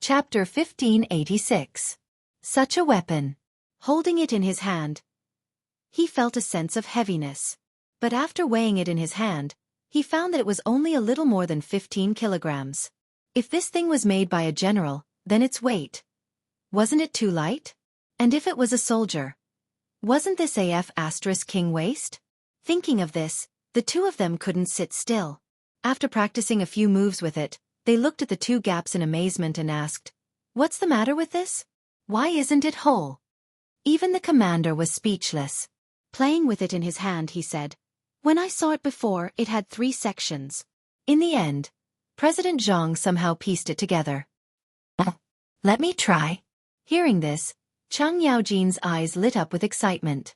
Chapter 1586. Such a weapon. Holding it in his hand, he felt a sense of heaviness. But after weighing it in his hand, he found that it was only a little more than 15 kilograms. If this thing was made by a general, then its weight. Wasn't it too light? And if it was a soldier? Wasn't this king waste? Thinking of this, the two of them couldn't sit still. After practicing a few moves with it, they looked at the two gaps in amazement and asked, "What's the matter with this? Why isn't it whole?" Even the commander was speechless. Playing with it in his hand, he said, "When I saw it before, it had 3 sections. In the end, President Zhang somehow pieced it together." "Let me try." Hearing this, Chang Yaojin's eyes lit up with excitement.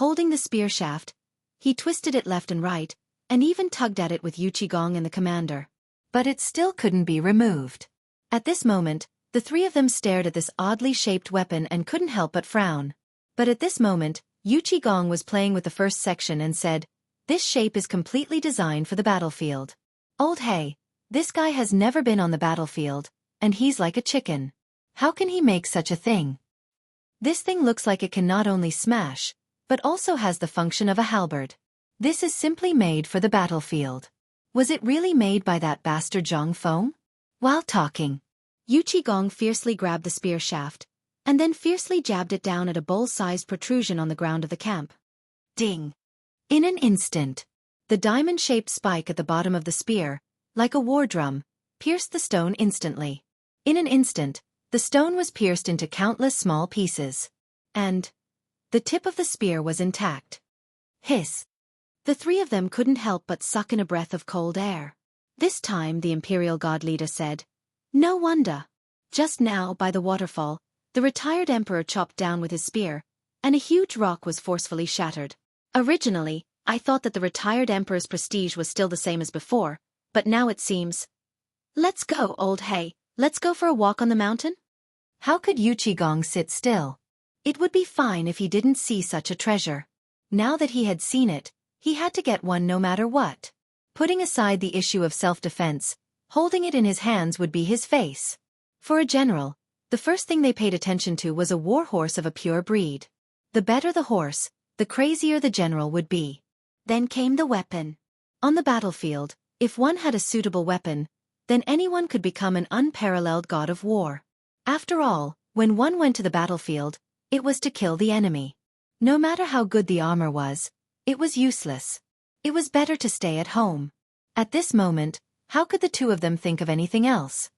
Holding the spear shaft, he twisted it left and right, and even tugged at it with Yu Qigong and the commander. But it still couldn't be removed. At this moment, the three of them stared at this oddly shaped weapon and couldn't help but frown. But at this moment, Yu Qigong was playing with the first section and said, "This shape is completely designed for the battlefield. Old hey, this guy has never been on the battlefield, and he's like a chicken. How can he make such a thing? This thing looks like it can not only smash, but also has the function of a halberd. This is simply made for the battlefield. Was it really made by that bastard Zhang Feng?" While talking, Yu Qigong fiercely grabbed the spear shaft, and then fiercely jabbed it down at a bowl-sized protrusion on the ground of the camp. Ding! In an instant, the diamond-shaped spike at the bottom of the spear, like a war drum, pierced the stone instantly. In an instant, the stone was pierced into countless small pieces. And the tip of the spear was intact. Hiss! The three of them couldn't help but suck in a breath of cold air. This time the Imperial God Leader said, "No wonder. Just now, by the waterfall, the retired emperor chopped down with his spear, and a huge rock was forcefully shattered. Originally, I thought that the retired emperor's prestige was still the same as before, but now it seems. Let's go, old hay, let's go for a walk on the mountain?" How could Yu Qigong sit still? It would be fine if he didn't see such a treasure. Now that he had seen it, he had to get one no matter what. Putting aside the issue of self-defense, holding it in his hands would be his face. For a general, the first thing they paid attention to was a war horse of a pure breed. The better the horse, the crazier the general would be. Then came the weapon. On the battlefield, if one had a suitable weapon, then anyone could become an unparalleled god of war. After all, when one went to the battlefield, it was to kill the enemy. No matter how good the armor was, it was useless. It was better to stay at home. At this moment, how could the two of them think of anything else?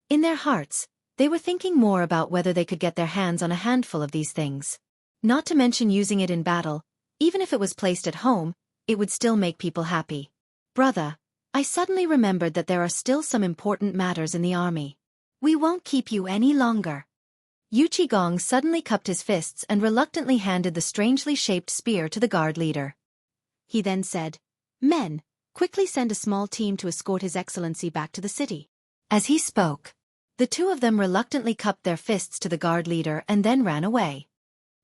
In their hearts, they were thinking more about whether they could get their hands on a handful of these things. Not to mention using it in battle, even if it was placed at home, it would still make people happy. "Brother, I suddenly remembered that there are still some important matters in the army. We won't keep you any longer." Yu Qigong suddenly cupped his fists and reluctantly handed the strangely shaped spear to the guard leader. He then said, "Men, quickly send a small team to escort His Excellency back to the city." As he spoke, the two of them reluctantly cupped their fists to the guard leader and then ran away.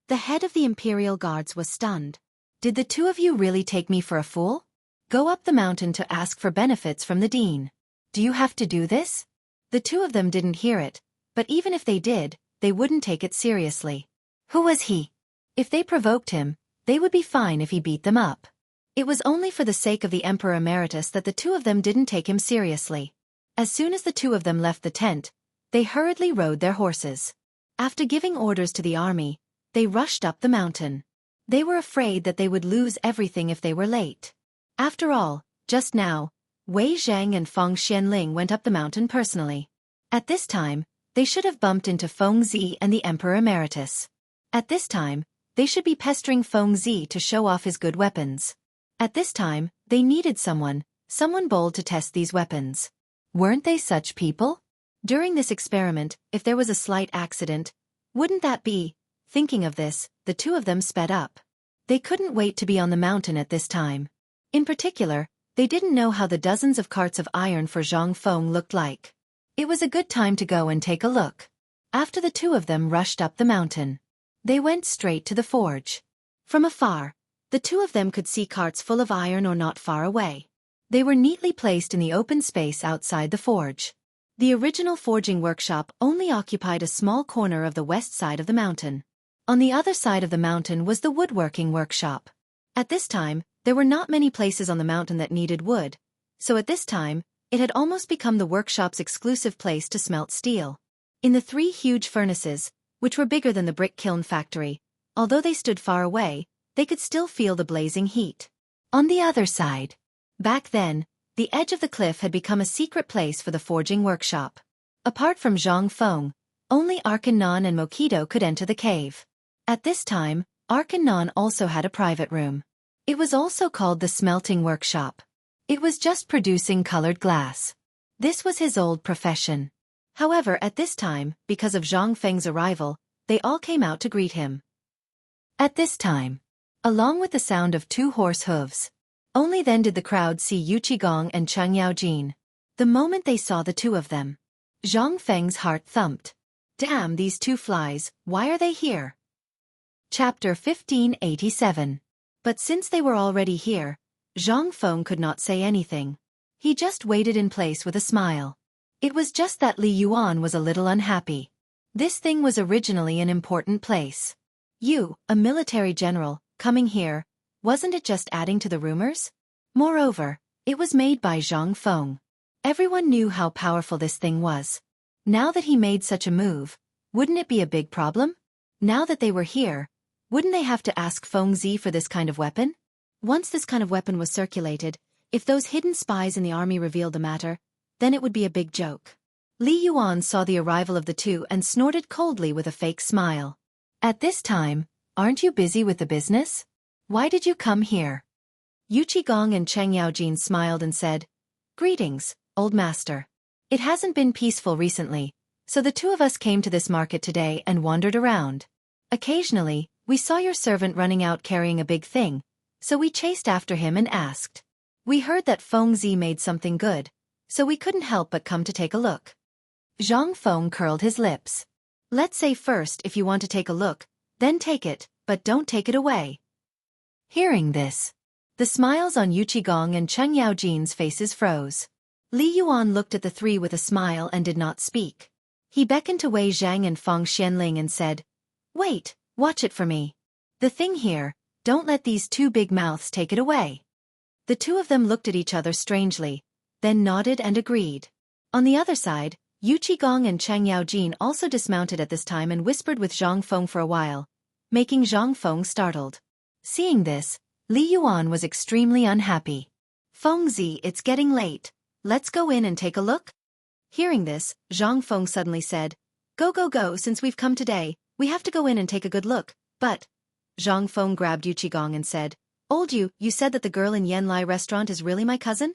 The head of the Imperial Guards was stunned. "Did the two of you really take me for a fool? Go up the mountain to ask for benefits from the dean. Do you have to do this?" The two of them didn't hear it, but even if they did, they wouldn't take it seriously. Who was he? If they provoked him, they would be fine if he beat them up. It was only for the sake of the Emperor Emeritus that the two of them didn't take him seriously. As soon as the two of them left the tent, they hurriedly rode their horses. After giving orders to the army, they rushed up the mountain. They were afraid that they would lose everything if they were late. After all, just now, Wei Zhang and Feng Xianling went up the mountain personally. At this time, they should have bumped into Feng Zi and the Emperor Emeritus. At this time, they should be pestering Feng Zi to show off his good weapons. At this time, they needed someone bold to test these weapons. Weren't they such people? During this experiment, if there was a slight accident, wouldn't that be? Thinking of this, the two of them sped up. They couldn't wait to be on the mountain at this time. In particular, they didn't know how the dozens of carts of iron for Zhang Feng looked like. It was a good time to go and take a look. After the two of them rushed up the mountain, they went straight to the forge. From afar, the two of them could see carts full of iron or not far away. They were neatly placed in the open space outside the forge. The original forging workshop only occupied a small corner of the west side of the mountain. On the other side of the mountain was the woodworking workshop. At this time, there were not many places on the mountain that needed wood, so at this time, it had almost become the workshop's exclusive place to smelt steel. In the 3 huge furnaces, which were bigger than the brick kiln factory, although they stood far away, they could still feel the blazing heat. On the other side, back then, the edge of the cliff had become a secret place for the forging workshop. Apart from Zhang Feng, only Arcanon and Mokido could enter the cave. At this time, Arcanon also had a private room. It was also called the smelting workshop. It was just producing colored glass. This was his old profession. However, at this time, because of Zhang Feng's arrival, they all came out to greet him. At this time, along with the sound of 2 horse hooves, only then did the crowd see Yu Qigong and Cheng Yaojin. The moment they saw the 2 of them, Zhang Feng's heart thumped. Damn these 2 flies, why are they here? Chapter 1587. But since they were already here, Zhang Feng could not say anything. He just waited in place with a smile. It was just that Li Yuan was a little unhappy. This thing was originally an important place. You, a military general, coming here, wasn't it just adding to the rumors? Moreover, it was made by Zhang Feng. Everyone knew how powerful this thing was. Now that he made such a move, wouldn't it be a big problem? Now that they were here, wouldn't they have to ask Feng Zi for this kind of weapon? Once this kind of weapon was circulated, if those hidden spies in the army revealed the matter, then it would be a big joke. Li Yuan saw the arrival of the 2 and snorted coldly with a fake smile. At this time, aren't you busy with the business? Why did you come here? Yu Qigong and Cheng Yaojin smiled and said, Greetings, old master. It hasn't been peaceful recently, so the 2 of us came to this market today and wandered around. Occasionally, we saw your servant running out carrying a big thing, so we chased after him and asked. We heard that Feng Zi made something good, so we couldn't help but come to take a look. Zhang Feng curled his lips. Let's say first if you want to take a look, then take it, but don't take it away. Hearing this, the smiles on Yu Qigong and Cheng Yaojin's faces froze. Li Yuan looked at the 3 with a smile and did not speak. He beckoned to Wei Zhang and Feng Xianling and said, Wait, watch it for me. The thing here, don't let these 2 big mouths take it away. The 2 of them looked at each other strangely, then nodded and agreed. On the other side, Yu Qigong and Cheng Yaojin also dismounted at this time and whispered with Zhang Feng for a while, making Zhang Feng startled. Seeing this, Li Yuan was extremely unhappy. Feng Zi, it's getting late. Let's go in and take a look? Hearing this, Zhang Feng suddenly said, Go, since we've come today, we have to go in and take a good look, but... Zhang Feng grabbed Yu Qigong and said, Old you said that the girl in Yanlai restaurant is really my cousin?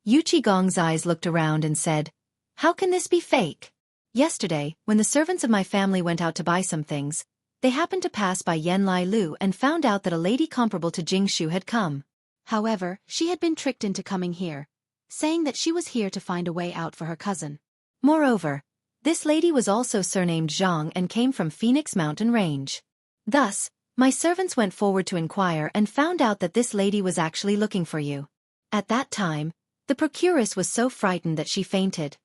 Yu Qigong's eyes looked around and said, How can this be fake? Yesterday, when the servants of my family went out to buy some things, they happened to pass by Yanlai Lu and found out that a lady comparable to Jingshu had come. However, she had been tricked into coming here, saying that she was here to find a way out for her cousin. Moreover, this lady was also surnamed Zhang and came from Phoenix Mountain Range. Thus, my servants went forward to inquire and found out that this lady was actually looking for you. At that time, the procuress was so frightened that she fainted.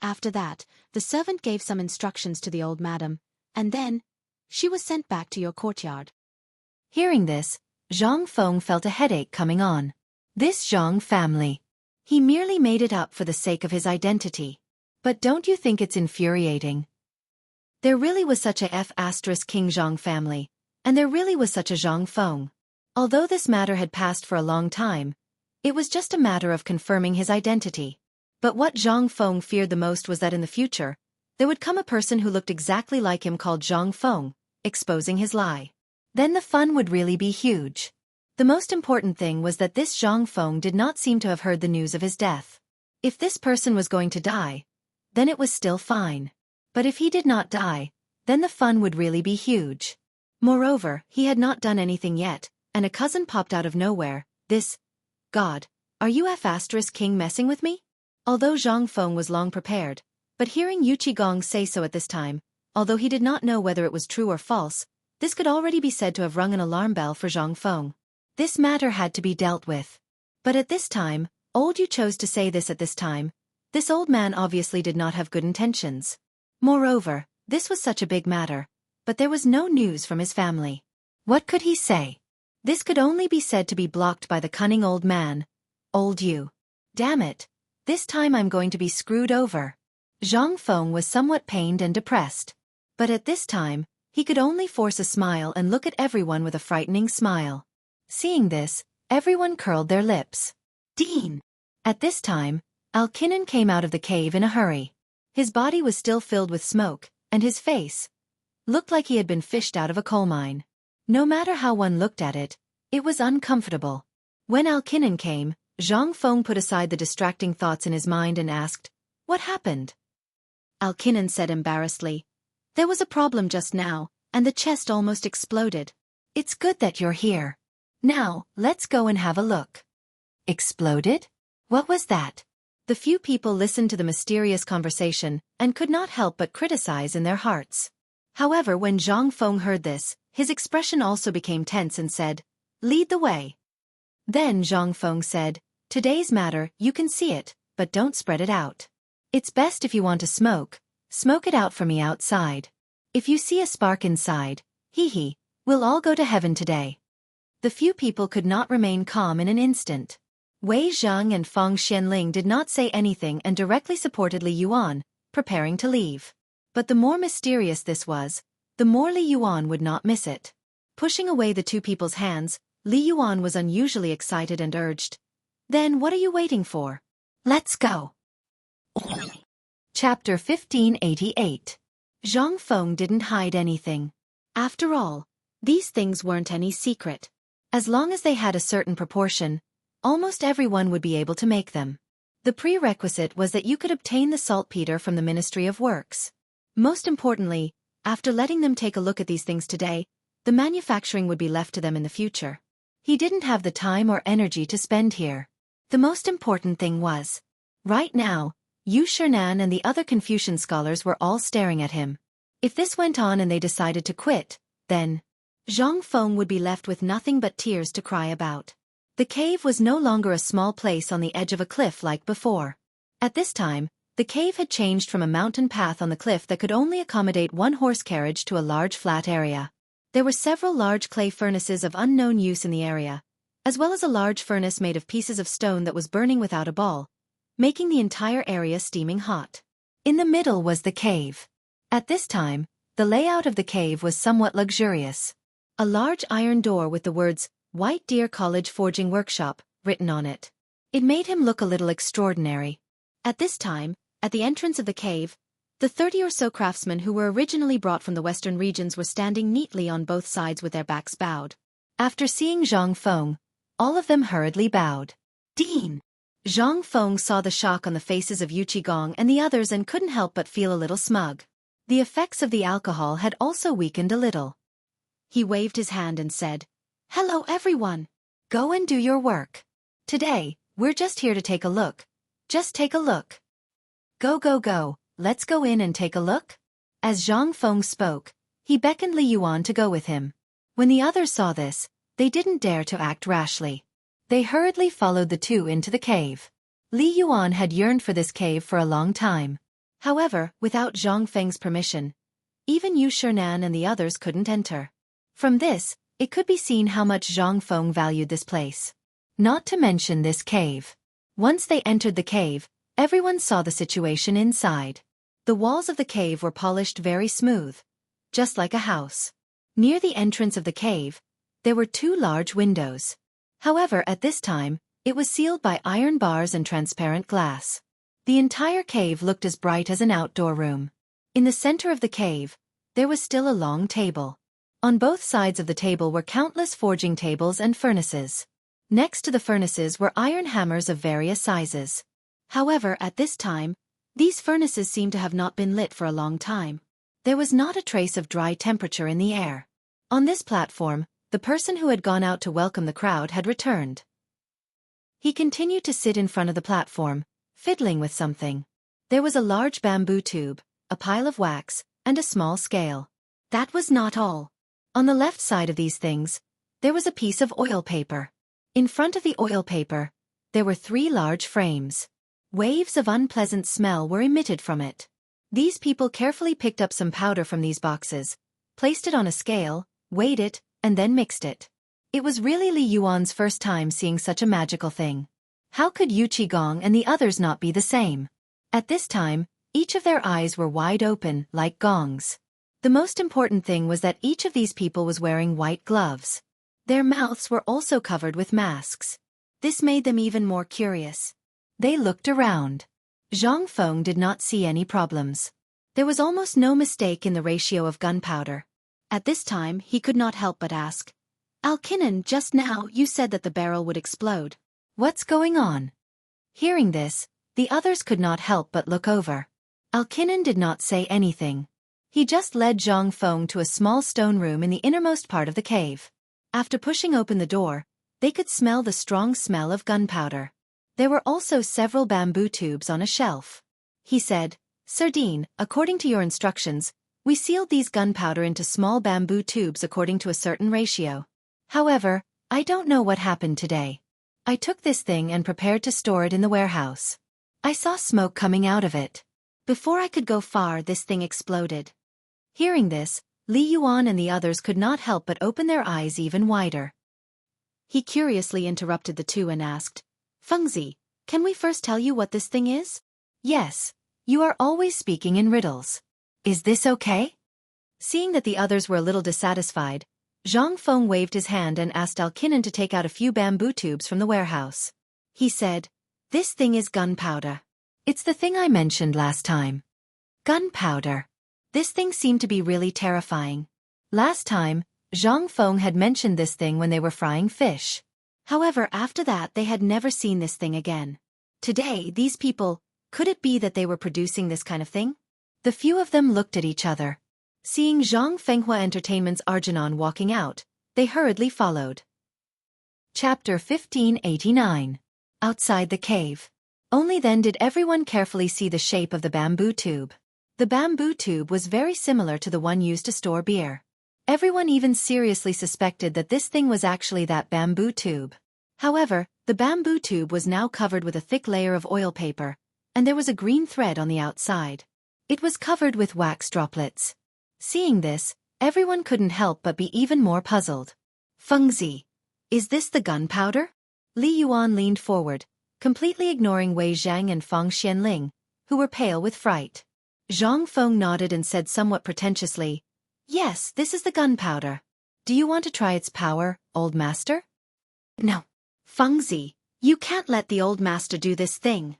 After that, the servant gave some instructions to the old madam, and then, she was sent back to your courtyard. Hearing this, Zhang Feng felt a headache coming on. This Zhang family. He merely made it up for the sake of his identity. But don't you think it's infuriating? There really was such a King Zhang family, and there really was such a Zhang Feng. Although this matter had passed for a long time, it was just a matter of confirming his identity. But what Zhang Feng feared the most was that in the future, there would come a person who looked exactly like him called Zhang Feng, exposing his lie. Then the fun would really be huge. The most important thing was that this Zhang Feng did not seem to have heard the news of his death. If this person was going to die, then it was still fine. But if he did not die, then the fun would really be huge. Moreover, he had not done anything yet, and a cousin popped out of nowhere. This, God, are you King messing with me? Although Zhang Feng was long prepared, but hearing Yu Qigong say so at this time, although he did not know whether it was true or false, this could already be said to have rung an alarm bell for Zhang Feng. This matter had to be dealt with. But at this time, old Yu chose to say this at this time, This old man obviously did not have good intentions. Moreover, this was such a big matter, but there was no news from his family. What could he say? This could only be said to be blocked by the cunning old man. Old you. Damn it. This time I'm going to be screwed over. Zhang Feng was somewhat pained and depressed. But at this time, he could only force a smile and look at everyone with a frightening smile. Seeing this, everyone curled their lips. Dean! At this time, Alkinnon came out of the cave in a hurry. His body was still filled with smoke, and his face looked like he had been fished out of a coal mine. No matter how one looked at it, it was uncomfortable. When Alkinnon came, Zhang Feng put aside the distracting thoughts in his mind and asked, "What happened?" Alkinnon said embarrassedly, "There was a problem just now, and the chest almost exploded. It's good that you're here. Now, let's go and have a look." Exploded? What was that? The few people listened to the mysterious conversation and could not help but criticize in their hearts. However, when Zhang Feng heard this, his expression also became tense and said, "Lead the way." Then Zhang Feng said, "Today's matter, you can see it, but don't spread it out. It's best if you want to smoke it out for me outside. If you see a spark inside, we'll all go to heaven today." The few people could not remain calm in an instant. Wei Zhang and Feng Xianling did not say anything and directly supported Li Yuan, preparing to leave. But the more mysterious this was, the more Li Yuan would not miss it. Pushing away the two people's hands, Li Yuan was unusually excited and urged, "Then what are you waiting for? Let's go." Chapter 1588. Zhang Feng didn't hide anything. After all, these things weren't any secret. As long as they had a certain proportion, almost everyone would be able to make them. The prerequisite was that you could obtain the saltpeter from the Ministry of Works. Most importantly, after letting them take a look at these things today, the manufacturing would be left to them in the future. He didn't have the time or energy to spend here. The most important thing was, right now, Yu Shernan and the other Confucian scholars were all staring at him. If this went on and they decided to quit, then Zhang Feng would be left with nothing but tears to cry about. The cave was no longer a small place on the edge of a cliff like before. At this time, the cave had changed from a mountain path on the cliff that could only accommodate one horse carriage to a large flat area. There were several large clay furnaces of unknown use in the area, as well as a large furnace made of pieces of stone that was burning without a ball, making the entire area steaming hot. In the middle was the cave. At this time, the layout of the cave was somewhat luxurious. A large iron door with the words, "White Deer College Forging Workshop," written on it. It made him look a little extraordinary. At this time, at the entrance of the cave, the 30 or so craftsmen who were originally brought from the western regions were standing neatly on both sides with their backs bowed. After seeing Zhang Feng, all of them hurriedly bowed. "Dean!" Zhang Feng saw the shock on the faces of Yu Qigong and the others and couldn't help but feel a little smug. The effects of the alcohol had also weakened a little. He waved his hand and said, "Hello everyone. Go and do your work. Today, we're just here to take a look. Just take a look. Go, let's go in and take a look." As Zhang Feng spoke, he beckoned Li Yuan to go with him. When the others saw this, they didn't dare to act rashly. They hurriedly followed the two into the cave. Li Yuan had yearned for this cave for a long time. However, without Zhang Feng's permission, even Yu Shernan and the others couldn't enter. From this, it could be seen how much Zhang Feng valued this place. Not to mention this cave. Once they entered the cave, everyone saw the situation inside. The walls of the cave were polished very smooth, just like a house. Near the entrance of the cave, there were 2 large windows. However, at this time, it was sealed by iron bars and transparent glass. The entire cave looked as bright as an outdoor room. In the center of the cave, there was still a long table. On both sides of the table were countless forging tables and furnaces. Next to the furnaces were iron hammers of various sizes. However, at this time, these furnaces seemed to have not been lit for a long time. There was not a trace of dry temperature in the air. On this platform, the person who had gone out to welcome the crowd had returned. He continued to sit in front of the platform, fiddling with something. There was a large bamboo tube, a pile of wax, and a small scale. That was not all. On the left side of these things, there was a piece of oil paper. In front of the oil paper, there were 3 large frames. Waves of unpleasant smell were emitted from it. These people carefully picked up some powder from these boxes, placed it on a scale, weighed it, and then mixed it. It was really Li Yuan's first time seeing such a magical thing. How could Yu Qigong and the others not be the same? At this time, each of their eyes were wide open, like gongs. The most important thing was that each of these people was wearing white gloves. Their mouths were also covered with masks. This made them even more curious. They looked around. Zhang Feng did not see any problems. There was almost no mistake in the ratio of gunpowder. At this time, he could not help but ask, "Alkinan, just now you said that the barrel would explode. What's going on?" Hearing this, the others could not help but look over. Alkinan did not say anything. He just led Zhang Feng to a small stone room in the innermost part of the cave. After pushing open the door, they could smell the strong smell of gunpowder. There were also several bamboo tubes on a shelf. He said, "Sardine, according to your instructions, we sealed these gunpowder into small bamboo tubes according to a certain ratio. However, I don't know what happened today. I took this thing and prepared to store it in the warehouse. I saw smoke coming out of it. Before I could go far, this thing exploded." Hearing this, Li Yuan and the others could not help but open their eyes even wider. He curiously interrupted the two and asked, "Fengzi, can we first tell you what this thing is?" "Yes, you are always speaking in riddles. Is this okay?" Seeing that the others were a little dissatisfied, Zhang Feng waved his hand and asked Alkinan to take out a few bamboo tubes from the warehouse. He said, "This thing is gunpowder. It's the thing I mentioned last time." Gunpowder. This thing seemed to be really terrifying. Last time, Zhang Feng had mentioned this thing when they were frying fish. However, after that they had never seen this thing again. Today, these people, could it be that they were producing this kind of thing? The few of them looked at each other. Seeing Zhang Fenghua Entertainment's Arjanon walking out, they hurriedly followed. Chapter 1589. Outside the cave. Only then did everyone carefully see the shape of the bamboo tube. The bamboo tube was very similar to the one used to store beer. Everyone even seriously suspected that this thing was actually that bamboo tube. However, the bamboo tube was now covered with a thick layer of oil paper, and there was a green thread on the outside. It was covered with wax droplets. Seeing this, everyone couldn't help but be even more puzzled. "Fengzi, is this the gunpowder?" Li Yuan leaned forward, completely ignoring Wei Zhang and Feng Xianling, who were pale with fright. Zhang Feng nodded and said somewhat pretentiously, "Yes, this is the gunpowder. Do you want to try its power, old master?" "No. Fengzi, you can't let the old master do this thing."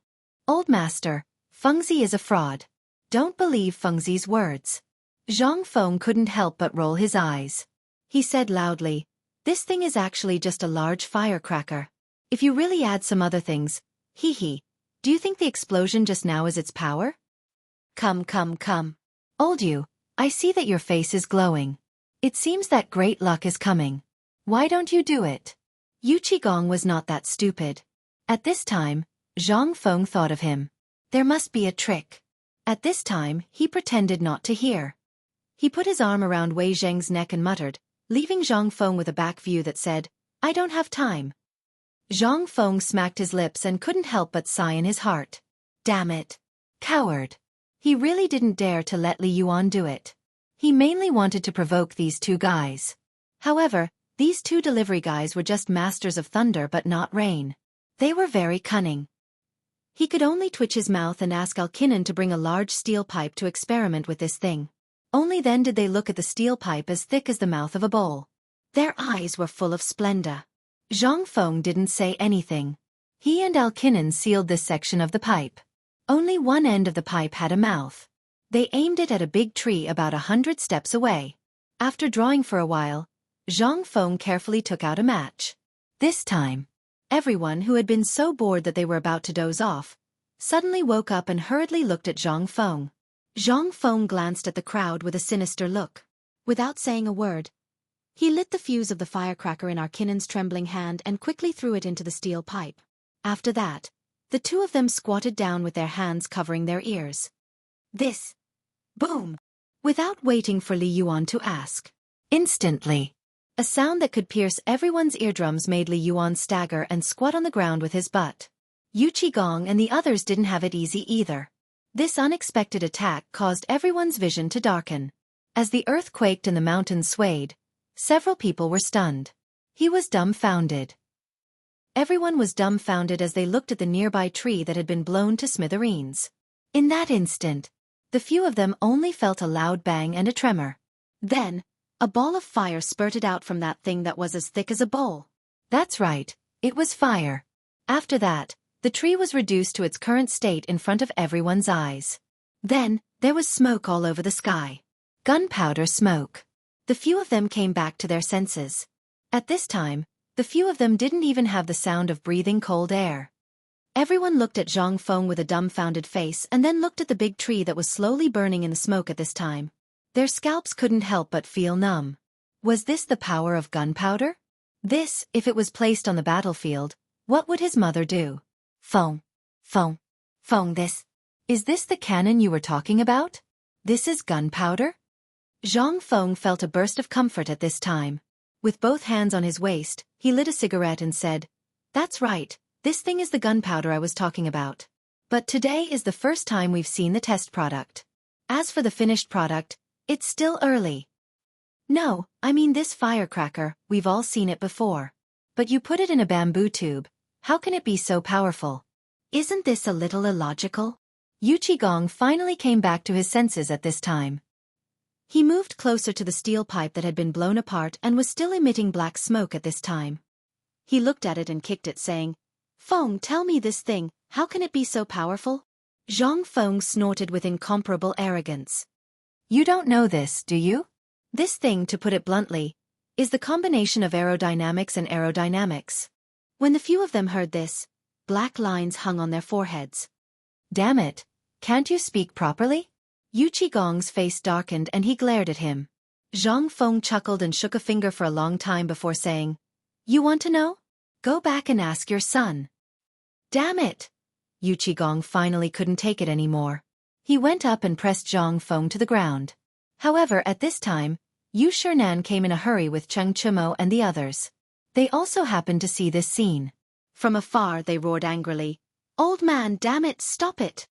"Old master, Fengzi is a fraud. Don't believe Fengzi's words." Zhang Feng couldn't help but roll his eyes. He said loudly, "This thing is actually just a large firecracker. If you really add some other things, hee, do you think the explosion just now is its power?" Come. Old you, I see that your face is glowing. It seems that great luck is coming. Why don't you do it?" Yu Qigong was not that stupid. At this time, Zhang Feng thought of him. There must be a trick. At this time, he pretended not to hear. He put his arm around Wei Zheng's neck and muttered, leaving Zhang Feng with a back view that said, "I don't have time." Zhang Feng smacked his lips and couldn't help but sigh in his heart. Damn it. Coward. He really didn't dare to let Li Yuan do it. He mainly wanted to provoke these two guys. However, these two delivery guys were just masters of thunder but not rain. They were very cunning. He could only twitch his mouth and ask Alkinan to bring a large steel pipe to experiment with this thing. Only then did they look at the steel pipe as thick as the mouth of a bowl. Their eyes were full of splendor. Zhang Feng didn't say anything. He and Alkinan sealed this section of the pipe. Only one end of the pipe had a mouth. They aimed it at a big tree about 100 steps away. After drawing for a while, Zhang Feng carefully took out a match. This time, everyone who had been so bored that they were about to doze off, suddenly woke up and hurriedly looked at Zhang Feng. Zhang Feng glanced at the crowd with a sinister look. Without saying a word, he lit the fuse of the firecracker in Alkinan's trembling hand and quickly threw it into the steel pipe. After that, the two of them squatted down with their hands covering their ears. This. Boom! Without waiting for Li Yuan to ask. Instantly. A sound that could pierce everyone's eardrums made Li Yuan stagger and squat on the ground with his butt. Yu Qigong and the others didn't have it easy either. This unexpected attack caused everyone's vision to darken. As the earth quaked and the mountains swayed, several people were stunned. He was dumbfounded. Everyone was dumbfounded as they looked at the nearby tree that had been blown to smithereens. In that instant, the few of them only felt a loud bang and a tremor. Then, a ball of fire spurted out from that thing that was as thick as a bowl. That's right, it was fire. After that, the tree was reduced to its current state in front of everyone's eyes. Then, there was smoke all over the sky. Gunpowder smoke. The few of them came back to their senses. At this time, the few of them didn't even have the sound of breathing cold air. Everyone looked at Zhang Feng with a dumbfounded face and then looked at the big tree that was slowly burning in the smoke at this time. Their scalps couldn't help but feel numb. Was this the power of gunpowder? This, if it was placed on the battlefield, what would his mother do? Feng. This. Is this the cannon you were talking about? This is gunpowder? Zhang Feng felt a burst of comfort at this time. With both hands on his waist, he lit a cigarette and said, "That's right, this thing is the gunpowder I was talking about. But today is the first time we've seen the test product. As for the finished product, it's still early." "No, I mean this firecracker, we've all seen it before. But you put it in a bamboo tube, how can it be so powerful? Isn't this a little illogical?" Yu Qigong finally came back to his senses at this time. He moved closer to the steel pipe that had been blown apart and was still emitting black smoke at this time. He looked at it and kicked it, saying, "Feng, tell me this thing, how can it be so powerful?" Zhang Feng snorted with incomparable arrogance. "You don't know this, do you? This thing, to put it bluntly, is the combination of aerodynamics and aerodynamics." When the few of them heard this, black lines hung on their foreheads. "Damn it, can't you speak properly?" Yu Qigong's face darkened and he glared at him. Zhang Feng chuckled and shook a finger for a long time before saying, "You want to know? Go back and ask your son." "Damn it!" Yu Qigong finally couldn't take it anymore. He went up and pressed Zhang Feng to the ground. However, at this time, Yu Shernan came in a hurry with Cheng Chumo and the others. They also happened to see this scene. From afar they roared angrily, "Old man, damn it, stop it!"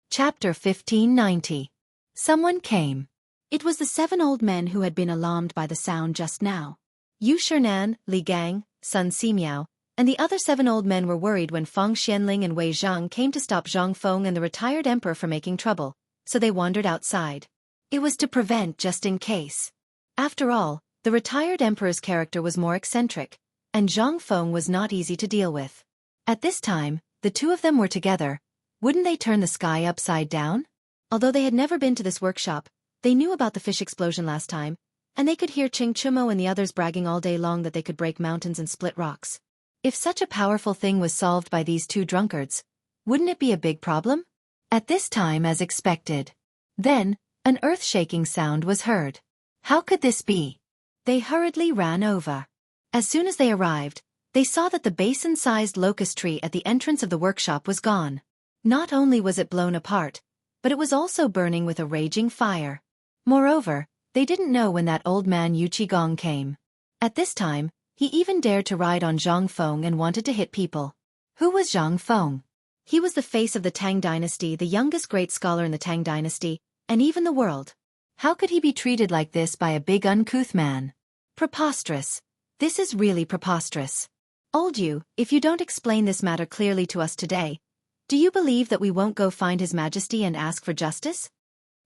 Chapter 1590. Someone came. It was the 7 old men who had been alarmed by the sound just now. Yu Shernan, Li Gang, Sun Simiao, and the other 7 old men were worried when Feng Xianling and Wei Zhang came to stop Zhang Feng and the retired emperor from making trouble, so they wandered outside. It was to prevent just in case. After all, the retired emperor's character was more eccentric, and Zhang Feng was not easy to deal with. At this time, the two of them were together. Wouldn't they turn the sky upside down? Although they had never been to this workshop, they knew about the fish explosion last time, and they could hear Ching Chumo and the others bragging all day long that they could break mountains and split rocks. If such a powerful thing was solved by these 2 drunkards, wouldn't it be a big problem? At this time, as expected. Then, an earth-shaking sound was heard. How could this be? They hurriedly ran over. As soon as they arrived, they saw that the basin-sized locust tree at the entrance of the workshop was gone. Not only was it blown apart, but it was also burning with a raging fire. Moreover, they didn't know when that old man Yu Qigong came. At this time, he even dared to ride on Zhang Feng and wanted to hit people. Who was Zhang Feng? He was the face of the Tang dynasty, the youngest great scholar in the Tang dynasty, and even the world. How could he be treated like this by a big uncouth man? Preposterous. This is really preposterous. Old Yu, if you don't explain this matter clearly to us today, do you believe that we won't go find His Majesty and ask for justice?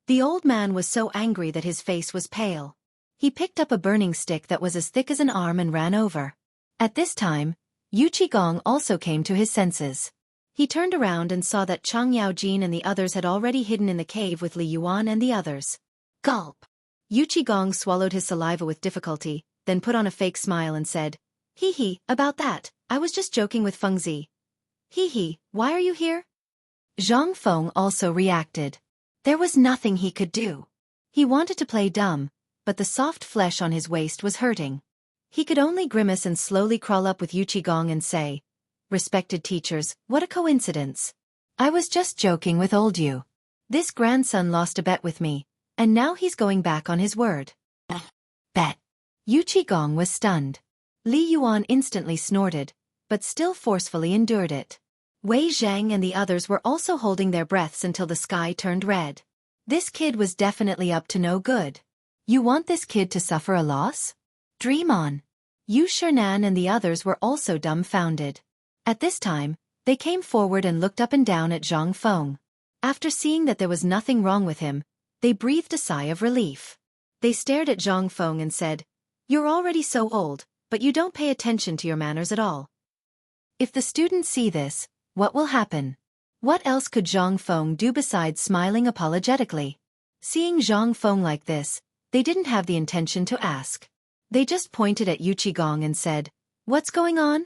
The old man was so angry that his face was pale. He picked up a burning stick that was as thick as an arm and ran over. At this time, Yu Qigong also came to his senses. He turned around and saw that Chang Yaojin and the others had already hidden in the cave with Li Yuan and the others. Gulp! Yu Qigong swallowed his saliva with difficulty, then put on a fake smile and said, "Hee, about that, I was just joking with Feng Zi." "Hee, why are you here?" Zhang Feng also reacted. There was nothing he could do. He wanted to play dumb, but the soft flesh on his waist was hurting. He could only grimace and slowly crawl up with Yu Qigong and say, "Respected teachers, what a coincidence. I was just joking with old Yu. This grandson lost a bet with me, and now he's going back on his word." Bet. Yu Qigong was stunned. Li Yuan instantly snorted, but still forcefully endured it. Wei Zhang and the others were also holding their breaths until the sky turned red. This kid was definitely up to no good. You want this kid to suffer a loss? Dream on. Yu Shernan and the others were also dumbfounded. At this time, they came forward and looked up and down at Zhang Feng. After seeing that there was nothing wrong with him, they breathed a sigh of relief. They stared at Zhang Feng and said, "You're already so old, but you don't pay attention to your manners at all." If the students see this, what will happen? What else could Zhang Feng do besides smiling apologetically? Seeing Zhang Feng like this, they didn't have the intention to ask. They just pointed at Yu Qigong and said, "What's going on?"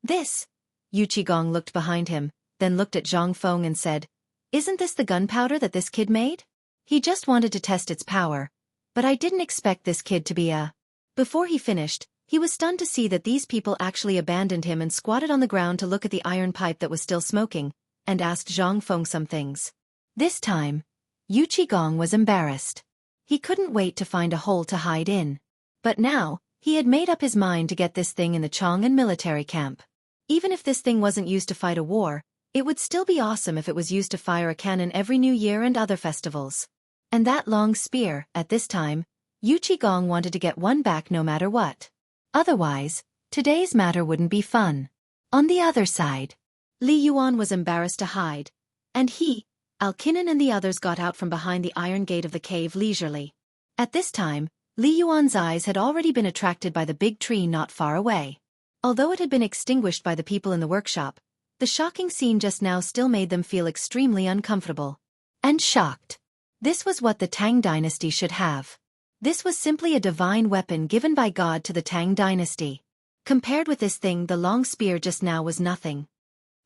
"This." Yu Qigong looked behind him, then looked at Zhang Feng and said, "Isn't this the gunpowder that this kid made? He just wanted to test its power, but I didn't expect this kid to be a..." Before he finished, he was stunned to see that these people actually abandoned him and squatted on the ground to look at the iron pipe that was still smoking, and asked Zhang Feng some things. This time, Yu Qigong was embarrassed. He couldn't wait to find a hole to hide in. But now, he had made up his mind to get this thing in the Chang'an military camp. Even if this thing wasn't used to fight a war, it would still be awesome if it was used to fire a cannon every New Year and other festivals. And that long spear, at this time, Yu Qigong wanted to get one back no matter what. Otherwise, today's matter wouldn't be fun. On the other side, Li Yuan was embarrassed to hide, and he, Alkinen and the others got out from behind the iron gate of the cave leisurely. At this time, Li Yuan's eyes had already been attracted by the big tree not far away. Although it had been extinguished by the people in the workshop, the shocking scene just now still made them feel extremely uncomfortable. And shocked. This was what the Tang dynasty should have. This was simply a divine weapon given by God to the Tang dynasty. Compared with this thing, the long spear just now was nothing.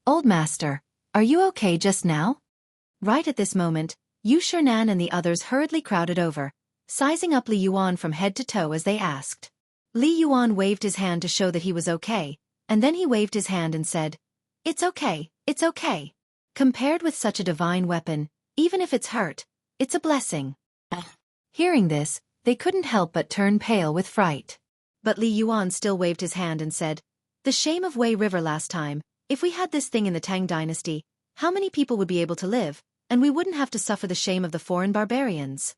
"Old master, are you okay just now?" Right at this moment, Yu Shernan and the others hurriedly crowded over, sizing up Li Yuan from head to toe as they asked. Li Yuan waved his hand to show that he was okay, and then he waved his hand and said, "It's okay, it's okay. Compared with such a divine weapon, even if it's hurt, it's a blessing." Hearing this, they couldn't help but turn pale with fright. But Li Yuan still waved his hand and said, "The shame of Wei River last time, if we had this thing in the Tang dynasty, how many people would be able to live, and we wouldn't have to suffer the shame of the foreign barbarians."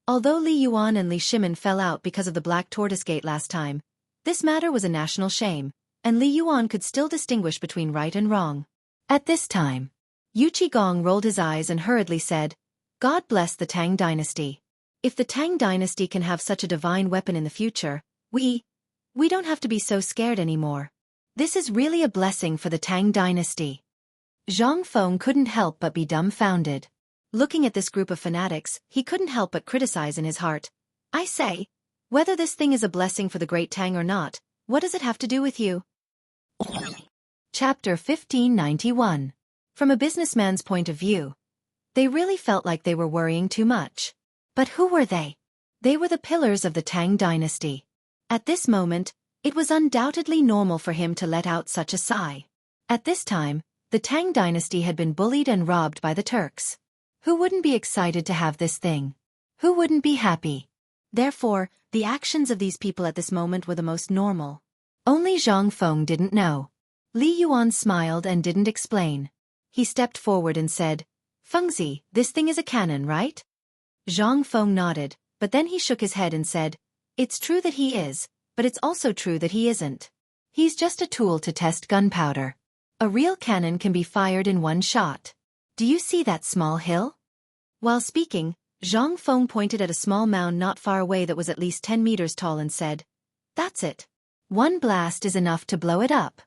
Although Li Yuan and Li Shimin fell out because of the Black Tortoise Gate last time, this matter was a national shame, and Li Yuan could still distinguish between right and wrong. At this time, Yu Qigong rolled his eyes and hurriedly said, "God bless the Tang dynasty. If the Tang dynasty can have such a divine weapon in the future, we don't have to be so scared anymore. This is really a blessing for the Tang dynasty." Zhang Feng couldn't help but be dumbfounded. Looking at this group of fanatics, he couldn't help but criticize in his heart, "I say, whether this thing is a blessing for the Great Tang or not, what does it have to do with you?" Chapter 1591. From a businessman's point of view, they really felt like they were worrying too much. But who were they? They were the pillars of the Tang dynasty. At this moment, it was undoubtedly normal for him to let out such a sigh. At this time, the Tang dynasty had been bullied and robbed by the Turks. Who wouldn't be excited to have this thing? Who wouldn't be happy? Therefore, the actions of these people at this moment were the most normal. Only Zhang Feng didn't know. Li Yuan smiled and didn't explain. He stepped forward and said, "Fengzi, this thing is a cannon, right?" Zhang Feng nodded, but then he shook his head and said, "It's true that he is, but it's also true that he isn't. He's just a tool to test gunpowder. A real cannon can be fired in one shot. Do you see that small hill?" While speaking, Zhang Feng pointed at a small mound not far away that was at least 10 meters tall and said, "That's it. One blast is enough to blow it up."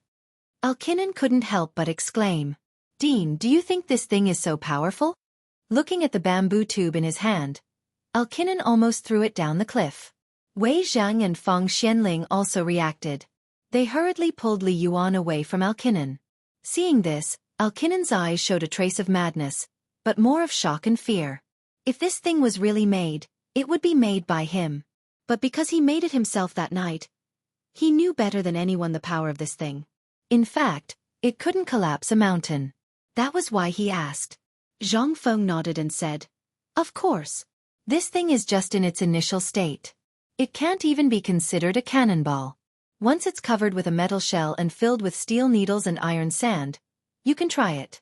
Alkinen couldn't help but exclaim, "Dean, do you think this thing is so powerful?" Looking at the bamboo tube in his hand, Alkinen almost threw it down the cliff. Wei Zhang and Feng Xianling also reacted. They hurriedly pulled Li Yuan away from Alkinen. Seeing this, Alkinen's eyes showed a trace of madness, but more of shock and fear. If this thing was really made, it would be made by him. But because he made it himself that night, he knew better than anyone the power of this thing. In fact, it couldn't collapse a mountain. That was why he asked. Zhang Feng nodded and said, "Of course. This thing is just in its initial state. It can't even be considered a cannonball. Once it's covered with a metal shell and filled with steel needles and iron sand, you can try it.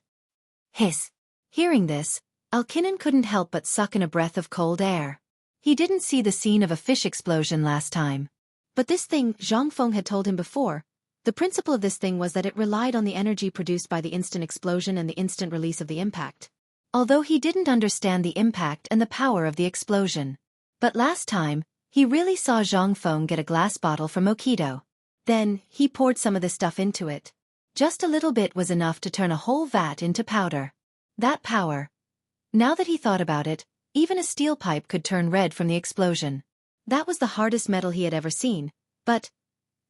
Hiss. Hearing this, Alkinen couldn't help but suck in a breath of cold air. He didn't see the scene of a fish explosion last time. But this thing, Zhang Feng had told him before, the principle of this thing was that it relied on the energy produced by the instant explosion and the instant release of the impact. Although he didn't understand the impact and the power of the explosion. But last time, he really saw Zhang Feng get a glass bottle from Mokido. Then, he poured some of the stuff into it. Just a little bit was enough to turn a whole vat into powder. That power. Now that he thought about it, even a steel pipe could turn red from the explosion. That was the hardest metal he had ever seen, but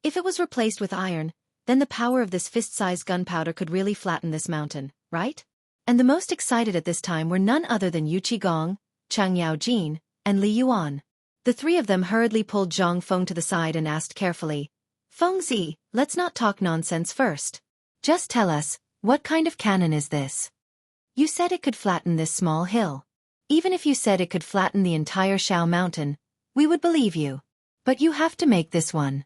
if it was replaced with iron, then the power of this fist-sized gunpowder could really flatten this mountain, right? And the most excited at this time were none other than Yu Qigong, Chang Yaojin, and Li Yuan. The three of them hurriedly pulled Zhang Feng to the side and asked carefully, "Fengzi, let's not talk nonsense first. Just tell us, what kind of cannon is this? You said it could flatten this small hill. Even if you said it could flatten the entire Shao Mountain, we would believe you. But you have to make this one.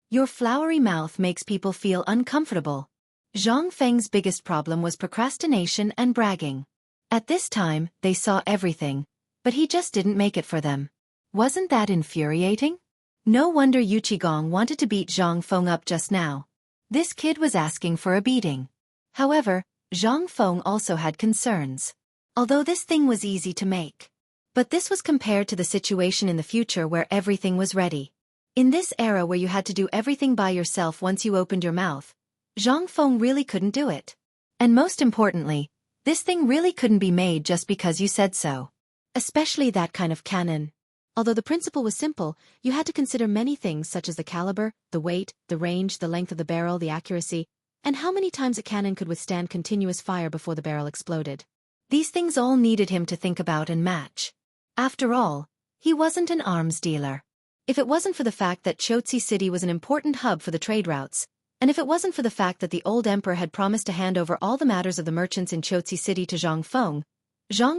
Your flowery mouth makes people feel uncomfortable." Zhang Feng's biggest problem was procrastination and bragging. At this time, they saw everything, but he just didn't make it for them. Wasn't that infuriating? No wonder Yu Qigong wanted to beat Zhang Feng up just now. This kid was asking for a beating. However, Zhang Feng also had concerns. Although this thing was easy to make. But this was compared to the situation in the future where everything was ready. In this era where you had to do everything by yourself once you opened your mouth, Zhang Feng really couldn't do it. And most importantly, this thing really couldn't be made just because you said so. Especially that kind of cannon. Although the principle was simple, you had to consider many things such as the caliber, the weight, the range, the length of the barrel, the accuracy, and how many times a cannon could withstand continuous fire before the barrel exploded. These things all needed him to think about and match. After all, he wasn't an arms dealer. If it wasn't for the fact that Chotzi City was an important hub for the trade routes, and if it wasn't for the fact that the old emperor had promised to hand over all the matters of the merchants in Chotzi City to Zhang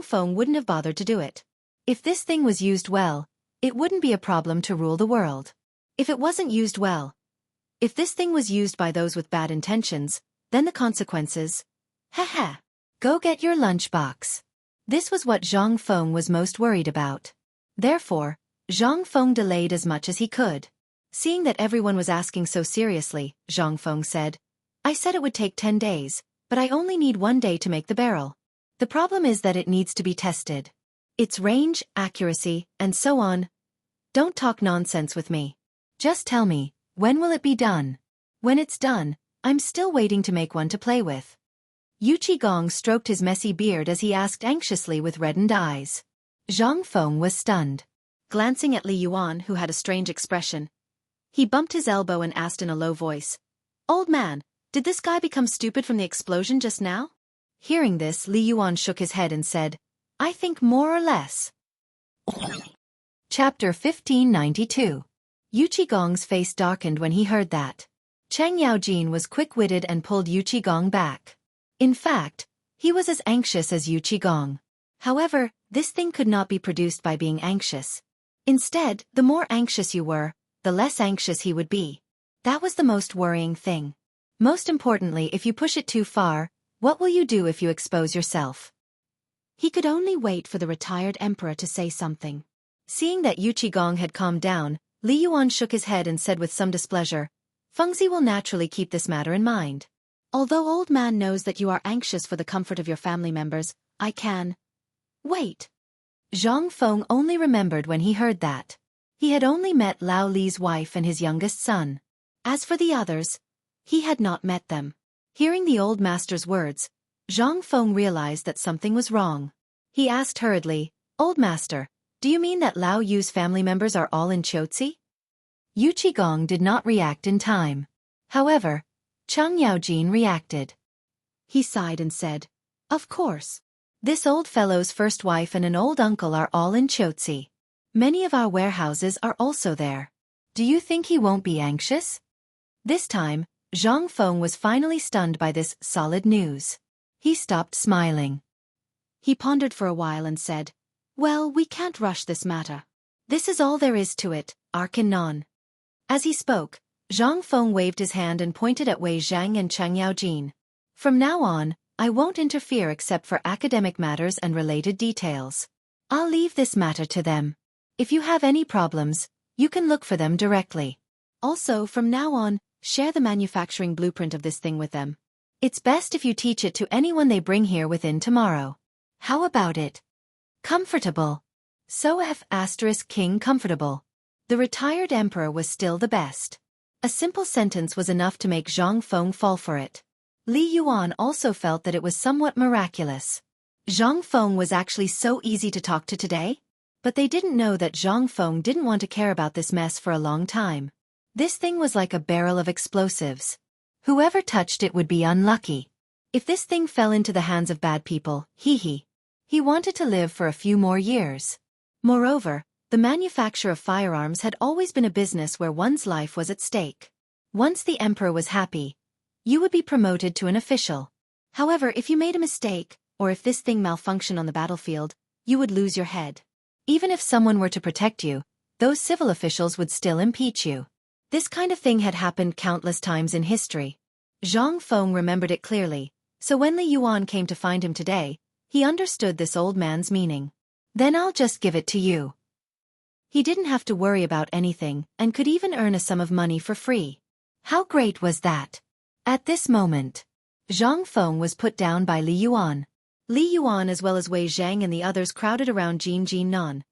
Feng wouldn't have bothered to do it. If this thing was used well, it wouldn't be a problem to rule the world. If it wasn't used well, if this thing was used by those with bad intentions, then the consequences. Haha. Go get your lunchbox. This was what Zhang Feng was most worried about. Therefore, Zhang Feng delayed as much as he could. Seeing that everyone was asking so seriously, Zhang Feng said, "I said it would take 10 days, but I only need 1 day to make the barrel. The problem is that it needs to be tested. Its range, accuracy, and so on. Don't talk nonsense with me. Just tell me, when will it be done? When it's done, I'm still waiting to make one to play with." Yu Qigong stroked his messy beard as he asked anxiously with reddened eyes. Zhang Feng was stunned. Glancing at Li Yuan, who had a strange expression, he bumped his elbow and asked in a low voice, "Old man, did this guy become stupid from the explosion just now?" Hearing this, Li Yuan shook his head and said, "I think more or less." Chapter 1592. Yu Qigong's face darkened when he heard that. Chang Yaojin was quick-witted and pulled Yu Qigong back. In fact, he was as anxious as Yu Qigong. However, this thing could not be produced by being anxious. Instead, the more anxious you were, the less anxious he would be. That was the most worrying thing. Most importantly, if you push it too far, what will you do if you expose yourself? He could only wait for the retired emperor to say something. Seeing that Yu Qigong had calmed down, Li Yuan shook his head and said with some displeasure, "Fengzi will naturally keep this matter in mind. Although old man knows that you are anxious for the comfort of your family members, I can wait." Zhang Feng only remembered when he heard that. He had only met Lao Li's wife and his youngest son. As for the others, he had not met them. Hearing the old master's words, Zhang Feng realized that something was wrong. He asked hurriedly, "Old master, do you mean that Lao Yu's family members are all in Chotzi?" Yu Qigong did not react in time. However, Chang Yaojin reacted. He sighed and said, "Of course. This old fellow's first wife and an old uncle are all in Chotzi. Many of our warehouses are also there. Do you think he won't be anxious?" This time, Zhang Feng was finally stunned by this solid news. He stopped smiling. He pondered for a while and said, "Well, we can't rush this matter. This is all there is to it, Arkin Non." As he spoke, Zhang Feng waved his hand and pointed at Wei Zhang and Cheng Yaojin. From now on, I won't interfere except for academic matters and related details. I'll leave this matter to them. If you have any problems, you can look for them directly. Also, from now on, share the manufacturing blueprint of this thing with them. It's best if you teach it to anyone they bring here within tomorrow. How about it? Comfortable. So King comfortable. The retired emperor was still the best. A simple sentence was enough to make Zhang Feng fall for it. Li Yuan also felt that it was somewhat miraculous. Zhang Feng was actually so easy to talk to today? But they didn't know that Zhang Feng didn't want to care about this mess for a long time. This thing was like a barrel of explosives. Whoever touched it would be unlucky. If this thing fell into the hands of bad people, he wanted to live for a few more years. Moreover, the manufacture of firearms had always been a business where one's life was at stake. Once the emperor was happy, you would be promoted to an official. However, if you made a mistake, or if this thing malfunctioned on the battlefield, you would lose your head. Even if someone were to protect you, those civil officials would still impeach you. This kind of thing had happened countless times in history. Zhang Feng remembered it clearly, so when Li Yuan came to find him today, he understood this old man's meaning. Then I'll just give it to you. He didn't have to worry about anything and could even earn a sum of money for free. How great was that? At this moment, Zhang Feng was put down by Li Yuan. Li Yuan as well as Wei Zhang and the others crowded around Jin Nan,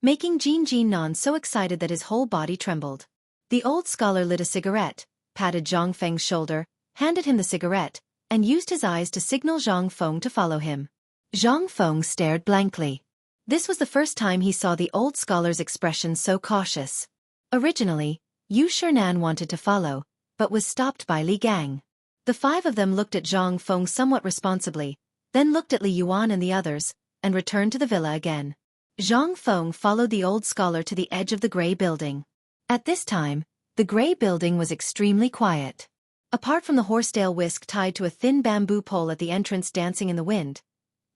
making Jin Nan so excited that his whole body trembled. The old scholar lit a cigarette, patted Zhang Feng's shoulder, handed him the cigarette, and used his eyes to signal Zhang Feng to follow him. Zhang Feng stared blankly. This was the first time he saw the old scholar's expression so cautious. Originally, Yu Shernan wanted to follow, but was stopped by Li Gang. The five of them looked at Zhang Feng somewhat responsibly, then looked at Li Yuan and the others, and returned to the villa again. Zhang Feng followed the old scholar to the edge of the gray building. At this time, the gray building was extremely quiet. Apart from the horsetail whisk tied to a thin bamboo pole at the entrance dancing in the wind,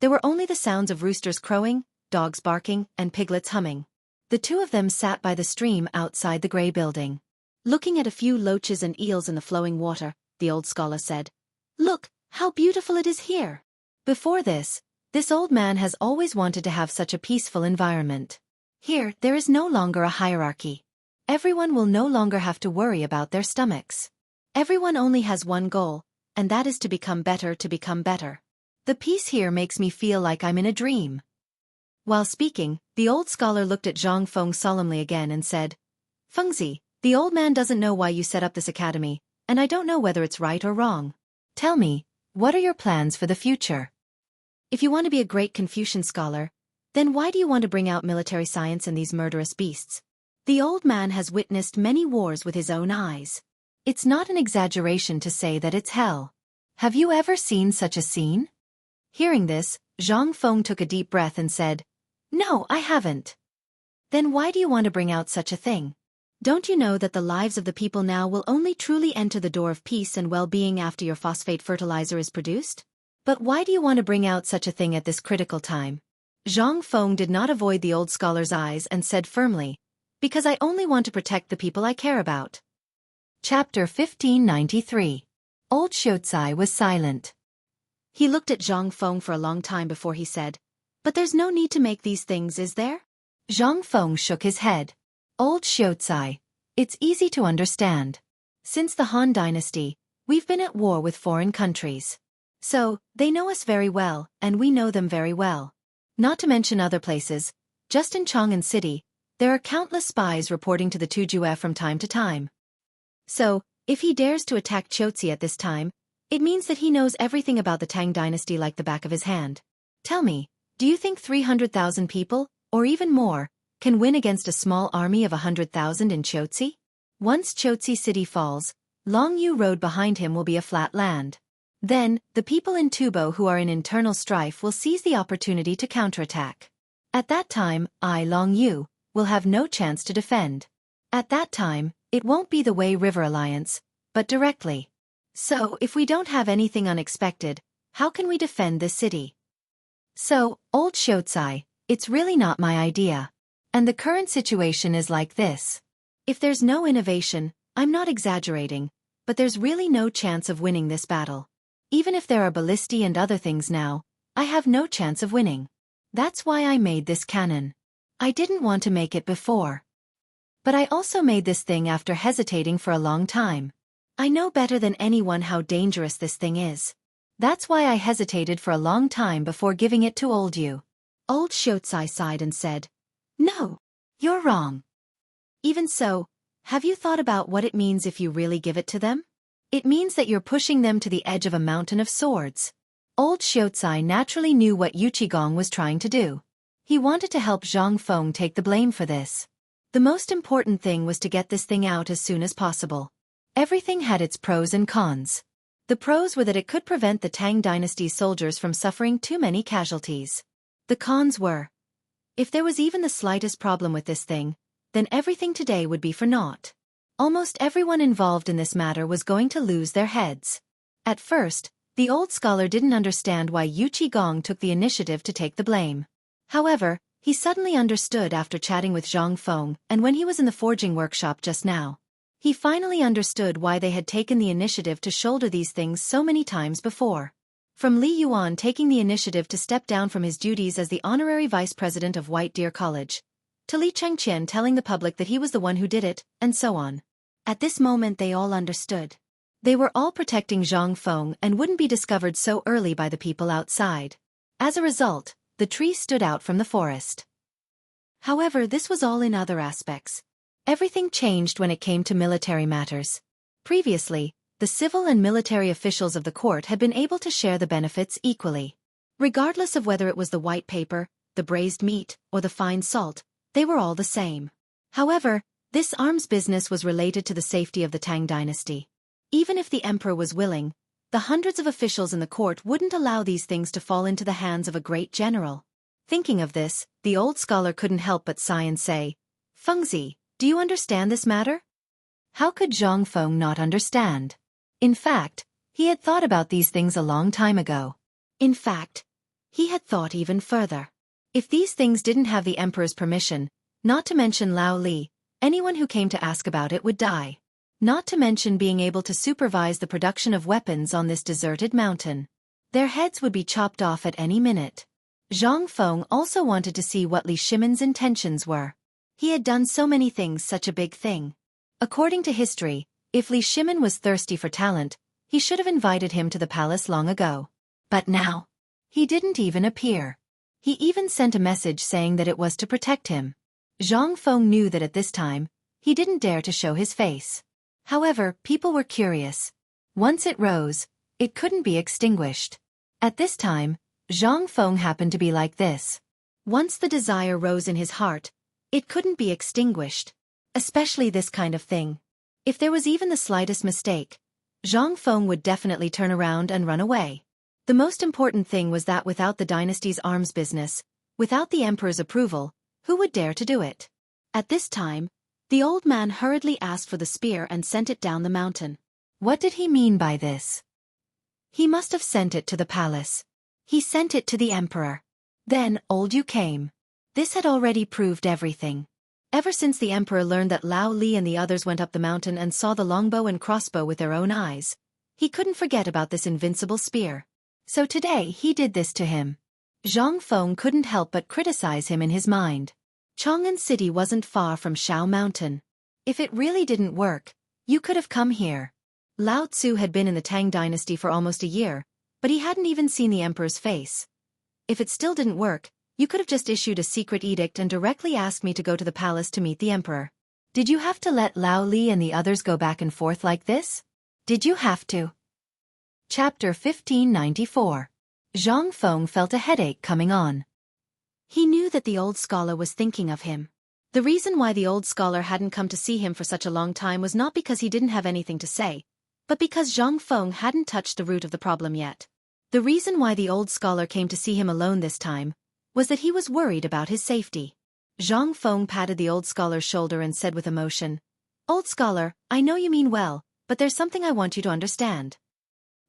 there were only the sounds of roosters crowing, dogs barking, and piglets humming. The two of them sat by the stream outside the gray building. Looking at a few loaches and eels in the flowing water, the old scholar said, "Look, how beautiful it is here." Before this old man has always wanted to have such a peaceful environment. Here, there is no longer a hierarchy. Everyone will no longer have to worry about their stomachs. Everyone only has one goal, and that is to become better. The peace here makes me feel like I'm in a dream. While speaking, the old scholar looked at Zhang Feng solemnly again and said, "Fengzi, the old man doesn't know why you set up this academy, and I don't know whether it's right or wrong. Tell me, what are your plans for the future? If you want to be a great Confucian scholar, then why do you want to bring out military science and these murderous beasts? The old man has witnessed many wars with his own eyes. It's not an exaggeration to say that it's hell. Have you ever seen such a scene?" Hearing this, Zhang Feng took a deep breath and said, "No, I haven't." "Then why do you want to bring out such a thing? Don't you know that the lives of the people now will only truly enter the door of peace and well-being after your phosphate fertilizer is produced? But why do you want to bring out such a thing at this critical time?" Zhang Feng did not avoid the old scholar's eyes and said firmly, "Because I only want to protect the people I care about." Chapter 1593. Old Xiaozai was silent. He looked at Zhang Feng for a long time before he said, "But there's no need to make these things, is there?" Zhang Feng shook his head. "Old Xiaozai, it's easy to understand. Since the Han Dynasty, we've been at war with foreign countries. So, they know us very well, and we know them very well. Not to mention other places, just in Chang'an City, there are countless spies reporting to the Tujue from time to time. So, if he dares to attack Qiuzi at this time, it means that he knows everything about the Tang Dynasty like the back of his hand. Tell me, do you think 300,000 people, or even more, can win against a small army of 100,000 in Qiuzi? Once Qiuzi city falls, Longyu Road behind him will be a flat land. Then, the people in Tubo who are in internal strife will seize the opportunity to counterattack. At that time, Longyu, will have no chance to defend. At that time, it won't be the Wei River Alliance, but directly. So, if we don't have anything unexpected, how can we defend this city? So, old Xiaozai, it's really not my idea. And the current situation is like this. If there's no innovation, I'm not exaggerating, but there's really no chance of winning this battle. Even if there are ballistae and other things now, I have no chance of winning. That's why I made this cannon. I didn't want to make it before. But I also made this thing after hesitating for a long time. I know better than anyone how dangerous this thing is. That's why I hesitated for a long time before giving it to old you. Old Shotsai sighed and said, "No, you're wrong. Even so, have you thought about what it means if you really give it to them? It means that you're pushing them to the edge of a mountain of swords." Old Shotsai naturally knew what Yuchigong was trying to do. He wanted to help Zhang Feng take the blame for this. The most important thing was to get this thing out as soon as possible. Everything had its pros and cons. The pros were that it could prevent the Tang Dynasty's soldiers from suffering too many casualties. The cons were, if there was even the slightest problem with this thing, then everything today would be for naught. Almost everyone involved in this matter was going to lose their heads. At first, the old scholar didn't understand why Yuchigong took the initiative to take the blame. However, he suddenly understood after chatting with Zhang Feng and when he was in the forging workshop just now. He finally understood why they had taken the initiative to shoulder these things so many times before. From Li Yuan taking the initiative to step down from his duties as the honorary vice president of White Deer College, to Li Chengqian telling the public that he was the one who did it, and so on. At this moment they all understood. They were all protecting Zhang Feng and wouldn't be discovered so early by the people outside. As a result, the tree stood out from the forest. However, this was all in other aspects. Everything changed when it came to military matters. Previously, the civil and military officials of the court had been able to share the benefits equally. Regardless of whether it was the white paper, the braised meat, or the fine salt, they were all the same. However, this arms business was related to the safety of the Tang dynasty. Even if the emperor was willing, the hundreds of officials in the court wouldn't allow these things to fall into the hands of a great general. Thinking of this, the old scholar couldn't help but sigh and say, "Fengzi, do you understand this matter?" How could Zhang Feng not understand? In fact, he had thought about these things a long time ago. In fact, he had thought even further. If these things didn't have the emperor's permission, not to mention Lao Li, anyone who came to ask about it would die. Not to mention being able to supervise the production of weapons on this deserted mountain. Their heads would be chopped off at any minute. Zhang Feng also wanted to see what Li Shimon's intentions were. He had done so many things, such a big thing. According to history, if Li Shimon was thirsty for talent, he should have invited him to the palace long ago. But now, he didn't even appear. He even sent a message saying that it was to protect him. Zhang Feng knew that at this time, he didn't dare to show his face. However, people were curious. Once it rose, it couldn't be extinguished. At this time, Zhang Feng happened to be like this. Once the desire rose in his heart, it couldn't be extinguished. Especially this kind of thing. If there was even the slightest mistake, Zhang Feng would definitely turn around and run away. The most important thing was that without the dynasty's arms business, without the emperor's approval, who would dare to do it? At this time, the old man hurriedly asked for the spear and sent it down the mountain. What did he mean by this? He must have sent it to the palace. He sent it to the emperor. Then, old Yu came. This had already proved everything. Ever since the emperor learned that Lao Li and the others went up the mountain and saw the longbow and crossbow with their own eyes, he couldn't forget about this invincible spear. So today he did this to him. Zhang Feng couldn't help but criticize him in his mind. Chang'an City wasn't far from Shao Mountain. If it really didn't work, you could have come here. Lao Tzu had been in the Tang dynasty for almost a year, but he hadn't even seen the emperor's face. If it still didn't work, you could have just issued a secret edict and directly asked me to go to the palace to meet the emperor. Did you have to let Lao Li and the others go back and forth like this? Did you have to? Chapter 1594. Zhang Feng felt a headache coming on. He knew that the old scholar was thinking of him. The reason why the old scholar hadn't come to see him for such a long time was not because he didn't have anything to say, but because Zhang Feng hadn't touched the root of the problem yet. The reason why the old scholar came to see him alone this time was that he was worried about his safety. Zhang Feng patted the old scholar's shoulder and said with emotion, "Old scholar, I know you mean well, but there's something I want you to understand.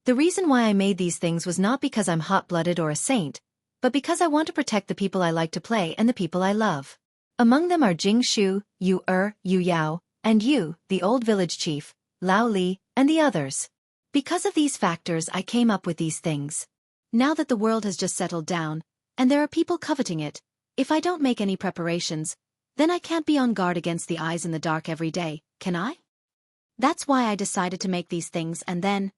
The reason why I made these things was not because I'm hot-blooded or a saint, but because I want to protect the people I like to play and the people I love. Among them are Jing Shu, Yu Yu Yao, and you, the old village chief, Lao Li, and the others. Because of these factors I came up with these things. Now that the world has just settled down, and there are people coveting it, if I don't make any preparations, then I can't be on guard against the eyes in the dark every day, can I? That's why I decided to make these things and then...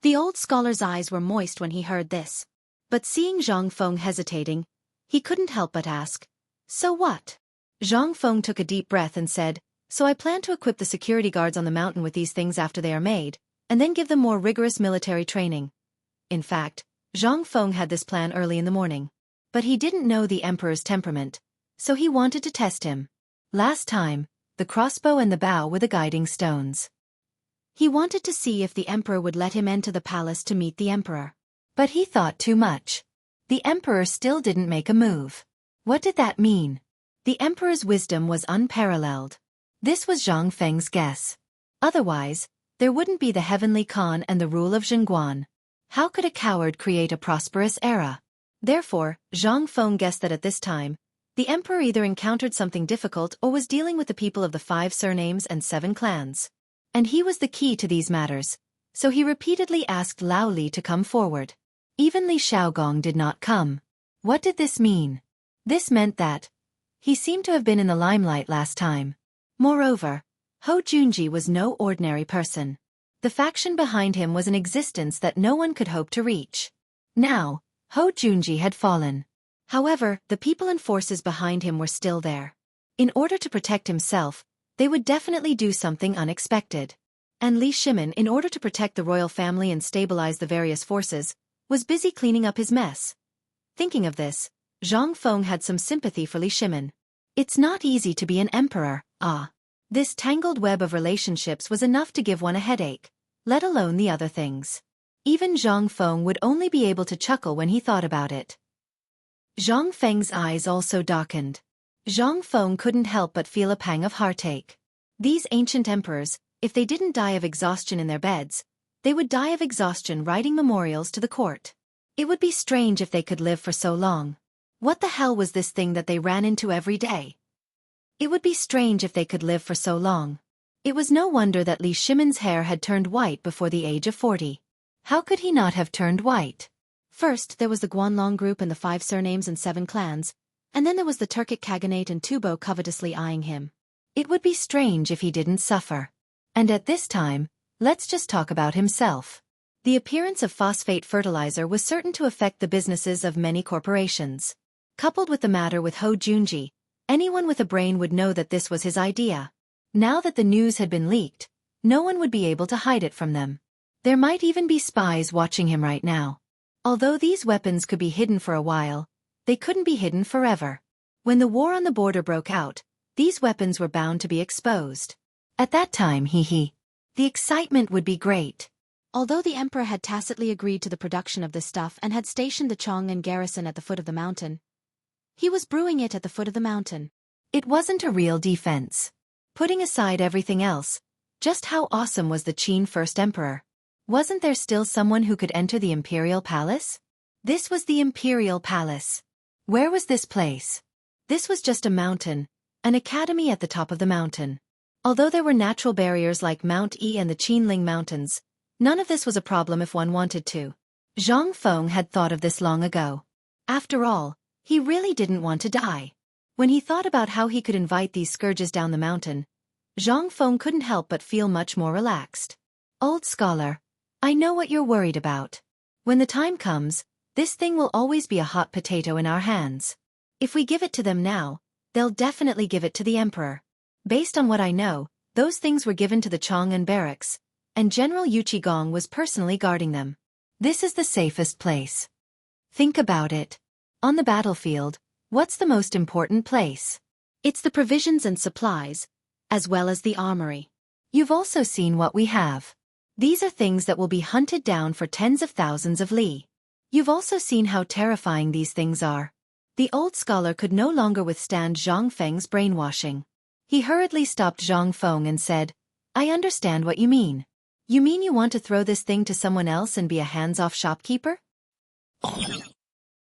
The old scholar's eyes were moist when he heard this. But seeing Zhang Feng hesitating, he couldn't help but ask, "So what?" Zhang Feng took a deep breath and said, "So I plan to equip the security guards on the mountain with these things after they are made, and then give them more rigorous military training." In fact, Zhang Feng had this plan early in the morning. But he didn't know the emperor's temperament, so he wanted to test him. Last time, the crossbow and the bow were the guiding stones. He wanted to see if the emperor would let him enter the palace to meet the emperor. But he thought too much. The emperor still didn't make a move. What did that mean? The emperor's wisdom was unparalleled. This was Zhang Feng's guess. Otherwise, there wouldn't be the heavenly Khan and the rule of Zhengguan. How could a coward create a prosperous era? Therefore, Zhang Feng guessed that at this time, the emperor either encountered something difficult or was dealing with the people of the 5 surnames and 7 clans. And he was the key to these matters, so he repeatedly asked Lao Li to come forward. Even Li Xiaogong did not come. What did this mean? This meant that he seemed to have been in the limelight last time. Moreover, Hou Junji was no ordinary person. The faction behind him was an existence that no one could hope to reach. Now, Hou Junji had fallen. However, the people and forces behind him were still there. In order to protect himself, they would definitely do something unexpected. And Li Shimin, in order to protect the royal family and stabilize the various forces, was busy cleaning up his mess. Thinking of this, Zhang Feng had some sympathy for Li Shimin. It's not easy to be an emperor, This tangled web of relationships was enough to give one a headache, let alone the other things. Even Zhang Feng would only be able to chuckle when he thought about it. Zhang Feng's eyes also darkened. Zhang Feng couldn't help but feel a pang of heartache. These ancient emperors, if they didn't die of exhaustion in their beds, they would die of exhaustion writing memorials to the court. It would be strange if they could live for so long. What the hell was this thing that they ran into every day? It would be strange if they could live for so long. It was no wonder that Li Shimin's hair had turned white before the age of 40. How could he not have turned white? First, there was the Guanlong group and the 5 surnames and 7 clans, and then there was the Turkic Khaganate and Tubo covetously eyeing him. It would be strange if he didn't suffer. And at this time, let's just talk about himself. The appearance of phosphate fertilizer was certain to affect the businesses of many corporations. Coupled with the matter with Hou Junji, anyone with a brain would know that this was his idea. Now that the news had been leaked, no one would be able to hide it from them. There might even be spies watching him right now. Although these weapons could be hidden for a while, they couldn't be hidden forever. When the war on the border broke out, these weapons were bound to be exposed. At that time, the excitement would be great. Although the emperor had tacitly agreed to the production of this stuff and had stationed the Chong'an garrison at the foot of the mountain, he was brewing it at the foot of the mountain. It wasn't a real defense. Putting aside everything else, just how awesome was the Qin first emperor? Wasn't there still someone who could enter the imperial palace? This was the imperial palace. Where was this place? This was just a mountain, an academy at the top of the mountain. Although there were natural barriers like Mount E and the Qinling Mountains, none of this was a problem if one wanted to. Zhang Feng had thought of this long ago. After all, he really didn't want to die. When he thought about how he could invite these scourges down the mountain, Zhang Feng couldn't help but feel much more relaxed. Old scholar, I know what you're worried about. When the time comes, this thing will always be a hot potato in our hands. If we give it to them now, they'll definitely give it to the emperor. Based on what I know, those things were given to the Chong'an barracks, and General Yu Qigong was personally guarding them. This is the safest place. Think about it. On the battlefield, what's the most important place? It's the provisions and supplies, as well as the armory. You've also seen what we have. These are things that will be hunted down for tens of thousands of li. You've also seen how terrifying these things are. The old scholar could no longer withstand Zhang Feng's brainwashing. He hurriedly stopped Zhang Feng and said, I understand what you mean. You mean you want to throw this thing to someone else and be a hands-off shopkeeper?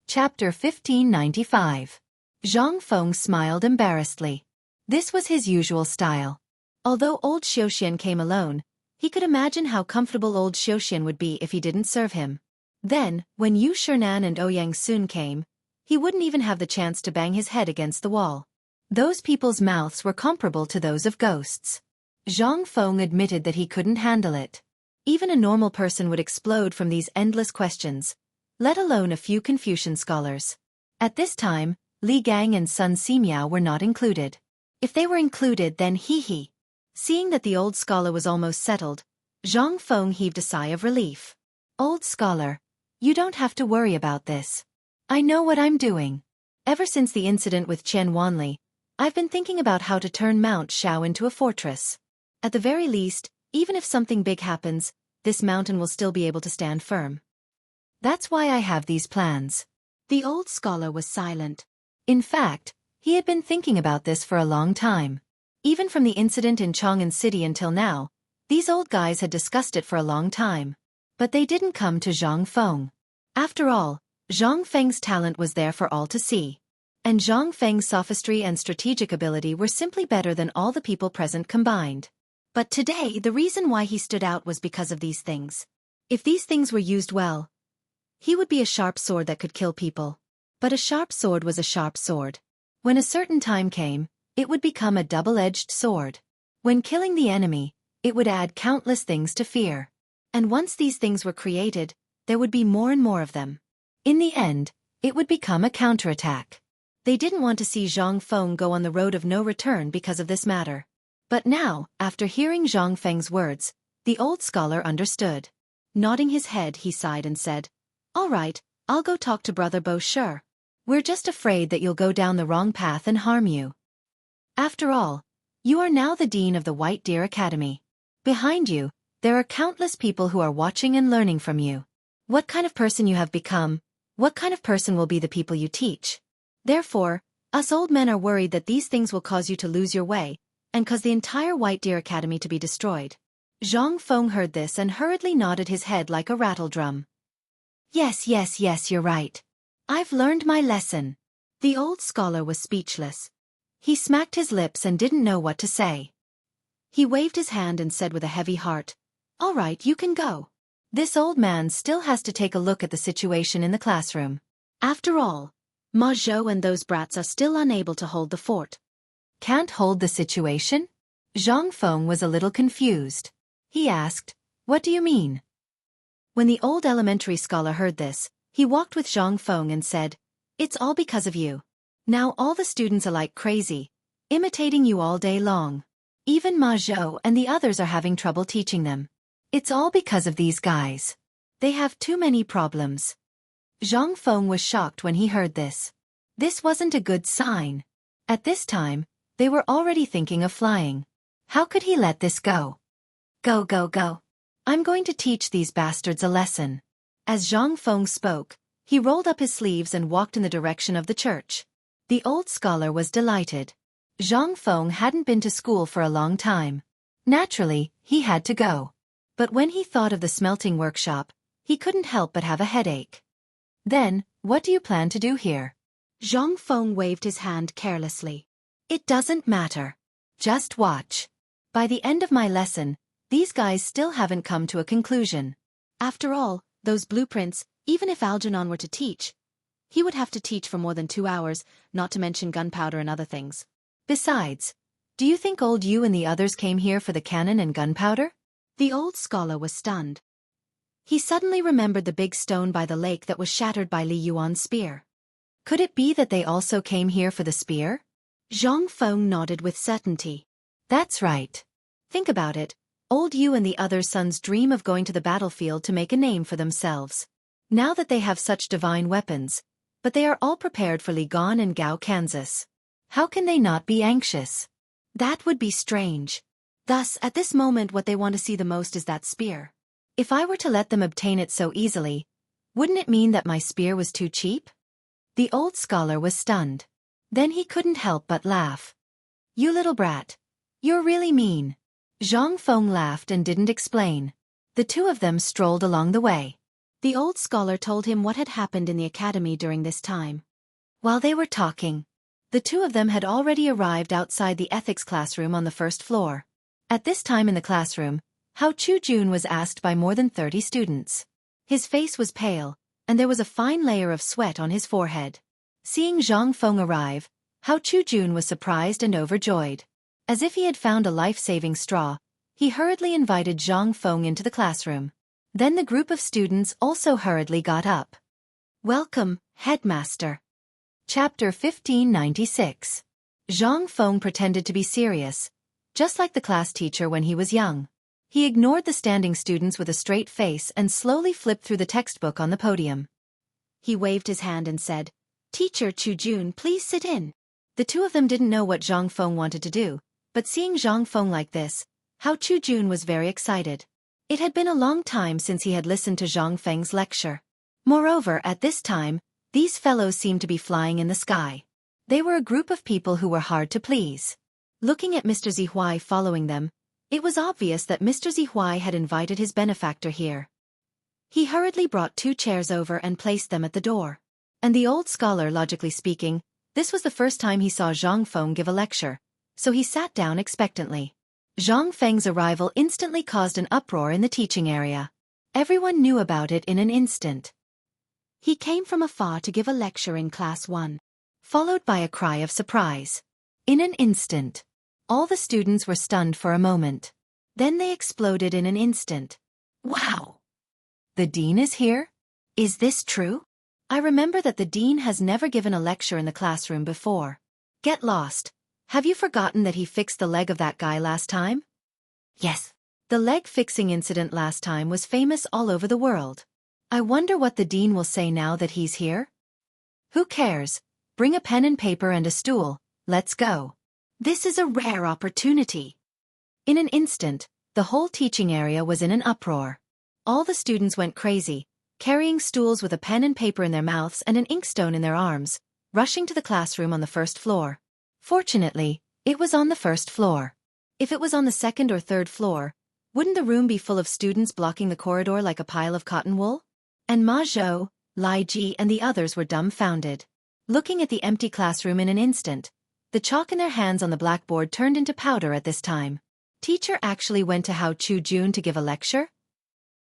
Chapter 1595. Zhang Feng smiled embarrassedly. This was his usual style. Although old Xiuxian came alone, he could imagine how comfortable old Xiuxian would be if he didn't serve him. Then, when Yu Shernan and Ouyang soon came, he wouldn't even have the chance to bang his head against the wall. Those people's mouths were comparable to those of ghosts. Zhang Feng admitted that he couldn't handle it. Even a normal person would explode from these endless questions, let alone a few Confucian scholars. At this time, Li Gang and Sun Simiao were not included. If they were included, then hee. Seeing that the old scholar was almost settled, Zhang Feng heaved a sigh of relief. Old scholar, you don't have to worry about this. I know what I'm doing. Ever since the incident with Chen Wanli, I've been thinking about how to turn Mount Shao into a fortress. At the very least, even if something big happens, this mountain will still be able to stand firm. That's why I have these plans. The old scholar was silent. In fact, he had been thinking about this for a long time. Even from the incident in Chang'an City until now, these old guys had discussed it for a long time. But they didn't come to Zhang Feng. After all, Zhang Feng's talent was there for all to see. And Zhang Feng's sophistry and strategic ability were simply better than all the people present combined. But today, the reason why he stood out was because of these things. If these things were used well, he would be a sharp sword that could kill people. But a sharp sword was a sharp sword. When a certain time came, it would become a double-edged sword. When killing the enemy, it would add countless things to fear. And once these things were created, there would be more and more of them. In the end, it would become a counterattack. They didn't want to see Zhang Feng go on the road of no return because of this matter. But now, after hearing Zhang Feng's words, the old scholar understood. Nodding his head, he sighed and said, "All right, I'll go talk to Brother Bo Shi. We're just afraid that you'll go down the wrong path and harm you. After all, you are now the Dean of the White Deer Academy. Behind you, there are countless people who are watching and learning from you. What kind of person you have become, what kind of person will be the people you teach. Therefore, us old men are worried that these things will cause you to lose your way, and cause the entire White Deer Academy to be destroyed." Zhang Feng heard this and hurriedly nodded his head like a rattledrum. Yes, you're right. I've learned my lesson." The old scholar was speechless. He smacked his lips and didn't know what to say. He waved his hand and said with a heavy heart, "All right, you can go." This old man still has to take a look at the situation in the classroom. After all, Ma Zhou and those brats are still unable to hold the fort. Can't hold the situation? Zhang Feng was a little confused. He asked, "What do you mean?" When the old elementary scholar heard this, he walked with Zhang Feng and said, "It's all because of you. Now all the students are like crazy, imitating you all day long. Even Ma Zhou and the others are having trouble teaching them. It's all because of these guys. They have too many problems." Zhang Feng was shocked when he heard this. This wasn't a good sign. At this time, they were already thinking of flying. How could he let this go? Go. I'm going to teach these bastards a lesson." As Zhang Feng spoke, he rolled up his sleeves and walked in the direction of the church. The old scholar was delighted. Zhang Feng hadn't been to school for a long time. Naturally, he had to go. But when he thought of the smelting workshop, he couldn't help but have a headache. "Then, what do you plan to do here?" Zhang Feng waved his hand carelessly. "It doesn't matter. Just watch. By the end of my lesson, these guys still haven't come to a conclusion. After all, those blueprints, even if Algernon were to teach, he would have to teach for more than 2 hours, not to mention gunpowder and other things. Besides, do you think old you and the others came here for the cannon and gunpowder?" The old scholar was stunned. He suddenly remembered the big stone by the lake that was shattered by Li Yuan's spear. Could it be that they also came here for the spear? Zhang Feng nodded with certainty. That's right. Think about it. Old you and the other sons dream of going to the battlefield to make a name for themselves. Now that they have such divine weapons, but they are all prepared for Ligon and Gao, Kansas. How can they not be anxious? That would be strange. Thus, at this moment what they want to see the most is that spear. If I were to let them obtain it so easily, wouldn't it mean that my spear was too cheap? The old scholar was stunned. Then he couldn't help but laugh. "You little brat. You're really mean." Zhang Feng laughed and didn't explain. The two of them strolled along the way. The old scholar told him what had happened in the academy during this time. While they were talking, the two of them had already arrived outside the ethics classroom on the first floor. At this time in the classroom, Hao Chu-jun was asked by more than 30 students. His face was pale, and there was a fine layer of sweat on his forehead. Seeing Zhang Feng arrive, Hao Chu-jun was surprised and overjoyed. As if he had found a life-saving straw, he hurriedly invited Zhang Feng into the classroom. Then the group of students also hurriedly got up. Welcome, Headmaster. Chapter 1596. Zhang Feng pretended to be serious, just like the class teacher when he was young. He ignored the standing students with a straight face and slowly flipped through the textbook on the podium. He waved his hand and said, "Teacher Chu-jun, please sit in." The two of them didn't know what Zhang Feng wanted to do, but seeing Zhang Feng like this, Hao Chu-jun was very excited. It had been a long time since he had listened to Zhang Feng's lecture. Moreover, at this time, these fellows seemed to be flying in the sky. They were a group of people who were hard to please. Looking at Mr. Zihuai following them, it was obvious that Mr. Zihuai had invited his benefactor here. He hurriedly brought 2 chairs over and placed them at the door. And the old scholar, logically speaking, this was the first time he saw Zhang Feng give a lecture, so he sat down expectantly. Zhang Feng's arrival instantly caused an uproar in the teaching area. Everyone knew about it in an instant. He came from afar to give a lecture in Class 1, followed by a cry of surprise. In an instant, all the students were stunned for a moment. Then they exploded in an instant. Wow! The dean is here? Is this true? I remember that the dean has never given a lecture in the classroom before. Get lost. Have you forgotten that he fixed the leg of that guy last time? Yes. The leg fixing incident last time was famous all over the world. I wonder what the dean will say now that he's here? Who cares? Bring a pen and paper and a stool. Let's go. This is a rare opportunity. In an instant, the whole teaching area was in an uproar. All the students went crazy, carrying stools with a pen and paper in their mouths and an inkstone in their arms, rushing to the classroom on the first floor. Fortunately, it was on the first floor. If it was on the second or third floor, wouldn't the room be full of students blocking the corridor like a pile of cotton wool? And Ma Zhou, Lai Ji and the others were dumbfounded. Looking at the empty classroom in an instant, the chalk in their hands on the blackboard turned into powder at this time. Teacher actually went to Hao Chu-jun to give a lecture?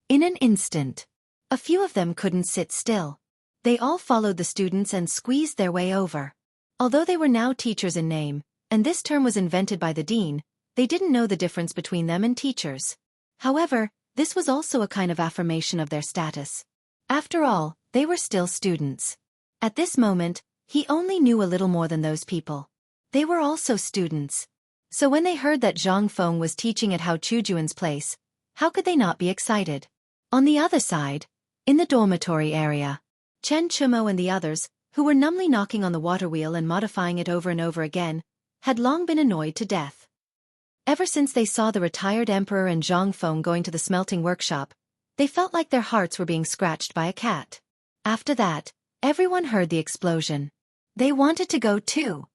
In an instant. A few of them couldn't sit still. They all followed the students and squeezed their way over. Although they were now teachers in name, and this term was invented by the dean, they didn't know the difference between them and teachers. However, this was also a kind of affirmation of their status. After all, they were still students. At this moment, he only knew a little more than those people. They were also students. So when they heard that Zhang Feng was teaching at Hao Chu-jun's place, how could they not be excited? On the other side, in the dormitory area, Chen Chumo and the others, who were numbly knocking on the water wheel and modifying it over and over again, had long been annoyed to death. Ever since they saw the retired emperor and Zhang Feng going to the smelting workshop, they felt like their hearts were being scratched by a cat. After that, everyone heard the explosion. They wanted to go too.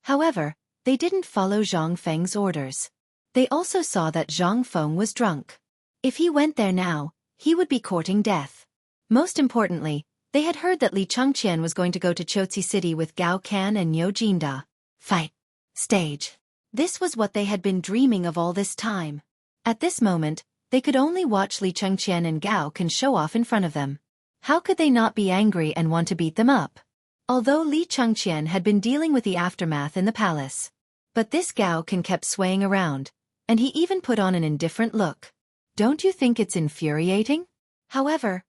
However, they didn't follow Zhang Feng's orders. They also saw that Zhang Feng was drunk. If he went there now, he would be courting death. Most importantly, they had heard that Li Chengqian was going to go to Chotzi City with Gao Can and Niu Jinda. Fight. Stage. This was what they had been dreaming of all this time. At this moment, they could only watch Li Chengqian and Gao Can show off in front of them. How could they not be angry and want to beat them up? Although Li Chengqian had been dealing with the aftermath in the palace. But this Gao Can kept swaying around, and he even put on an indifferent look. Don't you think it's infuriating? However,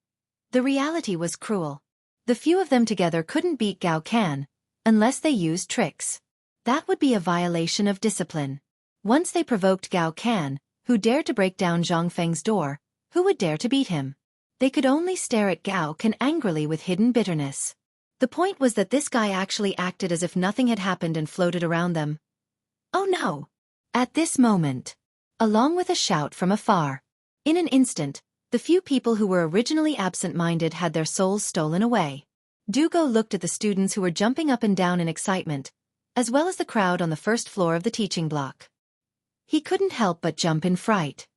the reality was cruel. The few of them together couldn't beat Gao Can, unless they used tricks. That would be a violation of discipline. Once they provoked Gao Can, who dared to break down Zhang Feng's door, who would dare to beat him? They could only stare at Gao Can angrily with hidden bitterness. The point was that this guy actually acted as if nothing had happened and floated around them. Oh no! At this moment, along with a shout from afar, in an instant, the few people who were originally absent-minded had their souls stolen away. Dugo looked at the students who were jumping up and down in excitement, as well as the crowd on the first floor of the teaching block. He couldn't help but jump in fright.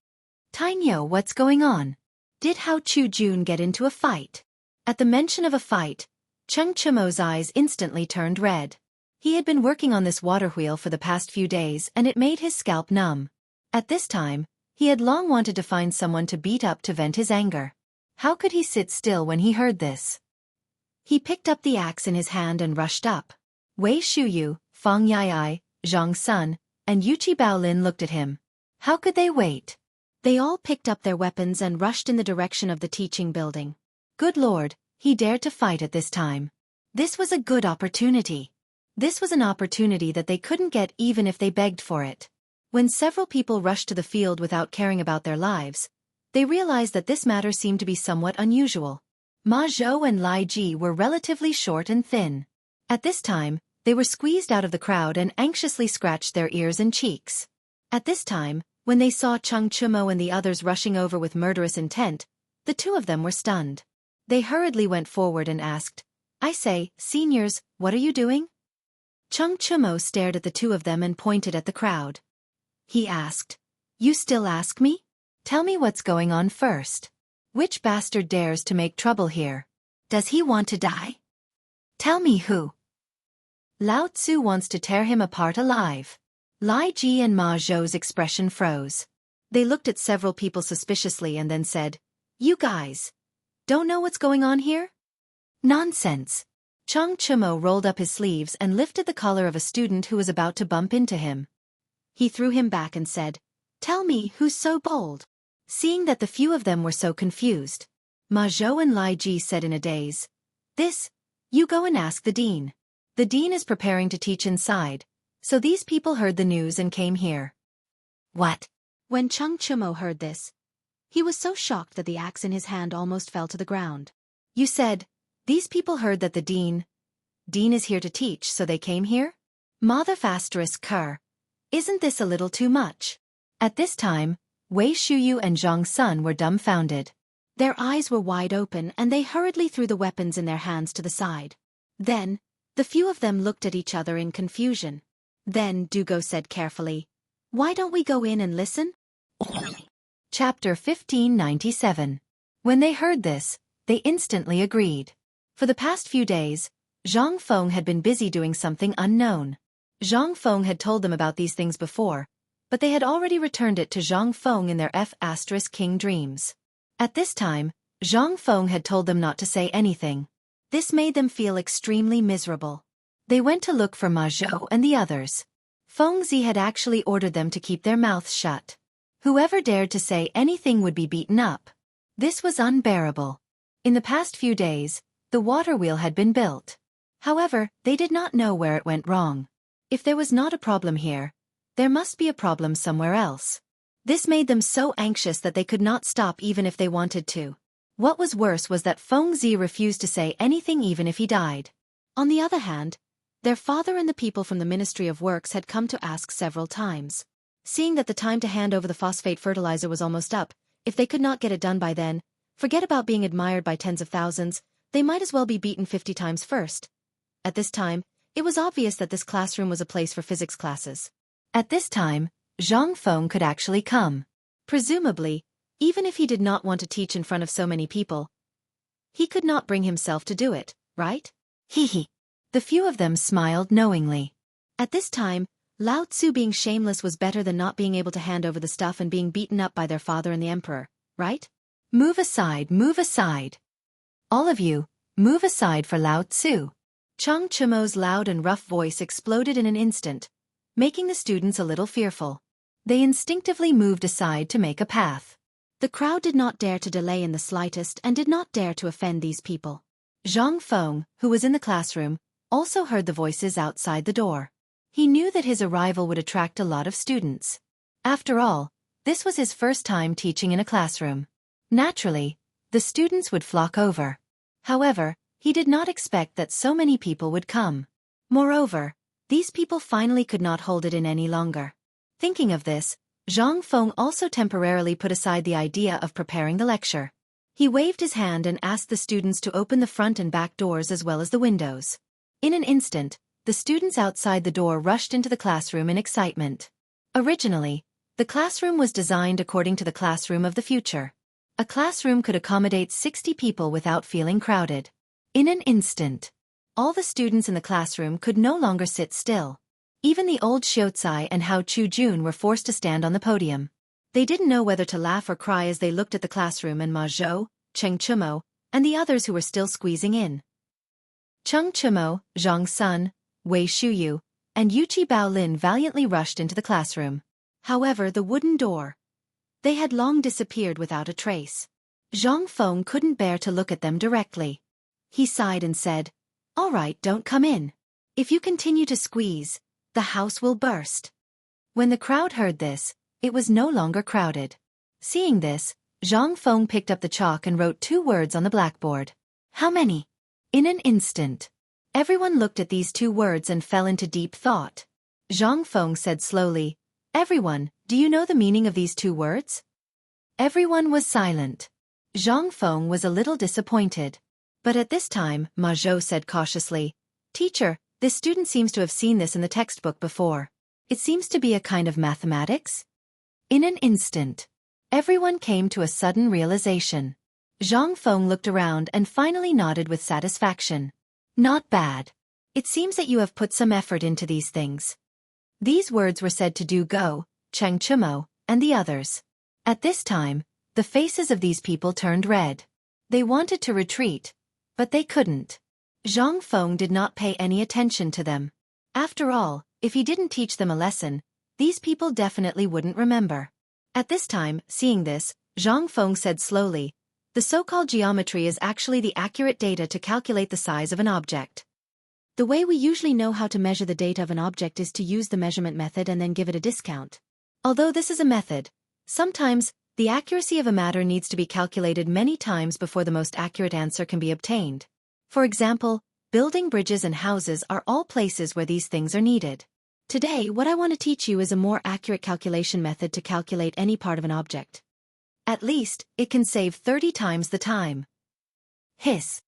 Tainyo, what's going on? Did Hao Chu-jun get into a fight? At the mention of a fight, Cheng Chumo's eyes instantly turned red. He had been working on this water wheel for the past few days and it made his scalp numb. At this time, he had long wanted to find someone to beat up to vent his anger. How could he sit still when he heard this? He picked up the axe in his hand and rushed up. Wei Shuyu, Fang Yai, Zhang Sun, and Yuchi Baolin looked at him. How could they wait? They all picked up their weapons and rushed in the direction of the teaching building. Good Lord, he dared to fight at this time. This was a good opportunity. This was an opportunity that they couldn't get even if they begged for it. When several people rushed to the field without caring about their lives, they realized that this matter seemed to be somewhat unusual. Ma Zhou and Lai Ji were relatively short and thin. At this time, they were squeezed out of the crowd and anxiously scratched their ears and cheeks. At this time, when they saw Cheng Chumo and the others rushing over with murderous intent, the two of them were stunned. They hurriedly went forward and asked, "I say, seniors, what are you doing?" Cheng Chumo stared at the two of them and pointed at the crowd. He asked, "You still ask me? Tell me what's going on first. Which bastard dares to make trouble here? Does he want to die? Tell me who." Lao Tzu wants to tear him apart alive. Lai Ji and Ma Zhou's expression froze. They looked at several people suspiciously and then said, "You guys don't know what's going on here?" "Nonsense." Cheng Chumo rolled up his sleeves and lifted the collar of a student who was about to bump into him. He threw him back and said, "Tell me who's so bold." Seeing that the few of them were so confused, Ma Zhou and Lai Ji said in a daze, You go and ask the dean. The dean is preparing to teach inside, so these people heard the news and came here." "What?" When Cheng Chumo heard this, he was so shocked that the axe in his hand almost fell to the ground. "You said, these people heard that the dean is here to teach, so they came here? Mother ****, isn't this a little too much?" At this time, Wei Shuyu and Zhang Sun were dumbfounded. Their eyes were wide open and they hurriedly threw the weapons in their hands to the side. Then, the few of them looked at each other in confusion. Then Dugo said carefully, "Why don't we go in and listen?" Chapter 1597. When they heard this, they instantly agreed. For the past few days, Zhang Feng had been busy doing something unknown. Zhang Feng had told them about these things before, but they had already returned it to Zhang Feng in their King dreams. At this time, Zhang Feng had told them not to say anything. This made them feel extremely miserable. They went to look for Ma Zhou and the others. Feng Zi had actually ordered them to keep their mouths shut. Whoever dared to say anything would be beaten up. This was unbearable. In the past few days, the water wheel had been built. However, they did not know where it went wrong. If there was not a problem here, there must be a problem somewhere else. This made them so anxious that they could not stop even if they wanted to. What was worse was that Feng Zi refused to say anything even if he died. On the other hand, their father and the people from the Ministry of Works had come to ask several times. Seeing that the time to hand over the phosphate fertilizer was almost up, if they could not get it done by then, forget about being admired by tens of thousands, they might as well be beaten 50 times first. At this time, it was obvious that this classroom was a place for physics classes. At this time, Zhang Feng could actually come. Presumably, even if he did not want to teach in front of so many people, he could not bring himself to do it, right? Hee. The few of them smiled knowingly. At this time, Lao Tzu being shameless was better than not being able to hand over the stuff and being beaten up by their father and the emperor, right? Move aside, move aside. All of you, move aside for Lao Tzu. Cheng Chumo's loud and rough voice exploded in an instant, making the students a little fearful. They instinctively moved aside to make a path. The crowd did not dare to delay in the slightest and did not dare to offend these people. Zhang Feng, who was in the classroom, also heard the voices outside the door. He knew that his arrival would attract a lot of students. After all, this was his first time teaching in a classroom. Naturally, the students would flock over. However, he did not expect that so many people would come. Moreover, these people finally could not hold it in any longer. Thinking of this, Zhang Feng also temporarily put aside the idea of preparing the lecture. He waved his hand and asked the students to open the front and back doors as well as the windows. In an instant, the students outside the door rushed into the classroom in excitement. Originally, the classroom was designed according to the classroom of the future. A classroom could accommodate 60 people without feeling crowded. In an instant, all the students in the classroom could no longer sit still. Even the old Xiaocai and Hao Chu-jun were forced to stand on the podium. They didn't know whether to laugh or cry as they looked at the classroom and Ma Zhou, Cheng Chumo, and the others who were still squeezing in. Cheng Chumo, Zhang Sun, Wei Shuyu, and Yuchi Baolin valiantly rushed into the classroom. However, the wooden door. They had long disappeared without a trace. Zhang Feng couldn't bear to look at them directly. He sighed and said, "All right, don't come in. If you continue to squeeze, the house will burst." When the crowd heard this, it was no longer crowded. Seeing this, Zhang Feng picked up the chalk and wrote 2 words on the blackboard. "How many?" In an instant, everyone looked at these 2 words and fell into deep thought. Zhang Feng said slowly, "Everyone, do you know the meaning of these 2 words?" Everyone was silent. Zhang Feng was a little disappointed. But at this time, Ma Zhou said cautiously, "Teacher, this student seems to have seen this in the textbook before. It seems to be a kind of mathematics?" In an instant, everyone came to a sudden realization. Zhang Feng looked around and finally nodded with satisfaction. "Not bad. It seems that you have put some effort into these things." These words were said to Du Go, Cheng Chumo, and the others. At this time, the faces of these people turned red. They wanted to retreat, but they couldn't. Zhang Feng did not pay any attention to them. After all, if he didn't teach them a lesson, these people definitely wouldn't remember. At this time, seeing this, Zhang Feng said slowly, "The so-called geometry is actually the accurate data to calculate the size of an object. The way we usually know how to measure the data of an object is to use the measurement method and then give it a discount. Although this is a method, sometimes, the accuracy of a matter needs to be calculated many times before the most accurate answer can be obtained. For example, building bridges and houses are all places where these things are needed. Today, what I want to teach you is a more accurate calculation method to calculate any part of an object. At least, it can save 30 times the time." Hiss.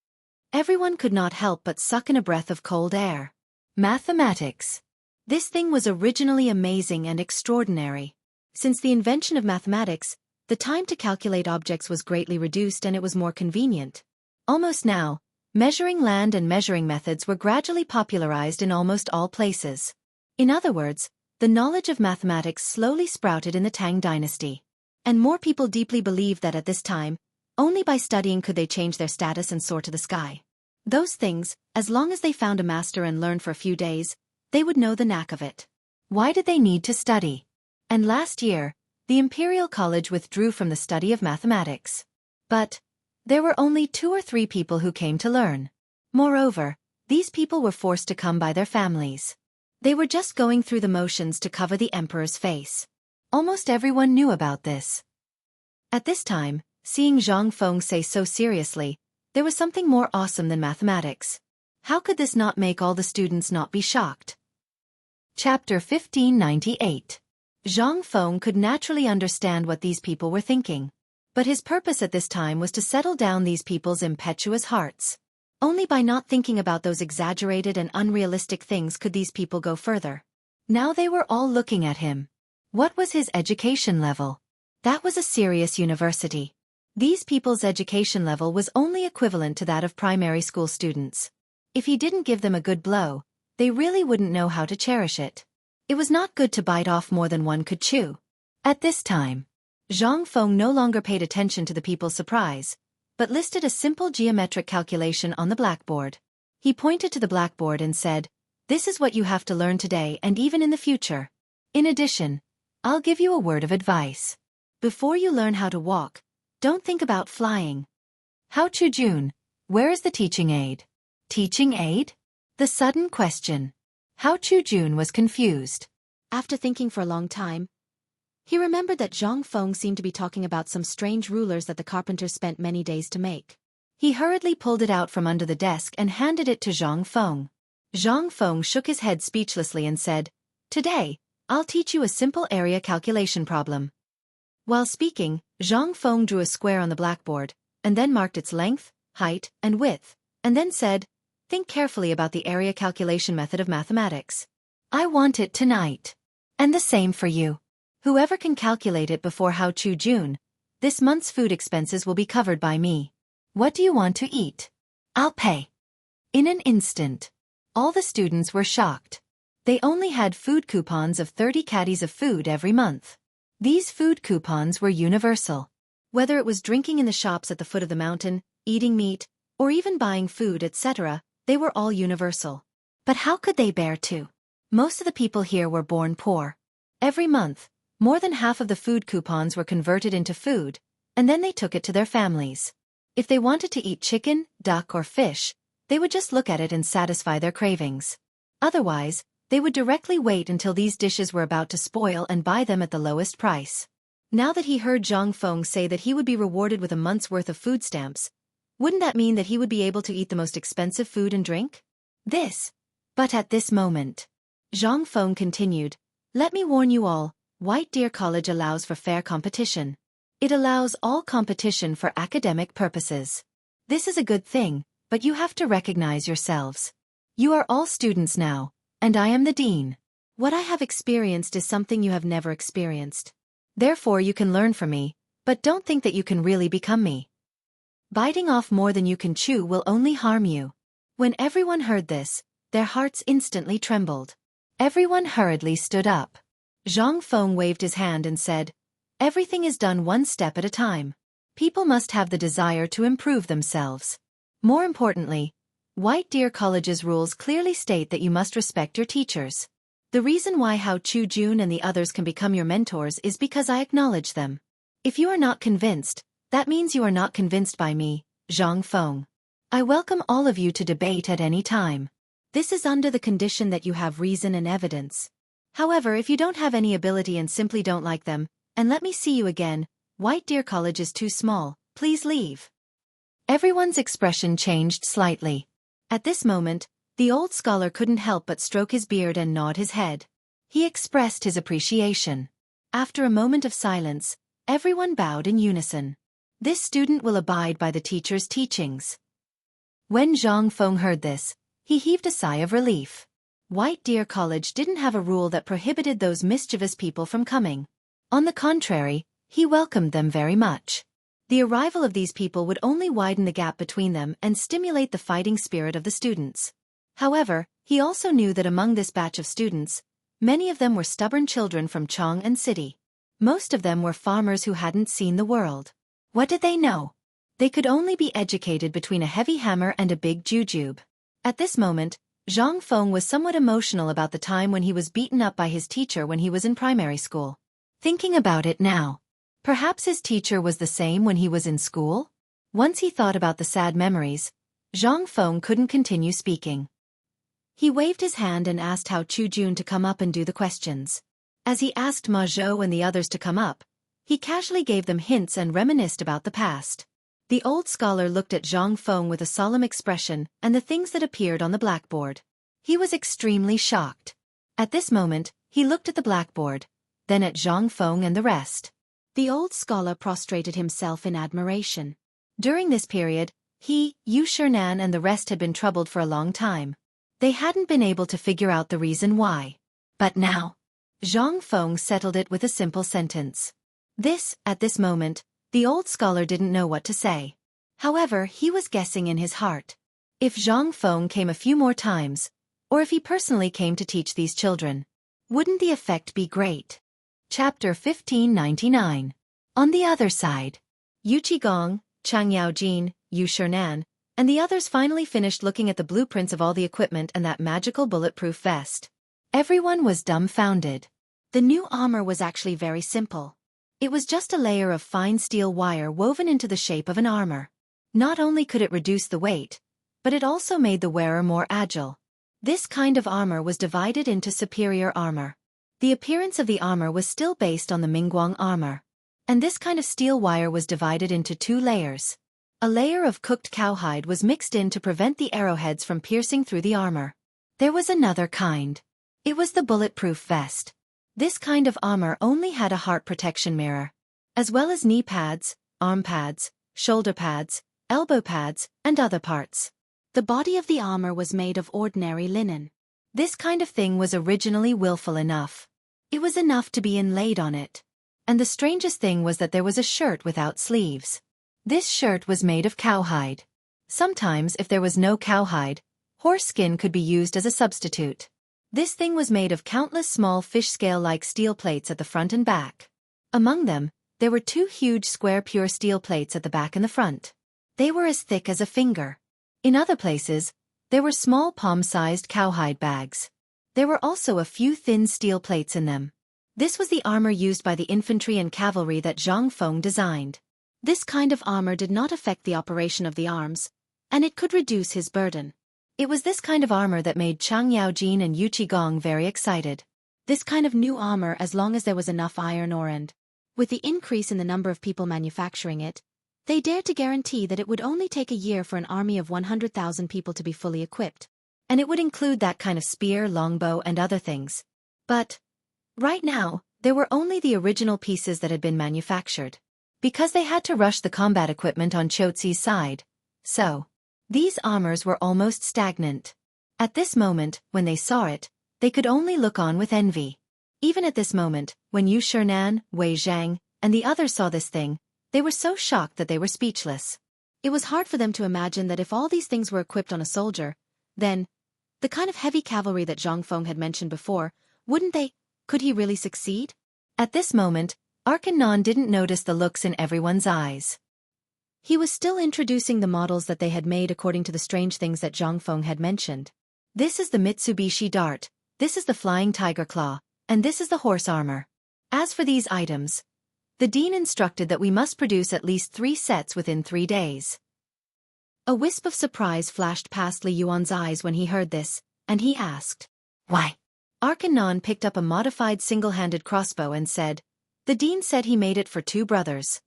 Everyone could not help but suck in a breath of cold air. Mathematics. This thing was originally amazing and extraordinary. Since the invention of mathematics, the time to calculate objects was greatly reduced and it was more convenient. Almost now, measuring land and measuring methods were gradually popularized in almost all places. In other words, the knowledge of mathematics slowly sprouted in the Tang dynasty. And more people deeply believed that at this time, only by studying could they change their status and soar to the sky. Those things, as long as they found a master and learned for a few days, they would know the knack of it. Why did they need to study? And last year, the Imperial College withdrew from the study of mathematics. But there were only 2 or 3 people who came to learn. Moreover, these people were forced to come by their families. They were just going through the motions to cover the emperor's face. Almost everyone knew about this. At this time, seeing Zhang Feng say so seriously, there was something more awesome than mathematics. How could this not make all the students not be shocked? Chapter 1598. Zhang Feng could naturally understand what these people were thinking. But his purpose at this time was to settle down these people's impetuous hearts. Only by not thinking about those exaggerated and unrealistic things could these people go further. Now they were all looking at him. What was his education level? That was a serious university. These people's education level was only equivalent to that of primary school students. If he didn't give them a good blow, they really wouldn't know how to cherish it. It was not good to bite off more than one could chew. At this time, Zhang Feng no longer paid attention to the people's surprise, but listed a simple geometric calculation on the blackboard. He pointed to the blackboard and said, "This is what you have to learn today and even in the future. In addition, I'll give you a word of advice. Before you learn how to walk, don't think about flying." Hao Chu-jun, where is the teaching aid? Teaching aid? The sudden question. Hao Chu-jun was confused. After thinking for a long time, he remembered that Zhang Feng seemed to be talking about some strange rulers that the carpenters spent many days to make. He hurriedly pulled it out from under the desk and handed it to Zhang Feng. Zhang Feng shook his head speechlessly and said, "Today, I'll teach you a simple area calculation problem." While speaking, Zhang Feng drew a square on the blackboard, and then marked its length, height, and width, and then said, "Think carefully about the area calculation method of mathematics. I want it tonight. And the same for you. Whoever can calculate it before Hao Chu-jun, this month's food expenses will be covered by me. What do you want to eat? I'll pay." In an instant, all the students were shocked. They only had food coupons of 30 caddies of food every month. These food coupons were universal. Whether it was drinking in the shops at the foot of the mountain, eating meat, or even buying food, etc., they were all universal. But how could they bear to? Most of the people here were born poor. Every month, more than half of the food coupons were converted into food, and then they took it to their families. If they wanted to eat chicken, duck, or fish, they would just look at it and satisfy their cravings. Otherwise, they would directly wait until these dishes were about to spoil and buy them at the lowest price. Now that he heard Zhang Feng say that he would be rewarded with a month's worth of food stamps, wouldn't that mean that he would be able to eat the most expensive food and drink? But at this moment, Zhang Feng continued, "Let me warn you all, White Deer College allows for fair competition. It allows all competition for academic purposes. This is a good thing, but you have to recognize yourselves. You are all students now, and I am the dean. What I have experienced is something you have never experienced. Therefore you can learn from me, but don't think that you can really become me. Biting off more than you can chew will only harm you." When everyone heard this, their hearts instantly trembled. Everyone hurriedly stood up. Zhang Feng waved his hand and said, "Everything is done one step at a time. People must have the desire to improve themselves. More importantly, White Deer College's rules clearly state that you must respect your teachers. The reason why Hao Chu Jun and the others can become your mentors is because I acknowledge them. If you are not convinced, that means you are not convinced by me, Zhang Feng. I welcome all of you to debate at any time. This is under the condition that you have reason and evidence. However, if you don't have any ability and simply don't like them, and let me see you again, White Deer College is too small, please leave." Everyone's expression changed slightly. At this moment, the old scholar couldn't help but stroke his beard and nod his head. He expressed his appreciation. After a moment of silence, everyone bowed in unison. This student will abide by the teacher's teachings. When Zhang Feng heard this, he heaved a sigh of relief. White Deer College didn't have a rule that prohibited those mischievous people from coming. On the contrary, he welcomed them very much. The arrival of these people would only widen the gap between them and stimulate the fighting spirit of the students. However, he also knew that among this batch of students, many of them were stubborn children from Chang'an City. Most of them were farmers who hadn't seen the world. What did they know? They could only be educated between a heavy hammer and a big jujube. At this moment, Zhang Feng was somewhat emotional about the time when he was beaten up by his teacher when he was in primary school. Thinking about it now, perhaps his teacher was the same when he was in school? Once he thought about the sad memories, Zhang Feng couldn't continue speaking. He waved his hand and asked Hao Chu Jun to come up and do the questions. As he asked Ma Zhou and the others to come up, he casually gave them hints and reminisced about the past. The old scholar looked at Zhang Feng with a solemn expression and the things that appeared on the blackboard. He was extremely shocked. At this moment, he looked at the blackboard, then at Zhang Feng and the rest. The old scholar prostrated himself in admiration. During this period, he, Yu Shernan and the rest had been troubled for a long time. They hadn't been able to figure out the reason why. But now, Zhang Feng settled it with a simple sentence. At this moment, the old scholar didn't know what to say. However, he was guessing in his heart. If Zhang Feng came a few more times, or if he personally came to teach these children, wouldn't the effect be great? Chapter 1599. On the other side, Yu Qigong, Chang Yaojin, Yu Shernan, and the others finally finished looking at the blueprints of all the equipment and that magical bulletproof vest. Everyone was dumbfounded. The new armor was actually very simple. It was just a layer of fine steel wire woven into the shape of an armor. Not only could it reduce the weight, but it also made the wearer more agile. This kind of armor was divided into superior armor. The appearance of the armor was still based on the Mingguang armor. And this kind of steel wire was divided into 2 layers. A layer of cooked cowhide was mixed in to prevent the arrowheads from piercing through the armor. There was another kind. It was the bulletproof vest. This kind of armor only had a heart protection mirror, as well as knee pads, arm pads, shoulder pads, elbow pads, and other parts. The body of the armor was made of ordinary linen. This kind of thing was originally willful enough. It was enough to be inlaid on it. And the strangest thing was that there was a shirt without sleeves. This shirt was made of cowhide. Sometimes, if there was no cowhide, horse skin could be used as a substitute. This thing was made of countless small fish-scale-like steel plates at the front and back. Among them, there were 2 huge square pure steel plates at the back and the front. They were as thick as a finger. In other places, there were small palm-sized cowhide bags. There were also a few thin steel plates in them. This was the armor used by the infantry and cavalry that Zhang Feng designed. This kind of armor did not affect the operation of the arms, and it could reduce his burden. It was this kind of armor that made Chang Yaojin and Yu Qigong very excited. This kind of new armor, as long as there was enough iron ore and, with the increase in the number of people manufacturing it, they dared to guarantee that it would only take a year for an army of 100,000 people to be fully equipped. And it would include that kind of spear, longbow, and other things. But, right now, there were only the original pieces that had been manufactured. Because they had to rush the combat equipment on Chotzi's side. So, these armors were almost stagnant. At this moment, when they saw it, they could only look on with envy. Even at this moment, when Yu Shernan, Wei Zhang, and the others saw this thing, they were so shocked that they were speechless. It was hard for them to imagine that if all these things were equipped on a soldier, then, the kind of heavy cavalry that Zhang Feng had mentioned before, could he really succeed? At this moment, Arkanon didn't notice the looks in everyone's eyes. He was still introducing the models that they had made according to the strange things that Zhang Feng had mentioned. This is the Mitsubishi Dart, this is the Flying Tiger Claw, and this is the horse armor. As for these items, the dean instructed that we must produce at least 3 sets within 3 days. A wisp of surprise flashed past Li Yuan's eyes when he heard this, and he asked, "Why?" Arkanon picked up a modified single-handed crossbow and said, "The dean said he made it for 2 brothers."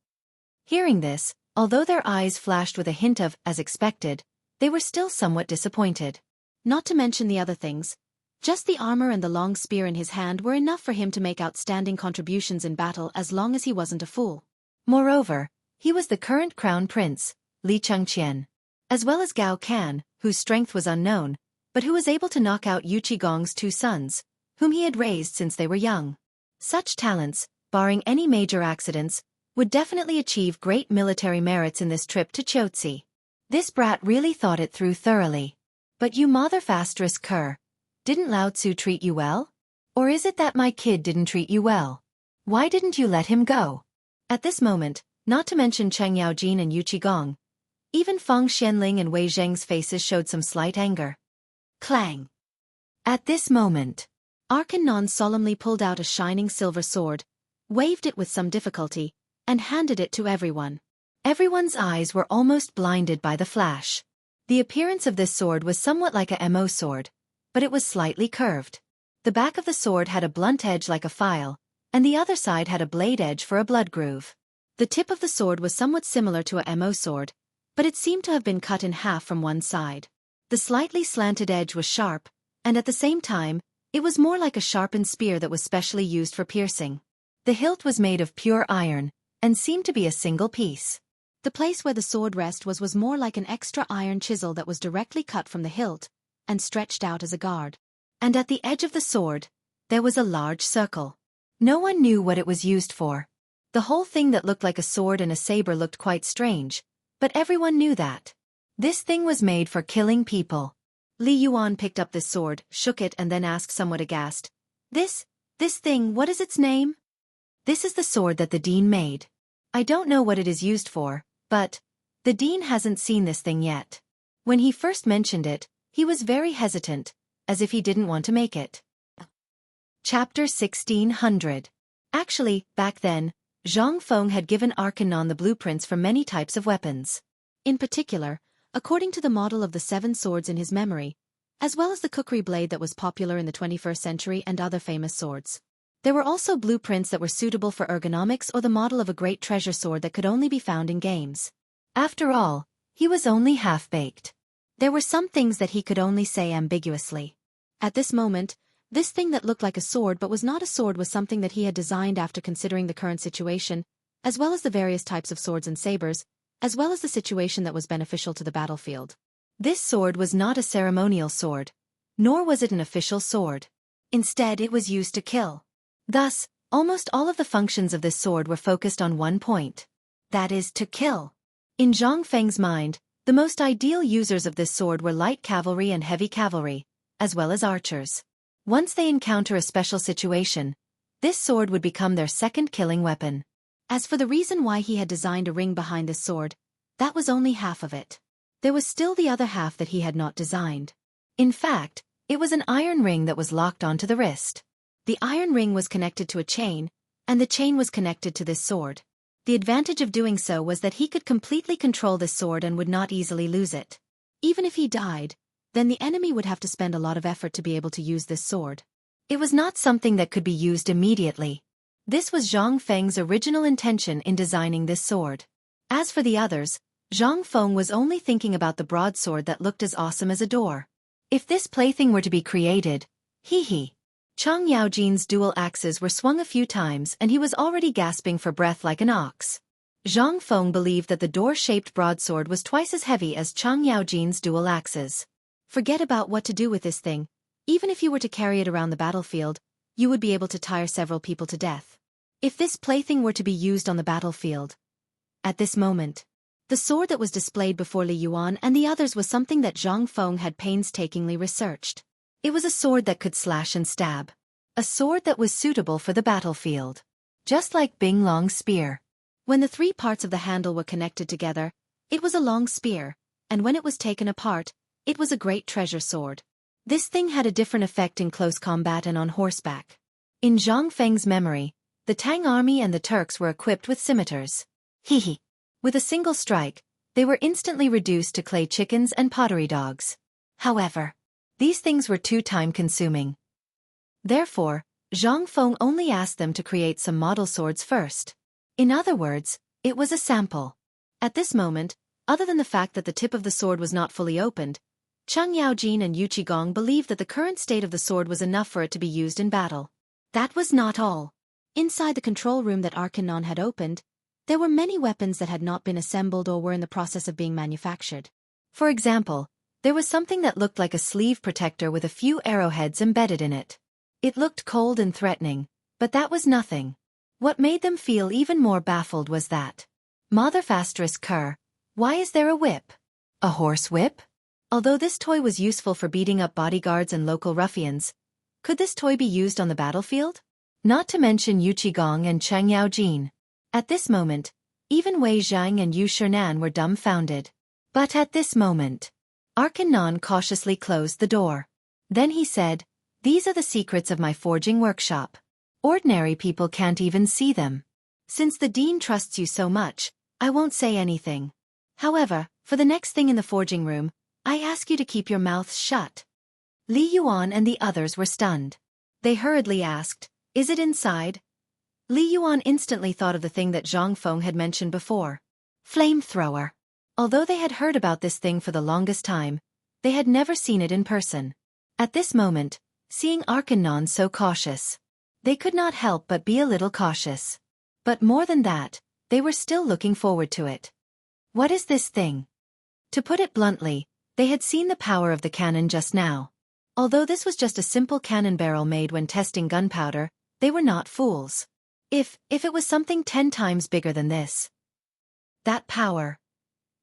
Hearing this, although their eyes flashed with a hint of, as expected, they were still somewhat disappointed. Not to mention the other things, just the armor and the long spear in his hand were enough for him to make outstanding contributions in battle as long as he wasn't a fool. Moreover, he was the current crown prince, Li Chengqian, as well as Gao Can, whose strength was unknown, but who was able to knock out Yu Qigong's 2 sons, whom he had raised since they were young. Such talents, barring any major accidents, would definitely achieve great military merits in this trip to Chotzi. This brat really thought it through thoroughly. But you mother fastress cur, didn't Lao Tzu treat you well? Or is it that my kid didn't treat you well? Why didn't you let him go? At this moment, not to mention Cheng Yaojin and Yu Qigong, even Feng Xianling and Wei Zheng's faces showed some slight anger. Clang! At this moment, Arkanon solemnly pulled out a shining silver sword, waved it with some difficulty, and handed it to everyone. Everyone's eyes were almost blinded by the flash. The appearance of this sword was somewhat like a Mo sword, but it was slightly curved. The back of the sword had a blunt edge like a file, and the other side had a blade edge for a blood groove. The tip of the sword was somewhat similar to a Mo sword, but it seemed to have been cut in half from one side. The slightly slanted edge was sharp, and at the same time, it was more like a sharpened spear that was specially used for piercing. The hilt was made of pure iron, and seemed to be a single piece. The place where the sword was more like an extra iron chisel that was directly cut from the hilt, and stretched out as a guard. And at the edge of the sword, there was a large circle. No one knew what it was used for. The whole thing that looked like a sword and a saber looked quite strange, but everyone knew that. This thing was made for killing people. Li Yuan picked up this sword, shook it and then asked somewhat aghast, This thing, what is its name?" "This is the sword that the dean made. I don't know what it is used for, but the dean hasn't seen this thing yet." When he first mentioned it, he was very hesitant, as if he didn't want to make it. Chapter 1600. Actually, back then, Zhang Feng had given Arkanon the blueprints for many types of weapons. In particular, according to the model of the 7 swords in his memory, as well as the kukri blade that was popular in the 21st century and other famous swords. There were also blueprints that were suitable for ergonomics or the model of a great treasure sword that could only be found in games. After all, he was only half-baked. There were some things that he could only say ambiguously. At this moment, this thing that looked like a sword but was not a sword was something that he had designed after considering the current situation, as well as the various types of swords and sabers, as well as the situation that was beneficial to the battlefield. This sword was not a ceremonial sword, nor was it an official sword. Instead, it was used to kill. Thus, almost all of the functions of this sword were focused on one point. That is, to kill. In Zhang Feng's mind, the most ideal users of this sword were light cavalry and heavy cavalry, as well as archers. Once they encounter a special situation, this sword would become their second killing weapon. As for the reason why he had designed a ring behind this sword, that was only half of it. There was still the other half that he had not designed. In fact, it was an iron ring that was locked onto the wrist. The iron ring was connected to a chain, and the chain was connected to this sword. The advantage of doing so was that he could completely control this sword and would not easily lose it. Even if he died, then the enemy would have to spend a lot of effort to be able to use this sword. It was not something that could be used immediately. This was Zhang Feng's original intention in designing this sword. As for the others, Zhang Feng was only thinking about the broadsword that looked as awesome as a door. If this plaything were to be created, hee. Chang Yaojin's dual axes were swung a few times and he was already gasping for breath like an ox. Zhang Feng believed that the door-shaped broadsword was twice as heavy as Chang Yaojin's dual axes. Forget about what to do with this thing. Even if you were to carry it around the battlefield, you would be able to tire several people to death. If this plaything were to be used on the battlefield. At this moment, the sword that was displayed before Li Yuan and the others was something that Zhang Feng had painstakingly researched. It was a sword that could slash and stab. A sword that was suitable for the battlefield. Just like Bing Long's spear. When the three parts of the handle were connected together, it was a long spear, and when it was taken apart, it was a great treasure sword. This thing had a different effect in close combat and on horseback. In Zhang Feng's memory, the Tang army and the Turks were equipped with scimitars. Hee. With a single strike, they were instantly reduced to clay chickens and pottery dogs. However, these things were too time-consuming. Therefore, Zhang Feng only asked them to create some model swords first. In other words, it was a sample. At this moment, other than the fact that the tip of the sword was not fully opened, Chang Yaojin and Yu Qigong believed that the current state of the sword was enough for it to be used in battle. That was not all. Inside the control room that Arcanon had opened, there were many weapons that had not been assembled or were in the process of being manufactured. For example, there was something that looked like a sleeve protector with a few arrowheads embedded in it. It looked cold and threatening, but that was nothing. What made them feel even more baffled was that. Motherfastress why is there a whip? A horse whip? Although this toy was useful for beating up bodyguards and local ruffians, could this toy be used on the battlefield? Not to mention Yu Qigong and Chang Yaojin. At this moment, even Wei Zhang and Yu Shernan were dumbfounded. But at this moment, Arcanon cautiously closed the door. Then he said, "These are the secrets of my forging workshop. Ordinary people can't even see them. Since the Dean trusts you so much, I won't say anything. However, for the next thing in the forging room, I ask you to keep your mouths shut." Li Yuan and the others were stunned. They hurriedly asked, "Is it inside?" Li Yuan instantly thought of the thing that Zhang Feng had mentioned before. Flamethrower. Although they had heard about this thing for the longest time, they had never seen it in person. At this moment, seeing Arcanon so cautious, they could not help but be a little cautious. But more than that, they were still looking forward to it. What is this thing? To put it bluntly, they had seen the power of the cannon just now. Although this was just a simple cannon barrel made when testing gunpowder, they were not fools. If it was something 10 times bigger than this. That power.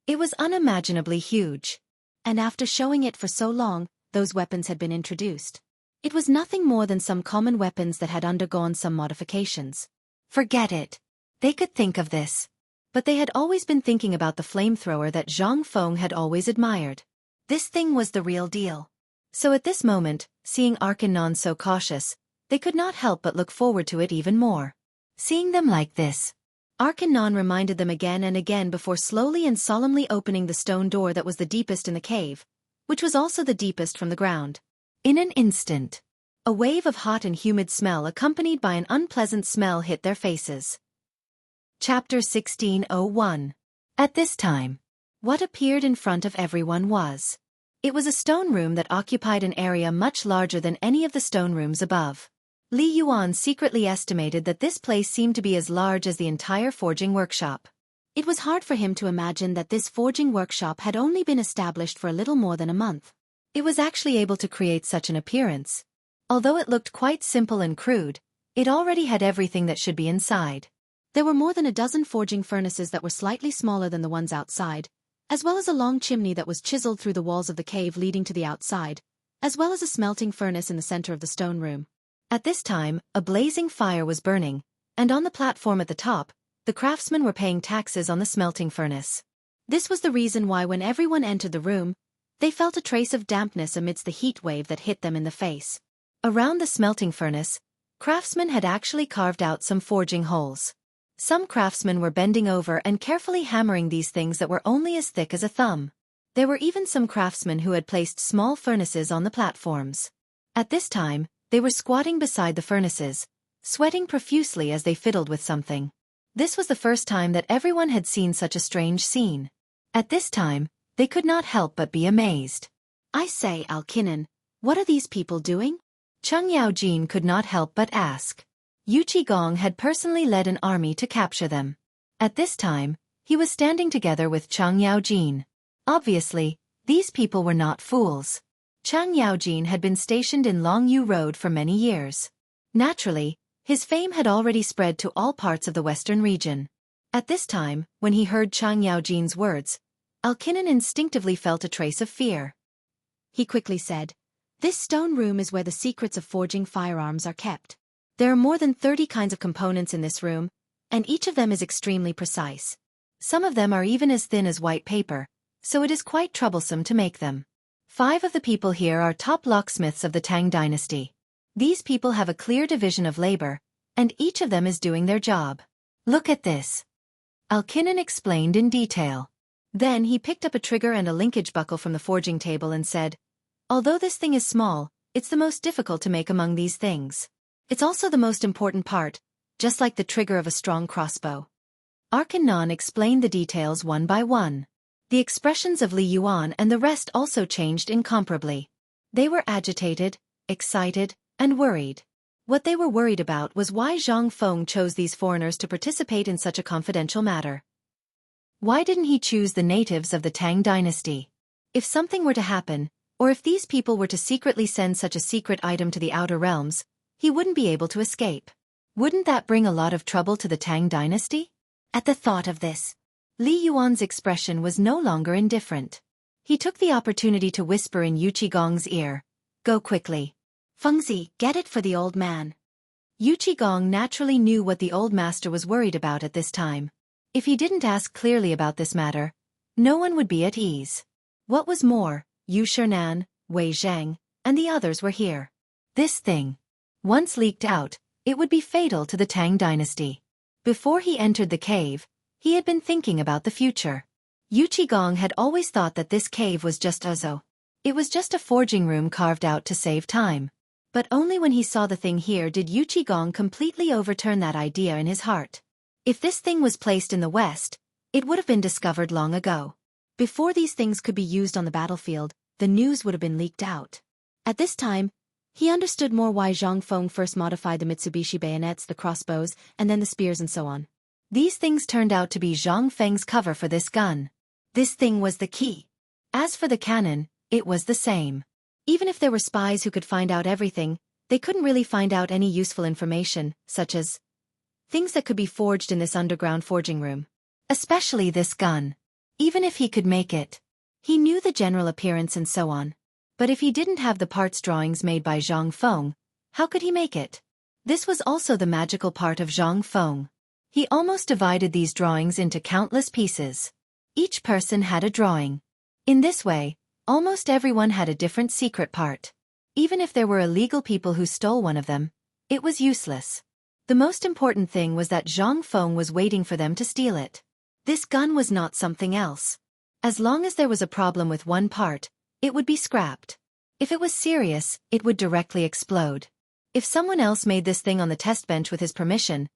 It was unimaginably huge. And after showing it for so long, those weapons had been introduced. It was nothing more than some common weapons that had undergone some modifications. Forget it. They could think of this. But they had always been thinking about the flamethrower that Zhang Feng had always admired. This thing was the real deal. So at this moment, seeing Arcanon so cautious, they could not help but look forward to it even more. Seeing them like this, Arcanon reminded them again and again before slowly and solemnly opening the stone door that was the deepest in the cave, which was also the deepest from the ground. In an instant, a wave of hot and humid smell accompanied by an unpleasant smell hit their faces. Chapter 1601. At this time, what appeared in front of everyone was. It was a stone room that occupied an area much larger than any of the stone rooms above. Li Yuan secretly estimated that this place seemed to be as large as the entire forging workshop. It was hard for him to imagine that this forging workshop had only been established for a little more than a month. It was actually able to create such an appearance. Although it looked quite simple and crude, it already had everything that should be inside. There were more than a dozen forging furnaces that were slightly smaller than the ones outside, as well as a long chimney that was chiseled through the walls of the cave leading to the outside, as well as a smelting furnace in the center of the stone room. At this time, a blazing fire was burning, and on the platform at the top, the craftsmen were paying taxes on the smelting furnace. This was the reason why when everyone entered the room, they felt a trace of dampness amidst the heat wave that hit them in the face. Around the smelting furnace, craftsmen had actually carved out some forging holes. Some craftsmen were bending over and carefully hammering these things that were only as thick as a thumb. There were even some craftsmen who had placed small furnaces on the platforms. At this time, they were squatting beside the furnaces, sweating profusely as they fiddled with something. This was the first time that everyone had seen such a strange scene. At this time, they could not help but be amazed. "I say, Alkinen, what are these people doing?" Chung Yaojin could not help but ask. Yu Qigong had personally led an army to capture them. At this time, he was standing together with Chung Yaojin. Obviously, these people were not fools. Chung Yaojin had been stationed in Longyu Road for many years. Naturally, his fame had already spread to all parts of the western region. At this time, when he heard Chung Yaojin's words, Alkinen instinctively felt a trace of fear. He quickly said, "This stone room is where the secrets of forging firearms are kept. There are more than 30 kinds of components in this room, and each of them is extremely precise. Some of them are even as thin as white paper, so it is quite troublesome to make them. 5 of the people here are top locksmiths of the Tang dynasty. These people have a clear division of labor, and each of them is doing their job. Look at this." Alkinen explained in detail. Then he picked up a trigger and a linkage buckle from the forging table and said, "Although this thing is small, it's the most difficult to make among these things. It's also the most important part, just like the trigger of a strong crossbow." Arkanon explained the details one by one. The expressions of Li Yuan and the rest also changed incomparably. They were agitated, excited, and worried. What they were worried about was why Zhang Feng chose these foreigners to participate in such a confidential matter. Why didn't he choose the natives of the Tang dynasty? If something were to happen, or if these people were to secretly send such a secret item to the outer realms, he wouldn't be able to escape. Wouldn't that bring a lot of trouble to the Tang dynasty? At the thought of this, Li Yuan's expression was no longer indifferent. He took the opportunity to whisper in Yu Qigong's ear, "Go quickly. Fengzi, get it for the old man." Yu Qigong naturally knew what the old master was worried about at this time. If he didn't ask clearly about this matter, no one would be at ease. What was more, Yu Shernan, Wei Zhang, and the others were here. This thing, once leaked out, it would be fatal to the Tang dynasty. Before he entered the cave, he had been thinking about the future. Yu Qigong had always thought that this cave was just it was just a forging room carved out to save time. But only when he saw the thing here did Yu Qigong completely overturn that idea in his heart. If this thing was placed in the west, it would have been discovered long ago. Before these things could be used on the battlefield, the news would have been leaked out. At this time, he understood more why Zhang Feng first modified the Mitsubishi bayonets, the crossbows, and then the spears and so on. These things turned out to be Zhang Feng's cover for this gun. This thing was the key. As for the cannon, it was the same. Even if there were spies who could find out everything, they couldn't really find out any useful information, such as things that could be forged in this underground forging room. Especially this gun. Even if he could make it. He knew the general appearance and so on. But if he didn't have the parts drawings made by Zhang Feng, how could he make it? This was also the magical part of Zhang Feng. He almost divided these drawings into countless pieces. Each person had a drawing. In this way, almost everyone had a different secret part. Even if there were illegal people who stole one of them, it was useless. The most important thing was that Zhang Feng was waiting for them to steal it. This gun was not something else. As long as there was a problem with one part, it would be scrapped. If it was serious, it would directly explode. If someone else made this thing on the test bench with his permission,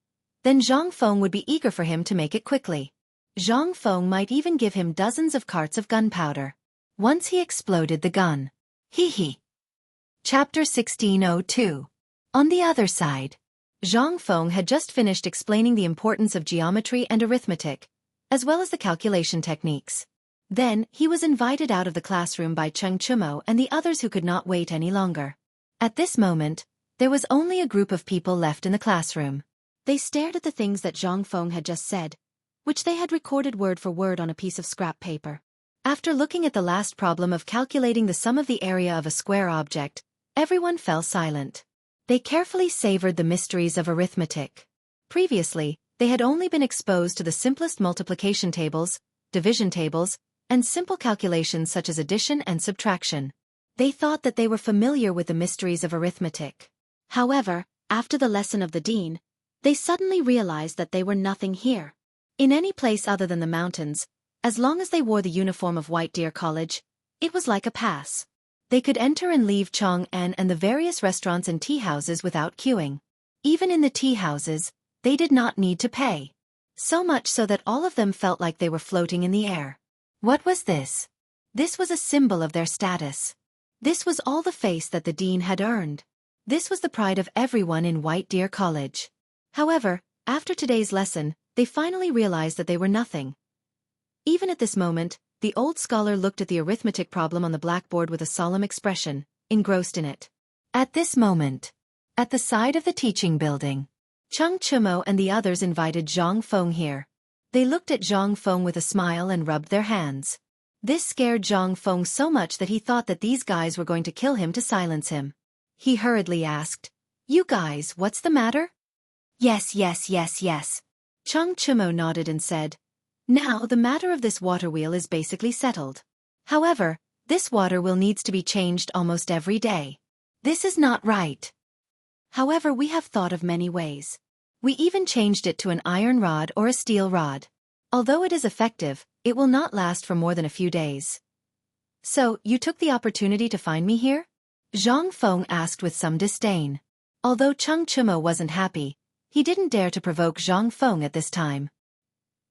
then Zhang Feng would be eager for him to make it quickly. Zhang Feng might even give him dozens of carts of gunpowder. Once he exploded the gun. Hee. Chapter 1602. On the other side. Zhang Feng had just finished explaining the importance of geometry and arithmetic, as well as the calculation techniques. Then, he was invited out of the classroom by Cheng Chumo and the others who could not wait any longer. At this moment, there was only a group of people left in the classroom. They stared at the things that Zhang Feng had just said, which they had recorded word for word on a piece of scrap paper. After looking at the last problem of calculating the sum of the area of a square object, everyone fell silent. They carefully savored the mysteries of arithmetic. Previously, they had only been exposed to the simplest multiplication tables, division tables, and simple calculations such as addition and subtraction. They thought that they were familiar with the mysteries of arithmetic. However, after the lesson of the dean, they suddenly realized that they were nothing here. In any place other than the mountains, as long as they wore the uniform of White Deer College, it was like a pass. They could enter and leave Chang'an and the various restaurants and tea houses without queuing. Even in the tea houses, they did not need to pay. So much so that all of them felt like they were floating in the air. What was this? This was a symbol of their status. This was all the face that the dean had earned. This was the pride of everyone in White Deer College. However, after today's lesson, they finally realized that they were nothing. Even at this moment, the old scholar looked at the arithmetic problem on the blackboard with a solemn expression, engrossed in it. At this moment, at the side of the teaching building, Cheng Chumo and the others invited Zhang Feng here. They looked at Zhang Feng with a smile and rubbed their hands. This scared Zhang Feng so much that he thought that these guys were going to kill him to silence him. He hurriedly asked, "You guys, what's the matter?" "Yes, yes, yes, yes." Cheng Chumo nodded and said, "Now the matter of this water wheel is basically settled. However, this water wheel needs to be changed almost every day. This is not right. However, we have thought of many ways. We even changed it to an iron rod or a steel rod. Although it is effective, it will not last for more than a few days." "So, you took the opportunity to find me here?" Zhang Feng asked with some disdain. Although Cheng Chumo wasn't happy, he didn't dare to provoke Zhang Feng at this time.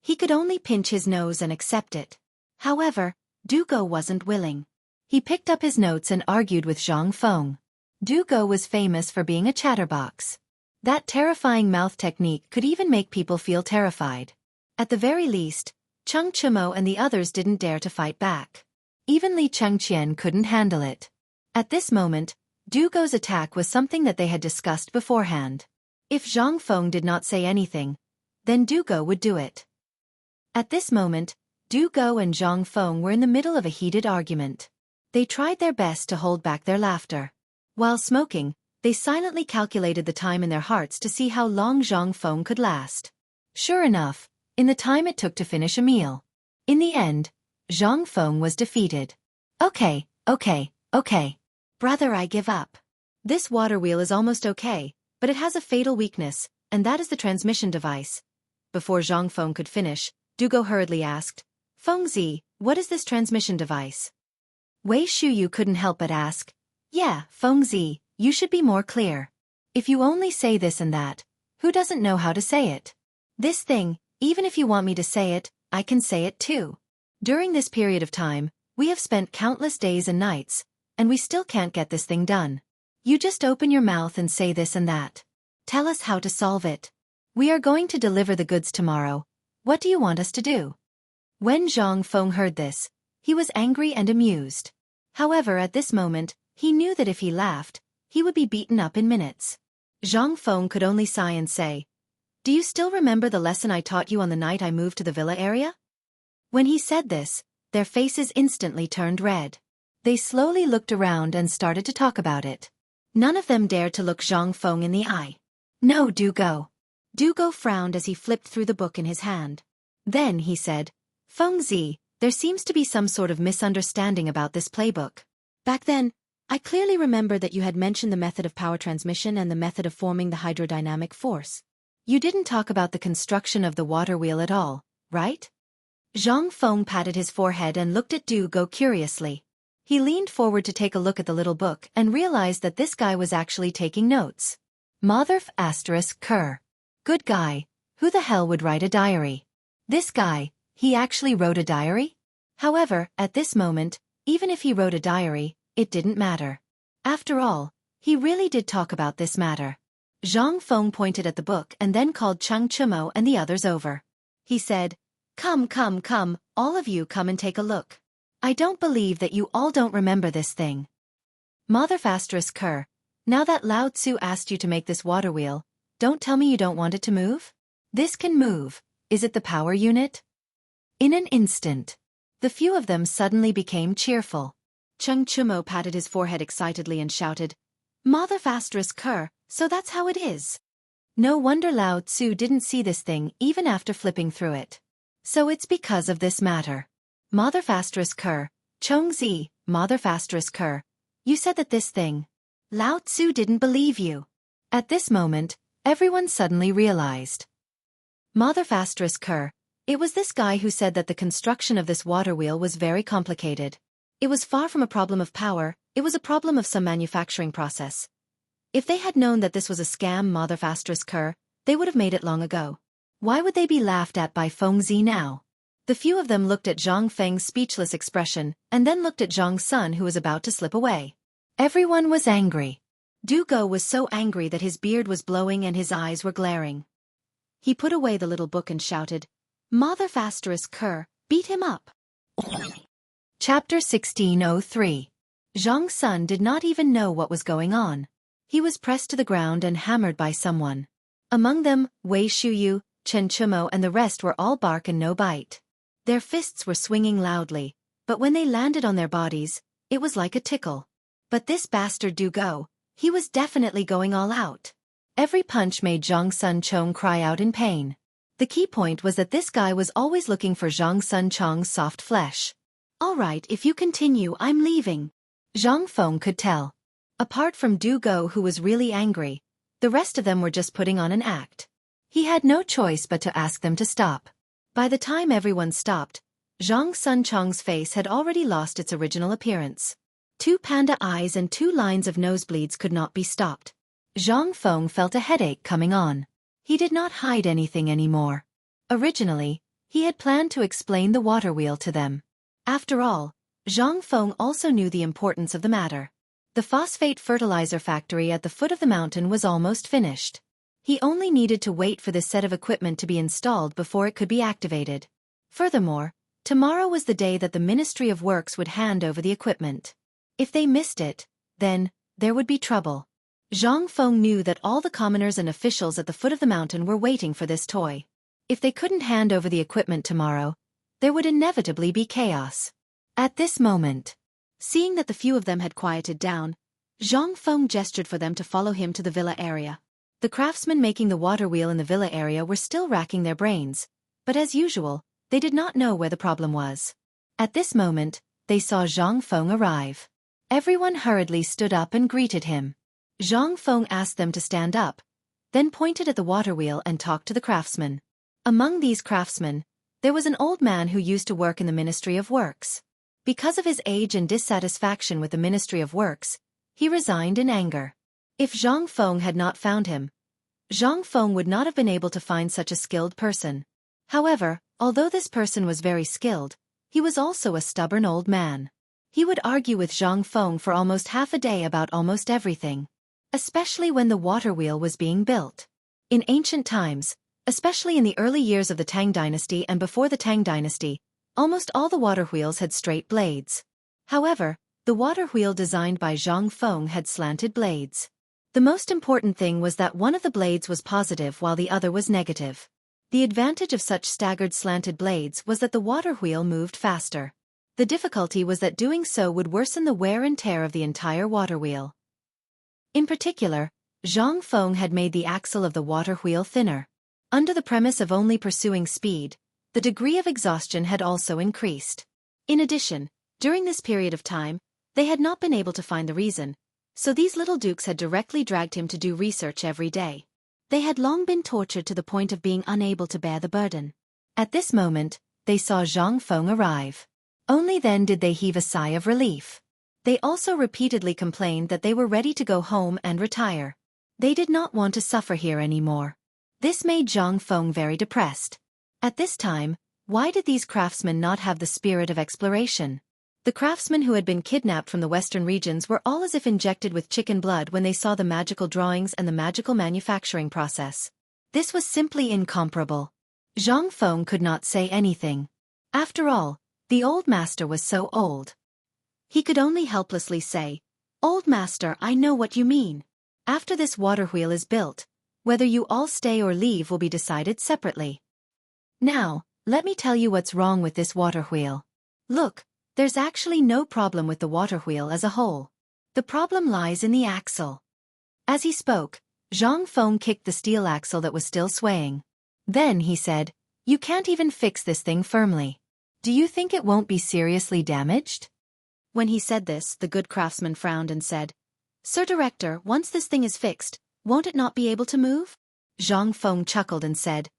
He could only pinch his nose and accept it. However, Dugo wasn't willing. He picked up his notes and argued with Zhang Feng. Dugo was famous for being a chatterbox. That terrifying mouth technique could even make people feel terrified. At the very least, Cheng Chumo and the others didn't dare to fight back. Even Li Chengqian couldn't handle it. At this moment, Dugo's attack was something that they had discussed beforehand. If Zhang Feng did not say anything, then Dugo would do it. At this moment, Dugo and Zhang Feng were in the middle of a heated argument. They tried their best to hold back their laughter. While smoking, they silently calculated the time in their hearts to see how long Zhang Feng could last. Sure enough, in the time it took to finish a meal. In the end, Zhang Feng was defeated. Okay. Brother, I give up. This water wheel is almost okay, but it has a fatal weakness, and that is the transmission device. Before Zhang Feng could finish, Dugo hurriedly asked, "Fengzi, what is this transmission device?" Wei Shuyu couldn't help but ask, "Yeah, Fengzi, you should be more clear. If you only say this and that, who doesn't know how to say it? This thing, even if you want me to say it, I can say it too. During this period of time, we have spent countless days and nights, and we still can't get this thing done. You just open your mouth and say this and that. Tell us how to solve it. We are going to deliver the goods tomorrow. What do you want us to do?" When Zhang Feng heard this, he was angry and amused. However, at this moment, he knew that if he laughed, he would be beaten up in minutes. Zhang Feng could only sigh and say, "Do you still remember the lesson I taught you on the night I moved to the villa area?" When he said this, their faces instantly turned red. They slowly looked around and started to talk about it. None of them dared to look Zhang Feng in the eye. "No, Dugo." Dugo frowned as he flipped through the book in his hand. Then he said, "Fengzi, there seems to be some sort of misunderstanding about this playbook. Back then, I clearly remember that you had mentioned the method of power transmission and the method of forming the hydrodynamic force. You didn't talk about the construction of the water wheel at all, right?" Zhang Feng patted his forehead and looked at Dugo curiously. He leaned forward to take a look at the little book and realized that this guy was actually taking notes. Motherf ****. Good guy. Who the hell would write a diary? This guy, he actually wrote a diary? However, at this moment, even if he wrote a diary, it didn't matter. After all, he really did talk about this matter. Zhang Feng pointed at the book and then called Cheng Chumo and the others over. He said, Come, all of you come and take a look. I don't believe that you all don't remember this thing. Motherf****. Now that Lao Tzu asked you to make this water wheel, don't tell me you don't want it to move? This can move. Is it the power unit? In an instant, The few of them suddenly became cheerful. Chung Chumo patted his forehead excitedly and shouted, "Mother Fasterous Cur, so that's how it is." No wonder Lao Tzu didn't see this thing even after flipping through it. So it's because of this matter. Mother Fasterous Cur, Chong Zi, Mother Fasterous Cur, you said that this thing. Lao Tzu didn't believe you. At this moment, everyone suddenly realized. Mother Fasterous Cur, it was this guy who said that the construction of this water wheel was very complicated. It was far from a problem of power, it was a problem of some manufacturing process. If they had known that this was a scam, Mother Fasterous Cur, they would have made it long ago. Why would they be laughed at by Feng Zi now? The few of them looked at Zhang Feng's speechless expression, and then looked at Zhang's son who was about to slip away. Everyone was angry. Du Go was so angry that his beard was blowing and his eyes were glaring. He put away the little book and shouted, "Mother Fasterous Cur, beat him up." Chapter 1603. Zhang's son did not even know what was going on. He was pressed to the ground and hammered by someone. Among them, Wei Shuyu, Chen Chumo and the rest were all bark and no bite. Their fists were swinging loudly, but when they landed on their bodies, it was like a tickle. But this bastard Du Go, he was definitely going all out. Every punch made Zhang Sun Chong cry out in pain. The key point was that this guy was always looking for Zhang Sun Chong's soft flesh. "All right, if you continue, I'm leaving." Zhang Feng could tell. Apart from Du Go, who was really angry, the rest of them were just putting on an act. He had no choice but to ask them to stop. By the time everyone stopped, Zhang Sun Chong's face had already lost its original appearance. 2 panda eyes and 2 lines of nosebleeds could not be stopped. Zhang Feng felt a headache coming on. He did not hide anything anymore. Originally, he had planned to explain the water wheel to them. After all, Zhang Feng also knew the importance of the matter. The phosphate fertilizer factory at the foot of the mountain was almost finished. He only needed to wait for this set of equipment to be installed before it could be activated. Furthermore, tomorrow was the day that the Ministry of Works would hand over the equipment. If they missed it, then there would be trouble. Zhang Feng knew that all the commoners and officials at the foot of the mountain were waiting for this toy. If they couldn't hand over the equipment tomorrow, there would inevitably be chaos. At this moment, seeing that the few of them had quieted down, Zhang Feng gestured for them to follow him to the villa area. The craftsmen making the water wheel in the villa area were still racking their brains, but as usual, they did not know where the problem was. At this moment, they saw Zhang Feng arrive. Everyone hurriedly stood up and greeted him. Zhang Feng asked them to stand up, then pointed at the water wheel and talked to the craftsmen. Among these craftsmen, there was an old man who used to work in the Ministry of Works. Because of his age and dissatisfaction with the Ministry of Works, he resigned in anger. If Zhang Feng had not found him, Zhang Feng would not have been able to find such a skilled person. However, although this person was very skilled, he was also a stubborn old man. He would argue with Zhang Feng for almost half a day about almost everything, especially when the water wheel was being built. In ancient times, especially in the early years of the Tang Dynasty and before the Tang Dynasty, almost all the water wheels had straight blades. However, the water wheel designed by Zhang Feng had slanted blades. The most important thing was that one of the blades was positive while the other was negative. The advantage of such staggered slanted blades was that the water wheel moved faster. The difficulty was that doing so would worsen the wear and tear of the entire water wheel. In particular, Zhang Feng had made the axle of the water wheel thinner. Under the premise of only pursuing speed, the degree of exhaustion had also increased. In addition, during this period of time, they had not been able to find the reason, so these little dukes had directly dragged him to do research every day. They had long been tortured to the point of being unable to bear the burden. At this moment, they saw Zhang Feng arrive. Only then did they heave a sigh of relief. They also repeatedly complained that they were ready to go home and retire. They did not want to suffer here anymore. This made Zhang Feng very depressed. At this time, why did these craftsmen not have the spirit of exploration? The craftsmen who had been kidnapped from the western regions were all as if injected with chicken blood when they saw the magical drawings and the magical manufacturing process. This was simply incomparable. Zhang Feng could not say anything. After all, the old master was so old. He could only helplessly say, "Old master, I know what you mean. After this water wheel is built, whether you all stay or leave will be decided separately. Now, let me tell you what's wrong with this water wheel. Look, there's actually no problem with the water wheel as a whole. The problem lies in the axle. As he spoke, Zhang Feng kicked the steel axle that was still swaying. Then he said, "You can't even fix this thing firmly. Do you think it won't be seriously damaged?" When he said this, the good craftsman frowned and said, "Sir Director, once this thing is fixed, won't it not be able to move?" Zhang Feng chuckled and said,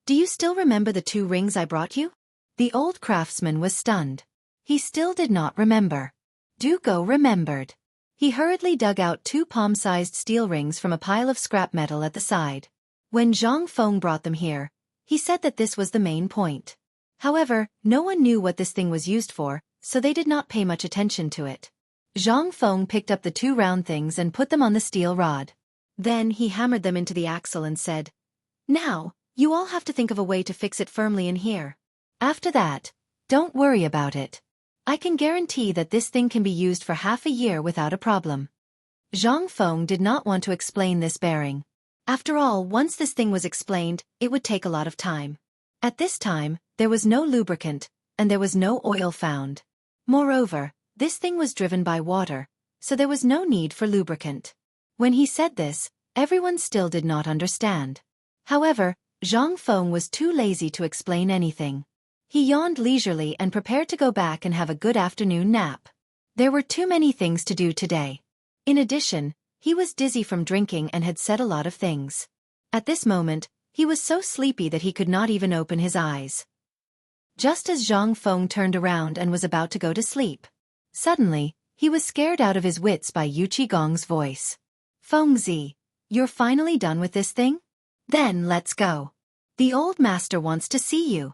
"Do you still remember the 2 rings I brought you?" The old craftsman was stunned. He still did not remember. Dugo remembered. He hurriedly dug out 2 palm-sized steel rings from a pile of scrap metal at the side. When Zhang Feng brought them here, he said that this was the main point. However, no one knew what this thing was used for, so they did not pay much attention to it. Zhang Feng picked up the 2 round things and put them on the steel rod. Then he hammered them into the axle and said, "Now, you all have to think of a way to fix it firmly in here. After that, don't worry about it. I can guarantee that this thing can be used for half a year without a problem." Zhang Feng did not want to explain this bearing. After all, once this thing was explained, it would take a lot of time. At this time, there was no lubricant, and there was no oil found. Moreover, this thing was driven by water, so there was no need for lubricant. When he said this, everyone still did not understand. However, Zhang Feng was too lazy to explain anything. He yawned leisurely and prepared to go back and have a good afternoon nap. There were too many things to do today. In addition, he was dizzy from drinking and had said a lot of things. At this moment, he was so sleepy that he could not even open his eyes. Just as Zhang Feng turned around and was about to go to sleep, suddenly, he was scared out of his wits by Yu Qigong's voice. "Fengzi, you're finally done with this thing? Then let's go. The old master wants to see you."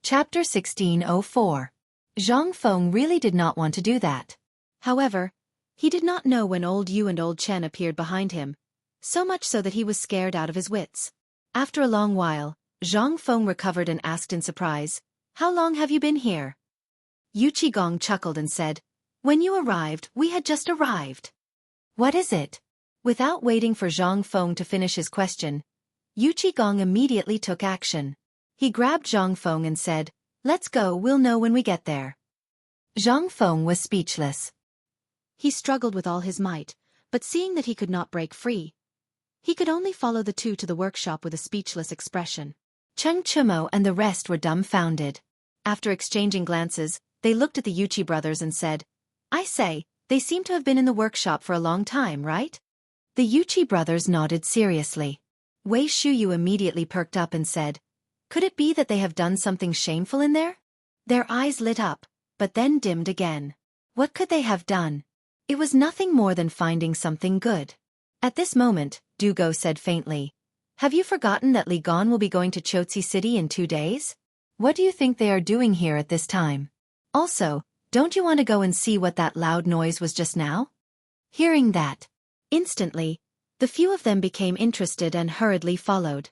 Chapter 1604. Zhang Feng really did not want to do that. However, he did not know when old Yu and old Chen appeared behind him, so much so that he was scared out of his wits. After a long while, Zhang Feng recovered and asked in surprise, "How long have you been here?" Yu Qigong chuckled and said, "When you arrived, we had just arrived." "What is it?" Without waiting for Zhang Feng to finish his question, Yu Qigong immediately took action. He grabbed Zhang Feng and said, "Let's go, we'll know when we get there." Zhang Feng was speechless. He struggled with all his might, but seeing that he could not break free, he could only follow the 2 to the workshop with a speechless expression. Cheng Chumo and the rest were dumbfounded. After exchanging glances, they looked at the Yuchi brothers and said, "I say, they seem to have been in the workshop for a long time, right?" The Yuchi brothers nodded seriously. Wei Shuyu immediately perked up and said, "Could it be that they have done something shameful in there?" Their eyes lit up, but then dimmed again. What could they have done? It was nothing more than finding something good. At this moment, Dugo said faintly, "Have you forgotten that Li Gan will be going to Chotzi City in 2 days? What do you think they are doing here at this time? Also, don't you want to go and see what that loud noise was just now?" Hearing that, instantly, the few of them became interested and hurriedly followed.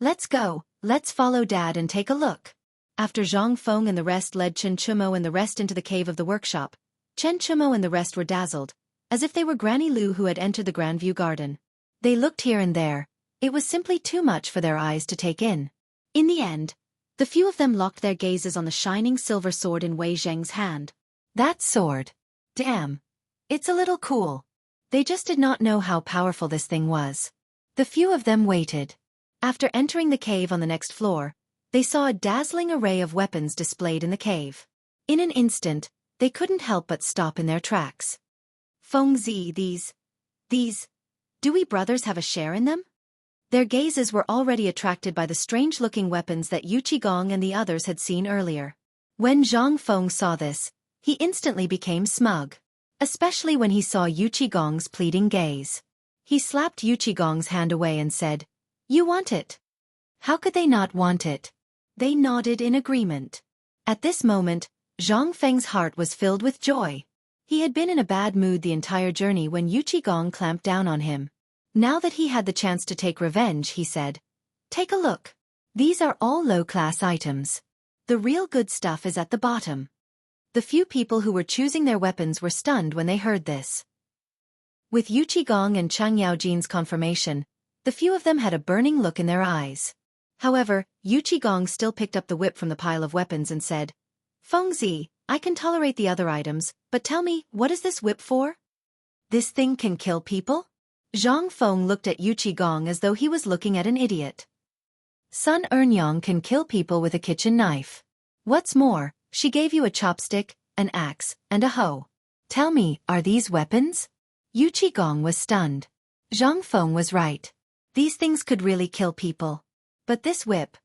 "Let's go, let's follow Dad and take a look." After Zhang Feng and the rest led Chen Chumo and the rest into the cave of the workshop, Chen Chumo and the rest were dazzled, as if they were Granny Lu who had entered the Grandview Garden. They looked here and there. It was simply too much for their eyes to take in. In the end, the few of them locked their gazes on the shining silver sword in Wei Zheng's hand. That sword. Damn. It's a little cool. They just did not know how powerful this thing was. The few of them waited. After entering the cave on the next floor, they saw a dazzling array of weapons displayed in the cave. In an instant, they couldn't help but stop in their tracks. "Fengzi, these, do we brothers have a share in them?" Their gazes were already attracted by the strange-looking weapons that Yu Qigong and the others had seen earlier. When Zhang Feng saw this, he instantly became smug. Especially when he saw Yu Qigong's pleading gaze. He slapped Yu Qigong's hand away and said, "You want it?" How could they not want it? They nodded in agreement. At this moment, Zhang Feng's heart was filled with joy. He had been in a bad mood the entire journey when Yu Qigong clamped down on him. Now that he had the chance to take revenge, he said, "Take a look. These are all low-class items. The real good stuff is at the bottom." The few people who were choosing their weapons were stunned when they heard this. With Yu Qigong and Chang Yaojin's confirmation, the few of them had a burning look in their eyes. However, Yu Qigong still picked up the whip from the pile of weapons and said, Fengzi, I can tolerate the other items, but tell me, what is this whip for? This thing can kill people? Zhang Feng looked at Yu Qigong as though he was looking at an idiot. Sun Ernyang can kill people with a kitchen knife. What's more, she gave you a chopstick, an axe, and a hoe. Tell me, are these weapons? Yu Qigong was stunned. Zhang Feng was right. These things could really kill people. But this whip,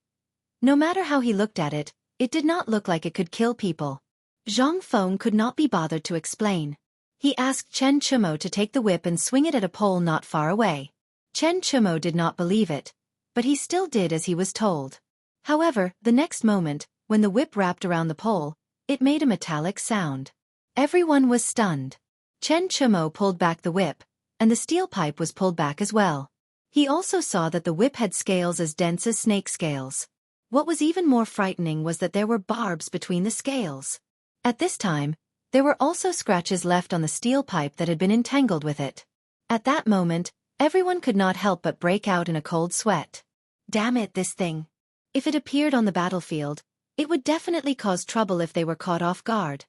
no matter how he looked at it, it did not look like it could kill people. Zhang Feng could not be bothered to explain. He asked Chen Chumo to take the whip and swing it at a pole not far away. Chen Chumo did not believe it, but he still did as he was told. However, the next moment, when the whip wrapped around the pole, it made a metallic sound. Everyone was stunned. Chen Chumo pulled back the whip, and the steel pipe was pulled back as well. He also saw that the whip had scales as dense as snake scales. What was even more frightening was that there were barbs between the scales. At this time, there were also scratches left on the steel pipe that had been entangled with it. At that moment, everyone could not help but break out in a cold sweat. Damn it, this thing. If it appeared on the battlefield, it would definitely cause trouble if they were caught off guard.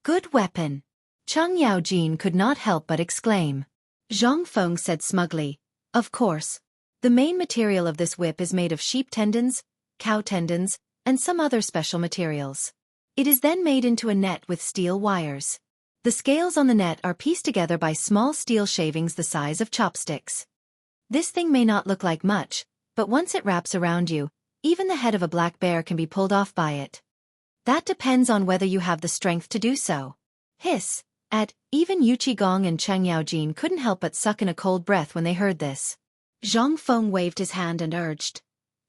Good weapon. Cheng Yaojin could not help but exclaim. Zhang Feng said smugly, of course. The main material of this whip is made of sheep tendons, cow tendons, and some other special materials. It is then made into a net with steel wires. The scales on the net are pieced together by small steel shavings the size of chopsticks. This thing may not look like much, but once it wraps around you, even the head of a black bear can be pulled off by it. That depends on whether you have the strength to do so. Hiss. Even Yu Qigong and Cheng Yaojin couldn't help but suck in a cold breath when they heard this. Zhang Feng waved his hand and urged,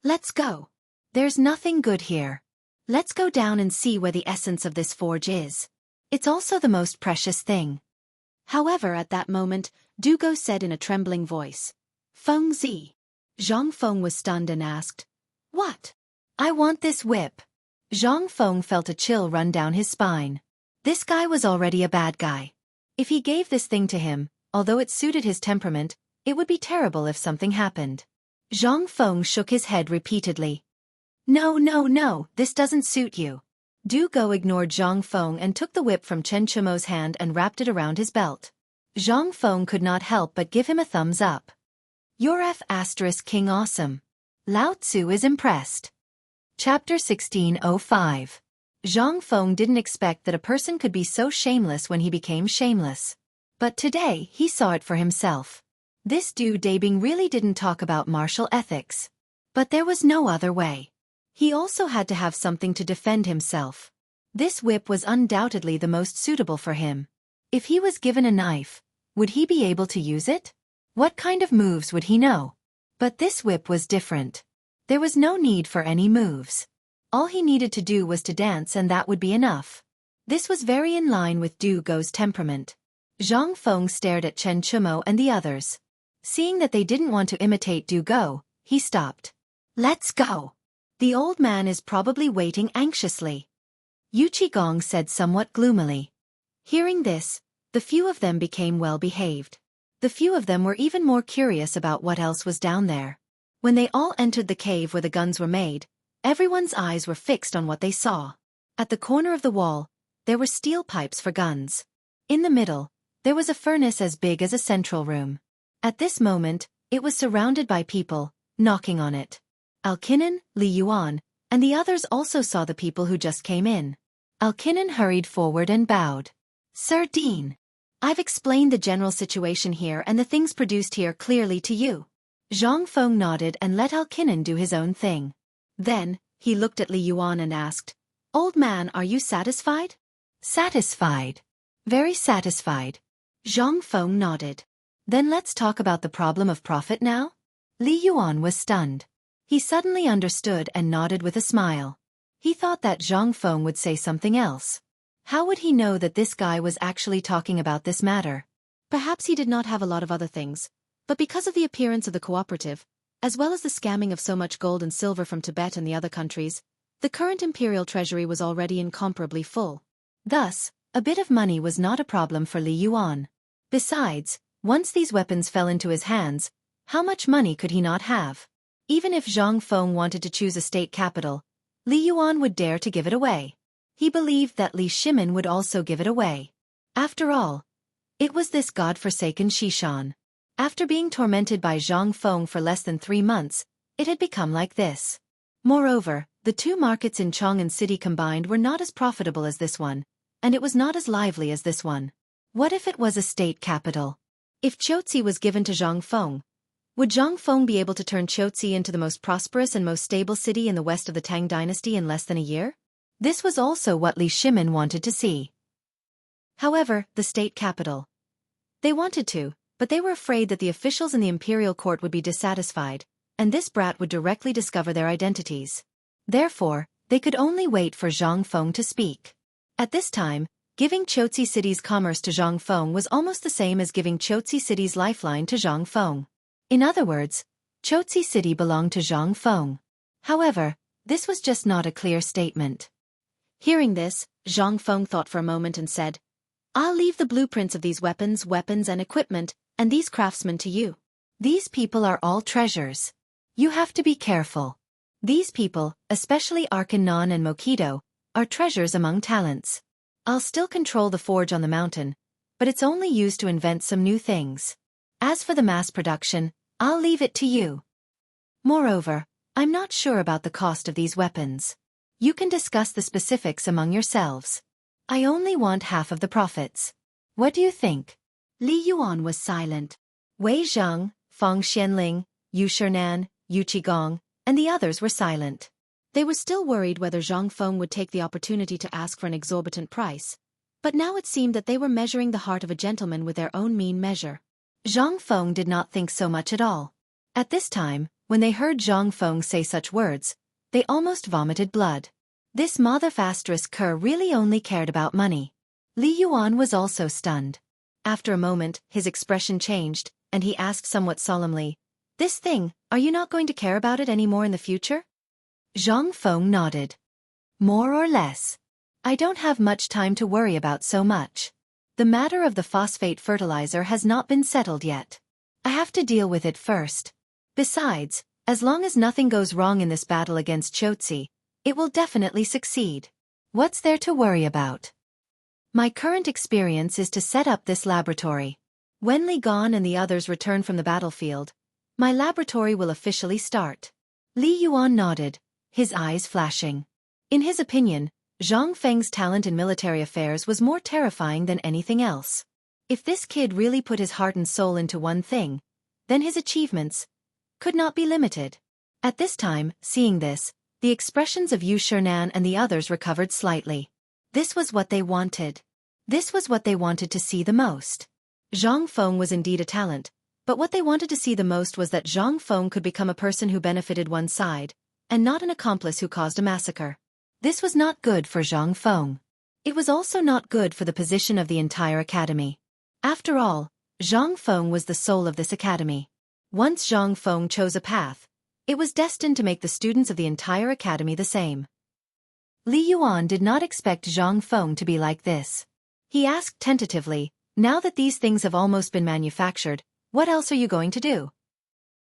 let's go. There's nothing good here. Let's go down and see where the essence of this forge is. It's also the most precious thing. However, at that moment, Dugo said in a trembling voice, Feng Zi. Zhang Feng was stunned and asked, what? I want this whip. Zhang Feng felt a chill run down his spine. This guy was already a bad guy. If he gave this thing to him, although it suited his temperament, it would be terrible if something happened. Zhang Feng shook his head repeatedly. No, this doesn't suit you. Du Go ignored Zhang Feng and took the whip from Chen Chumo's hand and wrapped it around his belt. Zhang Feng could not help but give him a thumbs up. You're King awesome. Lao Tzu is impressed. Chapter 1605. Zhang Feng didn't expect that a person could be so shameless when he became shameless. But today, he saw it for himself. This Du Dabing really didn't talk about martial ethics. But there was no other way. He also had to have something to defend himself. This whip was undoubtedly the most suitable for him. If he was given a knife, would he be able to use it? What kind of moves would he know? But this whip was different. There was no need for any moves. All he needed to do was to dance and that would be enough. This was very in line with Du Go's temperament. Zhang Feng stared at Chen Chumo and the others. Seeing that they didn't want to imitate Du Go, he stopped. Let's go. The old man is probably waiting anxiously. Yu Qigong said somewhat gloomily. Hearing this, the few of them became well behaved. The few of them were even more curious about what else was down there. When they all entered the cave where the guns were made, everyone's eyes were fixed on what they saw. At the corner of the wall, there were steel pipes for guns. In the middle, there was a furnace as big as a central room. At this moment, it was surrounded by people, knocking on it. Alkinen, Li Yuan, and the others also saw the people who just came in. Alkinen hurried forward and bowed. Sir Dean, I've explained the general situation here and the things produced here clearly to you. Zhang Feng nodded and let Alkinen do his own thing. Then, he looked at Li Yuan and asked, Old man, are you satisfied? Satisfied. Very satisfied. Zhang Feng nodded. Then let's talk about the problem of profit now? Li Yuan was stunned. He suddenly understood and nodded with a smile. He thought that Zhang Feng would say something else. How would he know that this guy was actually talking about this matter? Perhaps he did not have a lot of other things, but because of the appearance of the cooperative, as well as the scamming of so much gold and silver from Tibet and the other countries, the current imperial treasury was already incomparably full. Thus, a bit of money was not a problem for Li Yuan. Besides, once these weapons fell into his hands, how much money could he not have? Even if Zhang Feng wanted to choose a state capital, Li Yuan would dare to give it away. He believed that Li Shimin would also give it away. After all, it was this god-forsaken Shishan. After being tormented by Zhang Feng for less than 3 months, it had become like this. Moreover, the two markets in Chang'an City combined were not as profitable as this one, and it was not as lively as this one. What if it was a state capital? If Chotzi was given to Zhang Feng, would Zhang Feng be able to turn Chotzi into the most prosperous and most stable city in the west of the Tang dynasty in less than a year? This was also what Li Shimin wanted to see. However, the state capital. They wanted to, but they were afraid that the officials in the imperial court would be dissatisfied, and this brat would directly discover their identities. Therefore, they could only wait for Zhang Feng to speak. At this time, giving Chotzi City's commerce to Zhang Feng was almost the same as giving Chotzi City's lifeline to Zhang Feng. In other words, Chotzi City belonged to Zhang Feng. However, this was just not a clear statement. Hearing this, Zhang Feng thought for a moment and said, "I'll leave the blueprints of these weapons and equipment, and these craftsmen to you. These people are all treasures. You have to be careful. These people, especially Arkanon and Mokido, are treasures among talents. I'll still control the forge on the mountain, but it's only used to invent some new things. As for the mass production, I'll leave it to you. Moreover, I'm not sure about the cost of these weapons. You can discuss the specifics among yourselves. I only want half of the profits. What do you think?" Li Yuan was silent. Wei Zheng, Fang Xianling, Yu Shernan, Yu Qigong, and the others were silent. They were still worried whether Zhang Feng would take the opportunity to ask for an exorbitant price, but now it seemed that they were measuring the heart of a gentleman with their own mean measure. Zhang Feng did not think so much at all. At this time, when they heard Zhang Feng say such words, they almost vomited blood. This Mother really only cared about money. Li Yuan was also stunned. After a moment, his expression changed, and he asked somewhat solemnly, "This thing, are you not going to care about it any more in the future?" Zhang Feng nodded. "More or less. I don't have much time to worry about so much. The matter of the phosphate fertilizer has not been settled yet. I have to deal with it first. Besides, as long as nothing goes wrong in this battle against Chotzi, it will definitely succeed. What's there to worry about? My current experience is to set up this laboratory. When Li Gan and the others return from the battlefield, my laboratory will officially start." Li Yuan nodded, his eyes flashing. In his opinion, Zhang Feng's talent in military affairs was more terrifying than anything else. If this kid really put his heart and soul into one thing, then his achievements could not be limited. At this time, seeing this, the expressions of Yu Shernan and the others recovered slightly. This was what they wanted. This was what they wanted to see the most. Zhang Feng was indeed a talent, but what they wanted to see the most was that Zhang Feng could become a person who benefited one side, and not an accomplice who caused a massacre. This was not good for Zhang Feng. It was also not good for the position of the entire academy. After all, Zhang Feng was the soul of this academy. Once Zhang Feng chose a path, it was destined to make the students of the entire academy the same. Li Yuan did not expect Zhang Feng to be like this. He asked tentatively, "Now that these things have almost been manufactured, what else are you going to do?"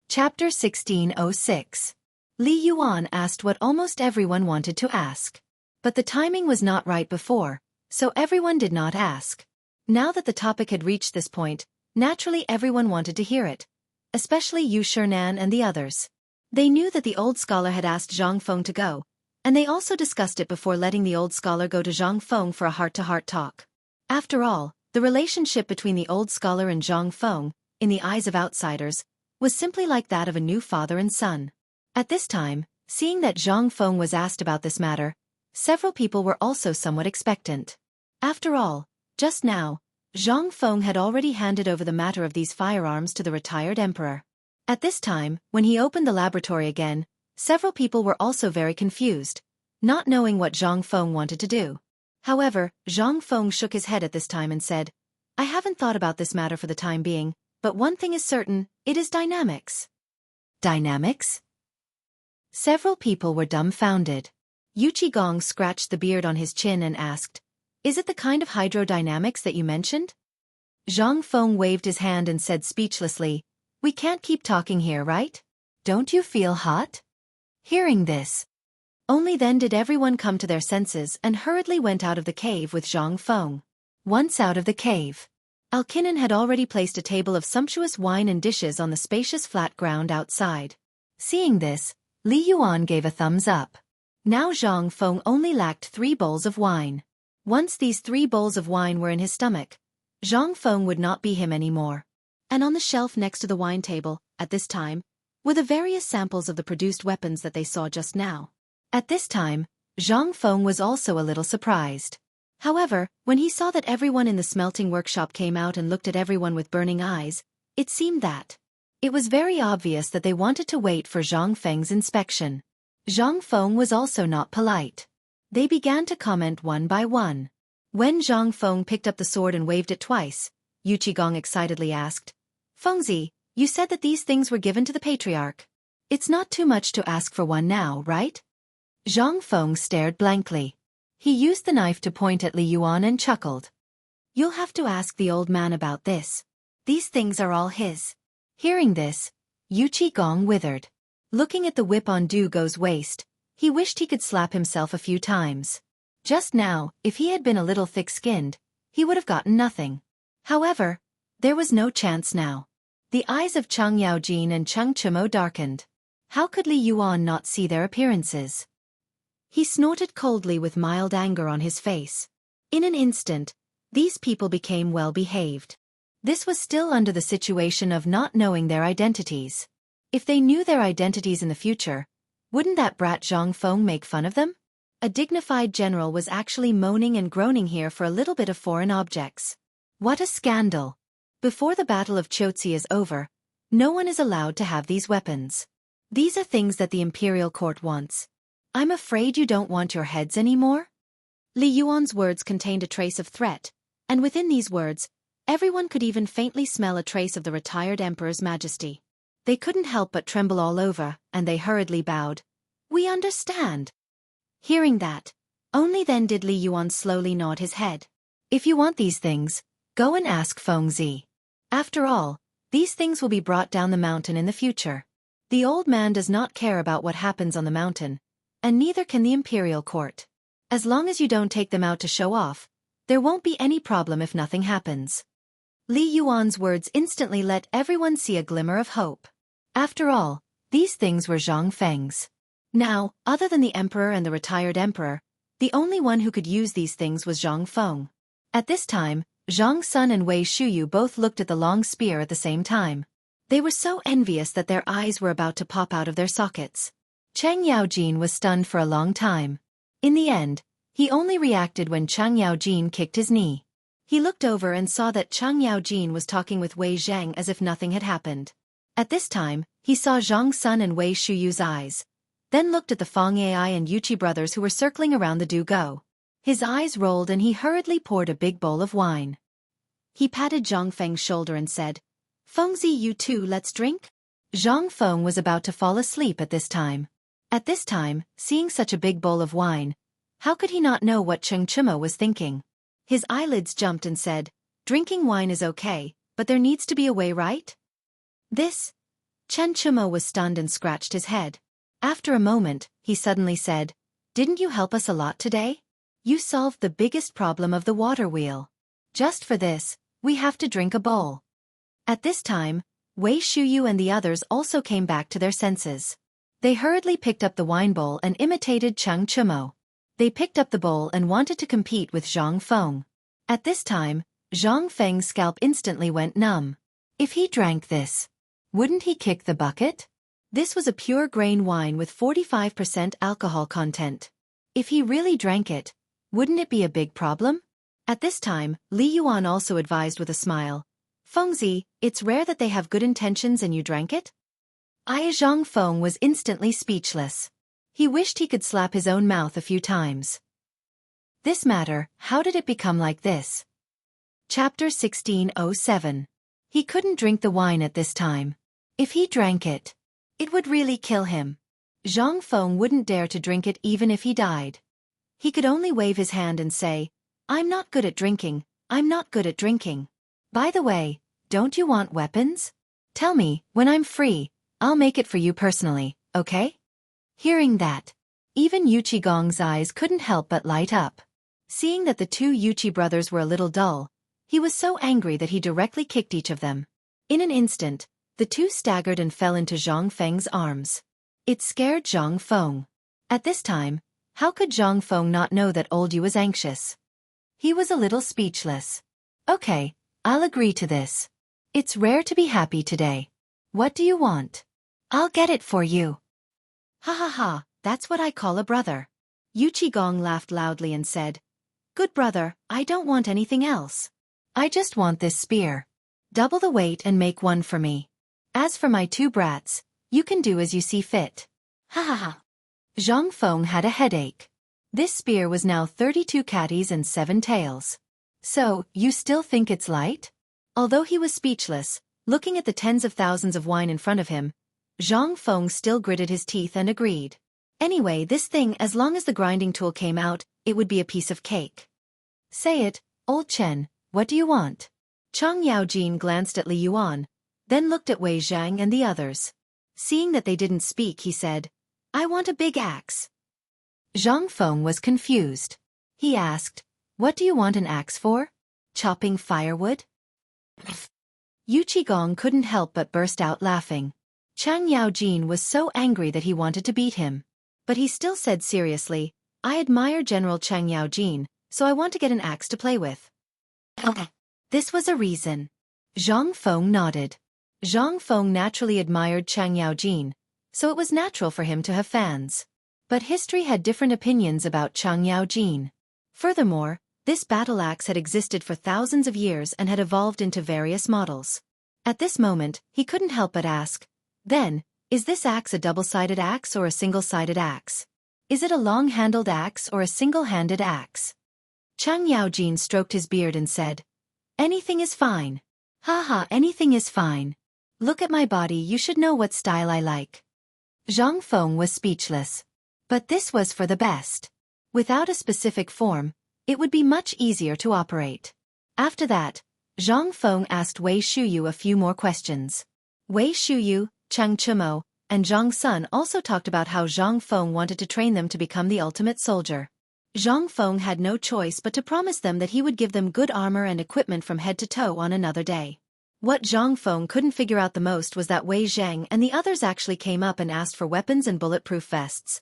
Chapter 1606. Li Yuan asked what almost everyone wanted to ask. But the timing was not right before, so everyone did not ask. Now that the topic had reached this point, naturally everyone wanted to hear it, especially Yu Shernan and the others. They knew that the old scholar had asked Zhang Feng to go, and they also discussed it before letting the old scholar go to Zhang Feng for a heart-to-heart talk. After all, the relationship between the old scholar and Zhang Feng, in the eyes of outsiders, was simply like that of a new father and son. At this time, seeing that Zhang Feng was asked about this matter, several people were also somewhat expectant. After all, just now, Zhang Feng had already handed over the matter of these firearms to the retired emperor. At this time, when he opened the laboratory again, several people were also very confused, not knowing what Zhang Feng wanted to do. However, Zhang Feng shook his head at this time and said, "I haven't thought about this matter for the time being, but one thing is certain, it is dynamics." Dynamics? Several people were dumbfounded. Yu Qigong scratched the beard on his chin and asked, "Is it the kind of hydrodynamics that you mentioned?" Zhang Feng waved his hand and said speechlessly, "We can't keep talking here, right? Don't you feel hot?" Hearing this, Only then did everyone come to their senses and hurriedly went out of the cave with Zhang Feng. Once out of the cave, Alkinen had already placed a table of sumptuous wine and dishes on the spacious flat ground outside. Seeing this, Li Yuan gave a thumbs up. Now Zhang Feng only lacked 3 bowls of wine. Once these 3 bowls of wine were in his stomach, Zhang Feng would not be him anymore. And on the shelf next to the wine table, at this time, were the various samples of the produced weapons that they saw just now. At this time, Zhang Feng was also a little surprised. However, when he saw that everyone in the smelting workshop came out and looked at everyone with burning eyes, it seemed that it was very obvious that they wanted to wait for Zhang Feng's inspection. Zhang Feng was also not polite. They began to comment one by one. When Zhang Feng picked up the sword and waved it twice, Yu Qigong excitedly asked, "Fengzi, you said that these things were given to the patriarch. It's not too much to ask for one now, right?" Zhang Feng stared blankly. He used the knife to point at Li Yuan and chuckled. "You'll have to ask the old man about this. These things are all his." Hearing this, Yu Qigong withered. Looking at the whip on Du Go's waist, he wished he could slap himself a few times. Just now, if he had been a little thick-skinned, he would have gotten nothing. However, there was no chance now. The eyes of Chang Yaojin and Cheng Chumo darkened. How could Li Yuan not see their appearances? He snorted coldly with mild anger on his face. In an instant, these people became well-behaved. This was still under the situation of not knowing their identities. If they knew their identities in the future, wouldn't that brat Zhang Feng make fun of them? A dignified general was actually moaning and groaning here for a little bit of foreign objects. What a scandal! Before the Battle of Chotzi is over, no one is allowed to have these weapons. These are things that the imperial court wants. I'm afraid you don't want your heads anymore? Li Yuan's words contained a trace of threat, and within these words, everyone could even faintly smell a trace of the retired emperor's majesty. They couldn't help but tremble all over, and they hurriedly bowed. "We understand." Hearing that, only then did Li Yuan slowly nod his head. "If you want these things, go and ask Fengzi. After all, these things will be brought down the mountain in the future. The old man does not care about what happens on the mountain, and neither can the imperial court. As long as you don't take them out to show off, there won't be any problem if nothing happens." Li Yuan's words instantly let everyone see a glimmer of hope. After all, these things were Zhang Feng's. Now, other than the emperor and the retired emperor, the only one who could use these things was Zhang Feng. At this time, Zhang Sun and Wei Shuyu both looked at the long spear at the same time. They were so envious that their eyes were about to pop out of their sockets. Cheng Yaojin was stunned for a long time. In the end, he only reacted when Cheng Yaojin kicked his knee. He looked over and saw that Cheng Yaojin was talking with Wei Zhang as if nothing had happened. At this time, he saw Zhang Sun and Wei Shuyu's eyes, then looked at the Feng Ai and Yuchi brothers who were circling around the Du Go. His eyes rolled and he hurriedly poured a big bowl of wine. He patted Zhang Feng's shoulder and said, "Fengzi, you too, let's drink?" Zhang Feng was about to fall asleep at this time. At this time, seeing such a big bowl of wine, how could he not know what Cheng Chumo was thinking? His eyelids jumped and said, "Drinking wine is okay, but there needs to be a way, right?" This? Cheng Chumo was stunned and scratched his head. After a moment, he suddenly said, "Didn't you help us a lot today? You solved the biggest problem of the water wheel. Just for this, we have to drink a bowl." At this time, Wei Shuyu and the others also came back to their senses. They hurriedly picked up the wine bowl and imitated Cheng Chumo. They picked up the bowl and wanted to compete with Zhang Feng. At this time, Zhang Feng's scalp instantly went numb. If he drank this, wouldn't he kick the bucket? This was a pure grain wine with 45% alcohol content. If he really drank it, wouldn't it be a big problem? At this time, Li Yuan also advised with a smile, "Fengzi, it's rare that they have good intentions and you drank it?" Zhang Feng was instantly speechless. He wished he could slap his own mouth a few times. This matter, how did it become like this? Chapter 1607. He couldn't drink the wine at this time. If he drank it, it would really kill him. Zhang Feng wouldn't dare to drink it even if he died. He could only wave his hand and say, "I'm not good at drinking, I'm not good at drinking. By the way, don't you want weapons? Tell me, when I'm free, I'll make it for you personally, okay?" Hearing that, Even Yuchi-gong's eyes couldn't help but light up. Seeing that the two Yuchi brothers were a little dull, he was so angry that he directly kicked each of them. In an instant, the two staggered and fell into Zhang Feng's arms. It scared Zhang Feng. At this time, how could Zhang Feng not know that old Yu was anxious? He was a little speechless. Okay, I'll agree to this. It's rare to be happy today. What do you want? I'll get it for you. Ha ha ha, that's what I call a brother. Yuchi-gong laughed loudly and said, Good brother, I don't want anything else. I just want this spear. Double the weight and make one for me. As for my two brats, you can do as you see fit. Ha ha ha. Zhang Feng had a headache. This spear was now 32 catties and 7 tails. So, you still think it's light? Although he was speechless, looking at the tens of thousands of wine in front of him, Zhang Feng still gritted his teeth and agreed. Anyway, this thing, as long as the grinding tool came out, it would be a piece of cake. Say it, old Chen, what do you want? Chang Yaojin glanced at Li Yuan, then looked at Wei Zhang and the others. Seeing that they didn't speak, he said, I want a big axe. Zhang Feng was confused. He asked, What do you want an axe for? Chopping firewood? Yuchi-gong couldn't help but burst out laughing. Chang Yaojin was so angry that he wanted to beat him. But he still said seriously, I admire General Chang Yaojin, so I want to get an axe to play with. Okay. This was a reason. Zhang Feng nodded. Zhang Feng naturally admired Chang Yaojin, so it was natural for him to have fans. But history had different opinions about Chang Yaojin. Furthermore, this battle axe had existed for thousands of years and had evolved into various models. At this moment, he couldn't help but ask, Then, is this axe a double-sided axe or a single-sided axe? Is it a long-handled axe or a single-handed axe? Chang Yaojin stroked his beard and said, Anything is fine. Ha ha, anything is fine. Look at my body, you should know what style I like. Zhang Feng was speechless. But this was for the best. Without a specific form, it would be much easier to operate. After that, Zhang Feng asked Wei Shuyu a few more questions. Wei Shuyu, Chang Chumo, and Zhang Sun also talked about how Zhang Feng wanted to train them to become the ultimate soldier. Zhang Feng had no choice but to promise them that he would give them good armor and equipment from head to toe on another day. What Zhang Feng couldn't figure out the most was that Wei Zhang and the others actually came up and asked for weapons and bulletproof vests.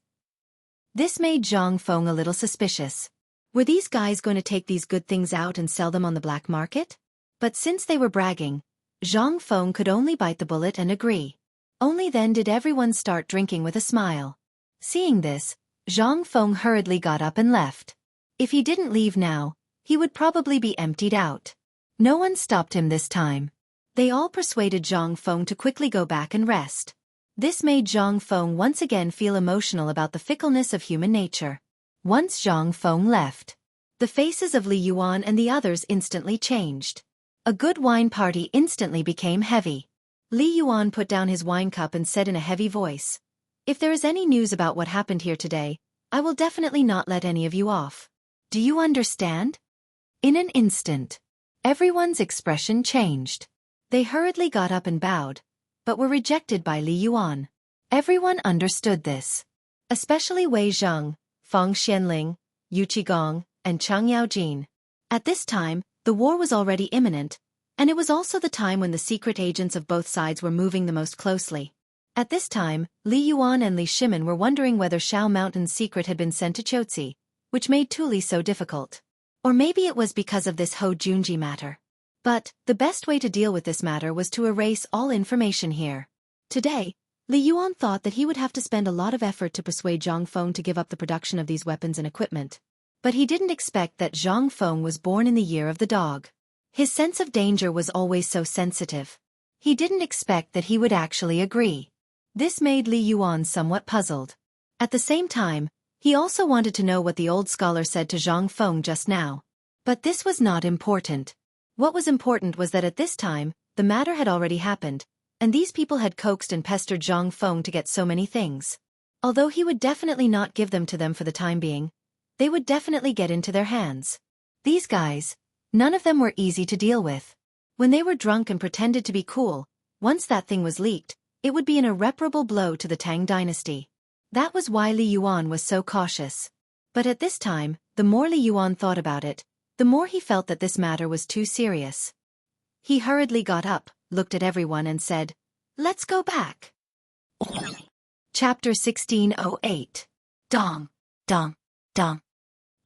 This made Zhang Feng a little suspicious. Were these guys going to take these good things out and sell them on the black market? But since they were bragging, Zhang Feng could only bite the bullet and agree. Only then did everyone start drinking with a smile. Seeing this, Zhang Feng hurriedly got up and left. If he didn't leave now, he would probably be emptied out. No one stopped him this time. They all persuaded Zhang Feng to quickly go back and rest. This made Zhang Feng once again feel emotional about the fickleness of human nature. Once Zhang Feng left, the faces of Li Yuan and the others instantly changed. A good wine party instantly became heavy. Li Yuan put down his wine cup and said in a heavy voice, If there is any news about what happened here today, I will definitely not let any of you off. Do you understand? In an instant, everyone's expression changed. They hurriedly got up and bowed, but were rejected by Li Yuan. Everyone understood this. Especially Wei Zhang, Fang Xianling, Yuchi-gong, and Chang Yaojin. At this time, the war was already imminent, and it was also the time when the secret agents of both sides were moving the most closely. At this time, Li Yuan and Li Shimin were wondering whether Shao Mountain's secret had been sent to Chotzi, which made Tuli so difficult. Or maybe it was because of this Ho Junji matter. But, the best way to deal with this matter was to erase all information here. Today, Li Yuan thought that he would have to spend a lot of effort to persuade Zhang Feng to give up the production of these weapons and equipment. But he didn't expect that Zhang Feng was born in the year of the dog. His sense of danger was always so sensitive. He didn't expect that he would actually agree. This made Li Yuan somewhat puzzled. At the same time, he also wanted to know what the old scholar said to Zhang Feng just now. But this was not important. What was important was that at this time, the matter had already happened, and these people had coaxed and pestered Zhang Feng to get so many things. Although he would definitely not give them to them for the time being, they would definitely get into their hands. These guys, none of them were easy to deal with. When they were drunk and pretended to be cool, once that thing was leaked, it would be an irreparable blow to the Tang dynasty. That was why Li Yuan was so cautious. But at this time, the more Li Yuan thought about it, the more he felt that this matter was too serious. He hurriedly got up, looked at everyone and said, "Let's go back." Chapter 1608. Dong, dong, dong.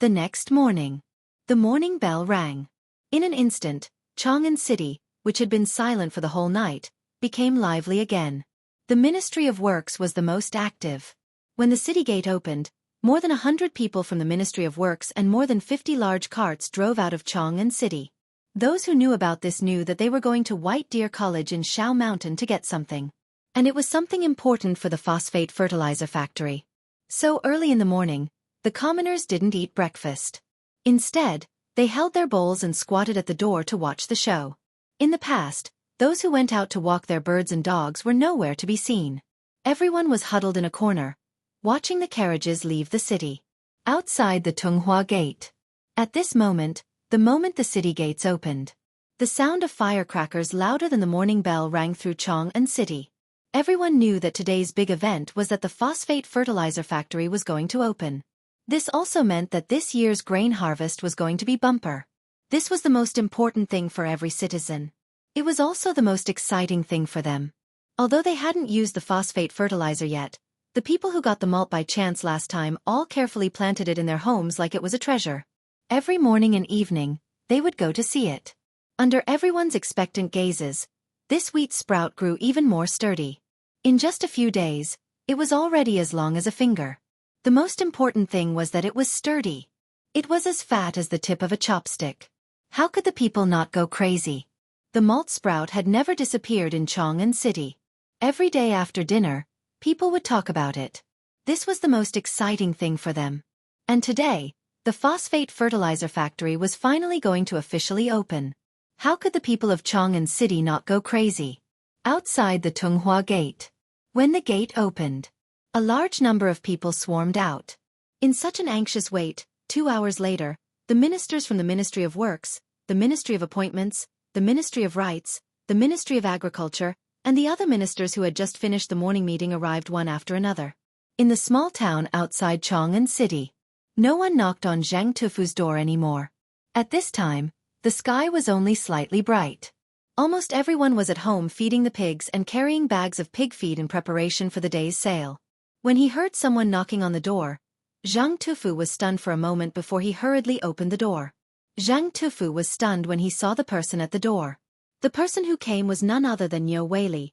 The next morning. The morning bell rang. In an instant, Chang'an City, which had been silent for the whole night, became lively again. The Ministry of Works was the most active. When the city gate opened, more than 100 people from the Ministry of Works and more than 50 large carts drove out of Chang'an City. Those who knew about this knew that they were going to White Deer College in Shao Mountain to get something. And it was something important for the phosphate fertilizer factory. So early in the morning, the commoners didn't eat breakfast. Instead, they held their bowls and squatted at the door to watch the show. In the past, those who went out to walk their birds and dogs were nowhere to be seen. Everyone was huddled in a corner, watching the carriages leave the city. Outside the Tunghua Gate. At this moment the city gates opened, the sound of firecrackers louder than the morning bell rang through Chang'an City. Everyone knew that today's big event was that the phosphate fertilizer factory was going to open. This also meant that this year's grain harvest was going to be bumper. This was the most important thing for every citizen. It was also the most exciting thing for them. Although they hadn't used the phosphate fertilizer yet, the people who got the malt by chance last time all carefully planted it in their homes like it was a treasure. Every morning and evening, they would go to see it. Under everyone's expectant gazes, this wheat sprout grew even more sturdy. In just a few days, it was already as long as a finger. The most important thing was that it was sturdy. It was as fat as the tip of a chopstick. How could the people not go crazy? The malt sprout had never disappeared in Chang'an City. Every day after dinner, people would talk about it. This was the most exciting thing for them. And today, the phosphate fertilizer factory was finally going to officially open. How could the people of Chang'an City not go crazy? Outside the Tunghua Gate. When the gate opened, a large number of people swarmed out. In such an anxious wait, 2 hours later, the ministers from the Ministry of Works, the Ministry of Appointments, the Ministry of Rights, the Ministry of Agriculture, and the other ministers who had just finished the morning meeting arrived one after another. In the small town outside Chang'an City, no one knocked on Zhang Tufu's door anymore. At this time, the sky was only slightly bright. Almost everyone was at home feeding the pigs and carrying bags of pig feed in preparation for the day's sale. When he heard someone knocking on the door, Zhang Tufu was stunned for a moment before he hurriedly opened the door. Zhang Tufu was stunned when he saw the person at the door. The person who came was none other than Niu Weili,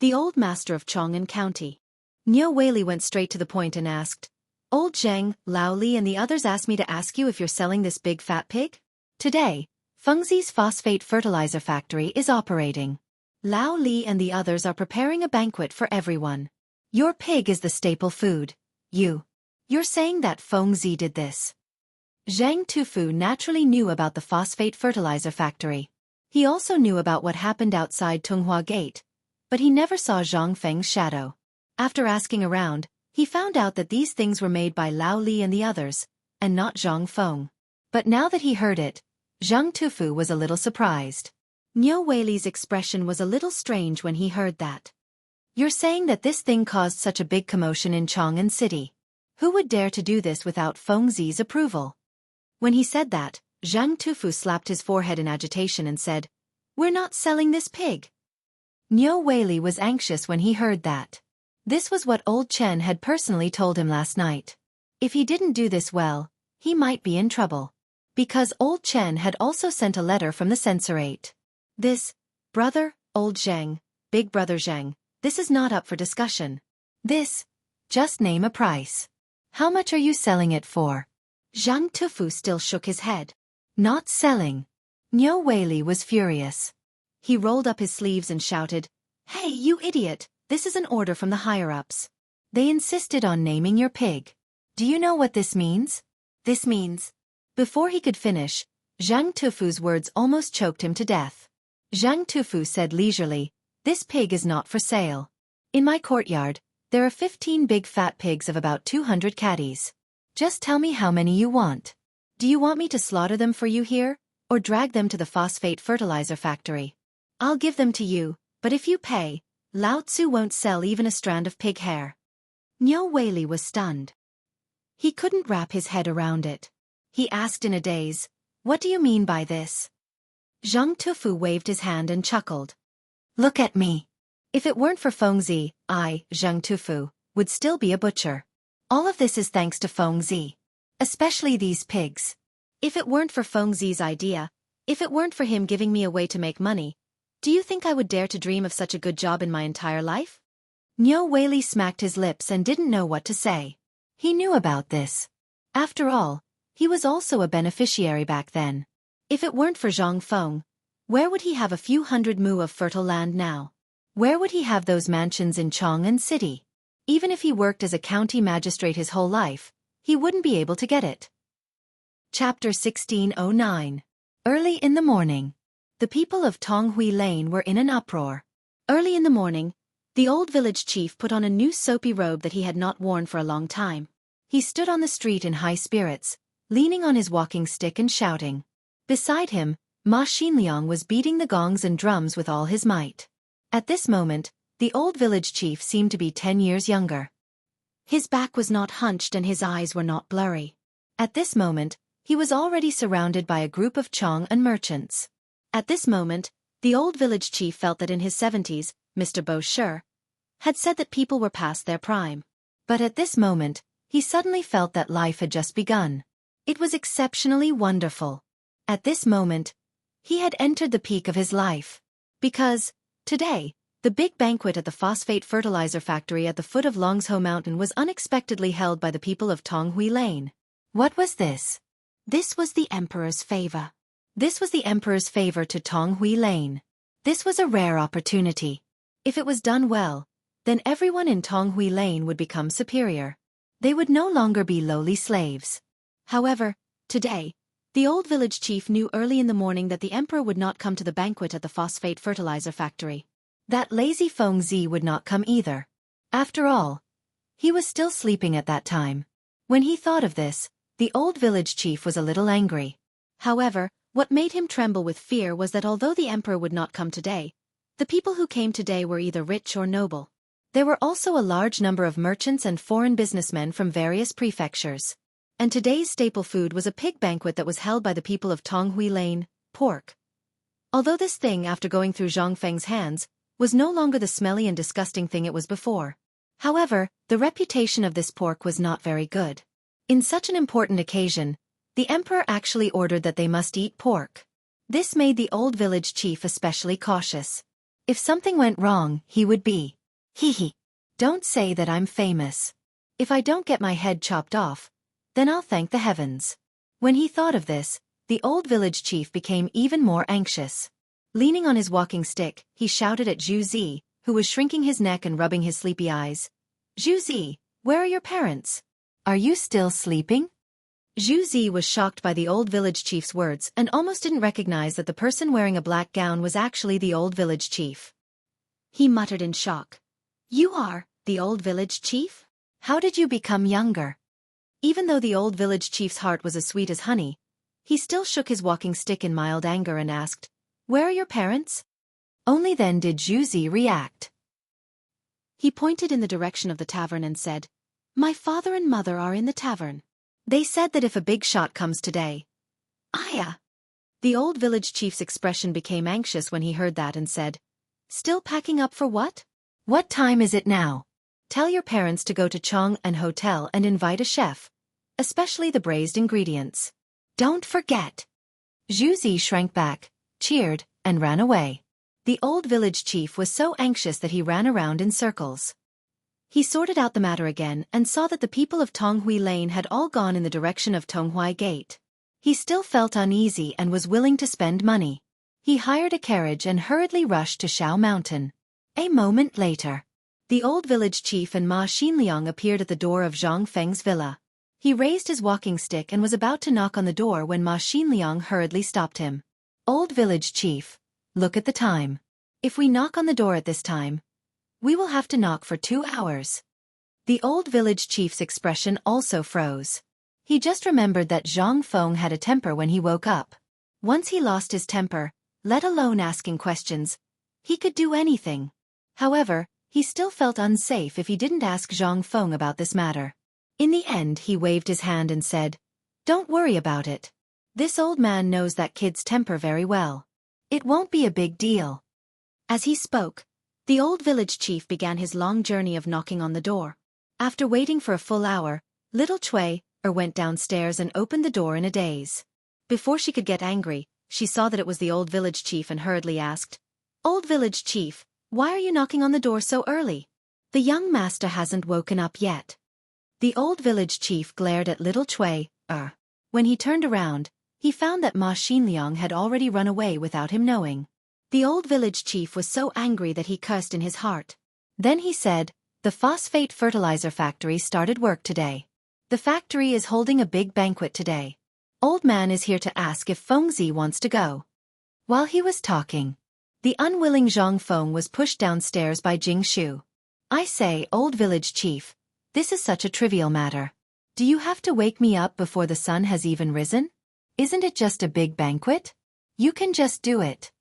the old master of Chang'an County. Niu Weili went straight to the point and asked, "Old Zheng, Lao Li and the others asked me to ask you if you're selling this big fat pig? Today, Fengzi's phosphate fertilizer factory is operating. Lao Li and the others are preparing a banquet for everyone. Your pig is the staple food. You're saying that Fengzi did this?" Zhang Tufu naturally knew about the phosphate fertilizer factory. He also knew about what happened outside Tunghua Gate, but he never saw Zhang Feng's shadow. After asking around, he found out that these things were made by Lao Li and the others, and not Zhang Feng. But now that he heard it, Zhang Tufu was a little surprised. Niu Weili's expression was a little strange when he heard that. "You're saying that this thing caused such a big commotion in Chang'an City. Who would dare to do this without Fengzi's approval?" When he said that, Zhang Tufu slapped his forehead in agitation and said, "We're not selling this pig." Niu Weili was anxious when he heard that. This was what old Chen had personally told him last night. If he didn't do this well, he might be in trouble. Because old Chen had also sent a letter from the censorate. "This, brother, old Zheng, big brother Zheng, this is not up for discussion. Just name a price. How much are you selling it for?" Zhang Tufu still shook his head. "Not selling." Niu Weili was furious. He rolled up his sleeves and shouted, "Hey, you idiot, this is an order from the higher-ups. They insisted on naming your pig. Do you know what this means? This means..." Before he could finish, Zhang Tufu's words almost choked him to death. Zhang Tufu said leisurely, "This pig is not for sale. In my courtyard, there are 15 big fat pigs of about 200 catties. Just tell me how many you want. Do you want me to slaughter them for you here, or drag them to the phosphate fertilizer factory? I'll give them to you, but if you pay, Lao Tzu won't sell even a strand of pig hair." Niu Weili was stunned. He couldn't wrap his head around it. He asked in a daze, "What do you mean by this?" Zhang Tufu waved his hand and chuckled. "Look at me. If it weren't for Fengzi, I, Zhang Tufu, would still be a butcher. All of this is thanks to Fengzi. Especially these pigs. If it weren't for Fengzi's idea, if it weren't for him giving me a way to make money, do you think I would dare to dream of such a good job in my entire life?" Niu Weili smacked his lips and didn't know what to say. He knew about this. After all, he was also a beneficiary back then. If it weren't for Zhang Feng, where would he have a few hundred mu of fertile land now? Where would he have those mansions in Chang'an City? Even if he worked as a county magistrate his whole life, he wouldn't be able to get it. Chapter 1609. Early in the morning. The people of Tonghui Lane were in an uproar. Early in the morning, the old village chief put on a new soapy robe that he had not worn for a long time. He stood on the street in high spirits, leaning on his walking stick and shouting. Beside him, Ma Xinliang was beating the gongs and drums with all his might. At this moment, the old village chief seemed to be 10 years younger. His back was not hunched and his eyes were not blurry. At this moment, he was already surrounded by a group of Chong and merchants. At this moment, the old village chief felt that in his 70s, Mr. Bo Shi had said that people were past their prime. But at this moment, he suddenly felt that life had just begun. It was exceptionally wonderful. At this moment, he had entered the peak of his life. Because, today, the big banquet at the phosphate fertilizer factory at the foot of Longsho Mountain was unexpectedly held by the people of Tonghui Lane. What was this? This was the emperor's favor. This was the emperor's favor to Tonghui Lane. This was a rare opportunity. If it was done well, then everyone in Tonghui Lane would become superior. They would no longer be lowly slaves. However, today, the old village chief knew early in the morning that the emperor would not come to the banquet at the phosphate fertilizer factory. That lazy Fengzi would not come either. After all, he was still sleeping at that time. When he thought of this, the old village chief was a little angry. However, what made him tremble with fear was that although the emperor would not come today, the people who came today were either rich or noble. There were also a large number of merchants and foreign businessmen from various prefectures. And today's staple food was a pig banquet that was held by the people of Tonghui Lane, pork. Although this thing, after going through Zhang Feng's hands, was no longer the smelly and disgusting thing it was before. However, the reputation of this pork was not very good. In such an important occasion, the emperor actually ordered that they must eat pork. This made the old village chief especially cautious. If something went wrong, he would be. Hee. Don't say that I'm famous. If I don't get my head chopped off, then I'll thank the heavens. When he thought of this, the old village chief became even more anxious. Leaning on his walking stick, he shouted at Zhu Zi, who was shrinking his neck and rubbing his sleepy eyes. "Zhu Zi, where are your parents? Are you still sleeping?" Zhu Zi was shocked by the old village chief's words and almost didn't recognize that the person wearing a black gown was actually the old village chief. He muttered in shock. "You are the old village chief? How did you become younger?" Even though the old village chief's heart was as sweet as honey, he still shook his walking stick in mild anger and asked, "Where are your parents?" Only then did Zhu Zi react. He pointed in the direction of the tavern and said, "My father and mother are in the tavern. They said that if a big shot comes today." "Aya!" The old village chief's expression became anxious when he heard that and said, "Still packing up for what? What time is it now? Tell your parents to go to Chang'an Hotel and invite a chef, especially the braised ingredients. Don't forget." Zhu Zi shrank back, cheered, and ran away. The old village chief was so anxious that he ran around in circles. He sorted out the matter again and saw that the people of Tonghui Lane had all gone in the direction of Tonghui Gate. He still felt uneasy and was willing to spend money. He hired a carriage and hurriedly rushed to Shao Mountain. A moment later, the old village chief and Ma Xinliang appeared at the door of Zhang Feng's villa. He raised his walking stick and was about to knock on the door when Ma Xinliang hurriedly stopped him. "Old village chief, look at the time. If we knock on the door at this time, we will have to knock for 2 hours." The old village chief's expression also froze. He just remembered that Zhang Feng had a temper when he woke up. Once he lost his temper, let alone asking questions, he could do anything. However, he still felt unsafe if he didn't ask Zhang Feng about this matter. In the end, he waved his hand and said, "Don't worry about it. This old man knows that kid's temper very well. It won't be a big deal." As he spoke, the old village chief began his long journey of knocking on the door. After waiting for a full hour, little Cui went downstairs and opened the door in a daze. Before she could get angry, she saw that it was the old village chief and hurriedly asked, "Old village chief, why are you knocking on the door so early? The young master hasn't woken up yet." The old village chief glared at little Cui. When he turned around, he found that Ma Xinliang had already run away without him knowing. The old village chief was so angry that he cursed in his heart. Then he said, "The phosphate fertilizer factory started work today. The factory is holding a big banquet today. Old man is here to ask if Fengzi wants to go." While he was talking, the unwilling Zhang Feng was pushed downstairs by Jing Shu. "I say, old village chief, this is such a trivial matter. Do you have to wake me up before the sun has even risen? Isn't it just a big banquet? You can just do it."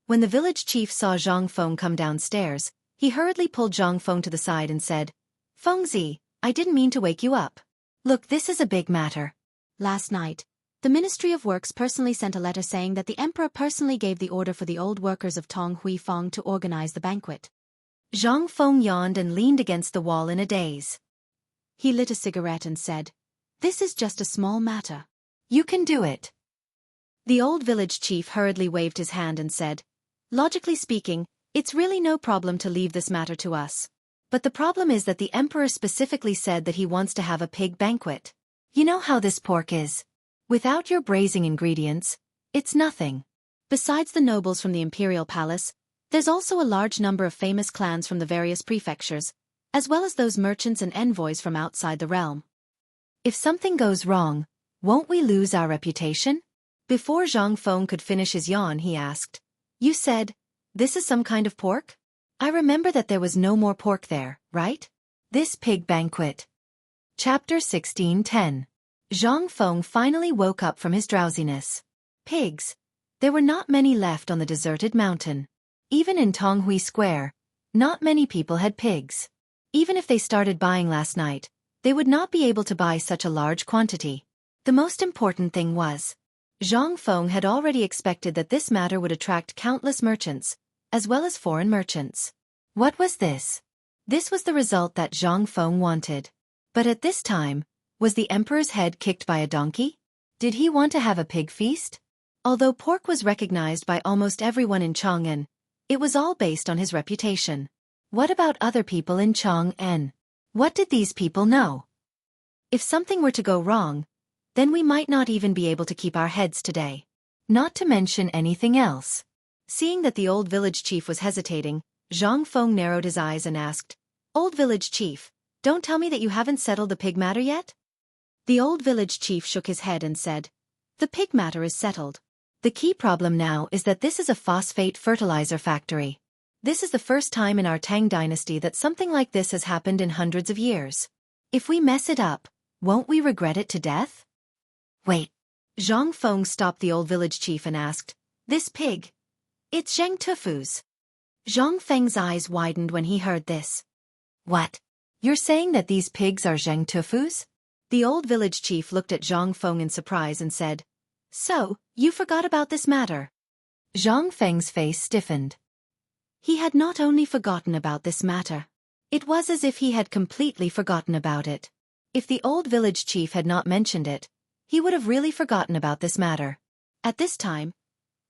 When the village chief saw Zhang Feng come downstairs, he hurriedly pulled Zhang Feng to the side and said, "Fengzi, I didn't mean to wake you up. Look, this is a big matter. Last night, the Ministry of Works personally sent a letter saying that the emperor personally gave the order for the old workers of Tong Hui Fong to organize the banquet." Zhang Feng yawned and leaned against the wall in a daze. He lit a cigarette and said, "This is just a small matter. You can do it." The old village chief hurriedly waved his hand and said, "Logically speaking, it's really no problem to leave this matter to us. But the problem is that the emperor specifically said that he wants to have a pig banquet. You know how this pork is. Without your braising ingredients, it's nothing. Besides the nobles from the imperial palace, there's also a large number of famous clans from the various prefectures, as well as those merchants and envoys from outside the realm. If something goes wrong, won't we lose our reputation?" Before Zhang Feng could finish his yawn, he asked, "You said, this is some kind of pork? I remember that there was no more pork there, right? This pig banquet." Chapter 16:10. Zhang Feng finally woke up from his drowsiness. Pigs. There were not many left on the deserted mountain. Even in Tonghui Square, not many people had pigs. Even if they started buying last night, they would not be able to buy such a large quantity. The most important thing was, Zhang Feng had already expected that this matter would attract countless merchants, as well as foreign merchants. What was this? This was the result that Zhang Feng wanted. But at this time, was the emperor's head kicked by a donkey? Did he want to have a pig feast? Although pork was recognized by almost everyone in Chang'an, it was all based on his reputation. What about other people in Chang'an? What did these people know? If something were to go wrong, then we might not even be able to keep our heads today. Not to mention anything else. Seeing that the old village chief was hesitating, Zhang Feng narrowed his eyes and asked, "Old village chief, don't tell me that you haven't settled the pig matter yet?" The old village chief shook his head and said, "The pig matter is settled. The key problem now is that this is a phosphate fertilizer factory. This is the first time in our Tang dynasty that something like this has happened in hundreds of years. If we mess it up, won't we regret it to death?" Wait. Zhang Feng stopped the old village chief and asked, "This pig? It's Zheng Tufu's." Zhang Feng's eyes widened when he heard this. "What? You're saying that these pigs are Zheng Tufu's?" The old village chief looked at Zhang Feng in surprise and said, "So, you forgot about this matter?" Zhang Feng's face stiffened. He had not only forgotten about this matter. It was as if he had completely forgotten about it. If the old village chief had not mentioned it, he would have really forgotten about this matter. At this time,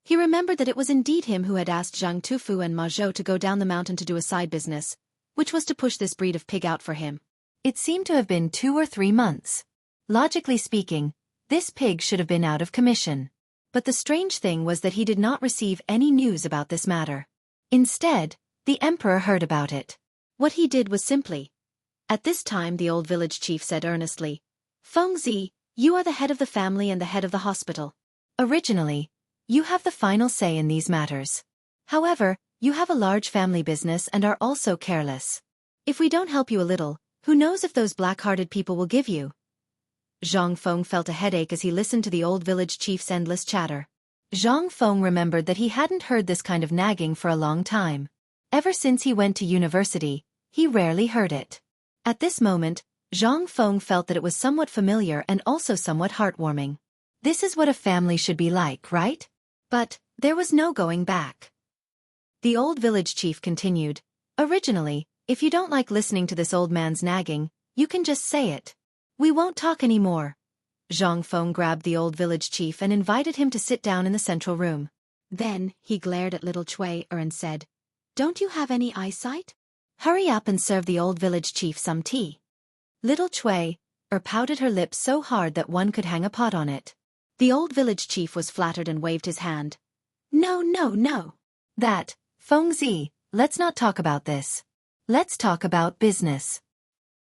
he remembered that it was indeed him who had asked Zhang Tufu and Ma Zhou to go down the mountain to do a side business, which was to push this breed of pig out for him. It seemed to have been 2 or 3 months. Logically speaking, this pig should have been out of commission. But the strange thing was that he did not receive any news about this matter. Instead, the emperor heard about it. What he did was simply. At this time the old village chief said earnestly, "Fengzi, you are the head of the family and the head of the hospital. Originally, you have the final say in these matters. However, you have a large family business and are also careless. If we don't help you a little, who knows if those black-hearted people will give you?" Zhang Feng felt a headache as he listened to the old village chief's endless chatter. Zhang Feng remembered that he hadn't heard this kind of nagging for a long time. Ever since he went to university, He rarely heard it. At this moment, Zhang Feng felt that it was somewhat familiar and also somewhat heartwarming. This is what a family should be like, right? But there was no going back. The old village chief continued, "Originally, if you don't like listening to this old man's nagging, you can just say it. We won't talk anymore." Zhang Feng grabbed the old village chief and invited him to sit down in the central room. Then, he glared at little Cui and said, "Don't you have any eyesight? Hurry up and serve the old village chief some tea." Little Cui pouted her lips so hard that one could hang a pot on it. The old village chief was flattered and waved his hand. "No, no, no. That, Feng Zi, let's not talk about this. Let's talk about business."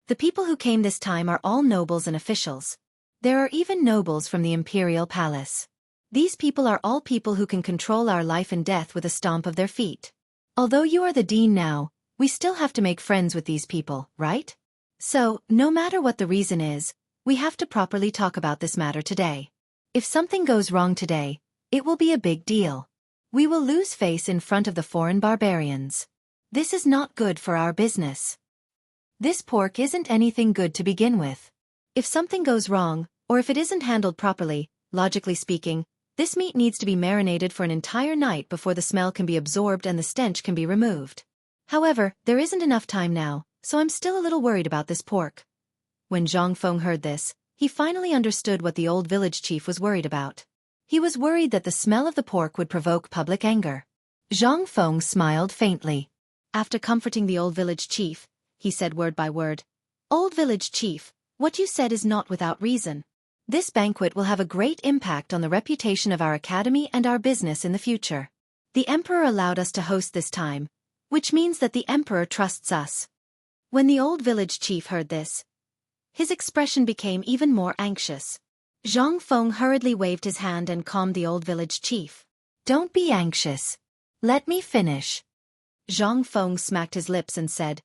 The people who came this time are all nobles and officials. There are even nobles from the imperial palace. These people are all people who can control our life and death with a stomp of their feet. Although you are the dean now, we still have to make friends with these people, right? So, no matter what the reason is, we have to properly talk about this matter today. If something goes wrong today, it will be a big deal. We will lose face in front of the foreign barbarians. This is not good for our business. This pork isn't anything good to begin with. If something goes wrong, or if it isn't handled properly, logically speaking, this meat needs to be marinated for an entire night before the smell can be absorbed and the stench can be removed. However, there isn't enough time now, so I'm still a little worried about this pork. When Zhang Feng heard this, he finally understood what the old village chief was worried about. He was worried that the smell of the pork would provoke public anger. Zhang Feng smiled faintly. After comforting the old village chief, he said word by word, "Old village chief, what you said is not without reason. This banquet will have a great impact on the reputation of our academy and our business in the future. The emperor allowed us to host this time, which means that the emperor trusts us." When the old village chief heard this, his expression became even more anxious. Zhang Feng hurriedly waved his hand and calmed the old village chief. "Don't be anxious. Let me finish." Zhang Feng smacked his lips and said,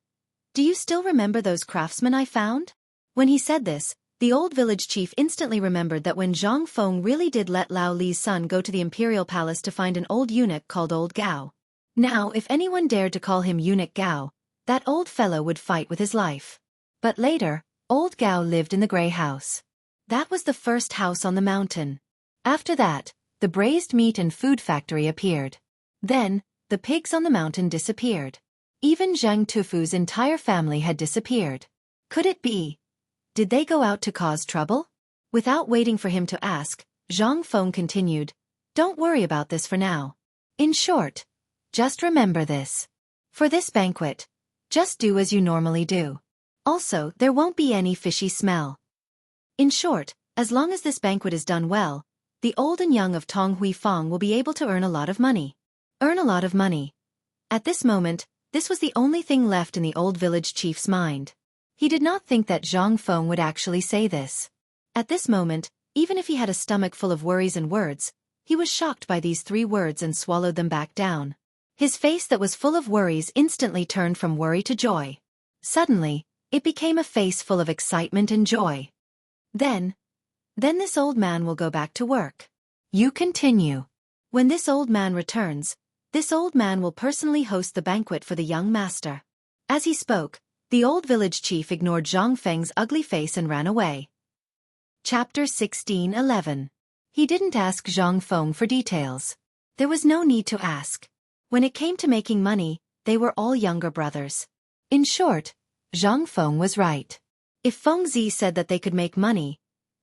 "Do you still remember those craftsmen I found?" When he said this, the old village chief instantly remembered that when Zhang Feng really did let Lao Li's son go to the imperial palace to find an old eunuch called Old Gao. Now, if anyone dared to call him Eunuch Gao, that old fellow would fight with his life. But later, Old Gao lived in the Grey House. That was the first house on the mountain. After that, the braised meat and food factory appeared. Then, the pigs on the mountain disappeared. Even Zhang Tufu's entire family had disappeared. Could it be? Did they go out to cause trouble? Without waiting for him to ask, Zhang Feng continued, "Don't worry about this for now. In short, just remember this. For this banquet, just do as you normally do. Also, there won't be any fishy smell. In short, as long as this banquet is done well, the old and young of Tong Hui Fong will be able to earn a lot of money." Earn a lot of money. At this moment, this was the only thing left in the old village chief's mind. He did not think that Zhang Feng would actually say this. At this moment, even if he had a stomach full of worries and words, he was shocked by these 3 words and swallowed them back down. His face that was full of worries instantly turned from worry to joy. Suddenly, it became a face full of excitement and joy. Then this old man will go back to work. You continue. When this old man returns, this old man will personally host the banquet for the young master. As he spoke, the old village chief ignored Zhang Feng's ugly face and ran away. Chapter 16:11. He didn't ask Zhang Feng for details. There was no need to ask. When it came to making money, they were all younger brothers. In short, Zhang Feng was right. If Feng Zi said that they could make money,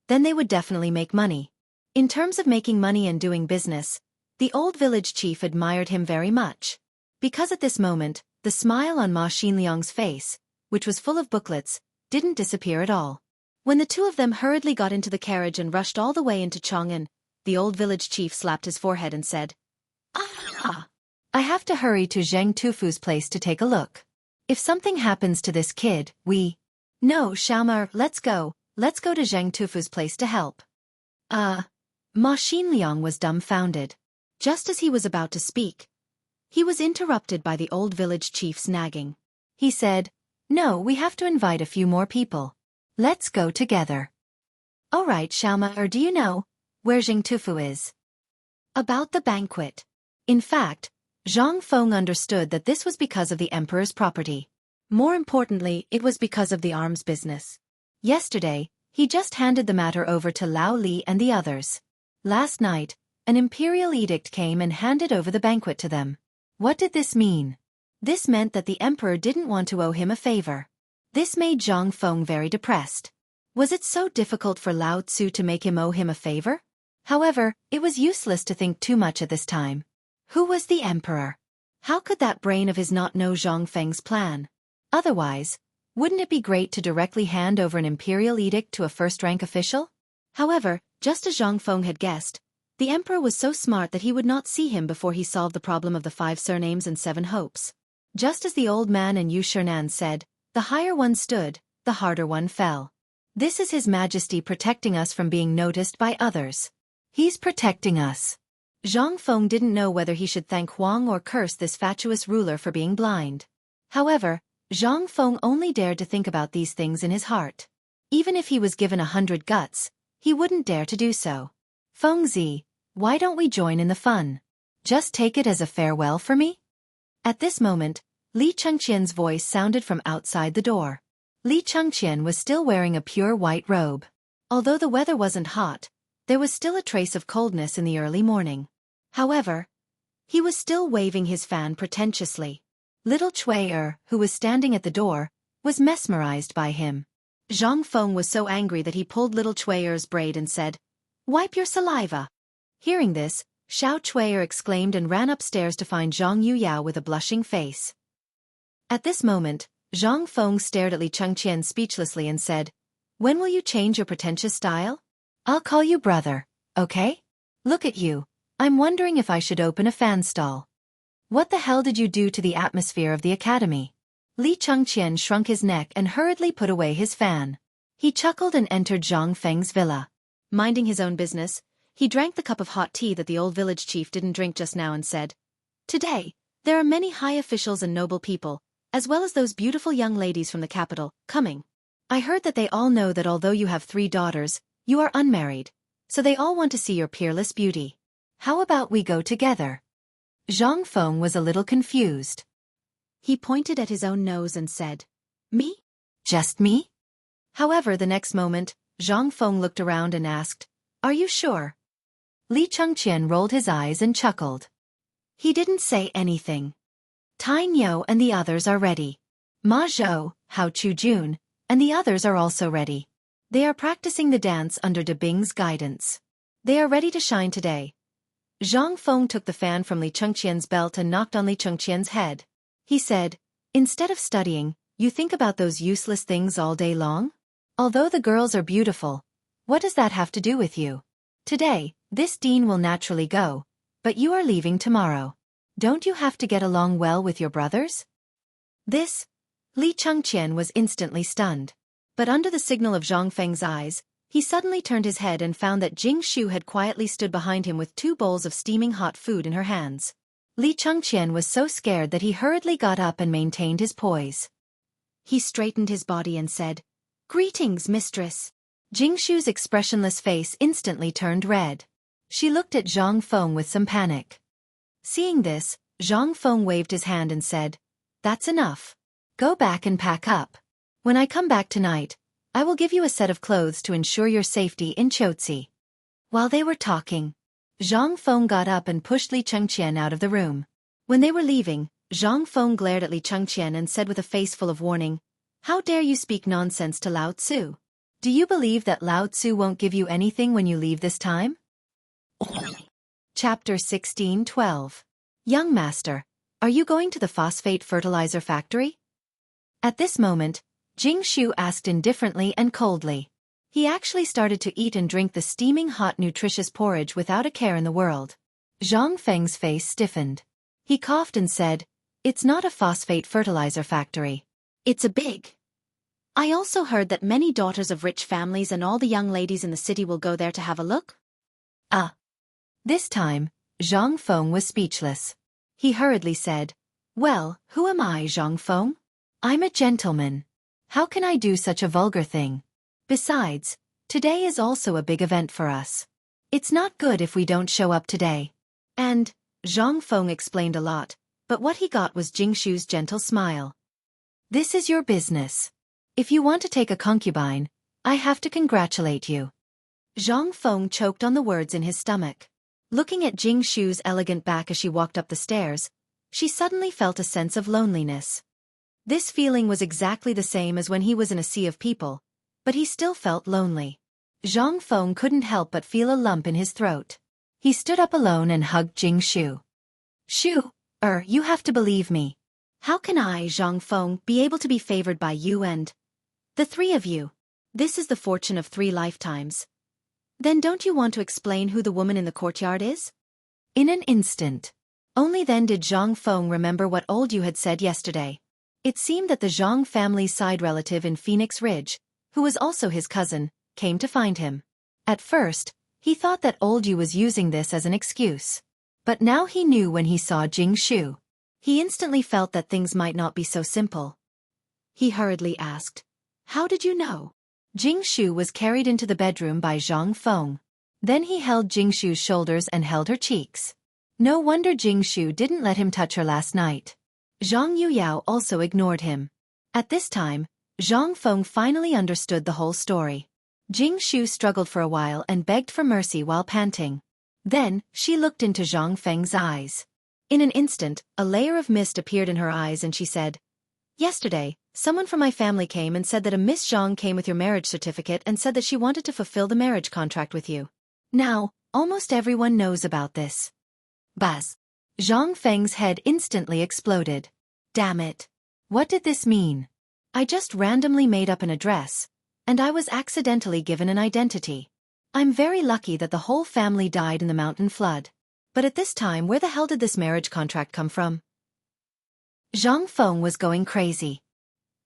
then they would definitely make money. In terms of making money and doing business, the old village chief admired him very much. Because at this moment, the smile on Ma Xinliang's face, which was full of booklets, didn't disappear at all. When the two of them hurriedly got into the carriage and rushed all the way into Chang'an, the old village chief slapped his forehead and said, "Ah! I have to hurry to Zheng Tufu's place to take a look. If something happens to this kid, No, Xiaomar, let's go to Zheng Tufu's place to help." Ma Xinliang was dumbfounded. Just as he was about to speak, he was interrupted by the old village chief's nagging. He said, "No, we have to invite a few more people. Let's go together." "All right, Xiaomar, do you know where Zheng Tufu is?" About the banquet. In fact, Zhang Feng understood that this was because of the emperor's property. More importantly, it was because of the arms business. Yesterday, he just handed the matter over to Lao Li and the others. Last night, an imperial edict came and handed over the banquet to them. What did this mean? This meant that the emperor didn't want to owe him a favor. This made Zhang Feng very depressed. Was it so difficult for Lao Tzu to make him owe him a favor? However, it was useless to think too much at this time. Who was the emperor? How could that brain of his not know Zhang Feng's plan? Otherwise, wouldn't it be great to directly hand over an imperial edict to a first-rank official? However, just as Zhang Feng had guessed, the emperor was so smart that he would not see him before he solved the problem of the 5 surnames and 7 hopes. Just as the old man and Yu Shernan said, the higher one stood, the harder one fell. This is His Majesty protecting us from being noticed by others. He's protecting us. Zhang Feng didn't know whether he should thank Huang or curse this fatuous ruler for being blind. However, Zhang Feng only dared to think about these things in his heart. Even if he was given 100 guts, he wouldn't dare to do so. Fengzi, why don't we join in the fun? Just take it as a farewell for me? At this moment, Li Chengqian's voice sounded from outside the door. Li Chengqian was still wearing a pure white robe. Although the weather wasn't hot, there was still a trace of coldness in the early morning. However, he was still waving his fan pretentiously. Little Cui, who was standing at the door, was mesmerized by him. Zhang Feng was so angry that he pulled little Cui's braid and said, "Wipe your saliva." Hearing this, Xiao Cui exclaimed and ran upstairs to find Zhang Yuyao with a blushing face. At this moment, Zhang Feng stared at Li Chengqian speechlessly and said, "When will you change your pretentious style? I'll call you brother, okay? Look at you. I'm wondering if I should open a fan stall. What the hell did you do to the atmosphere of the academy?" Li Chengqian shrunk his neck and hurriedly put away his fan. He chuckled and entered Zhang Feng's villa. Minding his own business, he drank the cup of hot tea that the old village chief didn't drink just now and said, "Today, there are many high officials and noble people, as well as those beautiful young ladies from the capital, coming. I heard that they all know that although you have 3 daughters, you are unmarried, so they all want to see your peerless beauty. How about we go together?" Zhang Feng was a little confused. He pointed at his own nose and said, "Me? Just me?" However, the next moment, Zhang Feng looked around and asked, "Are you sure?" Li Chengqian rolled his eyes and chuckled. He didn't say anything. Tai Niu and the others are ready. Ma Zhou, Hao Chujun, and the others are also ready. They are practicing the dance under De Bing's guidance. They are ready to shine today. Zhang Feng took the fan from Li Chengqian's belt and knocked on Li Chengqian's head. He said, "Instead of studying, you think about those useless things all day long? Although the girls are beautiful, what does that have to do with you? Today, this dean will naturally go, but you are leaving tomorrow. Don't you have to get along well with your brothers?" This, Li Chengqian was instantly stunned. But under the signal of Zhang Feng's eyes, he suddenly turned his head and found that Jing Shu had quietly stood behind him with 2 bowls of steaming hot food in her hands. Li Chengqian was so scared that he hurriedly got up and maintained his poise. He straightened his body and said, "Greetings, mistress." Jing Shu's expressionless face instantly turned red. She looked at Zhang Feng with some panic. Seeing this, Zhang Feng waved his hand and said, "That's enough. Go back and pack up. When I come back tonight, I will give you a set of clothes to ensure your safety in Chotzi." While they were talking, Zhang Feng got up and pushed Li Chengqian out of the room. When they were leaving, Zhang Feng glared at Li Chengqian and said with a face full of warning, "How dare you speak nonsense to Lao Tzu? Do you believe that Lao Tzu won't give you anything when you leave this time?" Chapter 16:12. Young Master, are you going to the phosphate fertilizer factory? At this moment, Jing Shu asked indifferently and coldly. He actually started to eat and drink the steaming hot nutritious porridge without a care in the world. Zhang Feng's face stiffened. He coughed and said, "It's not a phosphate fertilizer factory. It's a big. I also heard that many daughters of rich families and all the young ladies in the city will go there to have a look." This time, Zhang Feng was speechless. He hurriedly said, "Well, who am I, Zhang Feng? I'm a gentleman. How can I do such a vulgar thing? Besides, today is also a big event for us. It's not good if we don't show up today." And, Zhang Feng explained a lot, but what he got was Jing Shu's gentle smile. This is your business. If you want to take a concubine, I have to congratulate you. Zhang Feng choked on the words in his stomach. Looking at Jing Shu's elegant back as she walked up the stairs, she suddenly felt a sense of loneliness. This feeling was exactly the same as when he was in a sea of people, but he still felt lonely. Zhang Feng couldn't help but feel a lump in his throat. He stood up alone and hugged Jing Shu. Shu, you have to believe me. How can I, Zhang Feng, be able to be favored by you and the three of you? This is the fortune of 3 lifetimes. Then don't you want to explain who the woman in the courtyard is? In an instant. Only then did Zhang Feng remember what old Yu had said yesterday. It seemed that the Zhang family's side relative in Phoenix Ridge, who was also his cousin, came to find him. At first, he thought that old Yu was using this as an excuse. But now he knew when he saw Jing Shu. He instantly felt that things might not be so simple. He hurriedly asked, "How did you know?" Jing Shu was carried into the bedroom by Zhang Feng. Then he held Jing Shu's shoulders and held her cheeks. No wonder Jing Shu didn't let him touch her last night. Zhang Yuyao also ignored him. At this time, Zhang Feng finally understood the whole story. Jing Shu struggled for a while and begged for mercy while panting. Then, she looked into Zhang Feng's eyes. In an instant, a layer of mist appeared in her eyes and she said, "Yesterday, someone from my family came and said that a Miss Zhang came with your marriage certificate and said that she wanted to fulfill the marriage contract with you. Now, almost everyone knows about this." Buzz. Zhang Feng's head instantly exploded. Damn it. What did this mean? I just randomly made up an address, and I was accidentally given an identity. I'm very lucky that the whole family died in the mountain flood. But at this time, where the hell did this marriage contract come from? Zhang Feng was going crazy.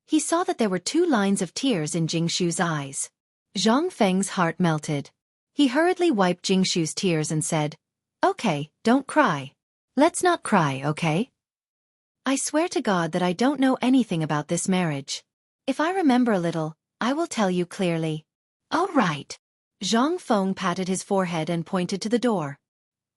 He saw that there were 2 lines of tears in Jing Shu's eyes. Zhang Feng's heart melted. He hurriedly wiped Jing Shu's tears and said, "Okay, don't cry. Let's not cry, okay? I swear to God that I don't know anything about this marriage. If I remember a little, I will tell you clearly." "All right." Zhang Feng patted his forehead and pointed to the door.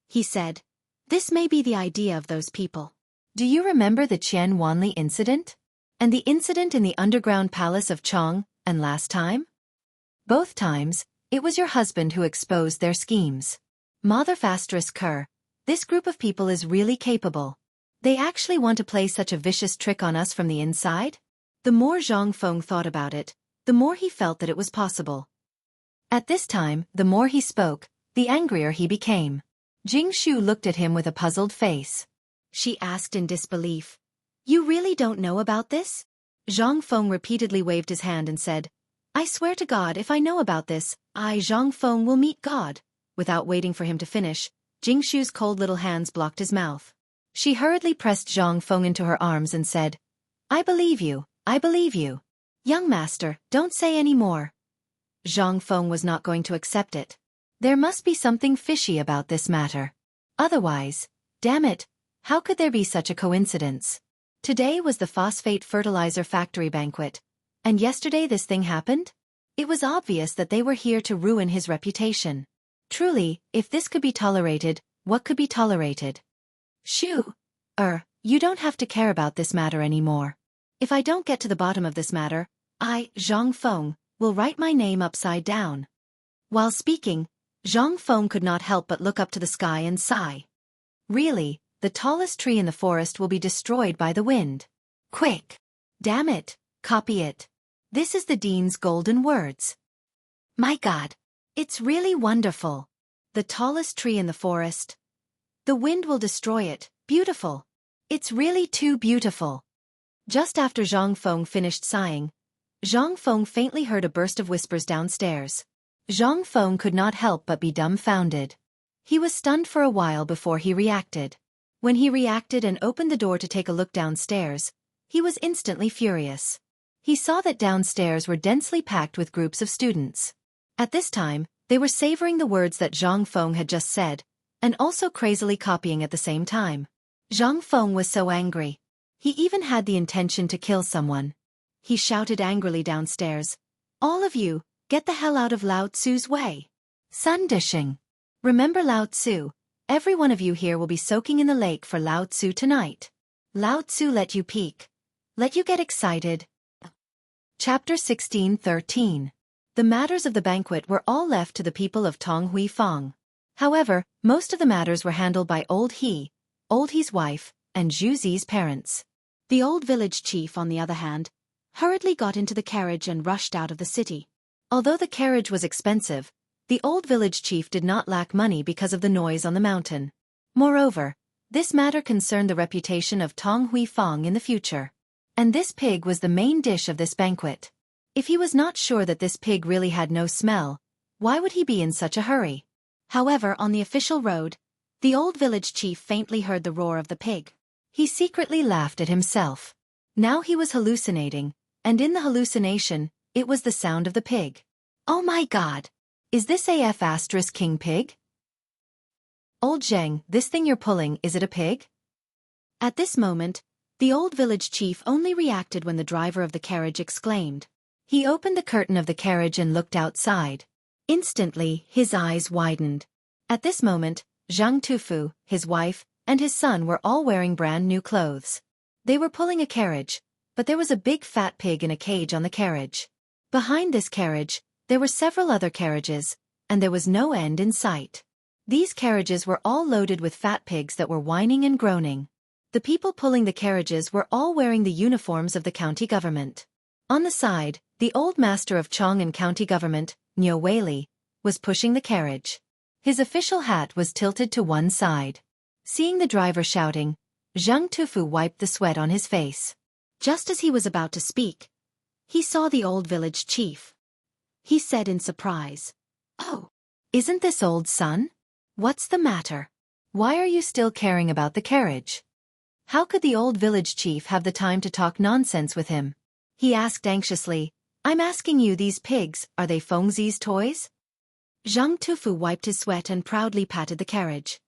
He said, "This may be the idea of those people. Do you remember the Qian Wanli incident? And the incident in the underground palace of Chong, and last time? Both times, it was your husband who exposed their schemes. Mother Fastress Kerr, this group of people is really capable. They actually want to play such a vicious trick on us from the inside?" The more Zhang Feng thought about it, the more he felt that it was possible. At this time, the more he spoke, the angrier he became. Jing Shu looked at him with a puzzled face. She asked in disbelief, "You really don't know about this?" Zhang Feng repeatedly waved his hand and said, "I swear to God if I know about this, I, Zhang Feng, will meet God." Without waiting for him to finish, Jing Shu's cold little hands blocked his mouth. She hurriedly pressed Zhang Feng into her arms and said, "I believe you, I believe you. Young master, don't say any more." Zhang Feng was not going to accept it. There must be something fishy about this matter. Otherwise, damn it, how could there be such a coincidence? Today was the phosphate fertilizer factory banquet, and yesterday this thing happened? It was obvious that they were here to ruin his reputation. Truly, if this could be tolerated, what could be tolerated? Shu, you don't have to care about this matter anymore. If I don't get to the bottom of this matter, I, Zhang Feng, will write my name upside down. While speaking, Zhang Feng could not help but look up to the sky and sigh. Really, the tallest tree in the forest will be destroyed by the wind. Quick! Damn it, copy it. This is the Dean's golden words. My God! It's really wonderful. The tallest tree in the forest. The wind will destroy it. Beautiful. It's really too beautiful. Just after Zhang Feng finished sighing, Zhang Feng faintly heard a burst of whispers downstairs. Zhang Feng could not help but be dumbfounded. He was stunned for a while before he reacted. When he reacted and opened the door to take a look downstairs, he was instantly furious. He saw that downstairs were densely packed with groups of students. At this time, they were savoring the words that Zhang Feng had just said, and also crazily copying at the same time. Zhang Feng was so angry. He even had the intention to kill someone. He shouted angrily downstairs, "All of you, get the hell out of Lao Tzu's way. Sun dishing. Remember Lao Tzu, every one of you here will be soaking in the lake for Lao Tzu tonight. Lao Tzu let you peek. let you get excited. Chapter 16:13. The matters of the banquet were all left to the people of Tong Hui Fong. However, most of the matters were handled by Old He's wife, and Zhu Zi's parents. The old village chief, on the other hand, hurriedly got into the carriage and rushed out of the city. Although the carriage was expensive, the old village chief did not lack money because of the noise on the mountain. Moreover, this matter concerned the reputation of Tong Hui Fong in the future. And this pig was the main dish of this banquet. If he was not sure that this pig really had no smell, why would he be in such a hurry? However, on the official road, the old village chief faintly heard the roar of the pig. He secretly laughed at himself. Now he was hallucinating, and in the hallucination, it was the sound of the pig. Oh my God! Is this AF** King Pig? Old Zheng, this thing you're pulling, is it a pig? At this moment, the old village chief only reacted when the driver of the carriage exclaimed. He opened the curtain of the carriage and looked outside. Instantly, his eyes widened. At this moment, Zhang Tufu, his wife, and his son were all wearing brand new clothes. They were pulling a carriage, but there was a big fat pig in a cage on the carriage. Behind this carriage, there were several other carriages, and there was no end in sight. These carriages were all loaded with fat pigs that were whining and groaning. The people pulling the carriages were all wearing the uniforms of the county government. On the side, the old master of Chong'an County Government, Niu Weili, was pushing the carriage. His official hat was tilted to one side. Seeing the driver shouting, Zhang Tufu wiped the sweat on his face. Just as he was about to speak, he saw the old village chief. He said in surprise, "Oh, isn't this old son? What's the matter? Why are you still caring about the carriage?" How could the old village chief have the time to talk nonsense with him? He asked anxiously, "I'm asking you, these pigs, are they Fengzi's toys?" Zhang Tufu wiped his sweat and proudly patted the carriage.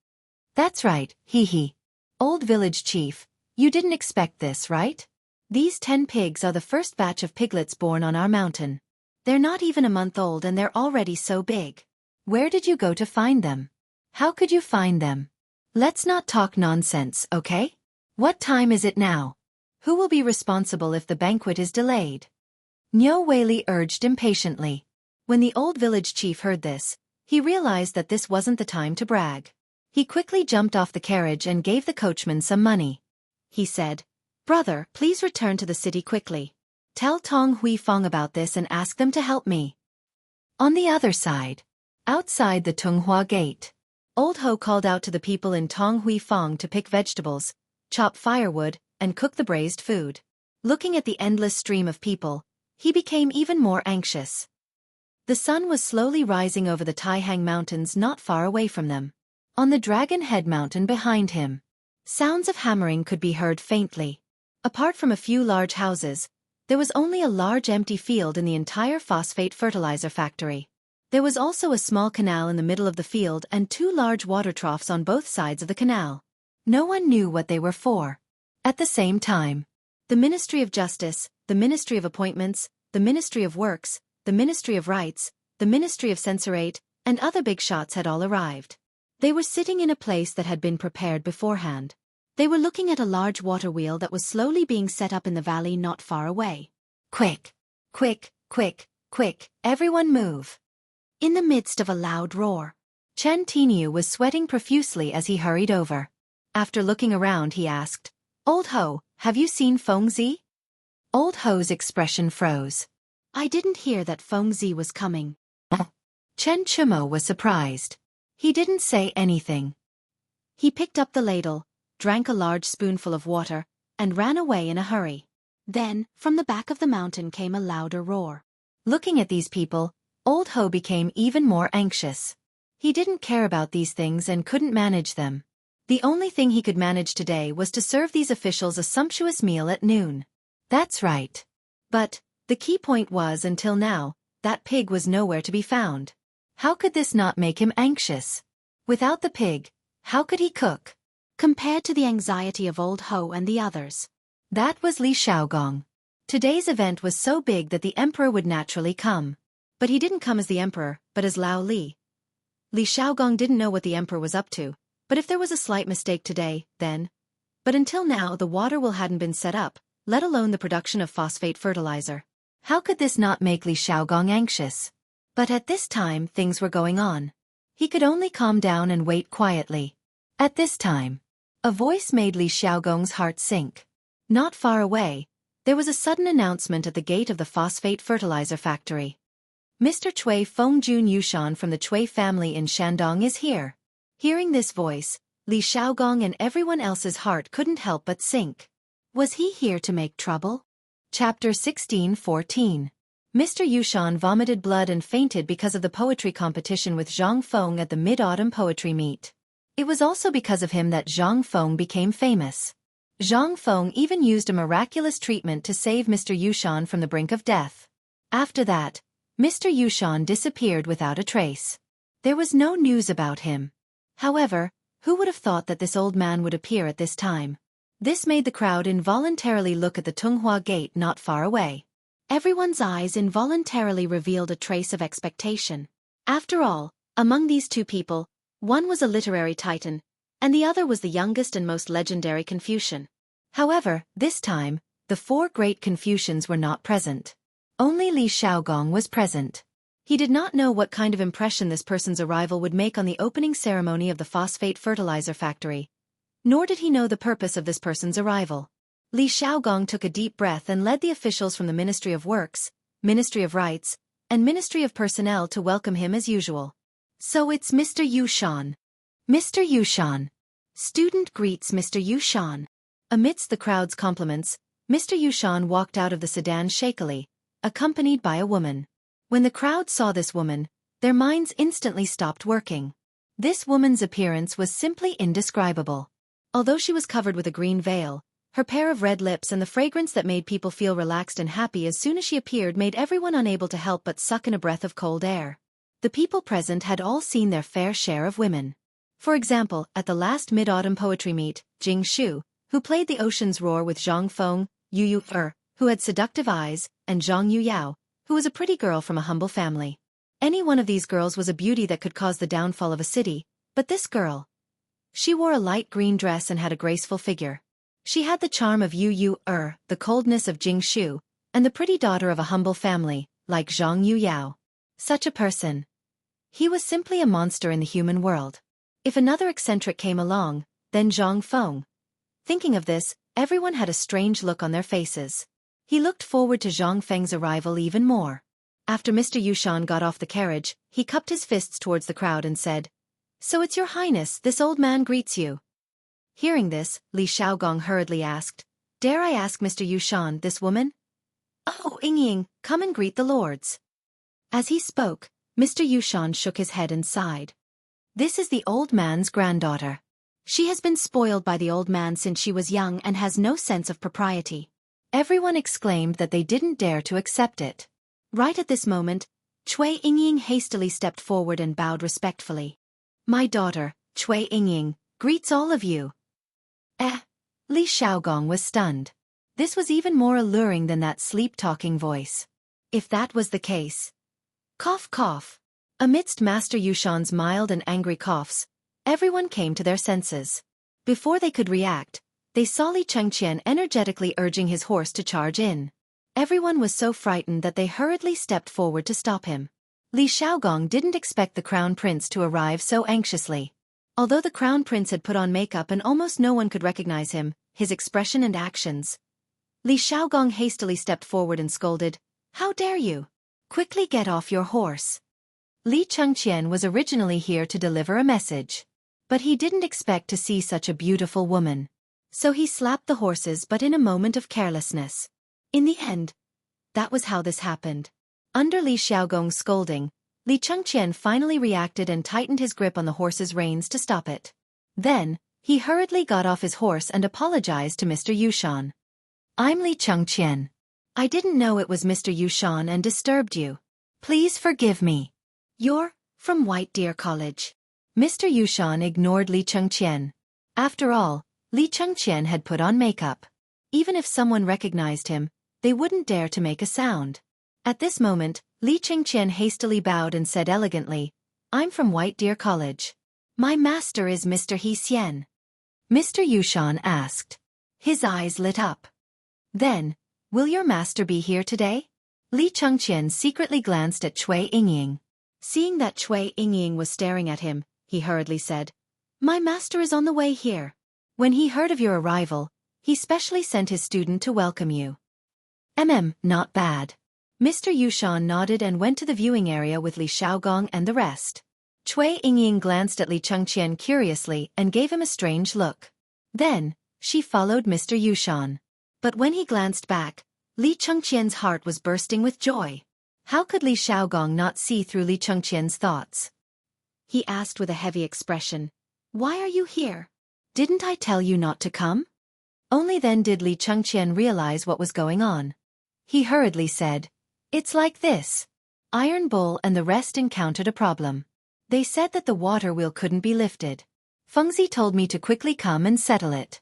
"That's right, he. Old village chief, you didn't expect this, right? These 10 pigs are the first batch of piglets born on our mountain. They're not even a month old and they're already so big. Where did you go to find them? How could you find them? Let's not talk nonsense, okay? What time is it now? Who will be responsible if the banquet is delayed?" Niu Weili urged impatiently. When the old village chief heard this, he realized that this wasn't the time to brag. He quickly jumped off the carriage and gave the coachman some money. He said, "Brother, please return to the city quickly. Tell Tong Hui Fong about this and ask them to help me." On the other side, outside the Tunghua Gate, Old Ho called out to the people in Tong Hui Fong to pick vegetables, chop firewood, and cook the braised food. Looking at the endless stream of people, he became even more anxious. The sun was slowly rising over the Taihang Mountains not far away from them. On the Dragon Head Mountain behind him, sounds of hammering could be heard faintly. Apart from a few large houses, there was only a large empty field in the entire phosphate fertilizer factory. There was also a small canal in the middle of the field and 2 large water troughs on both sides of the canal. No one knew what they were for. At the same time, the Ministry of Justice, the Ministry of Appointments, the Ministry of Works, the Ministry of Rights, the Ministry of Censorate, and other big shots had all arrived. They were sitting in a place that had been prepared beforehand. They were looking at a large water wheel that was slowly being set up in the valley not far away. "Quick! Quick! Quick! Quick! Everyone move!" In the midst of a loud roar, Chen Tiniu was sweating profusely as he hurried over. After looking around, he asked, "Old Ho, have you seen Fengzi?" Old Ho's expression froze. "I didn't hear that Fengzi was coming." Chen Chumo was surprised. He didn't say anything. He picked up the ladle, drank a large spoonful of water, and ran away in a hurry. Then, from the back of the mountain came a louder roar. Looking at these people, Old Ho became even more anxious. He didn't care about these things and couldn't manage them. The only thing he could manage today was to serve these officials a sumptuous meal at noon. That's right. But the key point was, until now, that pig was nowhere to be found. How could this not make him anxious? Without the pig, how could he cook? Compared to the anxiety of Old Ho and the others, that was Li Xiaogong. Today's event was so big that the emperor would naturally come. But he didn't come as the emperor, but as Lao Li. Li Xiaogong didn't know what the emperor was up to, but if there was a slight mistake today, then... But until now the water wheel hadn't been set up, let alone the production of phosphate fertilizer. How could this not make Li Xiaogong anxious? But at this time things were going on. He could only calm down and wait quietly. At this time, a voice made Li Xiaogong's heart sink. Not far away, there was a sudden announcement at the gate of the phosphate fertilizer factory. Mr. Cui Fengjun Yushan from the Cui family in Shandong is here. Hearing this voice, Li Xiaogong and everyone else's heart couldn't help but sink. Was he here to make trouble? Chapter 16:14. Mr. Yushan vomited blood and fainted because of the poetry competition with Zhang Feng at the Mid-Autumn Poetry Meet. It was also because of him that Zhang Feng became famous. Zhang Feng even used a miraculous treatment to save Mr. Yushan from the brink of death. After that, Mr. Yushan disappeared without a trace. There was no news about him. However, who would have thought that this old man would appear at this time? This made the crowd involuntarily look at the Tunghua Gate not far away. Everyone's eyes involuntarily revealed a trace of expectation. After all, among these two people, one was a literary titan, and the other was the youngest and most legendary Confucian. However, this time, the four great Confucians were not present. Only Li Xiaogong was present. He did not know what kind of impression this person's arrival would make on the opening ceremony of the phosphate fertilizer factory. Nor did he know the purpose of this person's arrival. Li Xiaogong took a deep breath and led the officials from the Ministry of Works, Ministry of Rights, and Ministry of Personnel to welcome him as usual. So it's Mr. Yushan. Mr. Yushan. Student greets Mr. Yushan. Amidst the crowd's compliments, Mr. Yushan walked out of the sedan shakily, accompanied by a woman. When the crowd saw this woman, their minds instantly stopped working. This woman's appearance was simply indescribable. Although she was covered with a green veil, her pair of red lips and the fragrance that made people feel relaxed and happy as soon as she appeared made everyone unable to help but suck in a breath of cold air. The people present had all seen their fair share of women. For example, at the last Mid-Autumn Poetry Meet, Jing Shu, who played the Ocean's Roar with Zhang Feng, Yu Yu who had seductive eyes, and Zhang Yu Yao, who was a pretty girl from a humble family. Any one of these girls was a beauty that could cause the downfall of a city, but this girl. She wore a light green dress and had a graceful figure. She had the charm of Yu Yu the coldness of Jing Shu, and the pretty daughter of a humble family, like Zhang Yu Yao. Such a person. He was simply a monster in the human world. If another eccentric came along, then Zhang Feng. Thinking of this, everyone had a strange look on their faces. He looked forward to Zhang Feng's arrival even more. After Mr. Yushan got off the carriage, he cupped his fists towards the crowd and said, "So it's your highness, this old man greets you." Hearing this, Li Xiaogong hurriedly asked, "Dare I ask Mr. Yushan, this woman?" "Oh, Ying, come and greet the lords." As he spoke, Mr. Yushan shook his head and sighed. This is the old man's granddaughter. She has been spoiled by the old man since she was young and has no sense of propriety. Everyone exclaimed that they didn't dare to accept it. Right at this moment, Cui Ying hastily stepped forward and bowed respectfully. "My daughter, Cui Ying, greets all of you." Li Xiaogong was stunned. This was even more alluring than that sleep-talking voice. If that was the case. Cough cough. Amidst Master Yushan's mild and angry coughs, everyone came to their senses. Before they could react, they saw Li Chengqian energetically urging his horse to charge in. Everyone was so frightened that they hurriedly stepped forward to stop him. Li Xiaogong didn't expect the crown prince to arrive so anxiously. Although the crown prince had put on makeup and almost no one could recognize him, his expression and actions. Li Xiaogong hastily stepped forward and scolded, "How dare you? Quickly get off your horse." Li Chengqian was originally here to deliver a message. But he didn't expect to see such a beautiful woman. So he slapped the horses but in a moment of carelessness. In the end, that was how this happened. Under Li Xiaogong's scolding, Li Chengqian finally reacted and tightened his grip on the horse's reins to stop it. Then, he hurriedly got off his horse and apologized to Mr. Yushan. "I'm Li Chengqian. I didn't know it was Mr. Yushan and disturbed you. Please forgive me. You're from White Deer College." Mr. Yushan ignored Li Chengqian. After all, Li Chengqian had put on makeup. Even if someone recognized him, they wouldn't dare to make a sound. At this moment, Li Chengqian hastily bowed and said elegantly, "I'm from White Deer College. My master is Mr. He Xian." Mr. Yushan asked. His eyes lit up. Then, will your master be here today? Li Chengqian secretly glanced at Cui Yingying. Seeing that Cui Yingying was staring at him, he hurriedly said, "My master is on the way here. When he heard of your arrival, he specially sent his student to welcome you." Not bad. Mr. Yushan nodded and went to the viewing area with Li Xiaogong and the rest. Cui Yingying glanced at Li Chengqian curiously and gave him a strange look. Then, she followed Mr. Yushan. But when he glanced back, Li Chengqian's heart was bursting with joy. How could Li Xiaogong not see through Li Chengqian's thoughts? He asked with a heavy expression, "Why are you here? Didn't I tell you not to come?" Only then did Li Chengqian realize what was going on. He hurriedly said, "It's like this. Iron Bull and the rest encountered a problem. They said that the water wheel couldn't be lifted. Fengzi told me to quickly come and settle it."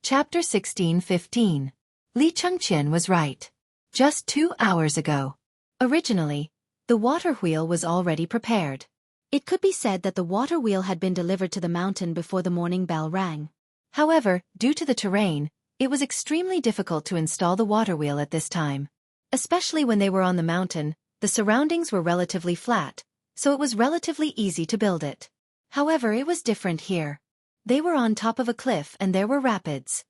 Chapter 16:15. Li Chengqian was right. Just 2 hours ago. Originally, the water wheel was already prepared. It could be said that the water wheel had been delivered to the mountain before the morning bell rang. However, due to the terrain, it was extremely difficult to install the water wheel at this time. Especially when they were on the mountain, the surroundings were relatively flat, so it was relatively easy to build it. However, it was different here. They were on top of a cliff and there were rapids.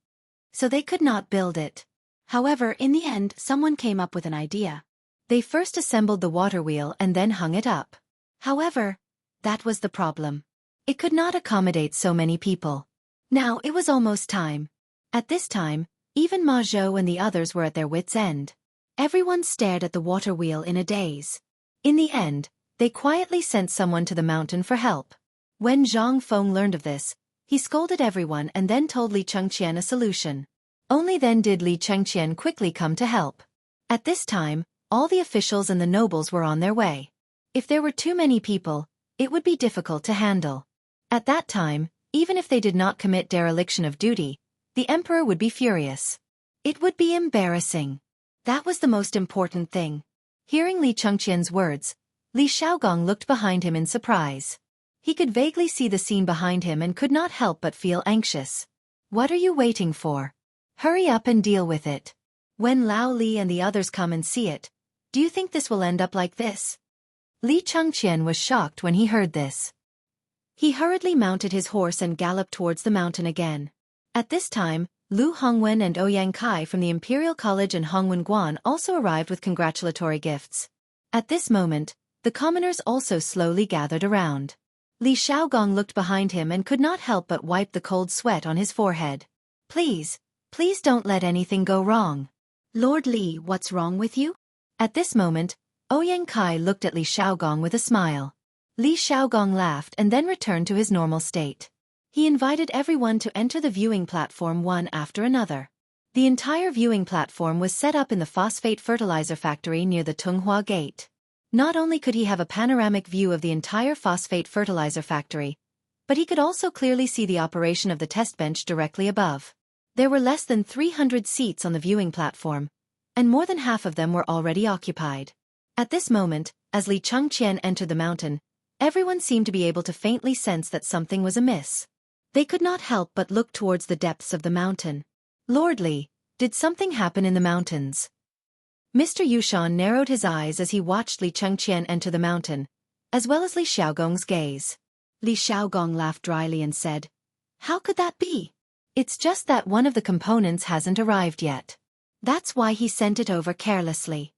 So they could not build it. However, in the end, someone came up with an idea. They first assembled the water wheel and then hung it up. However, that was the problem. It could not accommodate so many people. Now it was almost time. At this time, even Ma Zhou and the others were at their wits' end. Everyone stared at the water wheel in a daze. In the end, they quietly sent someone to the mountain for help. When Zhang Feng learned of this, he scolded everyone and then told Li Chengqian a solution. Only then did Li Chengqian quickly come to help. At this time, all the officials and the nobles were on their way. If there were too many people, it would be difficult to handle. At that time, even if they did not commit dereliction of duty, the emperor would be furious. It would be embarrassing. That was the most important thing. Hearing Li Chengqian's words, Li Xiaogong looked behind him in surprise. He could vaguely see the scene behind him and could not help but feel anxious. What are you waiting for? Hurry up and deal with it. When Lao Li and the others come and see it, do you think this will end up like this? Li Chengqian was shocked when he heard this. He hurriedly mounted his horse and galloped towards the mountain again. At this time, Lu Hongwen and Ouyang Kai from the Imperial College and Hongwen Guan also arrived with congratulatory gifts. At this moment, the commoners also slowly gathered around. Li Xiaogong looked behind him and could not help but wipe the cold sweat on his forehead. Please don't let anything go wrong. Lord Li, what's wrong with you? At this moment, Ouyang Kai looked at Li Xiaogong with a smile. Li Xiaogong laughed and then returned to his normal state. He invited everyone to enter the viewing platform one after another. The entire viewing platform was set up in the phosphate fertilizer factory near the Tunghua Gate. Not only could he have a panoramic view of the entire phosphate fertilizer factory, but he could also clearly see the operation of the test bench directly above. There were less than 300 seats on the viewing platform, and more than half of them were already occupied. At this moment, as Li Chengqian entered the mountain, everyone seemed to be able to faintly sense that something was amiss. They could not help but look towards the depths of the mountain. Lord Li, did something happen in the mountains? Mr. Yushan narrowed his eyes as he watched Li Chengqian enter the mountain, as well as Li Xiaogong's gaze. Li Xiaogong laughed dryly and said, "How could that be? It's just that one of the components hasn't arrived yet. That's why he sent it over carelessly."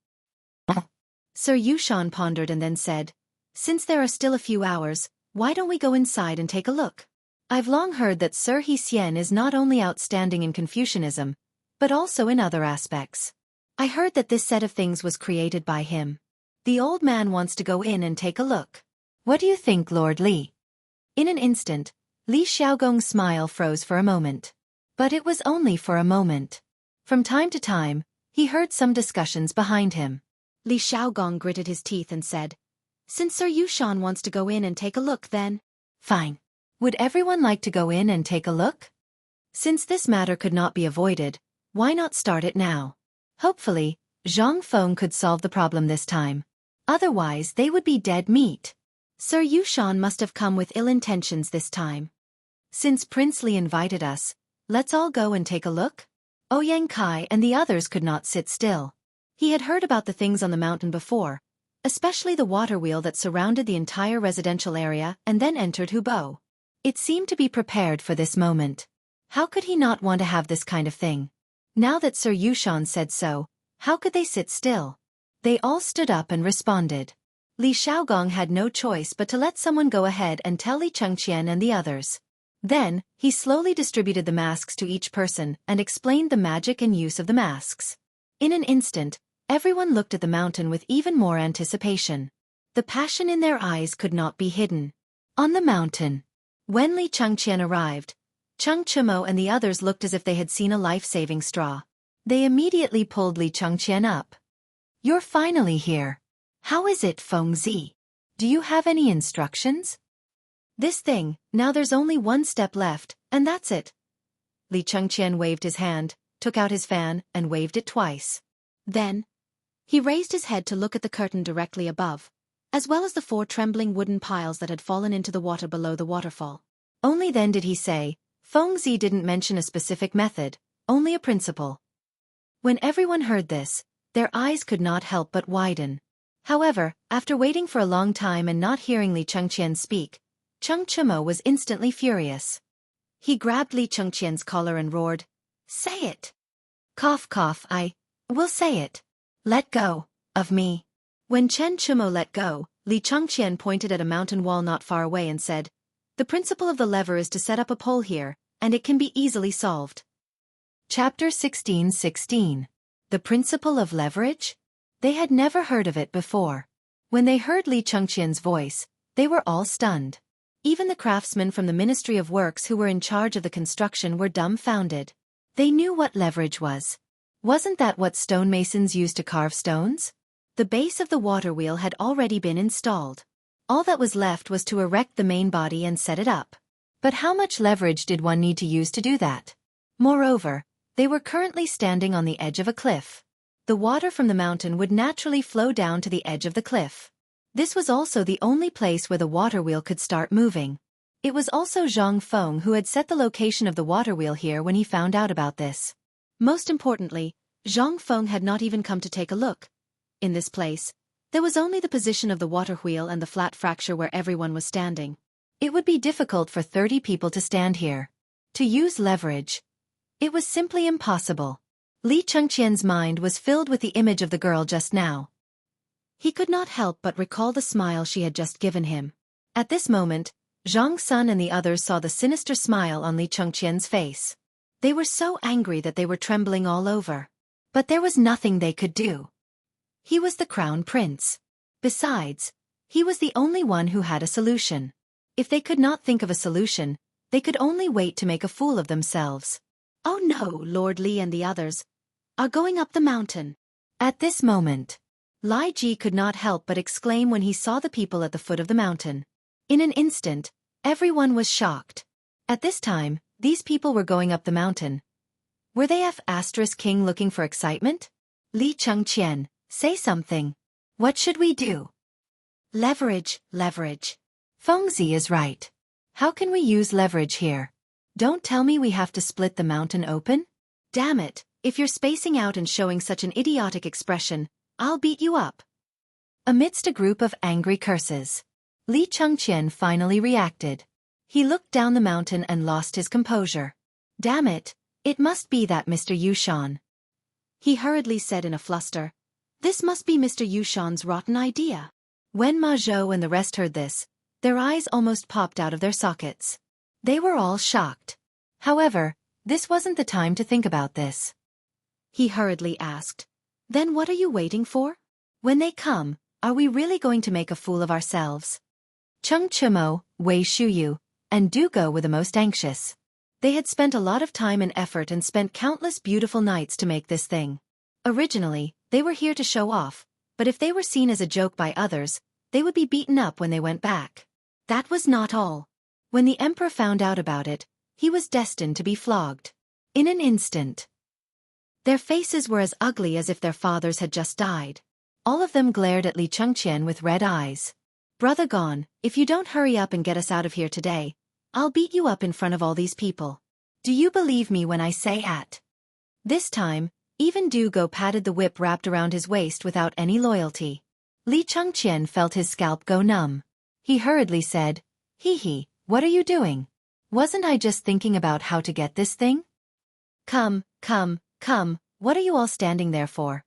Sir Yushan pondered and then said, "Since there are still a few hours, why don't we go inside and take a look? I've long heard that Sir He Xian is not only outstanding in Confucianism, but also in other aspects. I heard that this set of things was created by him. The old man wants to go in and take a look. What do you think, Lord Li?" In an instant, Li Xiaogong's smile froze for a moment. But it was only for a moment. From time to time, he heard some discussions behind him. Li Xiaogong gritted his teeth and said, "Since Sir Yushan wants to go in and take a look, then fine. Would everyone like to go in and take a look?" Since this matter could not be avoided, why not start it now? Hopefully, Zhang Feng could solve the problem this time. Otherwise, they would be dead meat. Sir Yushan must have come with ill intentions this time. Since Prince Li invited us, let's all go and take a look? Ouyang Kai and the others could not sit still. He had heard about the things on the mountain before, especially the water wheel that surrounded the entire residential area and then entered Hubo. It seemed to be prepared for this moment. How could he not want to have this kind of thing? Now that Sir Yushan said so, how could they sit still? They all stood up and responded. Li Xiaogong had no choice but to let someone go ahead and tell Li Chengqian and the others. Then, he slowly distributed the masks to each person and explained the magic and use of the masks. In an instant, everyone looked at the mountain with even more anticipation. The passion in their eyes could not be hidden. On the mountain. When Li Chengqian arrived, Cheng Chimo and the others looked as if they had seen a life-saving straw. They immediately pulled Li Chengqian up. "You're finally here. How is it, Feng Zi? Do you have any instructions?" "This thing, now there's only one step left, and that's it." Li Chengqian waved his hand, took out his fan, and waved it twice. Then, he raised his head to look at the curtain directly above, as well as the 4 trembling wooden piles that had fallen into the water below the waterfall. Only then did he say, Feng Zi didn't mention a specific method, only a principle. When everyone heard this, their eyes could not help but widen. However, after waiting for a long time and not hearing Li Chengqian speak, Cheng Chimo was instantly furious. He grabbed Li Chengqian's collar and roared, "Say it!" "Cough cough, I will say it. Let go of me." When Chen Chimo let go, Li Chengqian pointed at a mountain wall not far away and said, "The principle of the lever is to set up a pole here, and it can be easily solved." Chapter 16:16. The Principle of Leverage? They had never heard of it before. When they heard Li Chengqian's voice, they were all stunned. Even the craftsmen from the Ministry of Works who were in charge of the construction were dumbfounded. They knew what leverage was. Wasn't that what stonemasons used to carve stones? The base of the water wheel had already been installed. All that was left was to erect the main body and set it up. But how much leverage did one need to use to do that? Moreover, they were currently standing on the edge of a cliff. The water from the mountain would naturally flow down to the edge of the cliff. This was also the only place where the water wheel could start moving. It was also Zhang Feng who had set the location of the water wheel here when he found out about this. Most importantly, Zhang Feng had not even come to take a look. In this place, there was only the position of the water wheel and the flat fracture where everyone was standing. It would be difficult for 30 people to stand here. To use leverage. It was simply impossible. Li Chengqian's mind was filled with the image of the girl just now. He could not help but recall the smile she had just given him. At this moment, Zhang Sun and the others saw the sinister smile on Li Chengqian's face. They were so angry that they were trembling all over. But there was nothing they could do. He was the crown prince. Besides, he was the only one who had a solution. If they could not think of a solution, they could only wait to make a fool of themselves. "Oh no, Lord Li and the others are going up the mountain." At this moment, Lai Ji could not help but exclaim when he saw the people at the foot of the mountain. In an instant, everyone was shocked. At this time, these people were going up the mountain. Were they King looking for excitement? Li Chengqian, say something. What should we do? Leverage, leverage. Feng Zi is right. How can we use leverage here? Don't tell me we have to split the mountain open? Damn it, if you're spacing out and showing such an idiotic expression, I'll beat you up. Amidst a group of angry curses, Li Chengqian finally reacted. He looked down the mountain and lost his composure. Damn it, it must be that Mr. Yushan. He hurriedly said in a fluster, "This must be Mr. Yushan's rotten idea." When Ma Zhou and the rest heard this, their eyes almost popped out of their sockets. They were all shocked. However, this wasn't the time to think about this. He hurriedly asked, "Then what are you waiting for? When they come, are we really going to make a fool of ourselves?" Cheng Chimo, Wei Shuyu, and Dugo were the most anxious. They had spent a lot of time and effort and spent countless beautiful nights to make this thing. Originally, they were here to show off, but if they were seen as a joke by others, they would be beaten up when they went back. That was not all. When the emperor found out about it, he was destined to be flogged. In an instant. Their faces were as ugly as if their fathers had just died. All of them glared at Li Chengqian with red eyes. "Brother Gon, if you don't hurry up and get us out of here today, I'll beat you up in front of all these people. Do you believe me when I say at?" This time, even Du Go patted the whip wrapped around his waist without any loyalty. Li Chengqian felt his scalp go numb. He hurriedly said, "Hee, what are you doing? Wasn't I just thinking about how to get this thing? Come, what are you all standing there for?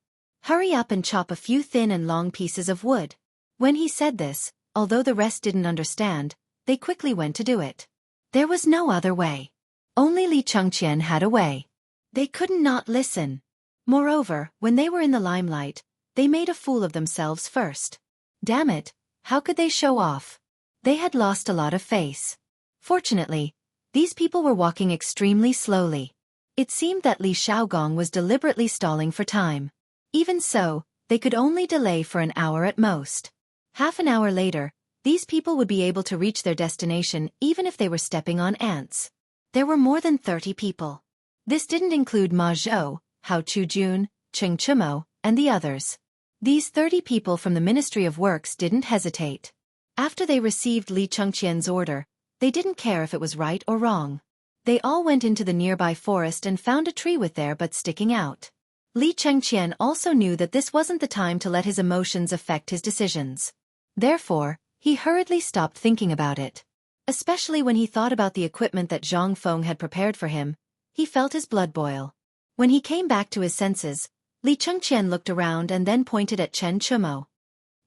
Hurry up and chop a few thin and long pieces of wood." When he said this, although the rest didn't understand, they quickly went to do it. There was no other way. Only Li Chengqian had a way. They couldn't not listen. Moreover, when they were in the limelight, they made a fool of themselves first. Damn it, how could they show off? They had lost a lot of face. Fortunately, these people were walking extremely slowly. It seemed that Li Xiaogong was deliberately stalling for time. Even so, they could only delay for an hour at most. Half an hour later, these people would be able to reach their destination even if they were stepping on ants. There were more than 30 people. This didn't include Ma Zhou, Hao Chujun, Cheng Chumo, and the others. These 30 people from the Ministry of Works didn't hesitate. After they received Li Chengqian's order, they didn't care if it was right or wrong. They all went into the nearby forest and found a tree with their butt sticking out. Li Chengqian also knew that this wasn't the time to let his emotions affect his decisions. Therefore, he hurriedly stopped thinking about it. Especially when he thought about the equipment that Zhang Feng had prepared for him, he felt his blood boil. When he came back to his senses, Li Chengqian looked around and then pointed at Chen Chumo.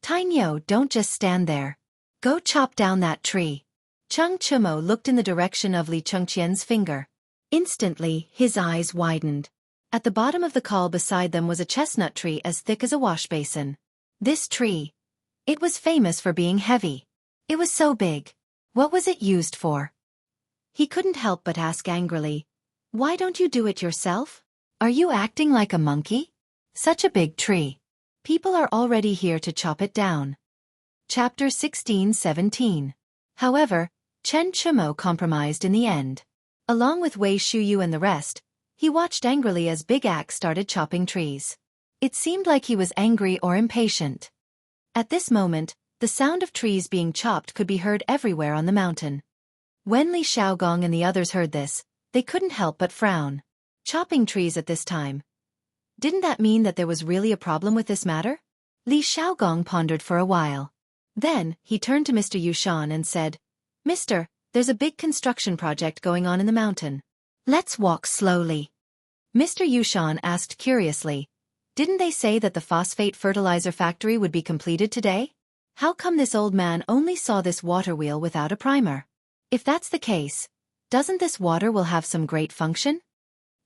"Tainyo, don't just stand there. Go chop down that tree." Cheng Chumo looked in the direction of Li Chengqian's finger. Instantly, his eyes widened. At the bottom of the call beside them was a chestnut tree as thick as a wash basin. This tree. It was famous for being heavy. It was so big. What was it used for? He couldn't help but ask angrily, "Why don't you do it yourself? Are you acting like a monkey? Such a big tree. People are already here to chop it down." Chapter 16-17. However, Chen Chumo compromised in the end. Along with Wei Shuyu and the rest, he watched angrily as Big Axe started chopping trees. It seemed like he was angry or impatient. At this moment, the sound of trees being chopped could be heard everywhere on the mountain. When Li Xiaogong and the others heard this, they couldn't help but frown. Chopping trees at this time. Didn't that mean that there was really a problem with this matter? Li Xiaogong pondered for a while. Then, he turned to Mr. Yushan and said, "Mister, there's a big construction project going on in the mountain. Let's walk slowly." Mr. Yushan asked curiously, "Didn't they say that the phosphate fertilizer factory would be completed today? How come this old man only saw this water wheel without a primer? If that's the case, doesn't this water will have some great function?"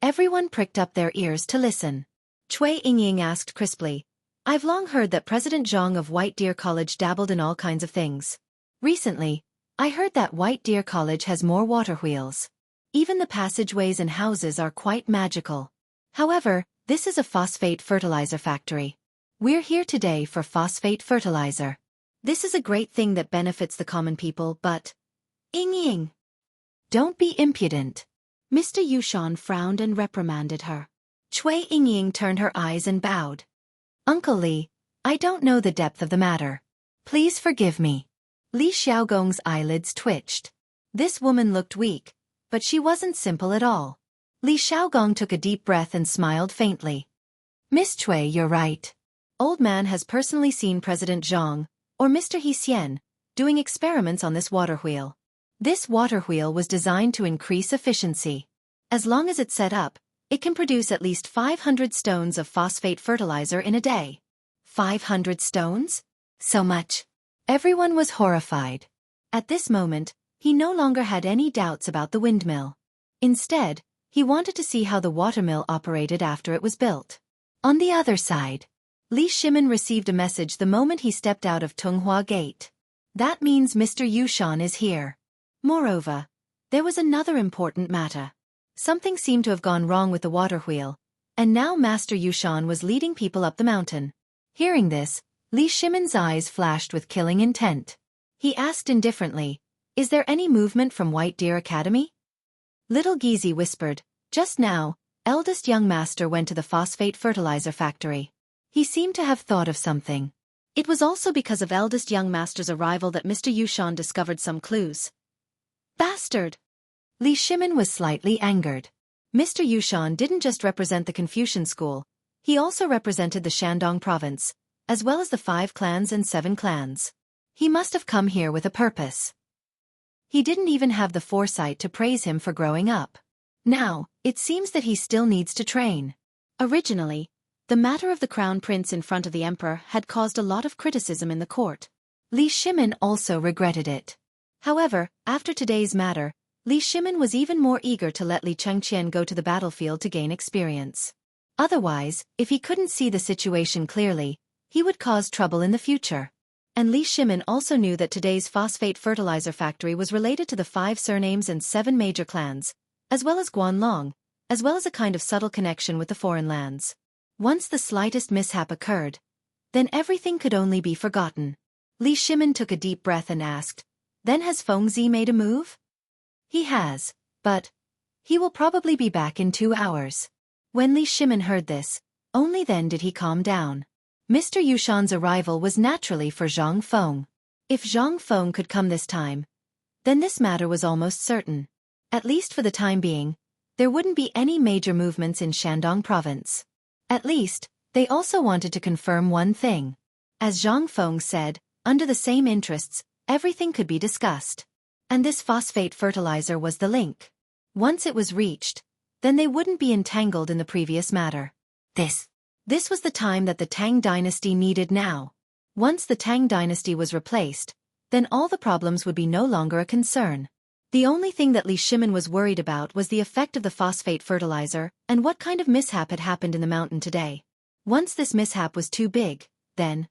Everyone pricked up their ears to listen. Cui Yingying asked crisply, "I've long heard that President Zhang of White Deer College dabbled in all kinds of things. Recently, I heard that White Deer College has more water wheels. Even the passageways and houses are quite magical. However, this is a phosphate fertilizer factory. We're here today for phosphate fertilizer. This is a great thing that benefits the common people, but..." "Ying, don't be impudent." Mr. Yushan frowned and reprimanded her. Cui Yingying turned her eyes and bowed. "Uncle Li, I don't know the depth of the matter. Please forgive me." Li Xiaogong's eyelids twitched. This woman looked weak, but she wasn't simple at all. Li Xiaogong took a deep breath and smiled faintly. "Miss Cui, you're right. Old man has personally seen President Zhang, or Mr. He Xian, doing experiments on this water wheel. This water wheel was designed to increase efficiency. As long as it's set up, it can produce at least 500 stones of phosphate fertilizer in a day." 500 stones? So much. Everyone was horrified. At this moment, he no longer had any doubts about the windmill. Instead, he wanted to see how the watermill operated after it was built. On the other side, Li Shimin received a message the moment he stepped out of Tunghua Gate. That means Mr. Yushan is here. Moreover, there was another important matter. Something seemed to have gone wrong with the water wheel, and now Master Yushan was leading people up the mountain. Hearing this, Li Shimin's eyes flashed with killing intent. He asked indifferently, "Is there any movement from White Deer Academy?" Little Gizi whispered, "Just now, eldest young master went to the phosphate fertilizer factory." He seemed to have thought of something. It was also because of eldest young master's arrival that Mr. Yushan discovered some clues. Bastard! Li Shimin was slightly angered. Mr. Yushan didn't just represent the Confucian school, he also represented the Shandong province, as well as the 5 clans and 7 clans. He must have come here with a purpose. He didn't even have the foresight to praise him for growing up. Now, it seems that he still needs to train. Originally, the matter of the crown prince in front of the emperor had caused a lot of criticism in the court. Li Shimin also regretted it. However, after today's matter, Li Shimin was even more eager to let Li Chengqian go to the battlefield to gain experience. Otherwise, if he couldn't see the situation clearly, he would cause trouble in the future. And Li Shimin also knew that today's phosphate fertilizer factory was related to the 5 surnames and 7 major clans, as well as Guanlong, as well as a kind of subtle connection with the foreign lands. Once the slightest mishap occurred, then everything could only be forgotten. Li Shimin took a deep breath and asked, "Then has Fengzi made a move?" "He has, but he will probably be back in 2 hours. When Li Shimin heard this, only then did he calm down. Mr. Yushan's arrival was naturally for Zhang Feng. If Zhang Feng could come this time, then this matter was almost certain. At least for the time being, there wouldn't be any major movements in Shandong province. At least, they also wanted to confirm one thing. As Zhang Feng said, under the same interests, everything could be discussed. And this phosphate fertilizer was the link. Once it was reached, then they wouldn't be entangled in the previous matter. This was the time that the Tang dynasty needed now. Once the Tang dynasty was replaced, then all the problems would be no longer a concern. The only thing that Li Shimin was worried about was the effect of the phosphate fertilizer and what kind of mishap had happened in the mountain today. Once this mishap was too big, then...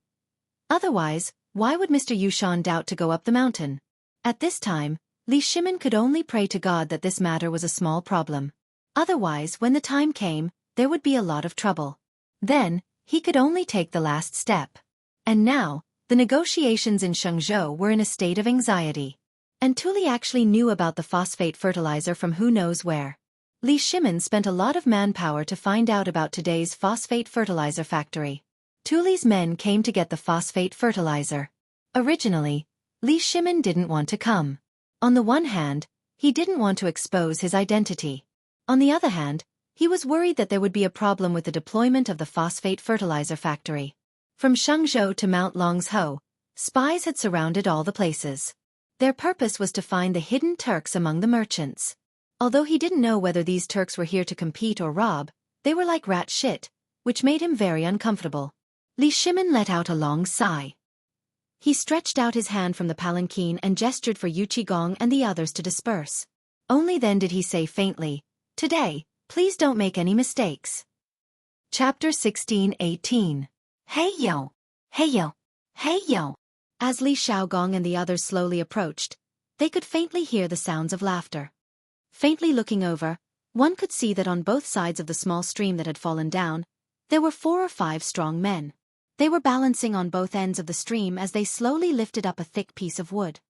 Otherwise, why would Mr. Yushan doubt to go up the mountain? At this time, Li Shimin could only pray to God that this matter was a small problem. Otherwise, when the time came, there would be a lot of trouble. Then, he could only take the last step. And now, the negotiations in Shenzhou were in a state of anxiety. And Tuli actually knew about the phosphate fertilizer from who knows where. Li Shimin spent a lot of manpower to find out about today's phosphate fertilizer factory. Tuli's men came to get the phosphate fertilizer. Originally, Li Shimin didn't want to come. On the one hand, he didn't want to expose his identity. On the other hand, he was worried that there would be a problem with the deployment of the phosphate fertilizer factory. From Shenzhou to Mount Longsho, spies had surrounded all the places. Their purpose was to find the hidden Turks among the merchants. Although he didn't know whether these Turks were here to compete or rob, they were like rat shit, which made him very uncomfortable. Li Shimin let out a long sigh. He stretched out his hand from the palanquin and gestured for Yu Qigong and the others to disperse. Only then did he say faintly, "Today, please don't make any mistakes." Chapter 16:18. Hey yo! Hey yo! Hey yo! As Li Shaogong and the others slowly approached, they could faintly hear the sounds of laughter. Faintly looking over, one could see that on both sides of the small stream that had fallen down, there were 4 or 5 strong men. They were balancing on both ends of the stream as they slowly lifted up a thick piece of wood.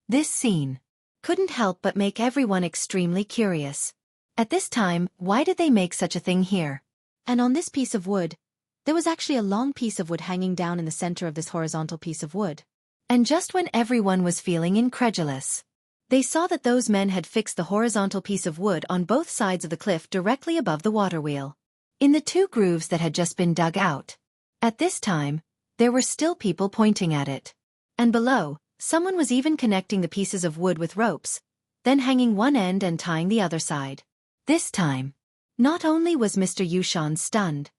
This scene couldn't help but make everyone extremely curious. At this time, why did they make such a thing here? And on this piece of wood, there was actually a long piece of wood hanging down in the center of this horizontal piece of wood. And just when everyone was feeling incredulous, they saw that those men had fixed the horizontal piece of wood on both sides of the cliff directly above the water wheel, in the 2 grooves that had just been dug out. At this time, there were still people pointing at it. And below, someone was even connecting the pieces of wood with ropes, then hanging one end and tying the other side. This time, not only was Mr. Yushan stunned,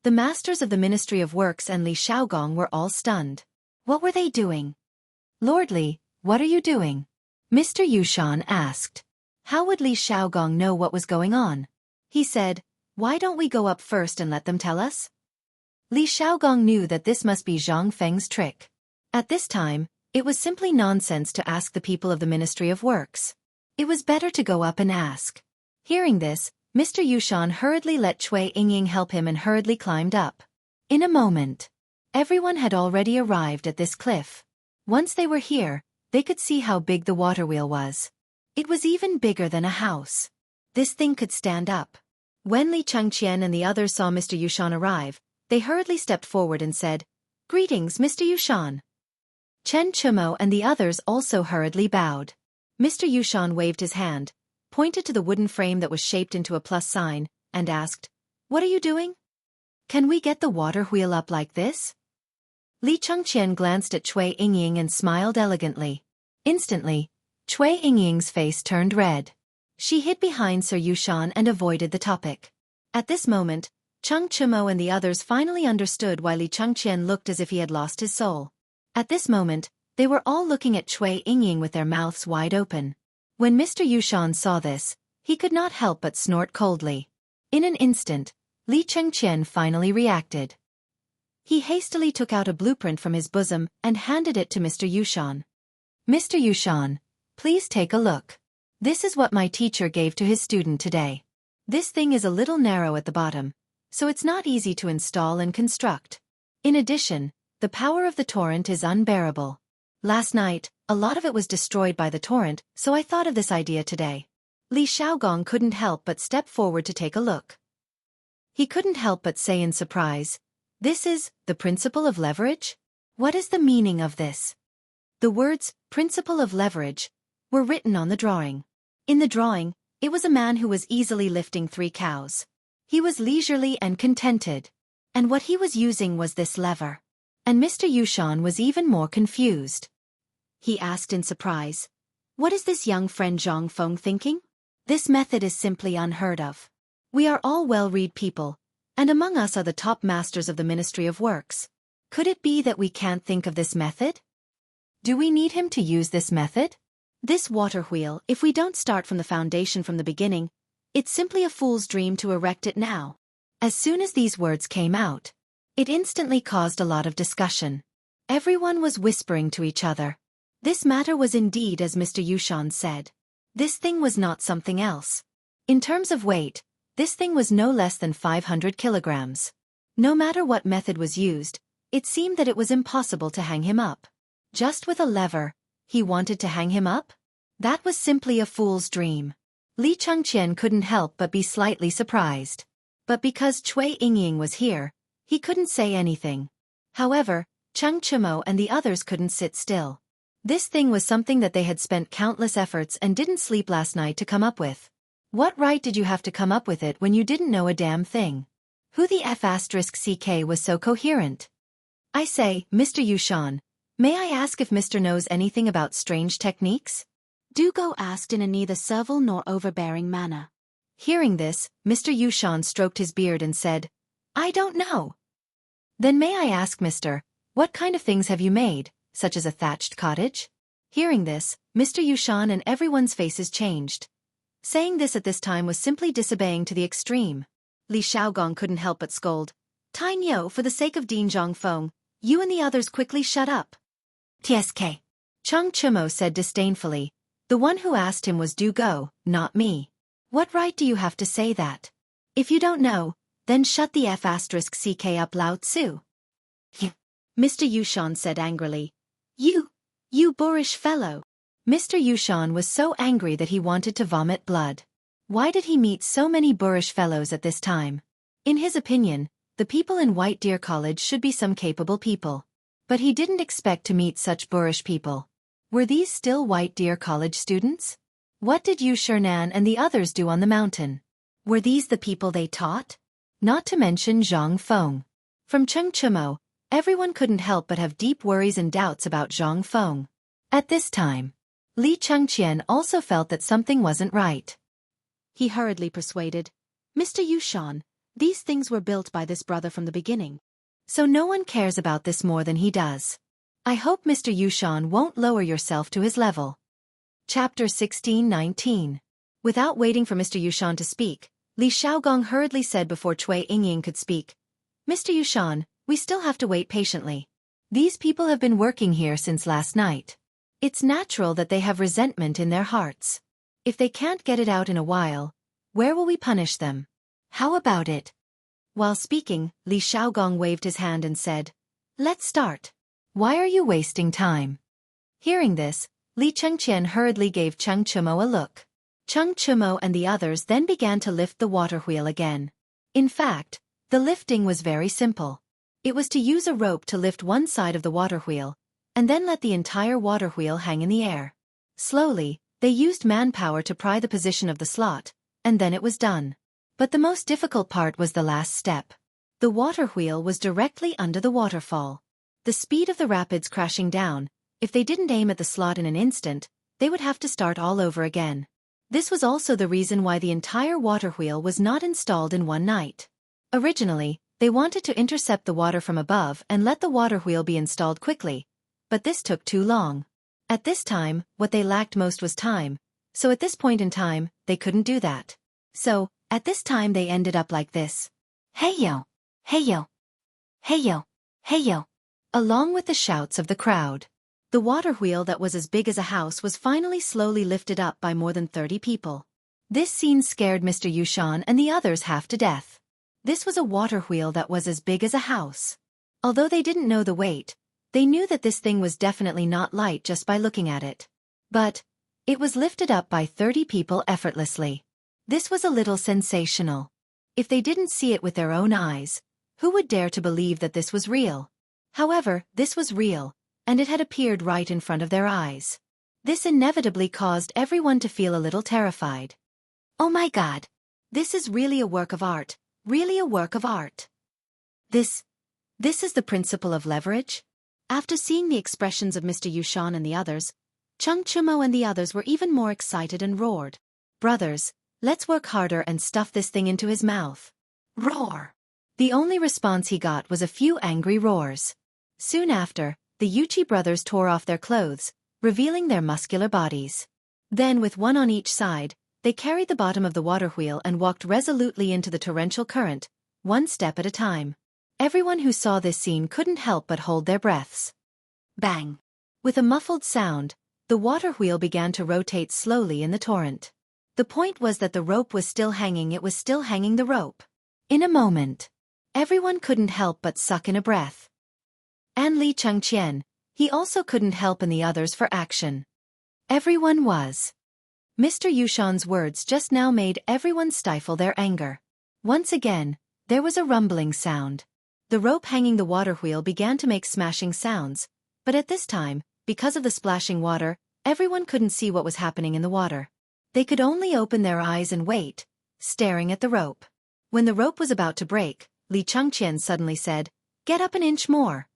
the masters of the Ministry of Works and Li Shaogong were all stunned. What were they doing? "Lord Li, what are you doing?" Mr. Yushan asked. How would Li Shaogong know what was going on? He said, "Why don't we go up first and let them tell us?" Li Shaogong knew that this must be Zhang Feng's trick. At this time, it was simply nonsense to ask the people of the Ministry of Works. It was better to go up and ask. Hearing this, Mr. Yushan hurriedly let Cui Yingying help him and hurriedly climbed up. In a moment, everyone had already arrived at this cliff. Once they were here, they could see how big the water wheel was. It was even bigger than a house. This thing could stand up. When Li Chengqian and the others saw Mr. Yushan arrive, they hurriedly stepped forward and said, "Greetings, Mr. Yushan." Chen Chumo and the others also hurriedly bowed. Mr. Yushan waved his hand, pointed to the wooden frame that was shaped into a plus sign, and asked, "What are you doing? Can we get the water wheel up like this?" Li Chengqian glanced at Cui Yingying and smiled elegantly. Instantly, Cui Yingying's face turned red. She hid behind Sir Yushan and avoided the topic. At this moment, Cheng Chimo and the others finally understood why Li Chengqian looked as if he had lost his soul. At this moment, they were all looking at Cui Yingying with their mouths wide open. When Mr. Yushan saw this, he could not help but snort coldly. In an instant, Li Chengqian finally reacted. He hastily took out a blueprint from his bosom and handed it to Mr. Yushan. "Mr. Yushan, please take a look. This is what my teacher gave to his student today. This thing is a little narrow at the bottom, so it's not easy to install and construct. In addition, the power of the torrent is unbearable. Last night, a lot of it was destroyed by the torrent, so I thought of this idea today." Li Xiaogong couldn't help but step forward to take a look. He couldn't help but say in surprise, "This is the principle of leverage? What is the meaning of this?" The words, "principle of leverage," were written on the drawing. In the drawing, it was a man who was easily lifting 3 cows. He was leisurely and contented. And what he was using was this lever. And Mr. Yushan was even more confused. He asked in surprise, "What is this young friend Zhang Feng thinking? This method is simply unheard of. We are all well-read people, and among us are the top masters of the Ministry of Works. Could it be that we can't think of this method? Do we need him to use this method? This water wheel, if we don't start from the foundation from the beginning, it's simply a fool's dream to erect it now." As soon as these words came out, it instantly caused a lot of discussion. Everyone was whispering to each other. This matter was indeed as Mr. Yushan said. This thing was not something else. In terms of weight, this thing was no less than 500 kilograms. No matter what method was used, it seemed that it was impossible to hang him up. Just with a lever, he wanted to hang him up? That was simply a fool's dream. Li Chengqian couldn't help but be slightly surprised. But because Cui Yingying was here, he couldn't say anything. However, Cheng Chimo and the others couldn't sit still. This thing was something that they had spent countless efforts and didn't sleep last night to come up with. What right did you have to come up with it when you didn't know a damn thing? Who the F***ck was so coherent? I say, Mr. Yushan, may I ask if Mr. knows anything about strange techniques? Dugo asked in a neither servile nor overbearing manner. Hearing this, Mr. Yushan stroked his beard and said, "I don't know." "Then may I ask, mister, what kind of things have you made, such as a thatched cottage?" Hearing this, Mr. Yushan and everyone's faces changed. Saying this at this time was simply disobeying to the extreme. Li Xiaogong couldn't help but scold. "Tai Niu, for the sake of Dean Zhongfeng, you and the others quickly shut up." "TSK. Cheng Chimo said disdainfully. The one who asked him was Du Go, not me. What right do you have to say that? If you don't know, then shut the F***ck up, Lao Tzu." Mr. Yushan said angrily. You boorish fellow." Mr. Yushan was so angry that he wanted to vomit blood. Why did he meet so many boorish fellows at this time? In his opinion, the people in White Deer College should be some capable people. But he didn't expect to meet such boorish people. Were these still White Deer College students? What did Yu Shernan and the others do on the mountain? Were these the people they taught? Not to mention Zhang Feng. From Cheng Chimo, everyone couldn't help but have deep worries and doubts about Zhang Feng. At this time, Li Chengqian also felt that something wasn't right. He hurriedly persuaded, "Mr. Yushan, these things were built by this brother from the beginning. So no one cares about this more than he does. I hope Mr. Yushan won't lower yourself to his level." Chapter 16-19. Without waiting for Mr. Yushan to speak, Li Xiaogong hurriedly said before Cui Yingying could speak, "Mr. Yushan, we still have to wait patiently. These people have been working here since last night. It's natural that they have resentment in their hearts. If they can't get it out in a while, where will we punish them? How about it?" While speaking, Li Xiaogong waved his hand and said, "Let's start. Why are you wasting time?" Hearing this, Li Chengqian hurriedly gave Cheng Chimo a look. Cheng Chimo and the others then began to lift the water wheel again. In fact, the lifting was very simple. It was to use a rope to lift one side of the water wheel, and then let the entire water wheel hang in the air. Slowly, They used manpower to pry the position of the slot, and then it was done. But the most difficult part was the last step. The water wheel was directly under the waterfall. The speed of the rapids crashing down, if they didn't aim at the slot in an instant, they would have to start all over again. This was also the reason why the entire water wheel was not installed in one night. Originally, they wanted to intercept the water from above and let the water wheel be installed quickly, but this took too long. At this time, what they lacked most was time, so at this point in time, they couldn't do that. So, at this time they ended up like this. Hey yo! Hey yo! Hey yo! Hey yo! Along with the shouts of the crowd. The water wheel that was as big as a house was finally slowly lifted up by more than 30 people. This scene scared Mr. Yushan and the others half to death. This was a water wheel that was as big as a house. Although they didn't know the weight, they knew that this thing was definitely not light just by looking at it. But it was lifted up by 30 people effortlessly. This was a little sensational. If they didn't see it with their own eyes, who would dare to believe that this was real? However, this was real, and it had appeared right in front of their eyes. This inevitably caused everyone to feel a little terrified. Oh my God! This is really a work of art, really a work of art. This is the principle of leverage? After seeing the expressions of Mr. Yushan and the others, Chung Chumo and the others were even more excited and roared. Brothers, let's work harder and stuff this thing into his mouth. Roar! The only response he got was a few angry roars. Soon after, the Yuchi brothers tore off their clothes, revealing their muscular bodies. Then with one on each side, they carried the bottom of the water wheel and walked resolutely into the torrential current, one step at a time. Everyone who saw this scene couldn't help but hold their breaths. Bang! With a muffled sound, the water wheel began to rotate slowly in the torrent. The point was that the rope was still hanging, it was still hanging the rope. In a moment, everyone couldn't help but suck in a breath. And Li Chengqian, he also couldn't help and the others for action. Everyone was. Mr. Yushan's words just now made everyone stifle their anger. Once again, there was a rumbling sound. The rope hanging the water wheel began to make smashing sounds, but at this time, because of the splashing water, everyone couldn't see what was happening in the water. They could only open their eyes and wait, staring at the rope. When the rope was about to break, Li Chengqian suddenly said, "Get up an inch more.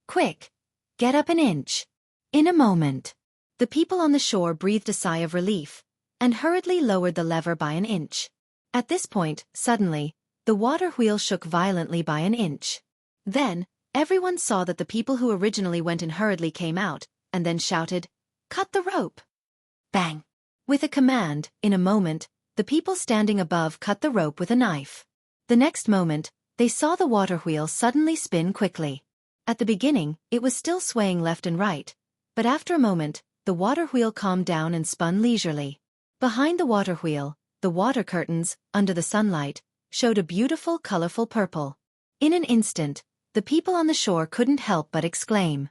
Quick! Get up an inch!" In a moment, the people on the shore breathed a sigh of relief, and hurriedly lowered the lever by an inch. At this point, suddenly, the water wheel shook violently by an inch. Then, everyone saw that the people who originally went in hurriedly came out, and then shouted, "Cut the rope!" Bang! With a command, in a moment, the people standing above cut the rope with a knife. The next moment, they saw the water wheel suddenly spin quickly. At the beginning, it was still swaying left and right, but after a moment, the water wheel calmed down and spun leisurely. Behind the water wheel, the water curtains, under the sunlight, showed a beautiful colorful purple. In an instant, the people on the shore couldn't help but exclaim,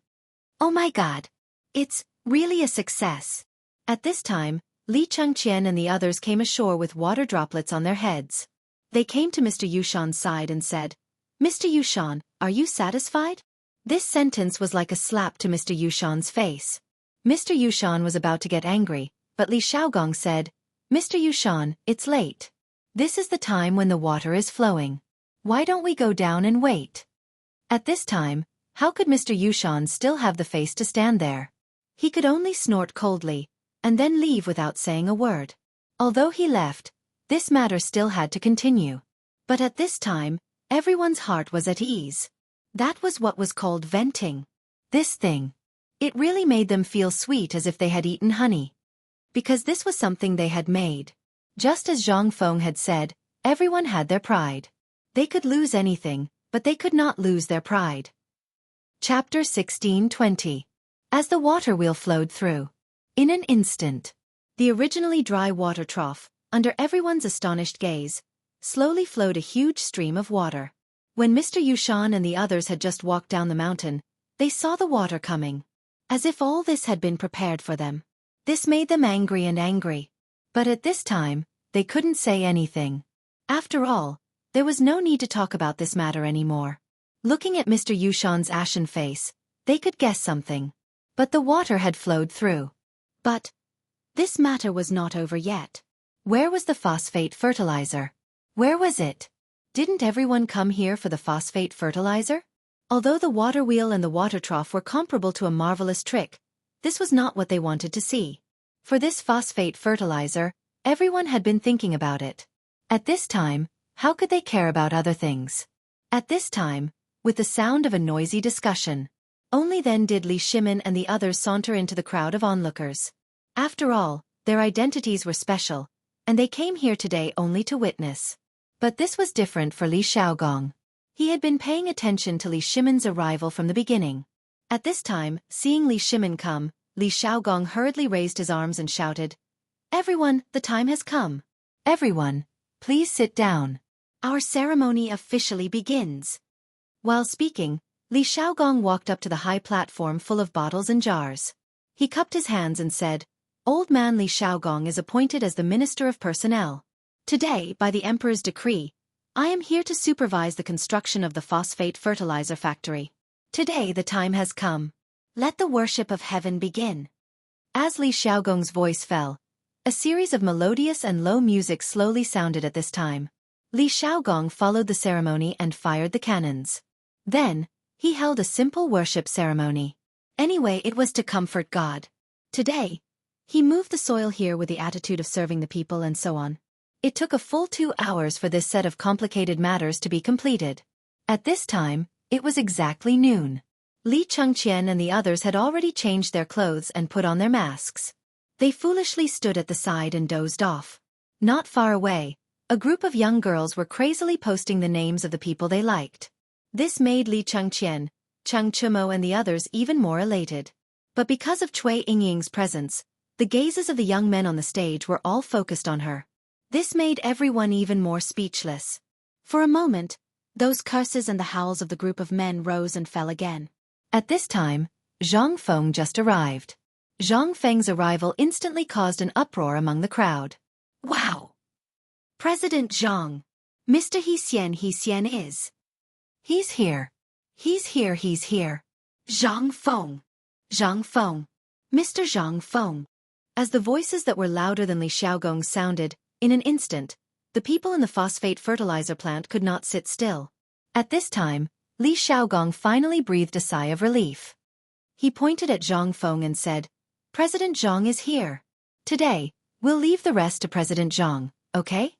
"Oh my God! It's really a success!" At this time, Li Chengqian and the others came ashore with water droplets on their heads. They came to Mr. Yushan's side and said, "Mr. Yushan, are you satisfied?" This sentence was like a slap to Mr. Yushan's face. Mr. Yushan was about to get angry, but Li Xiaogong said, "Mr. Yushan, it's late. This is the time when the water is flowing. Why don't we go down and wait?" At this time, how could Mr. Yushan still have the face to stand there? He could only snort coldly, and then leave without saying a word. Although he left, this matter still had to continue. But at this time, everyone's heart was at ease. That was what was called venting. This thing. It really made them feel sweet as if they had eaten honey. Because this was something they had made. Just as Zhang Feng had said, everyone had their pride. They could lose anything, but they could not lose their pride. Chapter 16:20. As the water wheel flowed through. In an instant, the originally dry water trough, under everyone's astonished gaze, slowly flowed a huge stream of water. When Mr. Yushan and the others had just walked down the mountain, they saw the water coming. As if all this had been prepared for them. This made them angry and angry. But at this time, they couldn't say anything. After all, there was no need to talk about this matter anymore. Looking at Mr. Yushan's ashen face, they could guess something. But the water had flowed through. But This matter was not over yet. Where was the phosphate fertilizer? Where was it? Didn't everyone come here for the phosphate fertilizer? Although the water wheel and the water trough were comparable to a marvelous trick, this was not what they wanted to see. For this phosphate fertilizer, everyone had been thinking about it. At this time, how could they care about other things? At this time, with the sound of a noisy discussion. Only then did Li Shimin and the others saunter into the crowd of onlookers. After all, their identities were special, and they came here today only to witness. But this was different for Li Xiaogong. He had been paying attention to Li Shimin's arrival from the beginning. At this time, seeing Li Shimin come, Li Xiaogong hurriedly raised his arms and shouted, "Everyone, the time has come. Everyone, please sit down. Our ceremony officially begins." While speaking, Li Xiaogong walked up to the high platform full of bottles and jars. He cupped his hands and said, "Old man Li Xiaogong is appointed as the Minister of Personnel. Today, by the Emperor's decree, I am here to supervise the construction of the phosphate fertilizer factory. Today the time has come. Let the worship of heaven begin." As Li Xiaogong's voice fell, a series of melodious and low music slowly sounded at this time. Li Xiaogong followed the ceremony and fired the cannons. Then, he held a simple worship ceremony. Anyway, it was to comfort God. Today, he moved the soil here with the attitude of serving the people and so on. It took a full 2 hours for this set of complicated matters to be completed. At this time, it was exactly noon. Li Chengqian and the others had already changed their clothes and put on their masks. They foolishly stood at the side and dozed off. Not far away, a group of young girls were crazily posting the names of the people they liked. This made Li Chengqian, Cheng Chumo and the others even more elated. But because of Cui Yingying's presence, the gazes of the young men on the stage were all focused on her. This made everyone even more speechless. For a moment, those curses and the howls of the group of men rose and fell again. At this time, Zhang Feng just arrived. Zhang Feng's arrival instantly caused an uproar among the crowd. "Wow! President Zhang! Mr. He Xian is. He's here. He's here, he's here. Zhang Feng! Zhang Feng! Mr. Zhang Feng!" As the voices that were louder than Li Xiaogong sounded, in an instant, the people in the phosphate fertilizer plant could not sit still. At this time, Li Xiaogong finally breathed a sigh of relief. He pointed at Zhang Feng and said, "President Zhang is here. Today, we'll leave the rest to President Zhang, okay?"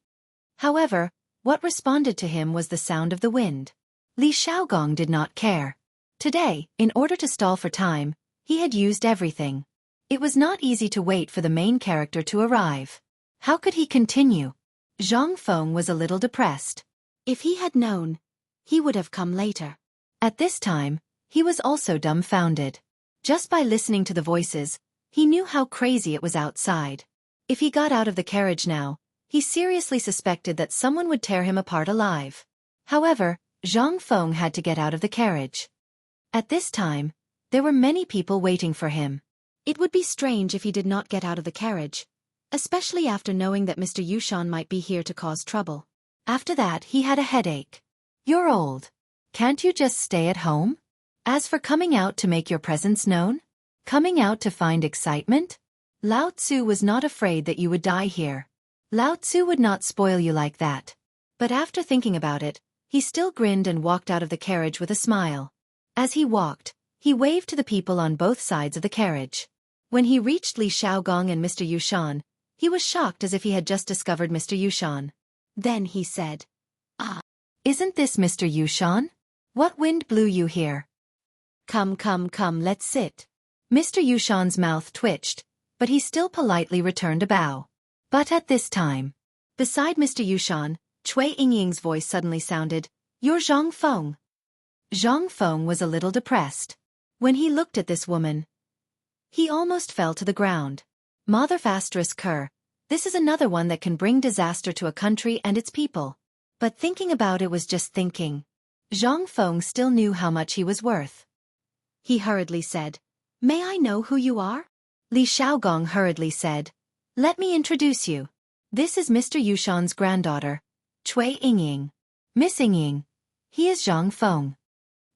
However, what responded to him was the sound of the wind. Li Xiaogong did not care. Today, in order to stall for time, he had used everything. It was not easy to wait for the main character to arrive. How could he continue? Zhang Feng was a little depressed. If he had known, he would have come later. At this time, he was also dumbfounded. Just by listening to the voices, he knew how crazy it was outside. If he got out of the carriage now, he seriously suspected that someone would tear him apart alive. However, Zhang Feng had to get out of the carriage. At this time, there were many people waiting for him. It would be strange if he did not get out of the carriage, especially after knowing that Mr. Yushan might be here to cause trouble. After that, he had a headache. "You're old. Can't you just stay at home? As for coming out to make your presence known? Coming out to find excitement? Lao Tzu was not afraid that you would die here. Lao Tzu would not spoil you like that." But after thinking about it, he still grinned and walked out of the carriage with a smile. As he walked, he waved to the people on both sides of the carriage. When he reached Li Xiaogong and Mr. Yushan, he was shocked as if he had just discovered Mr. Yushan. Then he said, "Ah, isn't this Mr. Yushan? What wind blew you here? Come, let's sit." Mr. Yushan's mouth twitched, but he still politely returned a bow. But at this time, beside Mr. Yushan, Cui Yingying's voice suddenly sounded, "You're Zhang Feng." Zhang Feng was a little depressed. When he looked at this woman, he almost fell to the ground. Mother ***, this is another one that can bring disaster to a country and its people. But thinking about it was just thinking. Zhang Feng still knew how much he was worth. He hurriedly said, "May I know who you are?" Li Xiaogong hurriedly said, "Let me introduce you. This is Mr. Yushan's granddaughter, Cui Yingying. Miss Yingying. He is Zhang Feng."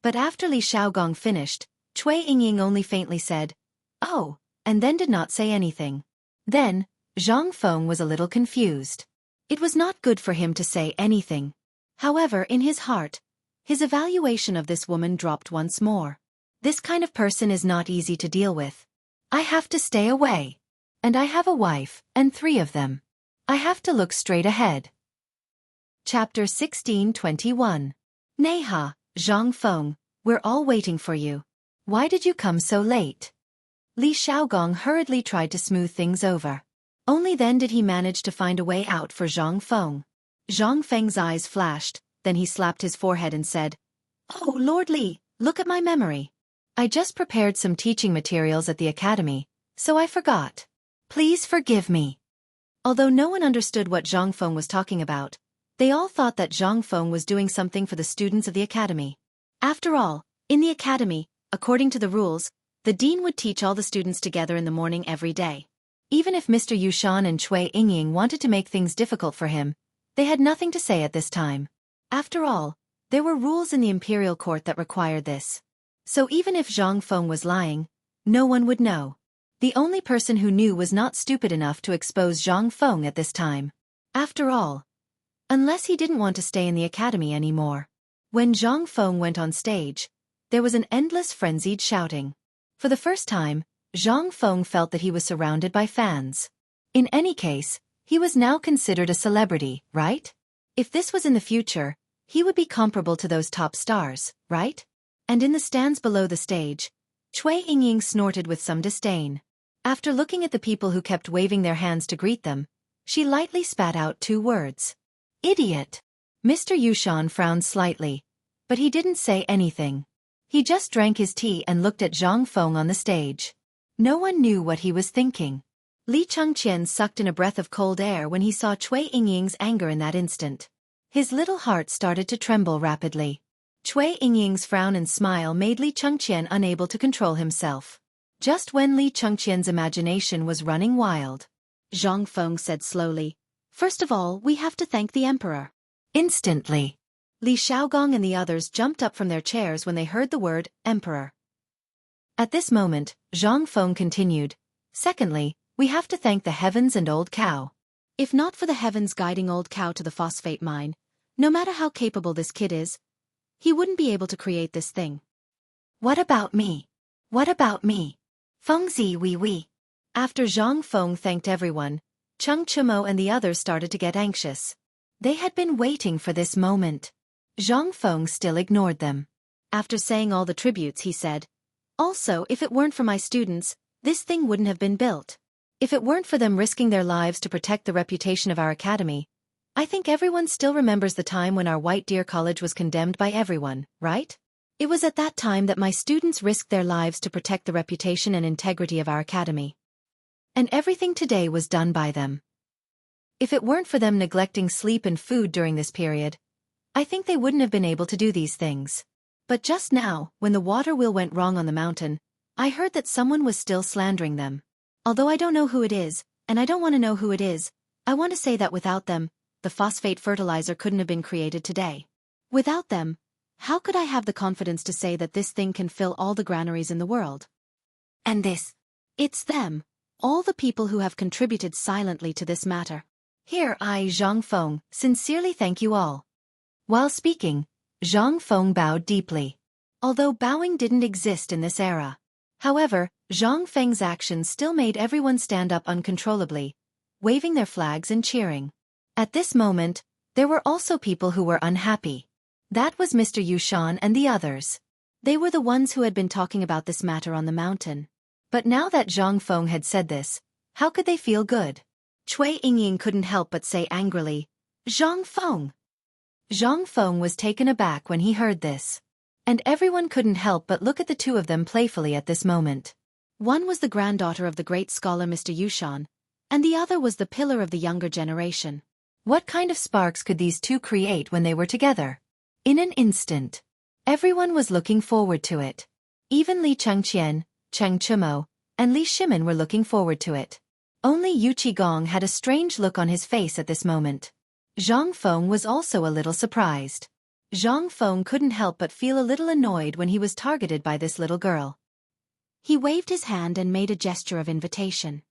But after Li Xiaogong finished, Cui Yingying only faintly said, "Oh," and then did not say anything. Then, Zhang Feng was a little confused. It was not good for him to say anything. However, in his heart, his evaluation of this woman dropped once more. This kind of person is not easy to deal with. I have to stay away. And I have a wife, and 3 of them. I have to look straight ahead. Chapter 16:21. Neha, Zhang Feng, we're all waiting for you. Why did you come so late? Li Xiaogong hurriedly tried to smooth things over. Only then did he manage to find a way out for Zhang Feng. Zhang Feng's eyes flashed, then he slapped his forehead and said, "Oh, Lord Li, look at my memory. I just prepared some teaching materials at the academy, so I forgot. Please forgive me." Although no one understood what Zhang Feng was talking about, they all thought that Zhang Feng was doing something for the students of the academy. After all, in the academy, according to the rules, the dean would teach all the students together in the morning every day. Even if Mr. Yushan and Cui Yingying wanted to make things difficult for him, they had nothing to say at this time. After all, there were rules in the imperial court that required this. So even if Zhang Feng was lying, no one would know. The only person who knew was not stupid enough to expose Zhang Feng at this time. After all, unless he didn't want to stay in the academy anymore. When Zhang Feng went on stage, there was an endless frenzied shouting. For the first time, Zhang Feng felt that he was surrounded by fans. In any case, he was now considered a celebrity, right? If this was in the future, he would be comparable to those top stars, right? And in the stands below the stage, Cui Yingying snorted with some disdain. After looking at the people who kept waving their hands to greet them, she lightly spat out 2 words. Idiot! Mr. Yushan frowned slightly, but he didn't say anything. He just drank his tea and looked at Zhang Feng on the stage. No one knew what he was thinking. Li Chengqian sucked in a breath of cold air when he saw Cui Yingying's anger in that instant. His little heart started to tremble rapidly. Cui Yingying's frown and smile made Li Chengqian unable to control himself. Just when Li Chengqian's imagination was running wild, Zhang Feng said slowly, "First of all, we have to thank the emperor." Instantly, Li Xiaogong and the others jumped up from their chairs when they heard the word emperor. At this moment, Zhang Feng continued, "Secondly, we have to thank the heavens and old cow. If not for the heavens guiding old cow to the phosphate mine, no matter how capable this kid is, he wouldn't be able to create this thing." What about me? What about me? Feng zi wee wee. After Zhang Feng thanked everyone, Cheng Chimo and the others started to get anxious. They had been waiting for this moment. Zhang Feng still ignored them. After saying all the tributes, he said, "Also, if it weren't for my students, this thing wouldn't have been built. If it weren't for them risking their lives to protect the reputation of our academy, I think everyone still remembers the time when our White Deer College was condemned by everyone, right? It was at that time that my students risked their lives to protect the reputation and integrity of our academy. And everything today was done by them. If it weren't for them neglecting sleep and food during this period, I think they wouldn't have been able to do these things. But just now, when the water wheel went wrong on the mountain, I heard that someone was still slandering them. Although I don't know who it is, and I don't want to know who it is, I want to say that without them, the phosphate fertilizer couldn't have been created today. Without them, how could I have the confidence to say that this thing can fill all the granaries in the world? And this, it's them, all the people who have contributed silently to this matter. Here I, Zhang Feng, sincerely thank you all." While speaking, Zhang Feng bowed deeply. Although bowing didn't exist in this era. However, Zhang Feng's actions still made everyone stand up uncontrollably, waving their flags and cheering. At this moment, there were also people who were unhappy. That was Mr. Yushan and the others. They were the ones who had been talking about this matter on the mountain. But now that Zhang Feng had said this, how could they feel good? Cui Yingying couldn't help but say angrily, "Zhang Feng!" Zhang Feng was taken aback when he heard this. And everyone couldn't help but look at the 2 of them playfully at this moment. One was the granddaughter of the great scholar Mr. Yushan, and the other was the pillar of the younger generation. What kind of sparks could these 2 create when they were together? In an instant, everyone was looking forward to it. Even Li Chengqian, Cheng Chimo, and Li Shimin were looking forward to it. Only Yu Qigong had a strange look on his face at this moment. Zhang Feng was also a little surprised. Zhang Feng couldn't help but feel a little annoyed when he was targeted by this little girl. He waved his hand and made a gesture of invitation.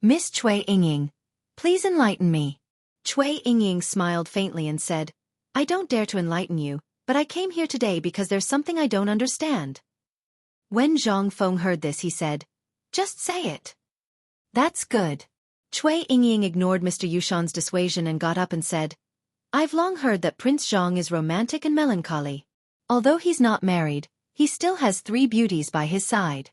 Miss Cui Yingying, please enlighten me. Cui Yingying smiled faintly and said, I don't dare to enlighten you, but I came here today because there's something I don't understand. When Zhang Feng heard this he said, just say it. That's good. Cui Yingying ignored Mr. Yushan's dissuasion and got up and said, I've long heard that Prince Zhang is romantic and melancholy. Although he's not married, he still has 3 beauties by his side.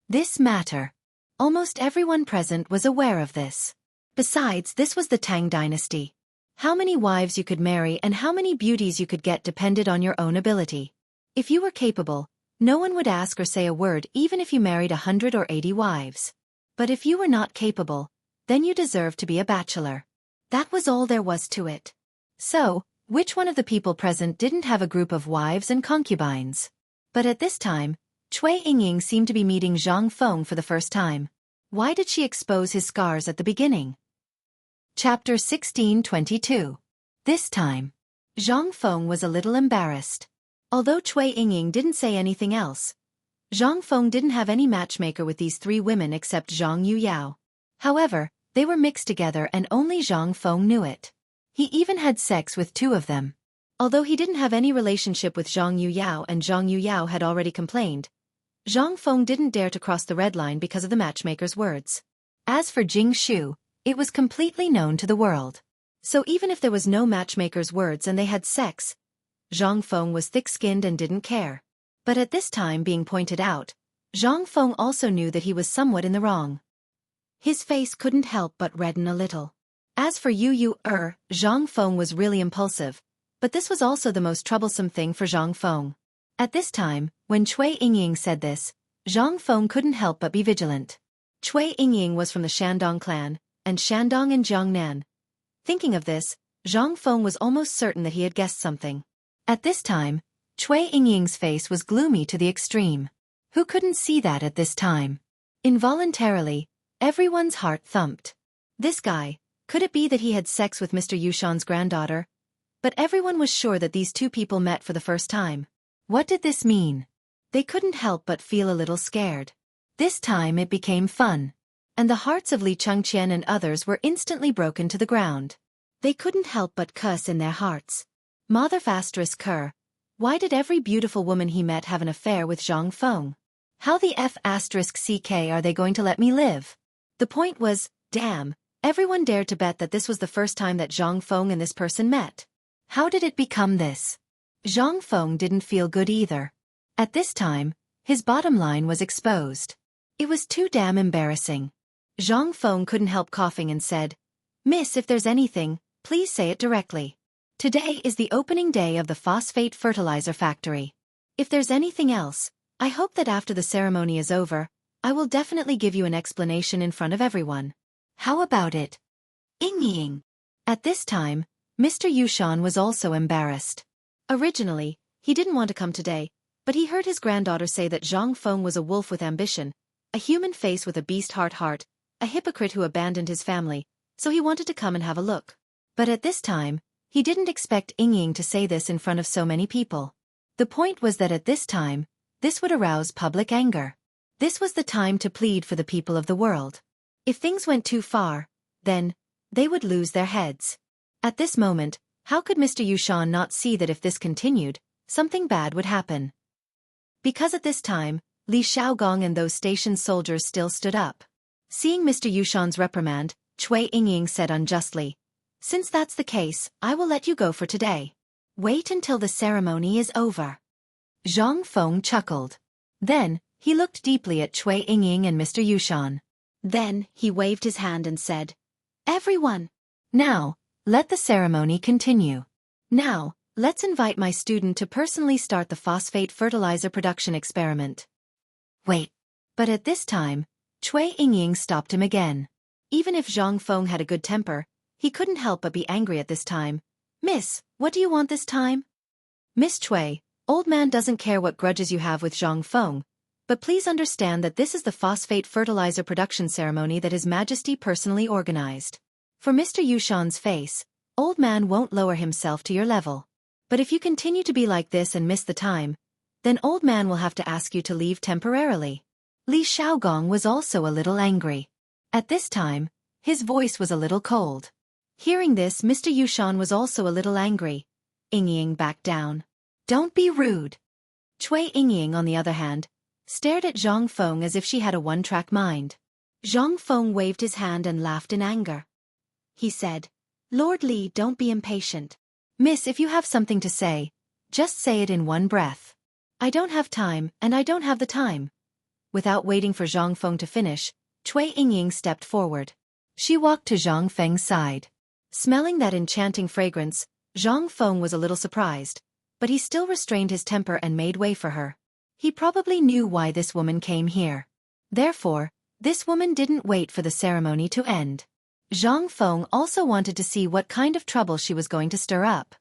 This matter. Almost everyone present was aware of this. Besides, this was the Tang dynasty. How many wives you could marry and how many beauties you could get depended on your own ability. If you were capable, no one would ask or say a word even if you married 100 or 80 wives. But if you were not capable, then you deserved to be a bachelor. That was all there was to it. So, which one of the people present didn't have a group of wives and concubines? But at this time, Cui Yingying seemed to be meeting Zhang Feng for the first time. Why did she expose his scars at the beginning? Chapter 1622. This time, Zhang Feng was a little embarrassed. Although Cui Yingying didn't say anything else, Zhang Feng didn't have any matchmaker with these 3 women except Zhang Yuyao. However, they were mixed together and only Zhang Feng knew it. He even had sex with 2 of them. Although he didn't have any relationship with Zhang Yuyao and Zhang Yuyao had already complained, Zhang Feng didn't dare to cross the red line because of the matchmaker's words. As for Jing Shu, it was completely known to the world. So even if there was no matchmaker's words and they had sex, Zhang Feng was thick-skinned and didn't care. But at this time being pointed out, Zhang Feng also knew that he was somewhat in the wrong. His face couldn't help but redden a little. As for Zhang Feng was really impulsive, but this was also the most troublesome thing for Zhang Feng. At this time, when Cui Yingying said this, Zhang Feng couldn't help but be vigilant. Cui Yingying was from the Shandong clan, and Shandong and Jiangnan. Thinking of this, Zhang Feng was almost certain that he had guessed something. At this time, Cui Yingying's face was gloomy to the extreme. Who couldn't see that at this time? Involuntarily, everyone's heart thumped. This guy, could it be that he had sex with Mr. Yushan's granddaughter? But everyone was sure that these 2 people met for the first time. What did this mean? They couldn't help but feel a little scared. This time it became fun. And the hearts of Li Chengqian and others were instantly broken to the ground. They couldn't help but cuss in their hearts. Mother ***, why did every beautiful woman he met have an affair with Zhang Feng? How the ***ck are they going to let me live? The point was, damn, everyone dared to bet that this was the first time that Zhang Feng and this person met. How did it become this? Zhang Feng didn't feel good either. At this time, his bottom line was exposed. It was too damn embarrassing. Zhang Feng couldn't help coughing and said, Miss, if there's anything, please say it directly. Today is the opening day of the phosphate fertilizer factory. If there's anything else, I hope that after the ceremony is over, I will definitely give you an explanation in front of everyone. How about it? Yingying. At this time, Mr. Yushan was also embarrassed. Originally, he didn't want to come today, but he heard his granddaughter say that Zhang Feng was a wolf with ambition, a human face with a beast heart, a hypocrite who abandoned his family, so he wanted to come and have a look. But at this time, he didn't expect Yingying to say this in front of so many people. The point was that at this time, this would arouse public anger. This was the time to plead for the people of the world. If things went too far, then, they would lose their heads. At this moment, how could Mr. Yushan not see that if this continued, something bad would happen? Because at this time, Li Shaogong and those stationed soldiers still stood up. Seeing Mr. Yushan's reprimand, Cui Yingying said unjustly, Since that's the case, I will let you go for today. Wait until the ceremony is over. Zhang Feng chuckled. Then, he looked deeply at Cui Yingying and Mr. Yushan. Then, he waved his hand and said, Everyone! Now, let the ceremony continue. Now, let's invite my student to personally start the phosphate fertilizer production experiment. Wait. But at this time, Cui Yingying stopped him again. Even if Zhang Feng had a good temper, he couldn't help but be angry at this time. Miss, what do you want this time? Miss Cui, old man doesn't care what grudges you have with Zhang Feng, but please understand that this is the phosphate fertilizer production ceremony that His Majesty personally organized. For Mr. Yushan's face, old man won't lower himself to your level. But if you continue to be like this and miss the time, then old man will have to ask you to leave temporarily. Li Shaogong was also a little angry. At this time, his voice was a little cold. Hearing this, Mr. Yushan was also a little angry. Ying backed down. Don't be rude. Cui Ying, on the other hand, stared at Zhang Feng as if she had a one-track mind. Zhang Feng waved his hand and laughed in anger. He said, Lord Li, don't be impatient. Miss, if you have something to say, just say it in one breath. I don't have time, and I don't have the time. Without waiting for Zhang Feng to finish, Cui Ying stepped forward. She walked to Zhang Feng's side. Smelling that enchanting fragrance, Zhang Feng was a little surprised, but he still restrained his temper and made way for her. He probably knew why this woman came here. Therefore, this woman didn't wait for the ceremony to end. Zhang Feng also wanted to see what kind of trouble she was going to stir up.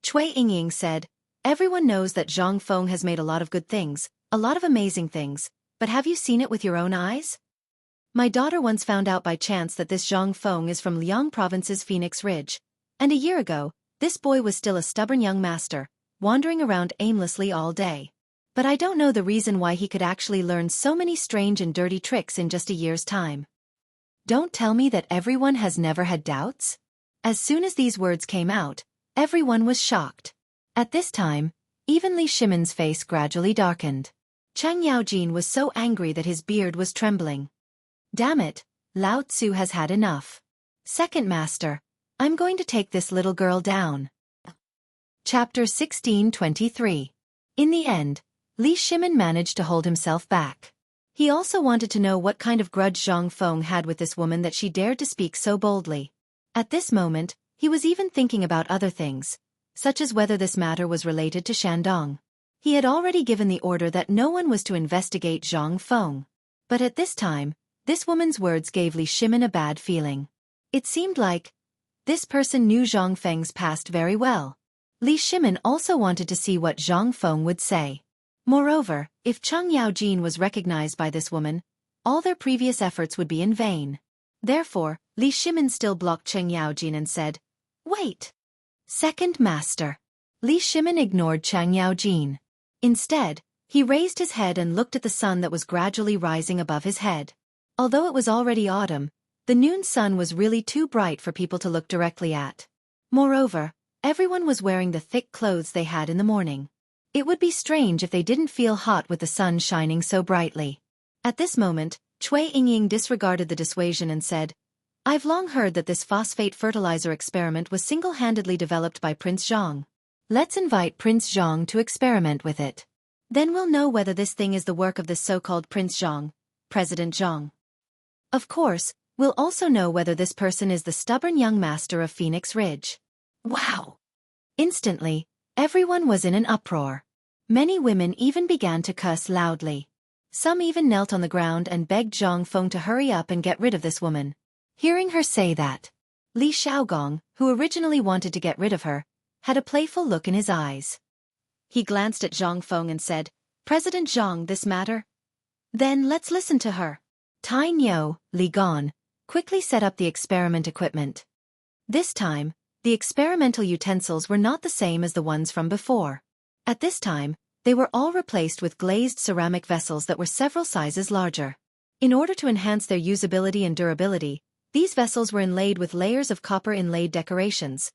Cui Ying said, Everyone knows that Zhang Feng has made a lot of good things, a lot of amazing things, but have you seen it with your own eyes? My daughter once found out by chance that this Zhang Feng is from Liang Province's Phoenix Ridge, and a year ago, this boy was still a stubborn young master, wandering around aimlessly all day. But I don't know the reason why he could actually learn so many strange and dirty tricks in just a year's time. Don't tell me that everyone has never had doubts? As soon as these words came out, everyone was shocked. At this time, even Li Shimon's face gradually darkened. Chang Yaojin was so angry that his beard was trembling. Damn it, Lao Tzu has had enough. Second Master, I'm going to take this little girl down. Chapter 1623. In the end, Li Shimon managed to hold himself back. He also wanted to know what kind of grudge Zhang Feng had with this woman that she dared to speak so boldly. At this moment, he was even thinking about other things, such as whether this matter was related to Shandong. He had already given the order that no one was to investigate Zhang Feng. But at this time, this woman's words gave Li Shimon a bad feeling. It seemed like this person knew Zhang Feng's past very well. Li Shimon also wanted to see what Zhang Feng would say. Moreover, if Chang Yaojin was recognized by this woman, all their previous efforts would be in vain. Therefore, Li Shimon still blocked Chang Yaojin and said, Wait! Second Master. Li Shimon ignored Chang Yaojin. Instead, he raised his head and looked at the sun that was gradually rising above his head. Although it was already autumn, the noon sun was really too bright for people to look directly at. Moreover, everyone was wearing the thick clothes they had in the morning. It would be strange if they didn't feel hot with the sun shining so brightly. At this moment, Cui Ying disregarded the dissuasion and said, I've long heard that this phosphate fertilizer experiment was single-handedly developed by Prince Zhang. Let's invite Prince Zhang to experiment with it. Then we'll know whether this thing is the work of this so-called Prince Zhang, President Zhang. Of course, we'll also know whether this person is the stubborn young master of Phoenix Ridge. Wow! Instantly, everyone was in an uproar. Many women even began to cuss loudly. Some even knelt on the ground and begged Zhang Feng to hurry up and get rid of this woman. Hearing her say that, Li Xiaogong, who originally wanted to get rid of her, had a playful look in his eyes. He glanced at Zhang Feng and said, President Zhang, this matter? Then let's listen to her. Tai Niu, Li Gon, quickly set up the experiment equipment. This time, the experimental utensils were not the same as the ones from before. At this time, they were all replaced with glazed ceramic vessels that were several sizes larger. In order to enhance their usability and durability, these vessels were inlaid with layers of copper inlaid decorations,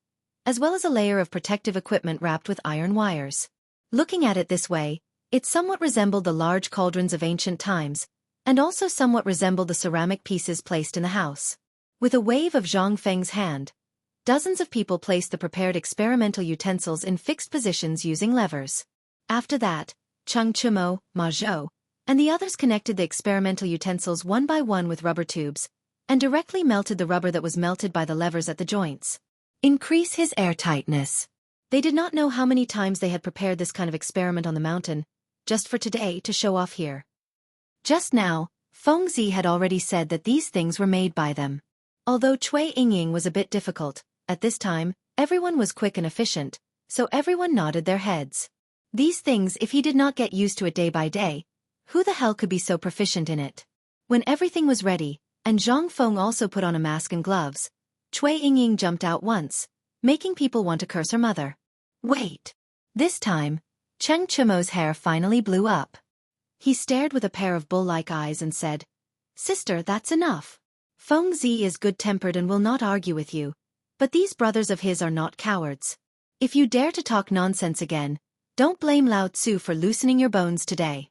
as well as a layer of protective equipment wrapped with iron wires. Looking at it this way, it somewhat resembled the large cauldrons of ancient times, and also somewhat resembled the ceramic pieces placed in the house. With a wave of Zhang Feng's hand, dozens of people placed the prepared experimental utensils in fixed positions using levers. After that, Cheng Chumo, Ma Zhou, and the others connected the experimental utensils one by one with rubber tubes, and directly melted the rubber that was melted by the levers at the joints. Increase his airtightness. They did not know how many times they had prepared this kind of experiment on the mountain, just for today to show off here. Just now, Feng Zi had already said that these things were made by them. Although Cui Ying was a bit difficult, at this time, everyone was quick and efficient, so everyone nodded their heads. These things, if he did not get used to it day by day, who the hell could be so proficient in it? When everything was ready, and Zhang Feng also put on a mask and gloves, Cui Ying jumped out once, making people want to curse her mother. Wait! This time, Cheng Chumo's hair finally blew up. He stared with a pair of bull-like eyes and said, Sister, that's enough. Feng Zi is good-tempered and will not argue with you, but these brothers of his are not cowards. If you dare to talk nonsense again, don't blame Lao Tzu for loosening your bones today.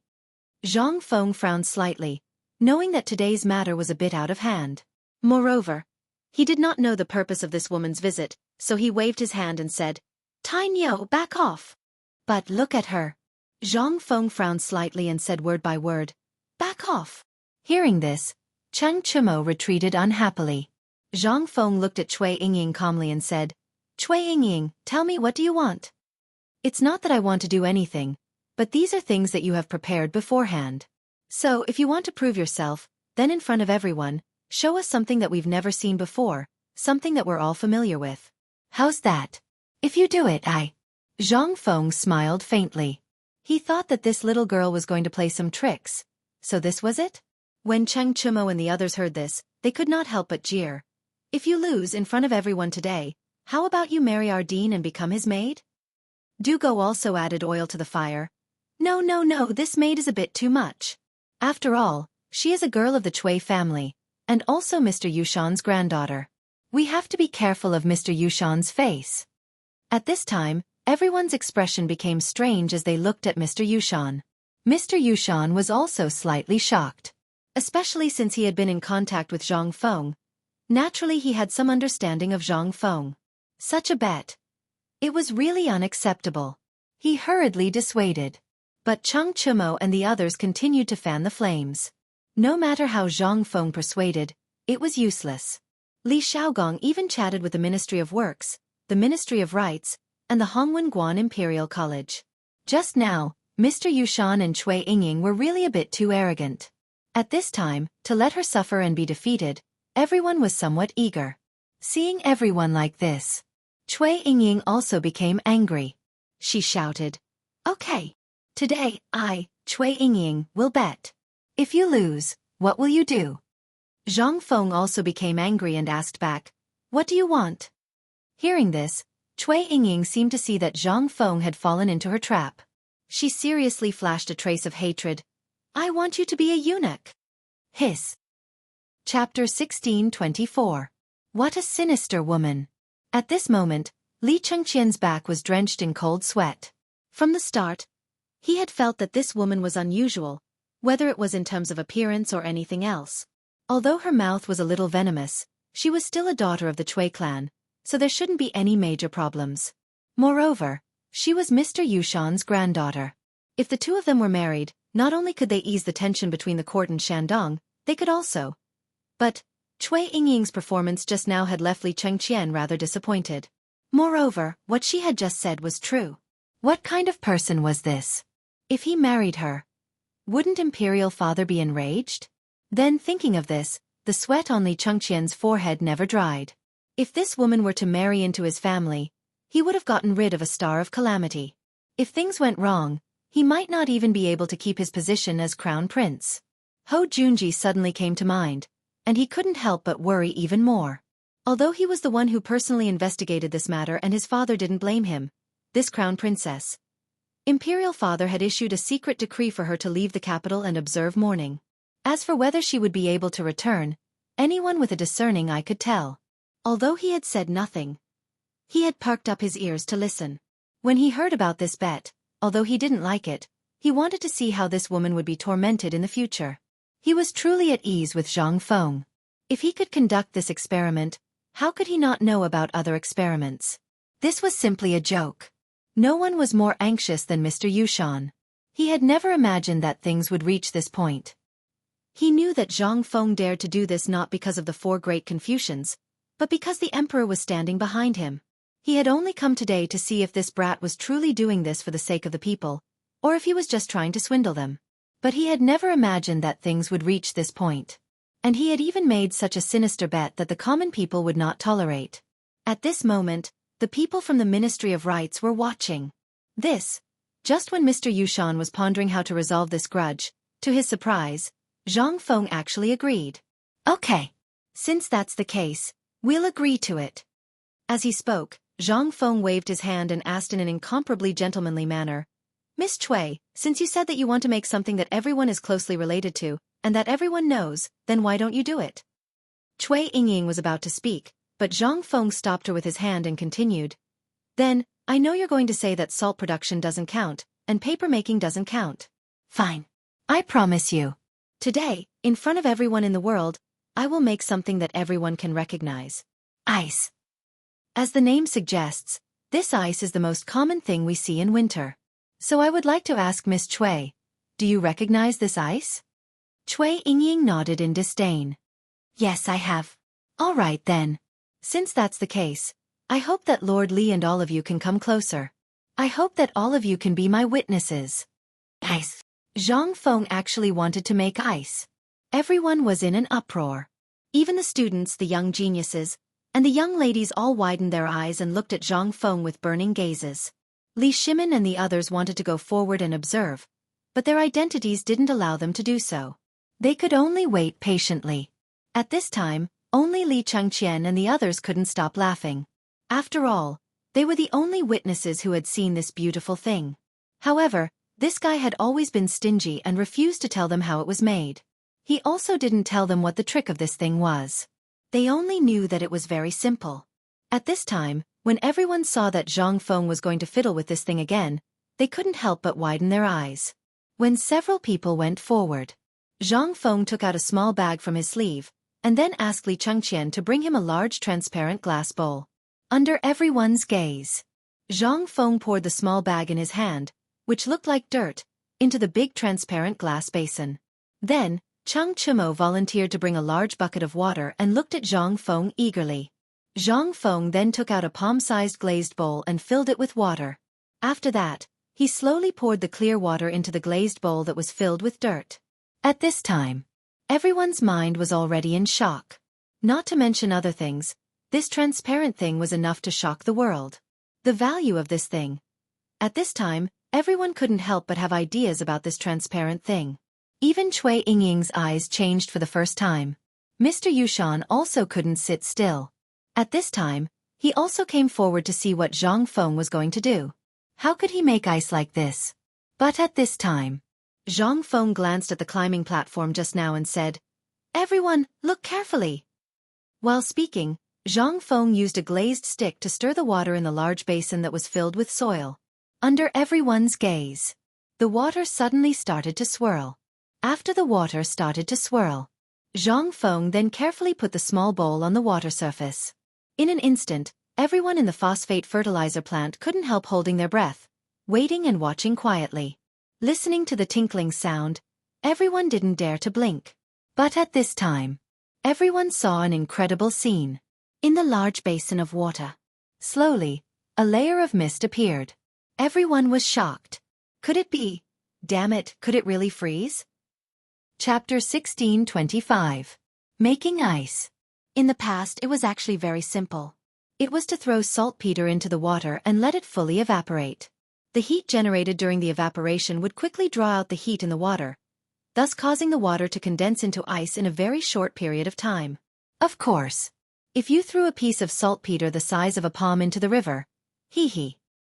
Zhang Feng frowned slightly, knowing that today's matter was a bit out of hand. Moreover, he did not know the purpose of this woman's visit, so he waved his hand and said, Tai Niu, back off. But look at her. Zhang Feng frowned slightly and said word by word, back off. Hearing this, Cheng Chumo retreated unhappily. Zhang Feng looked at Cui Yingying calmly and said, Cui Yingying, tell me, what do you want? It's not that I want to do anything, but these are things that you have prepared beforehand. So if you want to prove yourself, then in front of everyone, show us something that we've never seen before, something that we're all familiar with. How's that? If you do it, Zhang Feng smiled faintly. He thought that this little girl was going to play some tricks. So this was it? When Cheng Chumo and the others heard this, they could not help but jeer. If you lose in front of everyone today, how about you marry our dean and become his maid? Dugo also added oil to the fire. No, this maid is a bit too much. After all, she is a girl of the Cui family, and also Mr. Yushan's granddaughter. We have to be careful of Mr. Yushan's face. At this time, everyone's expression became strange as they looked at Mr. Yushan. Mr. Yushan was also slightly shocked. Especially since he had been in contact with Zhang Feng. Naturally he had some understanding of Zhang Feng. Such a bet. It was really unacceptable. He hurriedly dissuaded. But Cheng Chumo and the others continued to fan the flames. No matter how Zhang Feng persuaded, it was useless. Li Xiaogong even chatted with the Ministry of Works, the Ministry of Rights, and the Hongwen Guan Imperial College. Just now, Mr. Yushan and Cui Yingying were really a bit too arrogant. At this time, to let her suffer and be defeated, everyone was somewhat eager. Seeing everyone like this, Cui Yingying also became angry. She shouted, Okay. Today, Cui Yingying, will bet. If you lose, what will you do? Zhang Feng also became angry and asked back, What do you want? Hearing this, Cui Yingying seemed to see that Zhang Feng had fallen into her trap. She seriously flashed a trace of hatred. I want you to be a eunuch. Hiss. Chapter 1624. What a sinister woman. At this moment, Li Chengqian's back was drenched in cold sweat. From the start, he had felt that this woman was unusual, whether it was in terms of appearance or anything else. Although her mouth was a little venomous, she was still a daughter of the Cui clan, so there shouldn't be any major problems. Moreover, she was Mr. Yushan's granddaughter. If the two of them were married, not only could they ease the tension between the court and Shandong, they could also. But Cui Yingying's performance just now had left Li Chengqian rather disappointed. Moreover, what she had just said was true. What kind of person was this? If he married her, wouldn't Imperial Father be enraged? Then thinking of this, the sweat on Li Chengqian's forehead never dried. If this woman were to marry into his family, he would have gotten rid of a star of calamity. If things went wrong, he might not even be able to keep his position as crown prince. Ho Junji suddenly came to mind, and he couldn't help but worry even more. Although he was the one who personally investigated this matter and his father didn't blame him, this crown princess. Imperial Father had issued a secret decree for her to leave the capital and observe mourning. As for whether she would be able to return, anyone with a discerning eye could tell. Although he had said nothing, he had perked up his ears to listen. When he heard about this bet, although he didn't like it, he wanted to see how this woman would be tormented in the future. He was truly at ease with Zhang Feng. If he could conduct this experiment, how could he not know about other experiments? This was simply a joke. No one was more anxious than Mr. Yushan. He had never imagined that things would reach this point. He knew that Zhang Feng dared to do this not because of the four great Confucians, but because the emperor was standing behind him. He had only come today to see if this brat was truly doing this for the sake of the people, or if he was just trying to swindle them. But he had never imagined that things would reach this point. And he had even made such a sinister bet that the common people would not tolerate. At this moment, the people from the Ministry of Rights were watching. This, just when Mr. Yushan was pondering how to resolve this grudge, to his surprise, Zhang Feng actually agreed. Okay. Since that's the case, we'll agree to it. As he spoke, Zhang Feng waved his hand and asked in an incomparably gentlemanly manner, Miss Cui, since you said that you want to make something that everyone is closely related to, and that everyone knows, then why don't you do it? Cui Yingying was about to speak, but Zhang Feng stopped her with his hand and continued. Then, I know you're going to say that salt production doesn't count, and paper making doesn't count. Fine. I promise you. Today, in front of everyone in the world, I will make something that everyone can recognize. Ice. As the name suggests, this ice is the most common thing we see in winter. So I would like to ask Miss Cui, do you recognize this ice? Cui Yingying nodded in disdain. Yes, I have. All right then. Since that's the case, I hope that Lord Li and all of you can come closer. I hope that all of you can be my witnesses. Ice. Zhang Feng actually wanted to make ice. Everyone was in an uproar. Even the students, the young geniuses, and the young ladies all widened their eyes and looked at Zhang Feng with burning gazes. Li Shimin and the others wanted to go forward and observe, but their identities didn't allow them to do so. They could only wait patiently. At this time, only Li Changqian and the others couldn't stop laughing. After all, they were the only witnesses who had seen this beautiful thing. However, this guy had always been stingy and refused to tell them how it was made. He also didn't tell them what the trick of this thing was. They only knew that it was very simple. At this time, when everyone saw that Zhang Feng was going to fiddle with this thing again, they couldn't help but widen their eyes. When several people went forward, Zhang Feng took out a small bag from his sleeve, and then asked Li Changqian to bring him a large transparent glass bowl. Under everyone's gaze, Zhang Feng poured the small bag in his hand, which looked like dirt, into the big transparent glass basin. Then, Chang Chumo volunteered to bring a large bucket of water and looked at Zhang Feng eagerly. Zhang Feng then took out a palm-sized glazed bowl and filled it with water. After that, he slowly poured the clear water into the glazed bowl that was filled with dirt. At this time, everyone's mind was already in shock. Not to mention other things, this transparent thing was enough to shock the world. The value of this thing. At this time, everyone couldn't help but have ideas about this transparent thing. Even Cui Yingying's eyes changed for the first time. Mr. Yushan also couldn't sit still. At this time, he also came forward to see what Zhang Feng was going to do. How could he make ice like this? But at this time, Zhang Feng glanced at the climbing platform just now and said, "Everyone, look carefully." While speaking, Zhang Feng used a glazed stick to stir the water in the large basin that was filled with soil. Under everyone's gaze, the water suddenly started to swirl. After the water started to swirl, Zhang Feng then carefully put the small bowl on the water surface. In an instant, everyone in the phosphate fertilizer plant couldn't help holding their breath, waiting and watching quietly. Listening to the tinkling sound, everyone didn't dare to blink. But at this time, everyone saw an incredible scene. In the large basin of water, slowly, a layer of mist appeared. Everyone was shocked. Could it be? Damn it, could it really freeze? Chapter 1625. Making Ice. In the past, it was actually very simple. It was to throw saltpeter into the water and let it fully evaporate. The heat generated during the evaporation would quickly draw out the heat in the water, thus causing the water to condense into ice in a very short period of time. Of course, if you threw a piece of saltpeter the size of a palm into the river,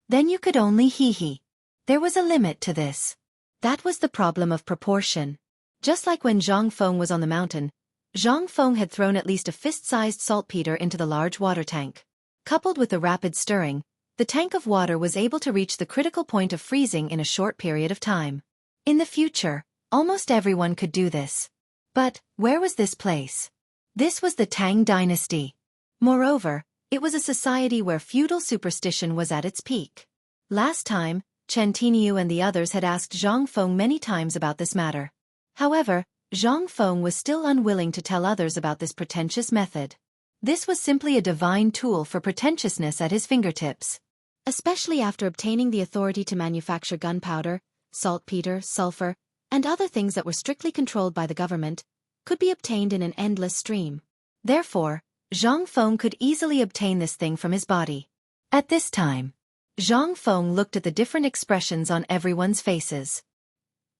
then you could only There was a limit to this. That was the problem of proportion. Just like when Zhang Feng was on the mountain, Zhang Feng had thrown at least a fist-sized saltpeter into the large water tank. Coupled with the rapid stirring, the tank of water was able to reach the critical point of freezing in a short period of time. In the future, almost everyone could do this. But, where was this place? This was the Tang dynasty. Moreover, it was a society where feudal superstition was at its peak. Last time, Chen Tiniu and the others had asked Zhang Feng many times about this matter. However, Zhang Feng was still unwilling to tell others about this pretentious method. This was simply a divine tool for pretentiousness at his fingertips. Especially after obtaining the authority to manufacture gunpowder, saltpeter, sulfur, and other things that were strictly controlled by the government, could be obtained in an endless stream. Therefore, Zhang Feng could easily obtain this thing from his body. At this time, Zhang Feng looked at the different expressions on everyone's faces.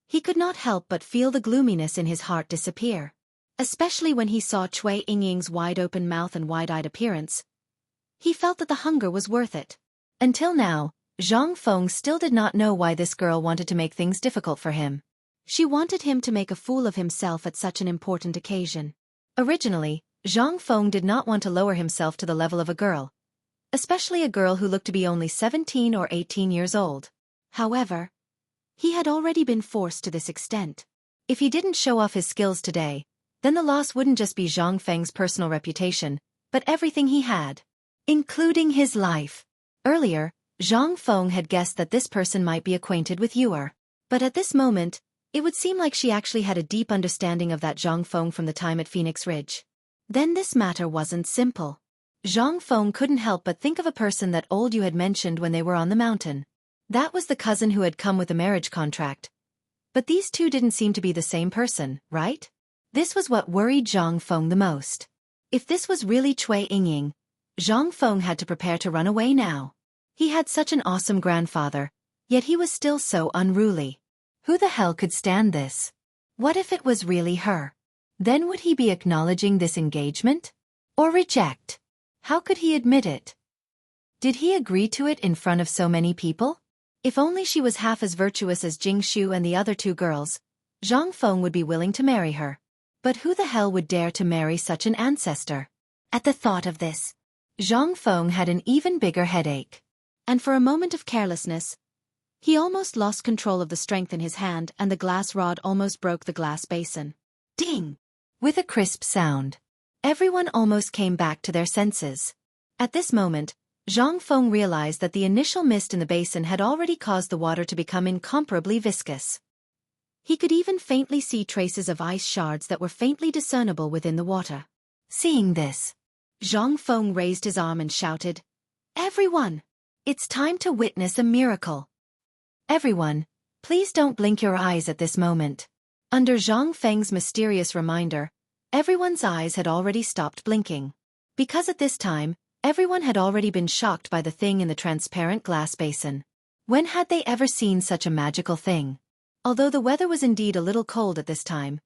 He could not help but feel the gloominess in his heart disappear. Especially when he saw Cui Yingying's wide-open mouth and wide-eyed appearance. He felt that the hunger was worth it. Until now, Zhang Feng still did not know why this girl wanted to make things difficult for him. She wanted him to make a fool of himself at such an important occasion. Originally, Zhang Feng did not want to lower himself to the level of a girl, especially a girl who looked to be only 17 or 18 years old. However, he had already been forced to this extent. If he didn't show off his skills today, then the loss wouldn't just be Zhang Feng's personal reputation, but everything he had, including his life. Earlier, Zhang Feng had guessed that this person might be acquainted with Yuer. But at this moment, it would seem like she actually had a deep understanding of that Zhang Feng from the time at Phoenix Ridge. Then this matter wasn't simple. Zhang Feng couldn't help but think of a person that old Yu had mentioned when they were on the mountain. That was the cousin who had come with a marriage contract. But these two didn't seem to be the same person, right? This was what worried Zhang Feng the most. If this was really Cui Yingying, Zhang Feng had to prepare to run away now. He had such an awesome grandfather, yet he was still so unruly. Who the hell could stand this? What if it was really her? Then would he be acknowledging this engagement? Or reject? How could he admit it? Did he agree to it in front of so many people? If only she was half as virtuous as Jing Shu and the other two girls, Zhang Feng would be willing to marry her. But who the hell would dare to marry such an ancestor? At the thought of this, Zhang Feng had an even bigger headache. And for a moment of carelessness, he almost lost control of the strength in his hand and the glass rod almost broke the glass basin. Ding! With a crisp sound. Everyone almost came back to their senses. At this moment, Zhang Feng realized that the initial mist in the basin had already caused the water to become incomparably viscous. He could even faintly see traces of ice shards that were faintly discernible within the water. Seeing this, Zhang Feng raised his arm and shouted, "Everyone! It's time to witness a miracle. Everyone, please don't blink your eyes at this moment." Under Zhang Feng's mysterious reminder, everyone's eyes had already stopped blinking. Because at this time, everyone had already been shocked by the thing in the transparent glass basin. When had they ever seen such a magical thing? Although the weather was indeed a little cold at this time,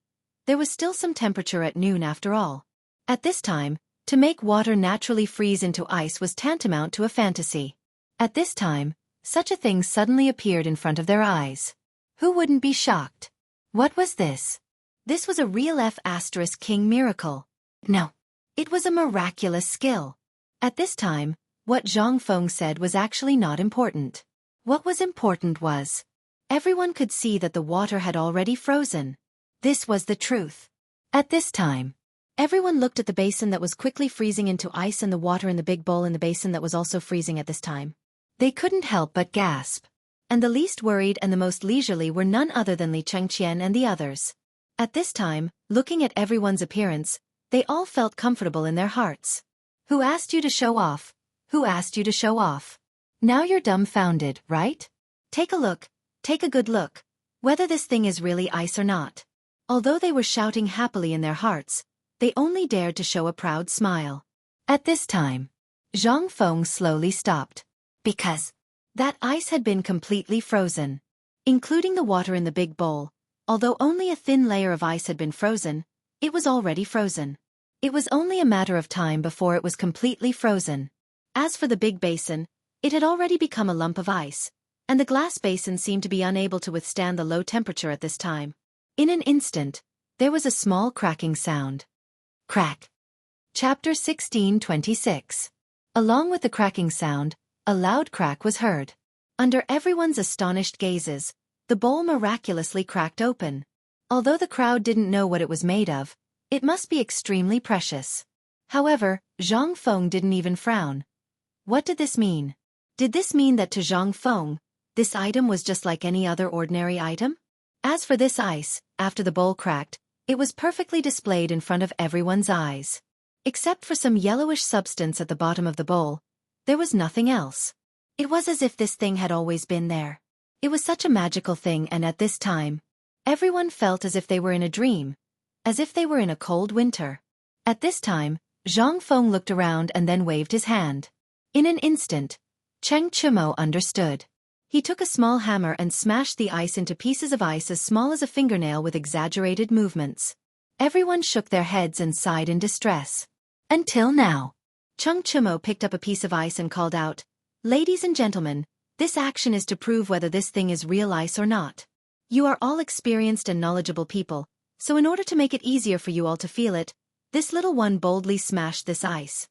there was still some temperature at noon after all. At this time, to make water naturally freeze into ice was tantamount to a fantasy. At this time, such a thing suddenly appeared in front of their eyes. Who wouldn't be shocked? What was this? This was a real F*King miracle. No. It was a miraculous skill. At this time, what Zhang Feng said was actually not important. What was important was, everyone could see that the water had already frozen. This was the truth. At this time, everyone looked at the basin that was quickly freezing into ice and the water in the big bowl in the basin that was also freezing at this time. They couldn't help but gasp. And the least worried and the most leisurely were none other than Li Chengqian and the others. At this time, looking at everyone's appearance, they all felt comfortable in their hearts. Who asked you to show off? Who asked you to show off? Now you're dumbfounded, right? Take a look, take a good look, whether this thing is really ice or not. Although they were shouting happily in their hearts, they only dared to show a proud smile. At this time, Zhang Feng slowly stopped. Because that ice had been completely frozen, including the water in the big bowl. Although only a thin layer of ice had been frozen, it was already frozen. It was only a matter of time before it was completely frozen. As for the big basin, it had already become a lump of ice, and the glass basin seemed to be unable to withstand the low temperature at this time. In an instant, there was a small cracking sound. Crack. Chapter 16:26. Along with the cracking sound, a loud crack was heard. Under everyone's astonished gazes, the bowl miraculously cracked open. Although the crowd didn't know what it was made of, it must be extremely precious. However, Zhang Feng didn't even frown. What did this mean? Did this mean that to Zhang Feng, this item was just like any other ordinary item? As for this ice, after the bowl cracked, it was perfectly displayed in front of everyone's eyes. Except for some yellowish substance at the bottom of the bowl, there was nothing else. It was as if this thing had always been there. It was such a magical thing, and at this time, everyone felt as if they were in a dream, as if they were in a cold winter. At this time, Zhang Feng looked around and then waved his hand. In an instant, Cheng Chumo understood. He took a small hammer and smashed the ice into pieces of ice as small as a fingernail with exaggerated movements. Everyone shook their heads and sighed in distress. Until now. Cheng Chumo picked up a piece of ice and called out, "Ladies and gentlemen, this action is to prove whether this thing is real ice or not. You are all experienced and knowledgeable people, so in order to make it easier for you all to feel it, This little one boldly smashed this ice.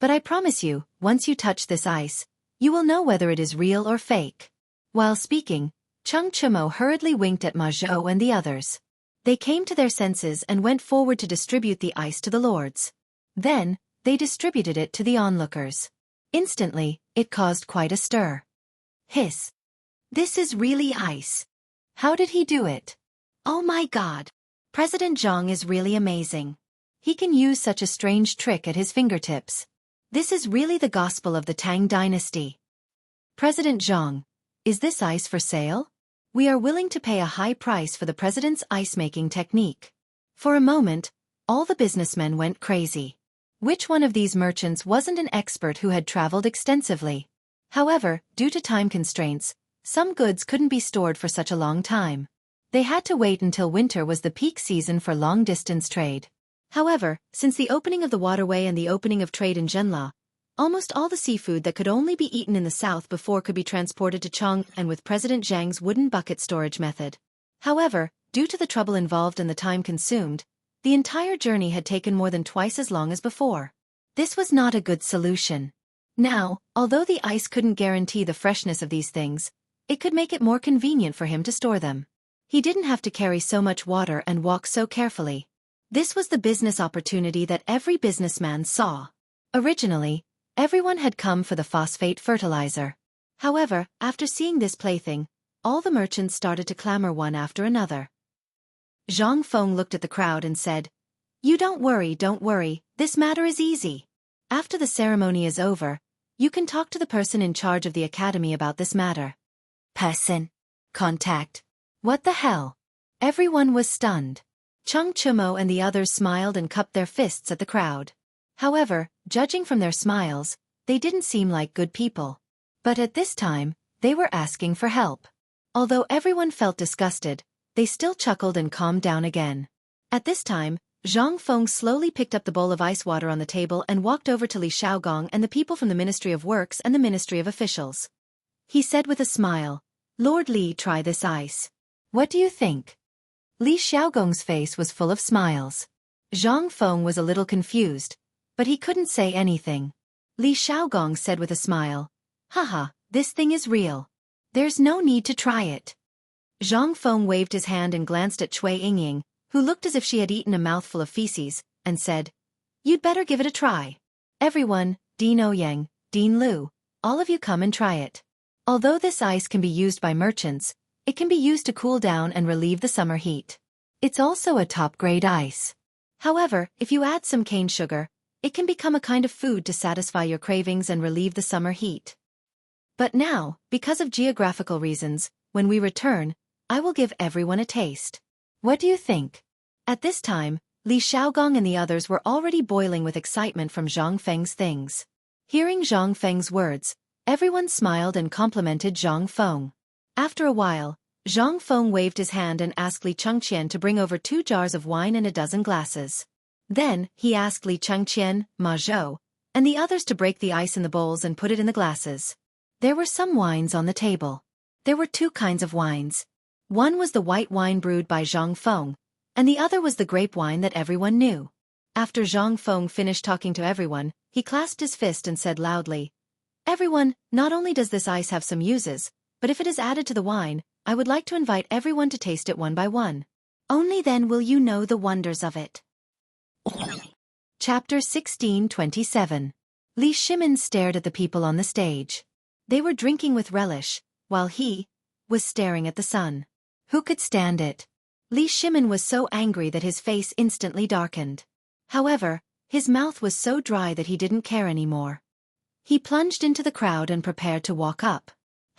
But I promise you, once you touch this ice, you will know whether it is real or fake. While speaking, Chung Chumo hurriedly winked at Ma Zhou and the others. They came to their senses and went forward to distribute the ice to the lords. Then, they distributed it to the onlookers. Instantly, it caused quite a stir. Hiss. This is really ice. How did he do it? Oh my God. President Zhang is really amazing. He can use such a strange trick at his fingertips. This is really the gospel of the Tang dynasty. President Zhang, is this ice for sale? We are willing to pay a high price for the president's ice-making technique. For a moment, all the businessmen went crazy. Which one of these merchants wasn't an expert who had traveled extensively? However, due to time constraints, some goods couldn't be stored for such a long time. They had to wait until winter was the peak season for long-distance trade. However, since the opening of the waterway and the opening of trade in Zhenla, almost all the seafood that could only be eaten in the south before could be transported to Chang'an with President Zhang's wooden bucket storage method. However, due to the trouble involved and the time consumed, the entire journey had taken more than twice as long as before. This was not a good solution. Now, although the ice couldn't guarantee the freshness of these things, it could make it more convenient for him to store them. He didn't have to carry so much water and walk so carefully. This was the business opportunity that every businessman saw. Originally, everyone had come for the phosphate fertilizer. However, after seeing this plaything, all the merchants started to clamor one after another. Zhang Feng looked at the crowd and said, "You don't worry, this matter is easy. After the ceremony is over, you can talk to the person in charge of the academy about this matter." Person. Contact. What the hell? Everyone was stunned. Chung Chumo and the others smiled and cupped their fists at the crowd. However, judging from their smiles, they didn't seem like good people. But at this time, they were asking for help. Although everyone felt disgusted, they still chuckled and calmed down again. At this time, Zhang Feng slowly picked up the bowl of ice water on the table and walked over to Li Xiaogong and the people from the Ministry of Works and the Ministry of Officials. He said with a smile, "Lord Li, try this ice. What do you think?" Li Xiaogong's face was full of smiles. Zhang Feng was a little confused, but he couldn't say anything. Li Xiaogong said with a smile, "Haha, this thing is real. There's no need to try it." Zhang Feng waved his hand and glanced at Cui Yingying, who looked as if she had eaten a mouthful of feces, and said, "You'd better give it a try. Everyone, Dean Ouyang, Dean Lu, all of you come and try it. Although this ice can be used by merchants, it can be used to cool down and relieve the summer heat. It's also a top-grade ice. However, if you add some cane sugar, it can become a kind of food to satisfy your cravings and relieve the summer heat. But now, because of geographical reasons, when we return, I will give everyone a taste. What do you think?" At this time, Li Xiaogong and the others were already boiling with excitement from Zhang Feng's things. Hearing Zhang Feng's words, everyone smiled and complimented Zhang Feng. After a while, Zhang Feng waved his hand and asked Li Chengqian to bring over 2 jars of wine and a dozen glasses. Then, he asked Li Chengqian, Ma Zhou, and the others to break the ice in the bowls and put it in the glasses. There were some wines on the table. There were 2 kinds of wines. One was the white wine brewed by Zhang Feng, and the other was the grape wine that everyone knew. After Zhang Feng finished talking to everyone, he clasped his fist and said loudly, "Everyone, not only does this ice have some uses, but if it is added to the wine, I would like to invite everyone to taste it one by one. Only then will you know the wonders of it." Chapter 16:27. Li Shimin stared at the people on the stage. They were drinking with relish, while he was staring at the sun. Who could stand it? Li Shimin was so angry that his face instantly darkened. However, his mouth was so dry that he didn't care anymore. He plunged into the crowd and prepared to walk up.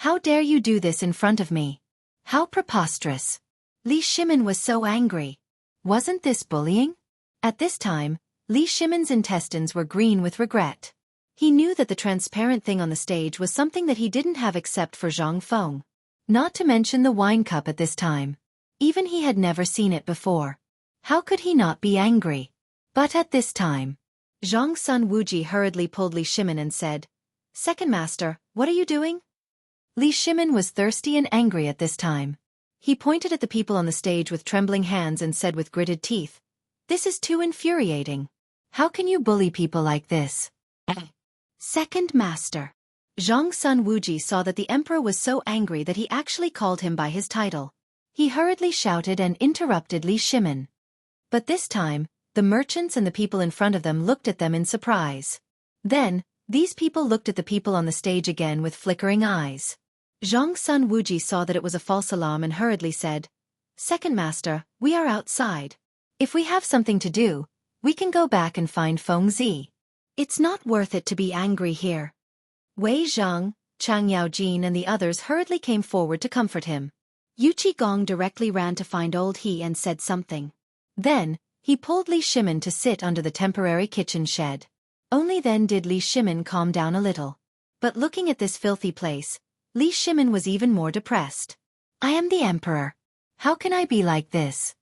"How dare you do this in front of me? How preposterous!" Li Shimin was so angry. Wasn't this bullying? At this time, Li Shimin's intestines were green with regret. He knew that the transparent thing on the stage was something that he didn't have except for Zhang Feng. Not to mention the wine cup at this time. Even he had never seen it before. How could he not be angry? But at this time, Zhang Sun Wuji hurriedly pulled Li Shimin and said, "Second master, what are you doing?" Li Shimin was thirsty and angry at this time. He pointed at the people on the stage with trembling hands and said with gritted teeth, This is too infuriating. How can you bully people like this? Second Master. Zhang Sun Wuji saw that the emperor was so angry that he actually called him by his title. He hurriedly shouted and interrupted Li Shimin. But this time, the merchants and the people in front of them looked at them in surprise. Then, these people looked at the people on the stage again with flickering eyes. Zhang Sun Wuji saw that it was a false alarm and hurriedly said, Second Master, we are outside. If we have something to do, we can go back and find Feng Zi. It's not worth it to be angry here. Wei Zhang, Chang Yaojin and the others hurriedly came forward to comfort him. Yu Qigong directly ran to find old He and said something. Then, he pulled Li Shimin to sit under the temporary kitchen shed. Only then did Li Shimin calm down a little. But looking at this filthy place, Li Shimin was even more depressed. I am the emperor. How can I be like this?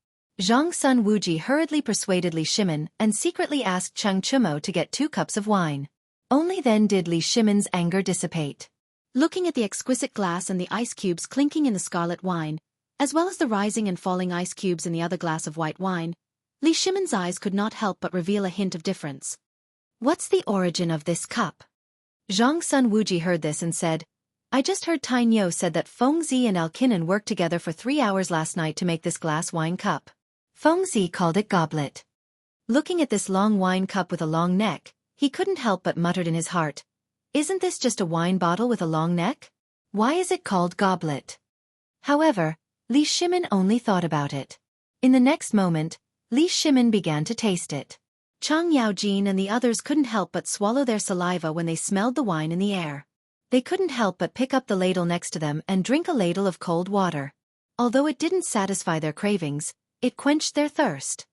Zhang Sun Wuji hurriedly persuaded Li Shimin and secretly asked Chang Chumo to get 2 cups of wine. Only then did Li Shimin's anger dissipate. Looking at the exquisite glass and the ice cubes clinking in the scarlet wine, as well as the rising and falling ice cubes in the other glass of white wine, Li Shimin's eyes could not help but reveal a hint of difference. What's the origin of this cup? Zhang Sun Wuji heard this and said, I just heard Tai Nyo said that Feng Zi and Alkinan worked together for 3 hours last night to make this glass wine cup. Feng Zi called it goblet. Looking at this long wine cup with a long neck, he couldn't help but muttered in his heart, Isn't this just a wine bottle with a long neck? Why is it called goblet? However, Li Shimin only thought about it. In the next moment, Li Shimin began to taste it. Chang Yaojin and the others couldn't help but swallow their saliva when they smelled the wine in the air. They couldn't help but pick up the ladle next to them and drink a ladle of cold water. Although it didn't satisfy their cravings, it quenched their thirst.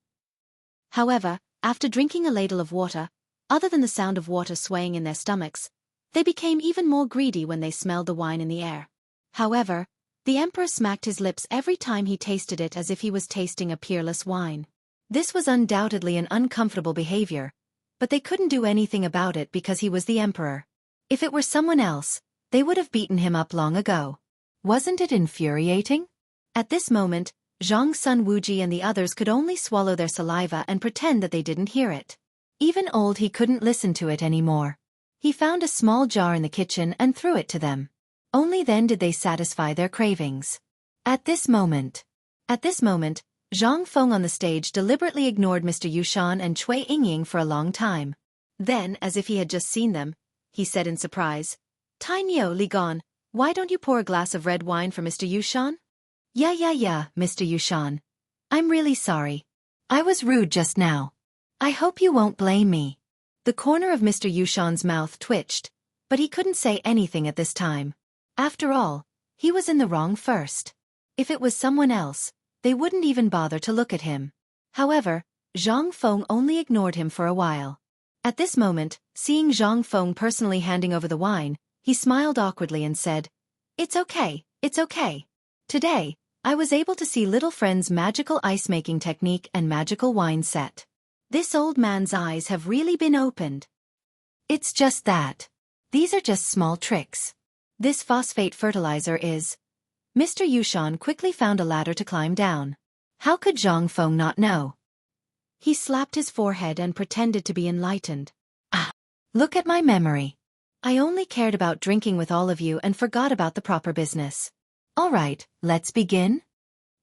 However, after drinking a ladle of water, other than the sound of water swaying in their stomachs, they became even more greedy when they smelled the wine in the air. However, the emperor smacked his lips every time he tasted it as if he was tasting a peerless wine. This was undoubtedly an uncomfortable behavior, but they couldn't do anything about it because he was the emperor. If it were someone else, they would have beaten him up long ago. Wasn't it infuriating? At this moment, Zhang Sun Wuji and the others could only swallow their saliva and pretend that they didn't hear it. Even old He couldn't listen to it anymore. He found a small jar in the kitchen and threw it to them. Only then did they satisfy their cravings. At this moment, Zhang Feng on the stage deliberately ignored Mr. Yushan and Cui Yingying for a long time. Then, as if he had just seen them, he said in surprise, Tai Nyo, Li Gon, why don't you pour a glass of red wine for Mr. Yushan? Yeah, Mr. Yushan. I'm really sorry. I was rude just now. I hope you won't blame me. The corner of Mr. Yushan's mouth twitched, but he couldn't say anything at this time. After all, he was in the wrong first. If it was someone else, they wouldn't even bother to look at him. However, Zhang Feng only ignored him for a while. At this moment, seeing Zhang Feng personally handing over the wine, he smiled awkwardly and said, It's okay. Today, I was able to see little friend's magical ice-making technique and magical wine set. This old man's eyes have really been opened. It's just that. These are just small tricks. This phosphate fertilizer is... Mr. Yushan quickly found a ladder to climb down. How could Zhang Feng not know? He slapped his forehead and pretended to be enlightened. Look at my memory. I only cared about drinking with all of you and forgot about the proper business. All right, let's begin.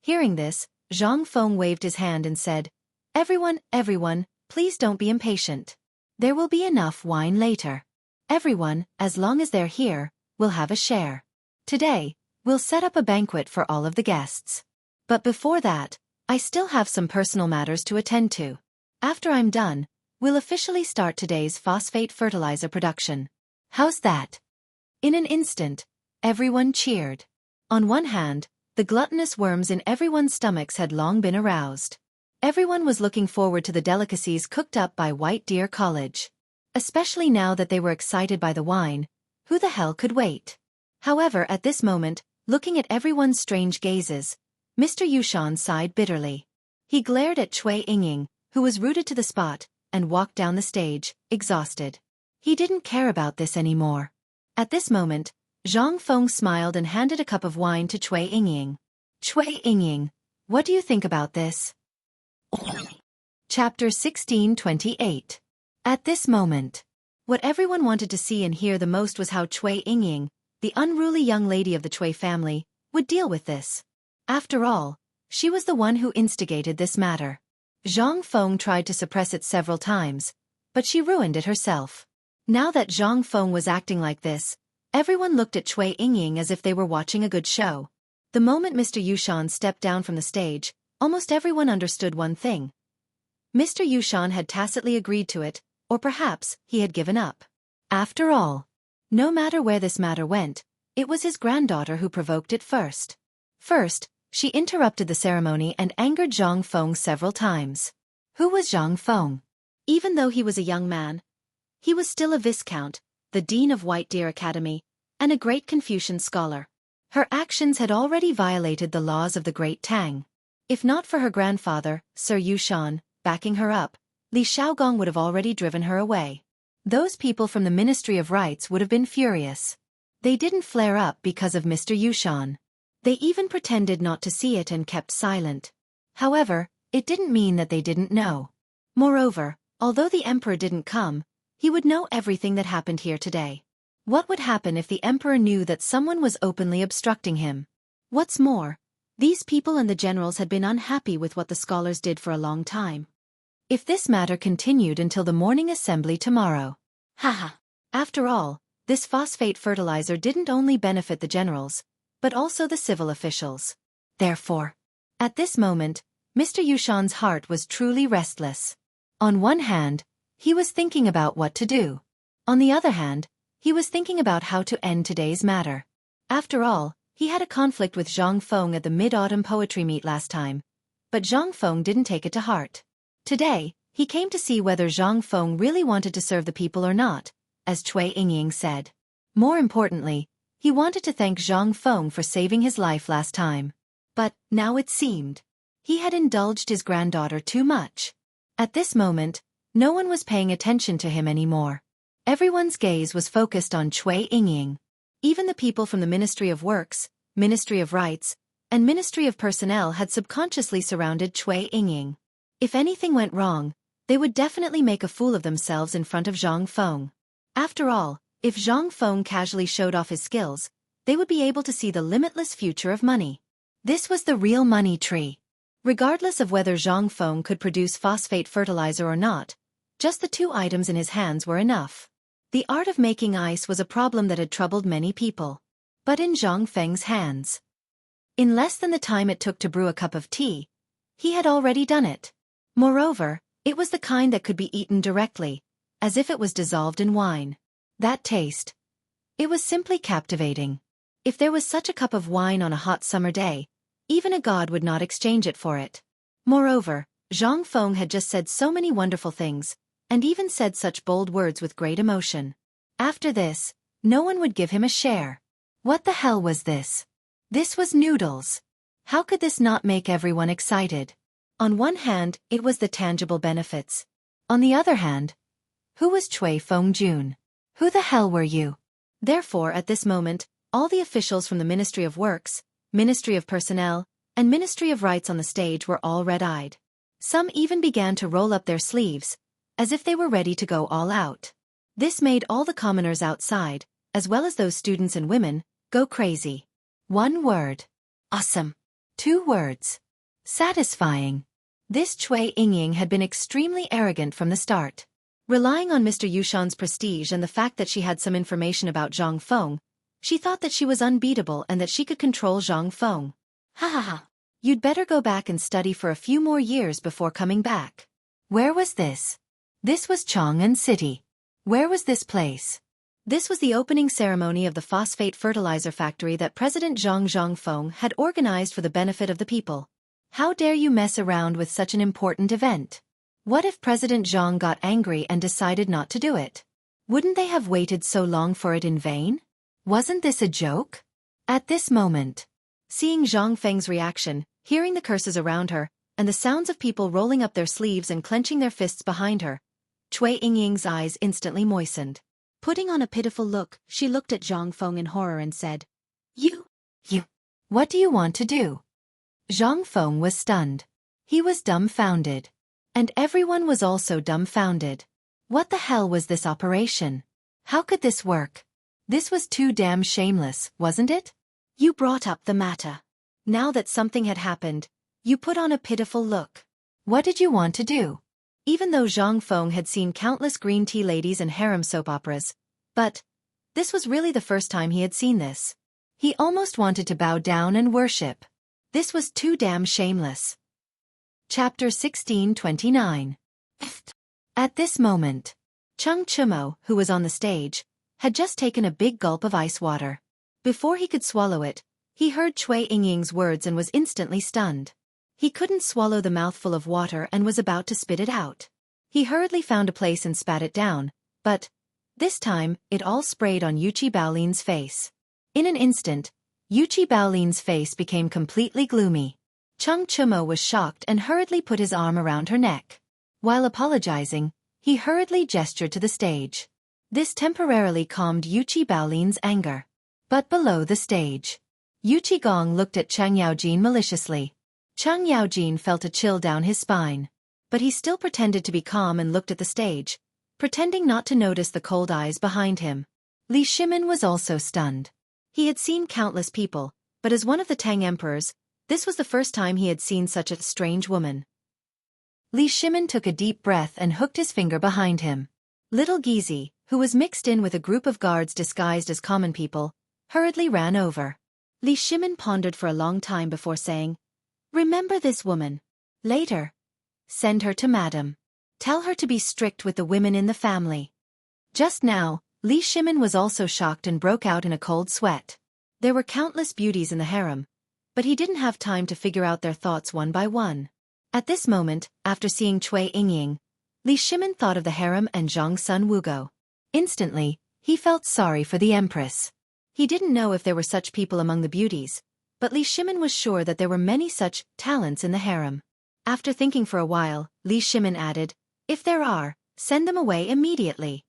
Hearing this, Zhang Feng waved his hand and said, Everyone, please don't be impatient. There will be enough wine later. Everyone, as long as they're here, will have a share. Today, we'll set up a banquet for all of the guests. But before that, I still have some personal matters to attend to. After I'm done, we'll officially start today's phosphate fertilizer production. How's that? In an instant, everyone cheered. On one hand, the gluttonous worms in everyone's stomachs had long been aroused. Everyone was looking forward to the delicacies cooked up by White Deer College. Especially now that they were excited by the wine, who the hell could wait? However, at this moment, looking at everyone's strange gazes, Mr. Yushan sighed bitterly. He glared at Cui Yingying, who was rooted to the spot, and walked down the stage, exhausted. He didn't care about this anymore. At this moment, Zhang Feng smiled and handed a cup of wine to Cui Yingying. Cui Yingying, what do you think about this? Chapter 1628. At this moment, what everyone wanted to see and hear the most was how Cui Yingying, the unruly young lady of the Cui family, would deal with this. After all, she was the one who instigated this matter. Zhang Feng tried to suppress it several times, but she ruined it herself. Now that Zhang Feng was acting like this, everyone looked at Cui Yingying as if they were watching a good show. The moment Mr. Yushan stepped down from the stage, almost everyone understood one thing. Mr. Yushan had tacitly agreed to it, or perhaps he had given up. After all, no matter where this matter went, it was his granddaughter who provoked it first. First, she interrupted the ceremony and angered Zhang Feng several times. Who was Zhang Feng? Even though he was a young man, he was still a viscount, the dean of White Deer Academy, and a great Confucian scholar. Her actions had already violated the laws of the Great Tang. If not for her grandfather, Sir Yushan, backing her up, Li Shaogong would have already driven her away. Those people from the Ministry of Rites would have been furious. They didn't flare up because of Mr. Yushan. They even pretended not to see it and kept silent. However, it didn't mean that they didn't know. Moreover, although the emperor didn't come, he would know everything that happened here today. What would happen if the emperor knew that someone was openly obstructing him? What's more, these people and the generals had been unhappy with what the scholars did for a long time. If this matter continued until the morning assembly tomorrow. Haha. After all, this phosphate fertilizer didn't only benefit the generals, but also the civil officials. Therefore, at this moment, Mr. Yushan's heart was truly restless. On one hand, he was thinking about what to do. On the other hand, he was thinking about how to end today's matter. After all, he had a conflict with Zhang Feng at the Mid-Autumn Poetry Meet last time, but Zhang Feng didn't take it to heart. Today, he came to see whether Zhang Feng really wanted to serve the people or not, as Cui Yingying said. More importantly, he wanted to thank Zhang Feng for saving his life last time. But, now it seemed, he had indulged his granddaughter too much. At this moment, no one was paying attention to him anymore. Everyone's gaze was focused on Cui Yingying. Even the people from the Ministry of Works, Ministry of Rites, and Ministry of Personnel had subconsciously surrounded Cui Yingying. If anything went wrong, they would definitely make a fool of themselves in front of Zhang Feng. After all, if Zhang Feng casually showed off his skills, they would be able to see the limitless future of money. This was the real money tree. Regardless of whether Zhang Feng could produce phosphate fertilizer or not, just the two items in his hands were enough. The art of making ice was a problem that had troubled many people. But in Zhang Feng's hands, in less than the time it took to brew a cup of tea, he had already done it. Moreover, it was the kind that could be eaten directly, as if it was dissolved in wine. That taste. It was simply captivating. If there was such a cup of wine on a hot summer day, even a god would not exchange it for it. Moreover, Zhang Feng had just said so many wonderful things, and even said such bold words with great emotion. After this, no one would give him a share. What the hell was this? This was noodles. How could this not make everyone excited? On one hand, it was the tangible benefits. On the other hand, who was Cui Fengjun? Who the hell were you? Therefore, at this moment, all the officials from the Ministry of Works, Ministry of Personnel, and Ministry of Rites on the stage were all red-eyed. Some even began to roll up their sleeves, as if they were ready to go all out. This made all the commoners outside, as well as those students and women, go crazy. One word. Awesome. 2 words. Satisfying. This Cui Yingying had been extremely arrogant from the start. Relying on Mr. Yushan's prestige and the fact that she had some information about Zhang Feng, she thought that she was unbeatable and that she could control Zhang Feng. Ha ha ha. You'd better go back and study for a few more years before coming back. Where was this? This was Chang'an City. Where was this place? This was the opening ceremony of the phosphate fertilizer factory that President Zhang Feng had organized for the benefit of the people. How dare you mess around with such an important event? What if President Zhang got angry and decided not to do it? Wouldn't they have waited so long for it in vain? Wasn't this a joke? At this moment, seeing Zhang Feng's reaction, hearing the curses around her, and the sounds of people rolling up their sleeves and clenching their fists behind her, Cui Yingying's eyes instantly moistened. Putting on a pitiful look, she looked at Zhang Feng in horror and said, You. What do you want to do? Zhang Feng was stunned. He was dumbfounded. And everyone was also dumbfounded. What the hell was this operation? How could this work? This was too damn shameless, wasn't it? You brought up the matter. Now that something had happened, you put on a pitiful look. What did you want to do? Even though Zhang Feng had seen countless green tea ladies and harem soap operas, but this was really the first time he had seen this. He almost wanted to bow down and worship. This was too damn shameless. Chapter 1629. At this moment, Chung Chumo, who was on the stage, had just taken a big gulp of ice water. Before he could swallow it, he heard Cui Yingying's words and was instantly stunned. He couldn't swallow the mouthful of water and was about to spit it out. He hurriedly found a place and spat it down, but this time, it all sprayed on Yuchi Baolin's face. In an instant, Yuchi Baolin's face became completely gloomy. Chung Chumo was shocked and hurriedly put his arm around her neck. While apologizing, he hurriedly gestured to the stage. This temporarily calmed Yuchi Baolin's anger. But below the stage, Yuchi Gong looked at Chang Yaojin maliciously. Chang Yaojin felt a chill down his spine. But he still pretended to be calm and looked at the stage, pretending not to notice the cold eyes behind him. Li Shimin was also stunned. He had seen countless people, but as one of the Tang emperors, this was the first time he had seen such a strange woman. Li Shimin took a deep breath and hooked his finger behind him. Little Gizi, who was mixed in with a group of guards disguised as common people, hurriedly ran over. Li Shimin pondered for a long time before saying, "Remember this woman. Later. Send her to Madam. Tell her to be strict with the women in the family." Just now, Li Shimin was also shocked and broke out in a cold sweat. There were countless beauties in the harem, but he didn't have time to figure out their thoughts one by one. At this moment, after seeing Cui Yingying, Li Shimin thought of the harem and Zhang Sun Wugo. Instantly, he felt sorry for the empress. He didn't know if there were such people among the beauties, but Li Shimin was sure that there were many such talents in the harem. After thinking for a while, Li Shimin added, "If there are, send them away immediately."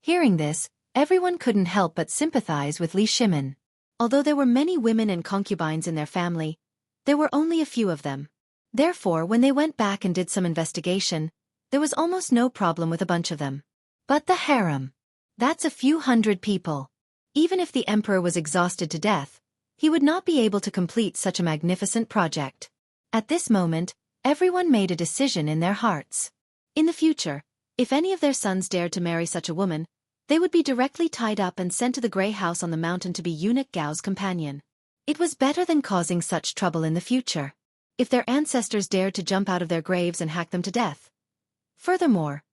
Hearing this, everyone couldn't help but sympathize with Li Shimin. Although there were many women and concubines in their family, there were only a few of them. Therefore, when they went back and did some investigation, there was almost no problem with a bunch of them. But the harem. That's a few hundred people. Even if the emperor was exhausted to death, he would not be able to complete such a magnificent project. At this moment, everyone made a decision in their hearts. In the future, if any of their sons dared to marry such a woman, they would be directly tied up and sent to the Grey House on the mountain to be eunuch Gao's companion. It was better than causing such trouble in the future. If their ancestors dared to jump out of their graves and hack them to death. Furthermore,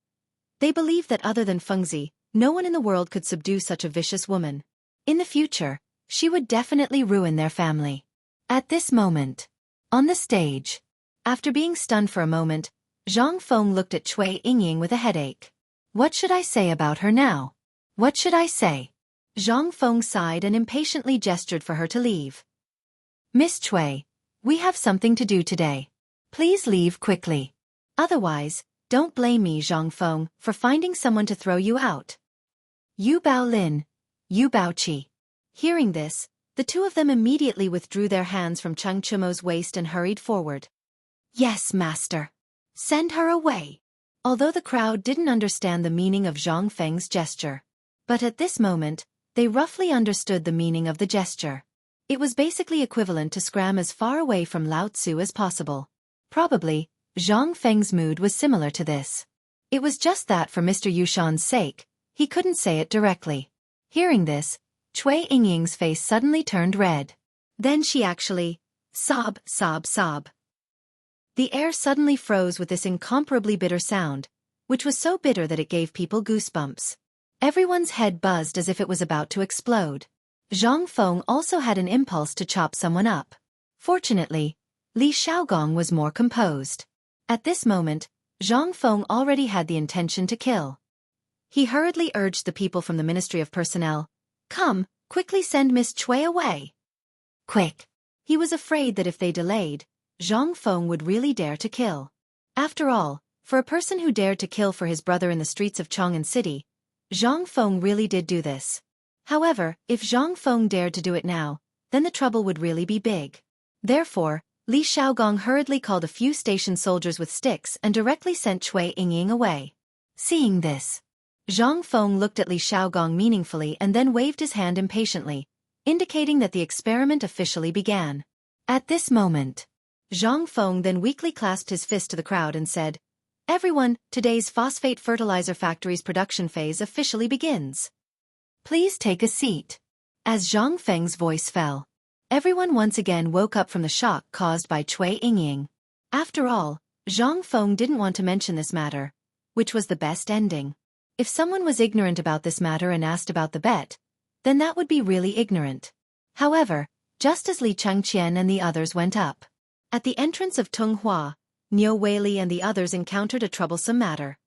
they believed that other than Fengzi, no one in the world could subdue such a vicious woman. In the future, she would definitely ruin their family. At this moment, on the stage, after being stunned for a moment, Zhang Feng looked at Cui Yingying with a headache. What should I say about her now? What should I say? Zhang Feng sighed and impatiently gestured for her to leave. Miss Cui, we have something to do today. Please leave quickly. Otherwise, don't blame me, Zhang Feng, for finding someone to throw you out. Yu Baolin, Yu Baoqi. Hearing this, the two of them immediately withdrew their hands from Chung Chumo's waist and hurried forward. Yes, master. Send her away. Although the crowd didn't understand the meaning of Zhang Feng's gesture. But at this moment, they roughly understood the meaning of the gesture. It was basically equivalent to scram as far away from Lao Tzu as possible. Probably, Zhang Feng's mood was similar to this. It was just that for Mr. Yushan's sake, he couldn't say it directly. Hearing this, Cui Yingying's face suddenly turned red. Then she actually sob. The air suddenly froze with this incomparably bitter sound, which was so bitter that it gave people goosebumps. Everyone's head buzzed as if it was about to explode. Zhang Feng also had an impulse to chop someone up. Fortunately, Li Xiaogong was more composed. At this moment, Zhang Feng already had the intention to kill. He hurriedly urged the people from the Ministry of Personnel, "Come, quickly send Miss Cui away." Quick. He was afraid that if they delayed, Zhang Feng would really dare to kill. After all, for a person who dared to kill for his brother in the streets of Chang'an City, Zhang Feng really did do this. However, if Zhang Feng dared to do it now, then the trouble would really be big. Therefore, Li Xiaogong hurriedly called a few station soldiers with sticks and directly sent Cui Yingying away. Seeing this, Zhang Feng looked at Li Xiaogong meaningfully and then waved his hand impatiently, indicating that the experiment officially began. At this moment, Zhang Feng then weakly clasped his fist to the crowd and said, "Everyone, today's phosphate fertilizer factory's production phase officially begins. Please take a seat." As Zhang Feng's voice fell, everyone once again woke up from the shock caused by Cui Yingying. After all, Zhang Feng didn't want to mention this matter, which was the best ending. If someone was ignorant about this matter and asked about the bet, then that would be really ignorant. However, just as Li Changqian and the others went up, at the entrance of Tung Hua, Niu Weili and the others encountered a troublesome matter.